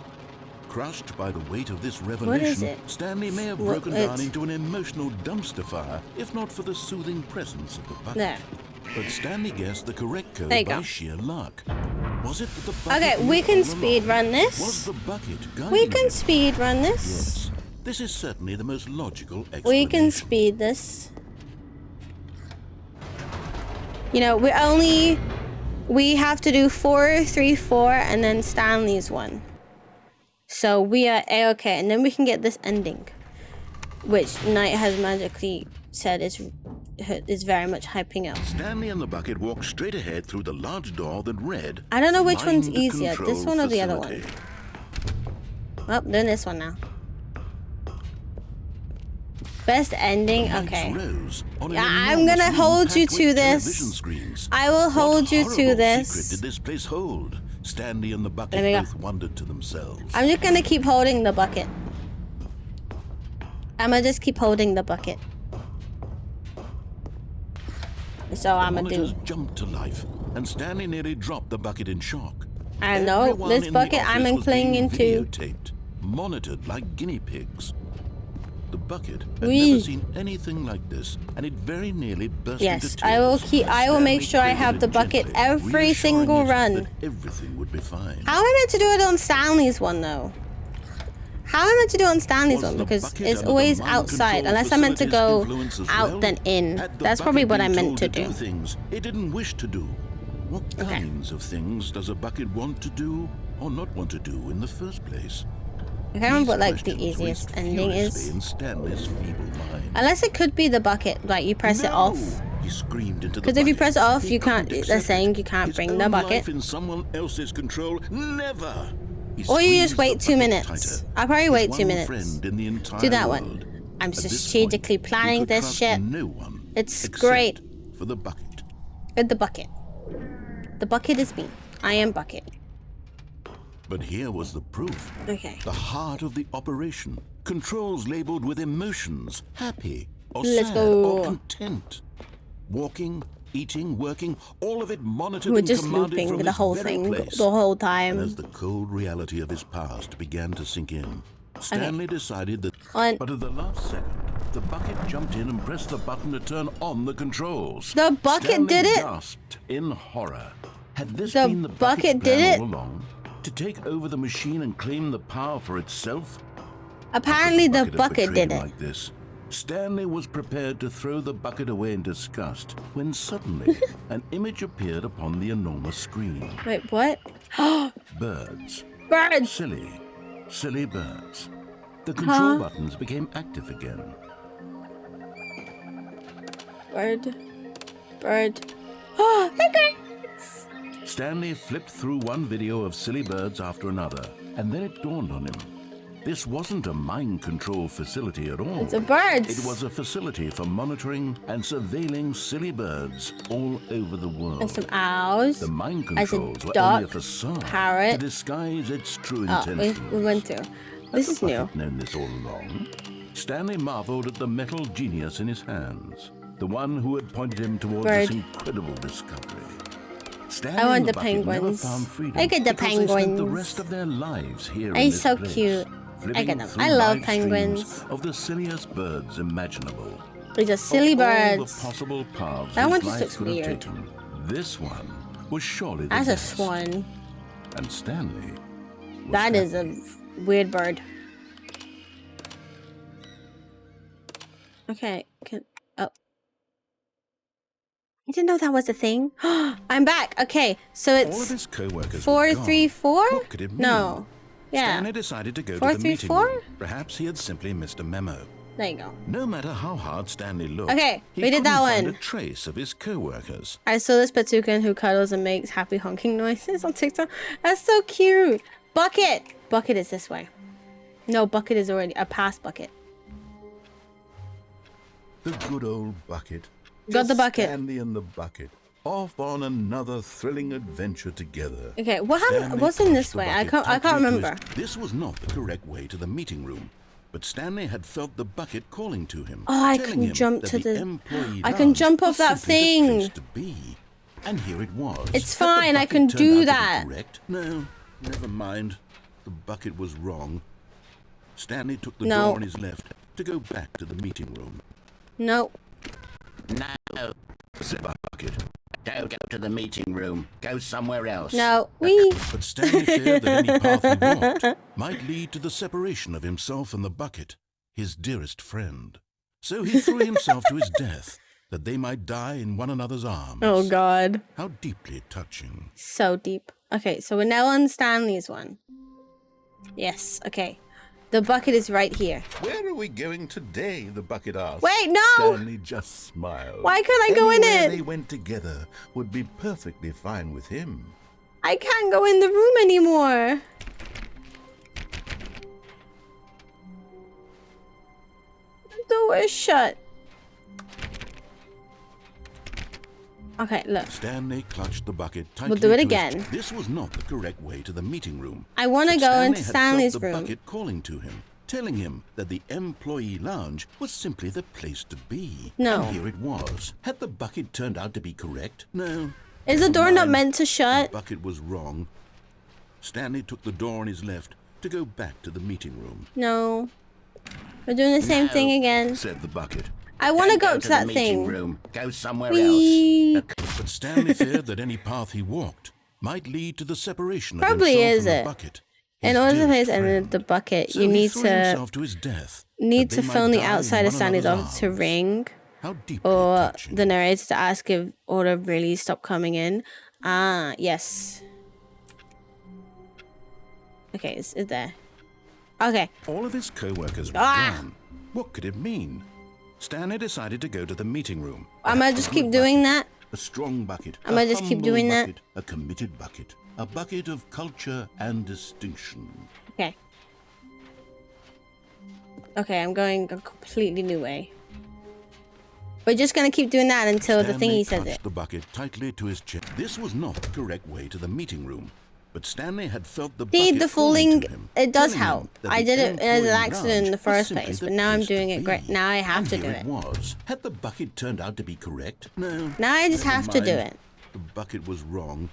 Crushed by the weight of this What is revelation, it? Stanley may have What- broken down it's- into an emotional dumpster fire, if not for the soothing presence of the bucket. There. But Stanley guessed the correct code There you by go. sheer luck. Was it that the bucket Okay, knew we can all speed along? run this. Was the bucket guiding We can him? speed run this. Yes. This is certainly the most logical explanation. We can speed this. You know, we have to do 4, 3, 4, and then Stanley's one. So we are A-okay, and then we can get this ending, which Knight has magically said is very much hyping up. Stanley and the bucket walked straight ahead through the large door that read, I don't know which one's Mind easier, Control this one or the other one. Facility. Well, doing this one now. Best ending, Lights okay. rose on an Yeah, I'm enormous gonna room hold you packed to with this. television screens. I will hold What you to horrible this. secret did this place hold? Stanley and the There bucket we go. both wondered to themselves. I'm just gonna keep holding the bucket. I'm gonna just keep holding the bucket. So I'm gonna Monitors do. jumped to life, and Stanley nearly dropped the bucket in shock. I know Everyone this in the bucket I'm office was playing being into. videotaped, monitored like guinea pigs. The bucket had Wee. never seen anything like this, and it very nearly burst Yes, into tears. I will keep. as I will make Stanley sure I cradled have it the bucket gently, every reassuring single it run. that everything would be fine. How am I meant to do it on Stanley's one though? How am I meant to do it on Stanley's Was one? the Because bucket it's under the always mind outside, control unless I'm meant to facility's go influence as out well? then in. Had the That's probably bucket what been I meant told to do. things it didn't wish to do. What Okay. kinds of things does a bucket want to do or not want to do in the first place? I can't remember what These like the questions easiest raced ending furiously is. in Stanley's feeble mind. Unless it could be the bucket, like you press it No! off. He screamed into the Because if you bucket. press it off, He you can't. couldn't They're accept saying it. you can't His bring own the bucket. life in someone else's control. Never. He Or you just squeezed wait the 2 bucket minutes. tighter. I'll probably His wait one 2 minutes. friend in the entire Do that one. world. I'm At this strategically point, he planning could this trust shit. No one It's except great. for the bucket. With the bucket. The bucket is me. I am bucket. But here was the proof. Okay. The heart of the operation. Controls labeled with emotions. Happy or Let's sad go. or content. Walking, eating, working, all of it monitored We're and just commanded looping from the this whole very thing place. the whole And time. as the cold reality of his past began to sink in, Stanley decided that... On- But at the last second, the bucket jumped in and pressed the button to turn on the controls. The bucket Stanley did it? gasped in horror. Had this The been the bucket bucket's did plan it? all along? To take over the machine and claim the power for itself? Apparently the How could the bucket betrayed did him it. like this? Stanley was prepared to throw the bucket away in disgust when suddenly an image appeared upon the enormous screen. Wait, what? Birds. Birds! Silly birds. The control buttons became active again. Bird. Oh, penguins! Stanley flipped through one video of silly birds after another, and then it dawned on him. This wasn't a mind control facility at all. It's a birds. It was a facility for monitoring and surveilling silly birds all over the world. And some owls. The mind As a controls were duck, only a facade parrot. to disguise its true Oh, intentions. we went through. This is new. Had known this all along. Stanley marveled at the metal genius in his hands, the one who had pointed him towards this incredible discovery. Stanley I want and the bucket never penguins. found freedom I get the because they spent the penguins. rest of their lives here They're in this so place, cute. I flipping get them. through I love live penguins. streams of the silliest birds imaginable. These are silly Of all birds. the possible paths That his one just life looks could have weird. taken, this one was surely the That's a best. swan. And Stanley was That is a happy. weird bird. Okay, oh. I didn't know that was a thing. I'm back. Okay, so All of it's his co-workers 434? What could it mean? No. Yeah. Stanley decided to go to the 434? meeting room. Perhaps he had simply missed a memo. There you go. No matter how hard Stanley looked, Okay, he we did that couldn't find one. a trace of his co-workers. I saw this Patukan who cuddles and makes happy honking noises on TikTok. That's so cute. Bucket. Bucket is this way. No, bucket is already a past bucket. The good old bucket. Got the Just bucket. Stanley and the bucket. Off on another thrilling adventure together. Okay, what happened? Stanley What's in this clutched the way? I bucket can't tightly to remember. This was not the correct way to the meeting room. But Stanley had felt the bucket calling to him. Oh, I telling can him jump that to the- employee I can lounge jump off was that simply the thing. place to be. And here it was. It's Had the fine, I bucket can turned do out to be that. correct? No, never mind. The bucket was wrong. Stanley took the No. door on his left to go back to the meeting room. No. No. Said the bucket. Don't go to the meeting room. Go somewhere else. No. We. But Stanley feared that any path he walked might lead to the separation of himself and the bucket, his dearest friend. So he threw himself to his death, that they might die in one another's arms. Oh God. How deeply touching. So deep. Okay, so we're now on Stanley's one. Yes. Okay. The bucket is right here. Where are we going today? The bucket asked. Wait, no! Stanley just smiled. Why can't I go in Anywhere it? they went together would be perfectly fine with him. I can't go in the room anymore. The door is shut. Okay, look. Stanley clutched the bucket tightly. We'll do it to his again. This was not the correct way to the meeting room. I want to But go Stanley into had Stanley's felt the room. bucket calling to him, telling him that the employee lounge was simply the place to be. No. And here it was. Had the bucket turned out to be correct? No. Is the Never door not mind. meant to shut? The bucket was wrong. Stanley took the door on his left to go back to the meeting room. No. We're doing the same thing again. Said the bucket. I want to Don't go to the that meeting thing. room. Go somewhere Whee! else. But Stanley feared that any path he walked might lead to the separation of Probably himself is and it. the bucket. In his order to dearest place in friend. the bucket, So you he need threw to himself to his death, that they phone might the die in outside of one Stanley's another's office to arms. ring, How deeply or touching. the narrator to ask if order really stopped coming in. Ah, yes. Okay, it's there. Okay. All of his co-workers were Ah! gone. What could it mean? Stanley decided to go to the meeting room. Am I A just good keep doing that? A strong bucket. Am a I just keep humble doing that? bucket, a committed bucket. A bucket of culture and distinction. Okay. Okay, I'm going a completely new way. We're just gonna keep doing that until the Stanley thingy says clutched it. the bucket tightly to his chest. This was not the correct way to the meeting room, but Stanley had felt the See, bucket the calling falling, to him, it does telling him help. that I the did it as an employee accident in the lounge first was simply place, the but now I'm place to doing it great. be. Now I have And to do here it. was. Had the bucket turned out to be correct? No. Now I just never have to do mind. it. The bucket was wrong.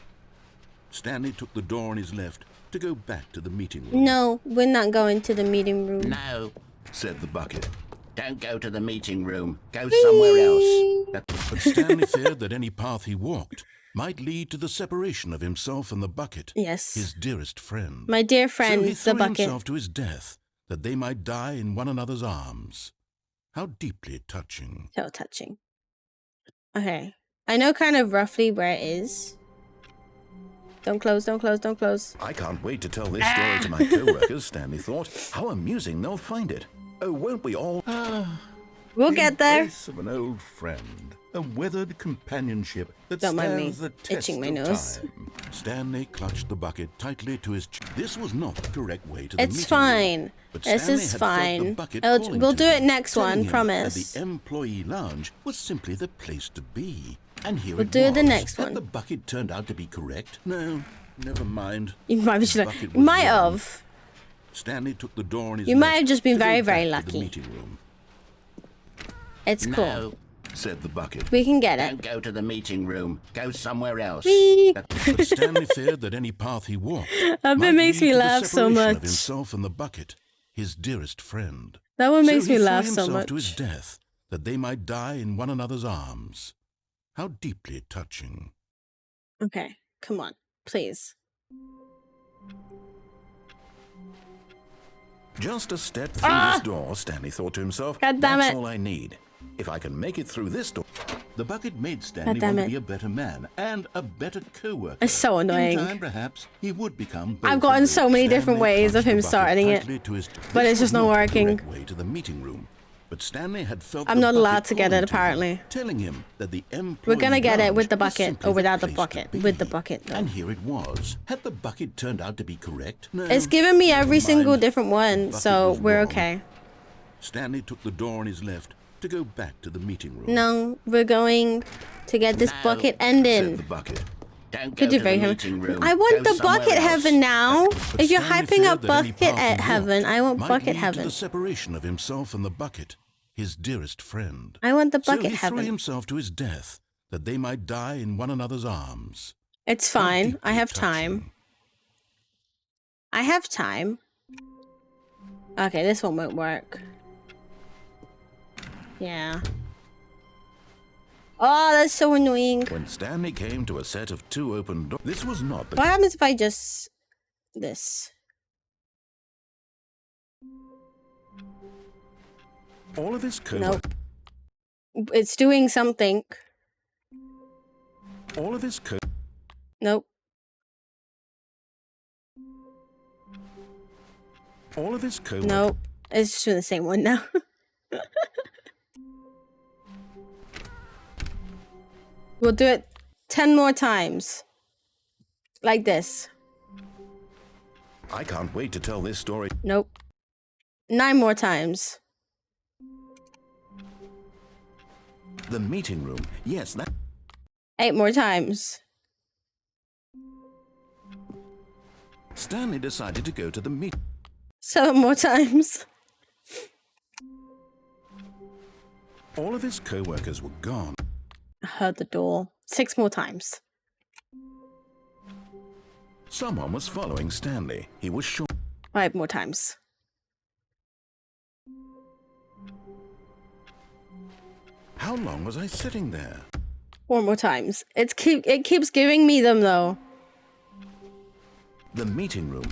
Stanley took the door on his left to go back to the meeting room. No, we're not going to the meeting room. No. Said the bucket. Don't go to the meeting room. Go somewhere else. But Stanley feared that any path he walked might lead to the separation of himself and the bucket, Yes. his dearest friend. My dear friend, so he threw the bucket. himself to his death, that they might die in one another's arms. How deeply touching. So touching. Okay. I know kind of roughly where it is. Don't close, don't close, don't close. I can't wait to tell this story to my co-workers, Stanley thought. How amusing they'll find it. Oh, won't we all? We'll get there. Embrace of an old friend. A weathered companionship that Don't mind me stands the test itching my of nose. time. Stanley clutched the bucket tightly to his chest. This was not the correct way to the It's meeting fine. room, but This Stanley is had felt the fine. bucket calling We'll to do it him, next telling one, him promise. That the employee lounge was simply the place to be. And here We'll it do was. the next Had one. the bucket turned out to be correct? No, never mind. You might The have. bucket You was might wrong. have. Stanley took the door on his You might left have just been to go very, back very to the lucky. meeting room. It's cool. No, said the bucket. We can get it. don't go to the meeting room. Go somewhere else. Beep. But Stanley feared that any path he walked That might bit makes lead me to the laugh so separation much. of himself and the bucket, his dearest friend. That one makes so he me threw laugh so himself to his much. death, that they might die in one another's arms. How deeply touching. Okay, come on, please. Just a step through this door, Stanley thought to himself. God damn That's it. all I need. If I can make it through this door. The bucket made Stanley God damn want to it. be a better man and a better co-worker. It's so annoying. In time, perhaps, he would become both I've gotten of so them. many different Stanley ways of clutched him the bucket starting it, tightly to his- but This it's just was not the working. correct way to the meeting room. But Stanley had felt I'm the not bucket allowed to get calling it, to him, apparently. telling him that the employee We're gonna get it with lounge the was bucket simply or without the place to bucket. be. With the bucket, though. And here it was. Had the bucket turned out to be correct? No, It's giving me every never single mind. different one, Bucket so was we're wrong. okay. Stanley took the door on his left to go back to the meeting room. No, we're going to get this No, bucket Said ending. the bucket. Don't go Could you to very the him? meeting room. I want Go the somewhere bucket else. heaven now. But If you're Stanley hyping up feared that any bucket path he at heaven, walked I want might bucket lead to heaven. the separation of himself and the bucket, his dearest friend. I want the So bucket he threw heaven. himself to his death, that they might die in one another's arms. It's How fine. I deeply have time. touching. I have time. Okay, this one won't work. Yeah. Oh, that's so annoying. When Stanley came to a set of two open doors, this was not the What happens if I just... this? all of his Nope. It's doing something. all of his co Nope. all of his co Nope. It's just doing the same one now. We'll do it 10 more times. Like this. I can't wait to tell this story. Nope. 9 more times. The meeting room. Yes, that 8 more times. Stanley decided to go to the meet. 7 more times. All of his co-workers were gone. I heard the door. 6 more times. Someone was following Stanley. He was sure. 5 more times. How long was I sitting there? 4 more times. It keeps giving me them though. The meeting room.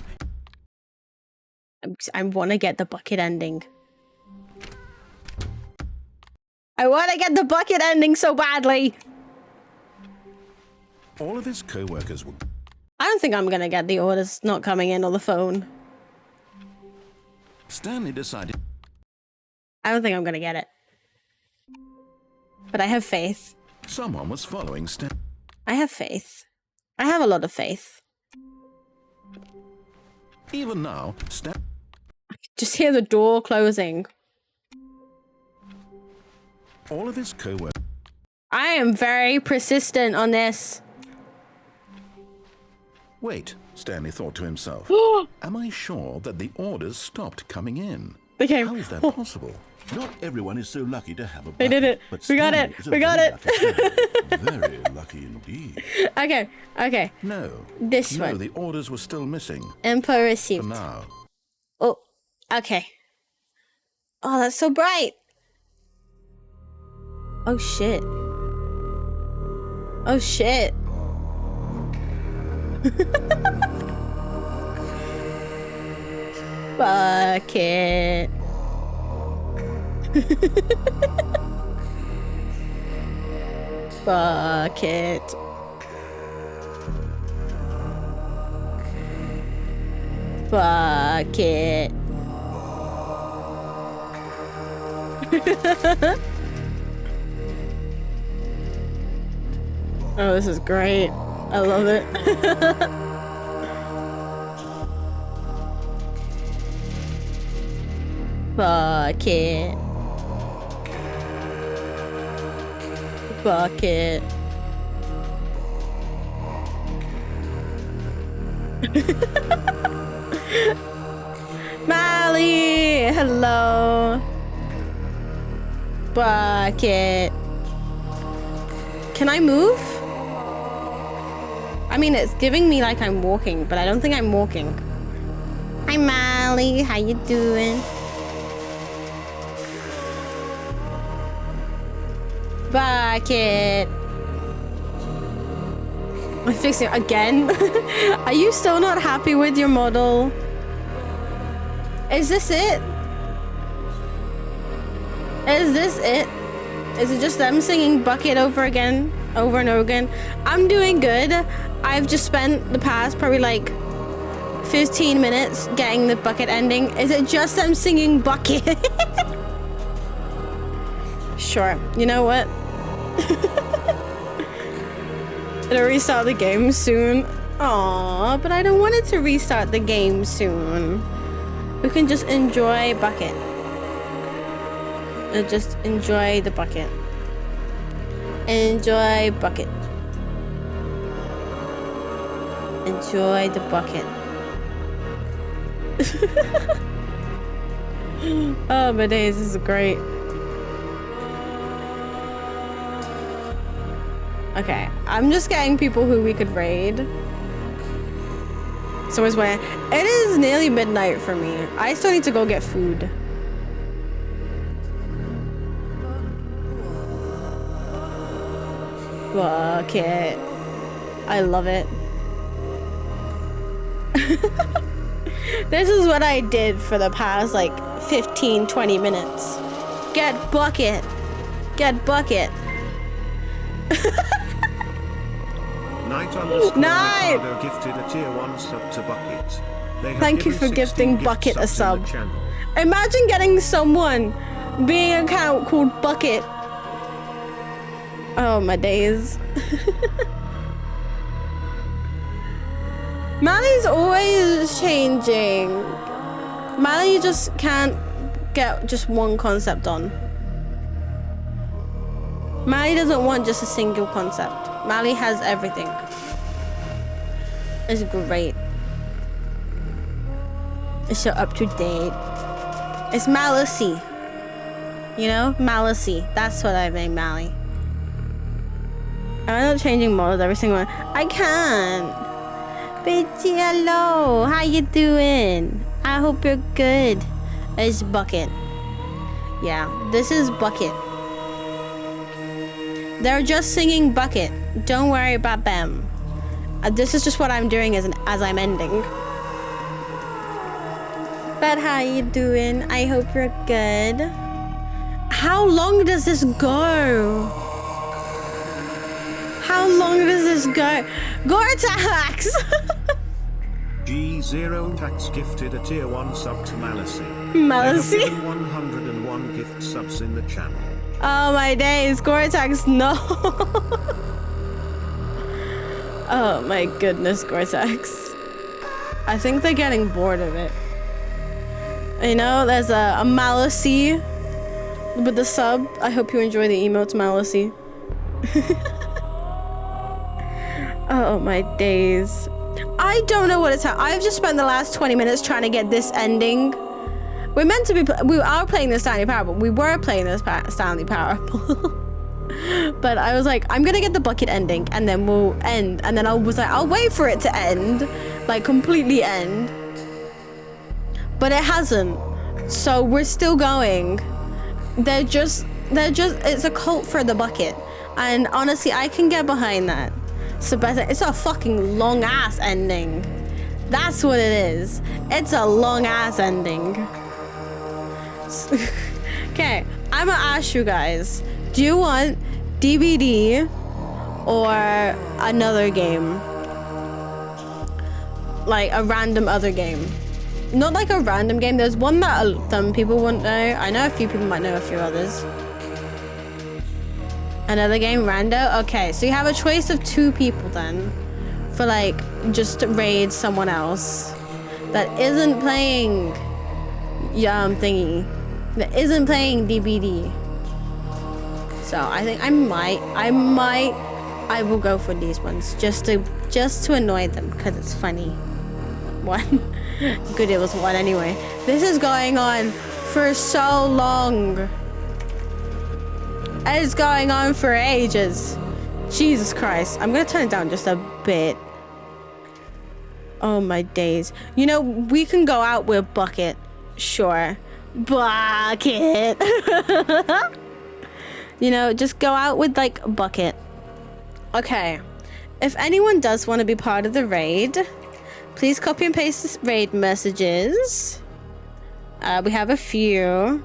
I want to get the bucket ending. I want to get the bucket ending so badly. All of his co-workers were. I don't think I'm gonna get the orders not coming in on the phone. Stanley decided. I don't think I'm gonna get it. But I have faith. Someone was following Stanley. I have faith. I have a lot of faith. Even now, Just hear the door closing. all of his co-workers. I am very persistent on this. Wait, Stanley thought to himself. Am I sure that the orders stopped coming in? Okay. How is that possible? Not everyone is so lucky to have a bucket. We did it. But We got Stanley it. is a We got very it. lucky man. Very lucky indeed. Okay. Okay. No. This no, one. the orders were still missing. Info For received. now. Oh. Okay. Oh, that's so bright. Oh shit. Oh shit. Bucket. Bucket. Bucket. Oh, this is great. I love it. Bucket. Bucket. Mally, hello. Bucket. Can I move? I mean, it's giving me like I'm walking, but I don't think I'm walking. Hi, Mally. How you doing? Bucket. I'm fixing it again. Are you still not happy with your model? Is this it? Is this it? Is it just them singing Bucket over and over again? I'm doing good. I've just spent the past probably like 15 minutes getting the Bucket ending. Is it just them singing Bucket? Sure. You know what? It'll restart the game soon. Aww, but I don't want it to restart the game soon. We can just enjoy Bucket. Just enjoy the Bucket. Enjoy Bucket. Enjoy the Bucket. Oh my days, this is great. Okay, I'm just getting people who we could raid. So it's when it is nearly midnight for me. I still need to go get food. Bucket. I love it. This is what I did for the past like 15-20 minutes. Get Bucket. Get Bucket. Night gifted a tier 1 sub to Bucket. Thank you for gifting Bucket a sub. Imagine getting someone being an account called Bucket. Oh my days. Mally's always changing. Mally just can't get just one concept on. Mally doesn't want just a single concept. Mally has everything. It's great. It's so up to date. It's Malicey. You know? Malicey. That's what I named Mally. I end up changing models every single one. I can't. Bitchy, hello. How you doing? I hope you're good. It's Bucket. Yeah, this is Bucket. They're just singing Bucket. Don't worry about them. This is just what I'm doing as I'm ending. But how you doing? I hope you're good. How long does this go? How long does this go? Gore-Tax! G0 Tax gifted a tier 1 sub to Malicey. Malicey? They have given 101 gift subs in the channel. Oh my days, Gore-Tax, no. Oh my goodness, Gore-Tax. I think they're getting bored of it. You know, there's a Malicey with the sub. I hope you enjoy the emotes, Malicey. Oh my days. I don't know what it's at. I've just spent the last 20 minutes trying to get this ending. We're meant to be, we are playing the Stanley Parable. We were playing this Stanley Parable. But I was like, I'm gonna get the Bucket ending and then we'll end. And then I was like, I'll wait for it to end, like completely end. But it hasn't. So we're still going. They're just, it's a cult for the Bucket. And honestly, I can get behind that. Sebastian, it's a fucking long ass ending. That's what it is. It's a long ass ending. Okay, I'm gonna ask you guys, do you want DBD or another game? Like a random other game. Not like a random game. There's one that some people won't know. I know a few people might know a few others. Another game, rando? Okay, so you have a choice of 2 people then. For like, just to raid someone else. That isn't playing... thingy. That isn't playing DBD. So I think I will go for these ones. Just to annoy them, because it's funny. 1. Good, it was 1 anyway. This is going on for so long. It's going on for ages. Jesus Christ. I'm gonna turn it down just a bit. Oh my days. You know, we can go out with Bucket. Sure. Bucket. You know, just go out with like Bucket. Okay. If anyone does want to be part of the raid, please copy and paste the raid messages. We have a few.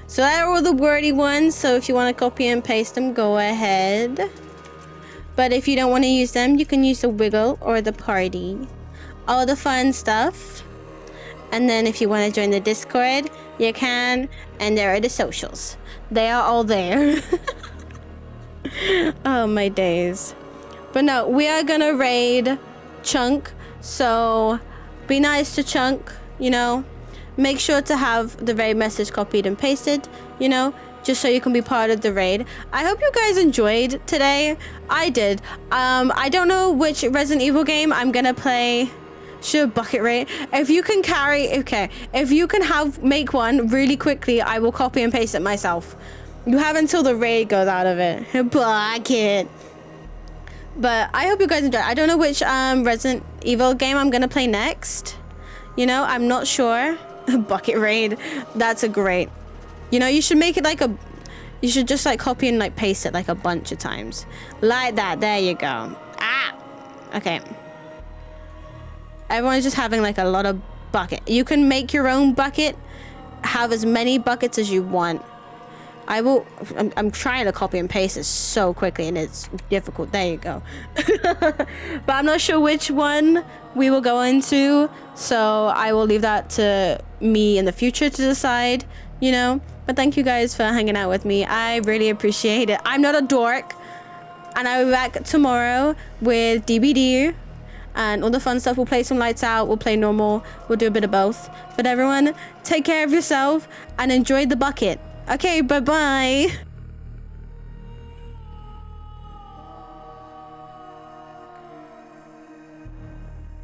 So that are all the wordy ones. So if you want to copy and paste them, go ahead. But if you don't want to use them, you can use the wiggle or the party. All the fun stuff. And then if you want to join the Discord, you can. And there are the socials. They are all there. Oh my days. But no, we are gonna raid Chunk. So be nice to Chunk, you know. Make sure to have the raid message copied and pasted, you know, just so you can be part of the raid. I hope you guys enjoyed today. I did. I don't know which Resident Evil game I'm gonna play. Sure, Bucket raid. If you can carry, okay. If you can make one really quickly, I will copy and paste it myself. You have until the raid goes out of it. Bucket. But I hope you guys enjoyed. I don't know which Resident Evil game I'm gonna play next. You know, I'm not sure. Bucket raid. That's a great. You know, you should make it like a. You should just like copy and like paste it like a bunch of times. Like that. There you go. Ah. Okay. Everyone's just having like a lot of bucket. You can make your own bucket. Have as many buckets as you want. I'm trying to copy and paste it so quickly and it's difficult. There you go. But I'm not sure which one we will go into. So I will leave that to me in the future to decide, you know. But thank you guys for hanging out with me. I really appreciate it. I'm not a dork. And I'll be back tomorrow with DBD. And all the fun stuff. We'll play some lights out. We'll play normal. We'll do a bit of both. But everyone, take care of yourself and enjoy the bucket. Okay, bye-bye.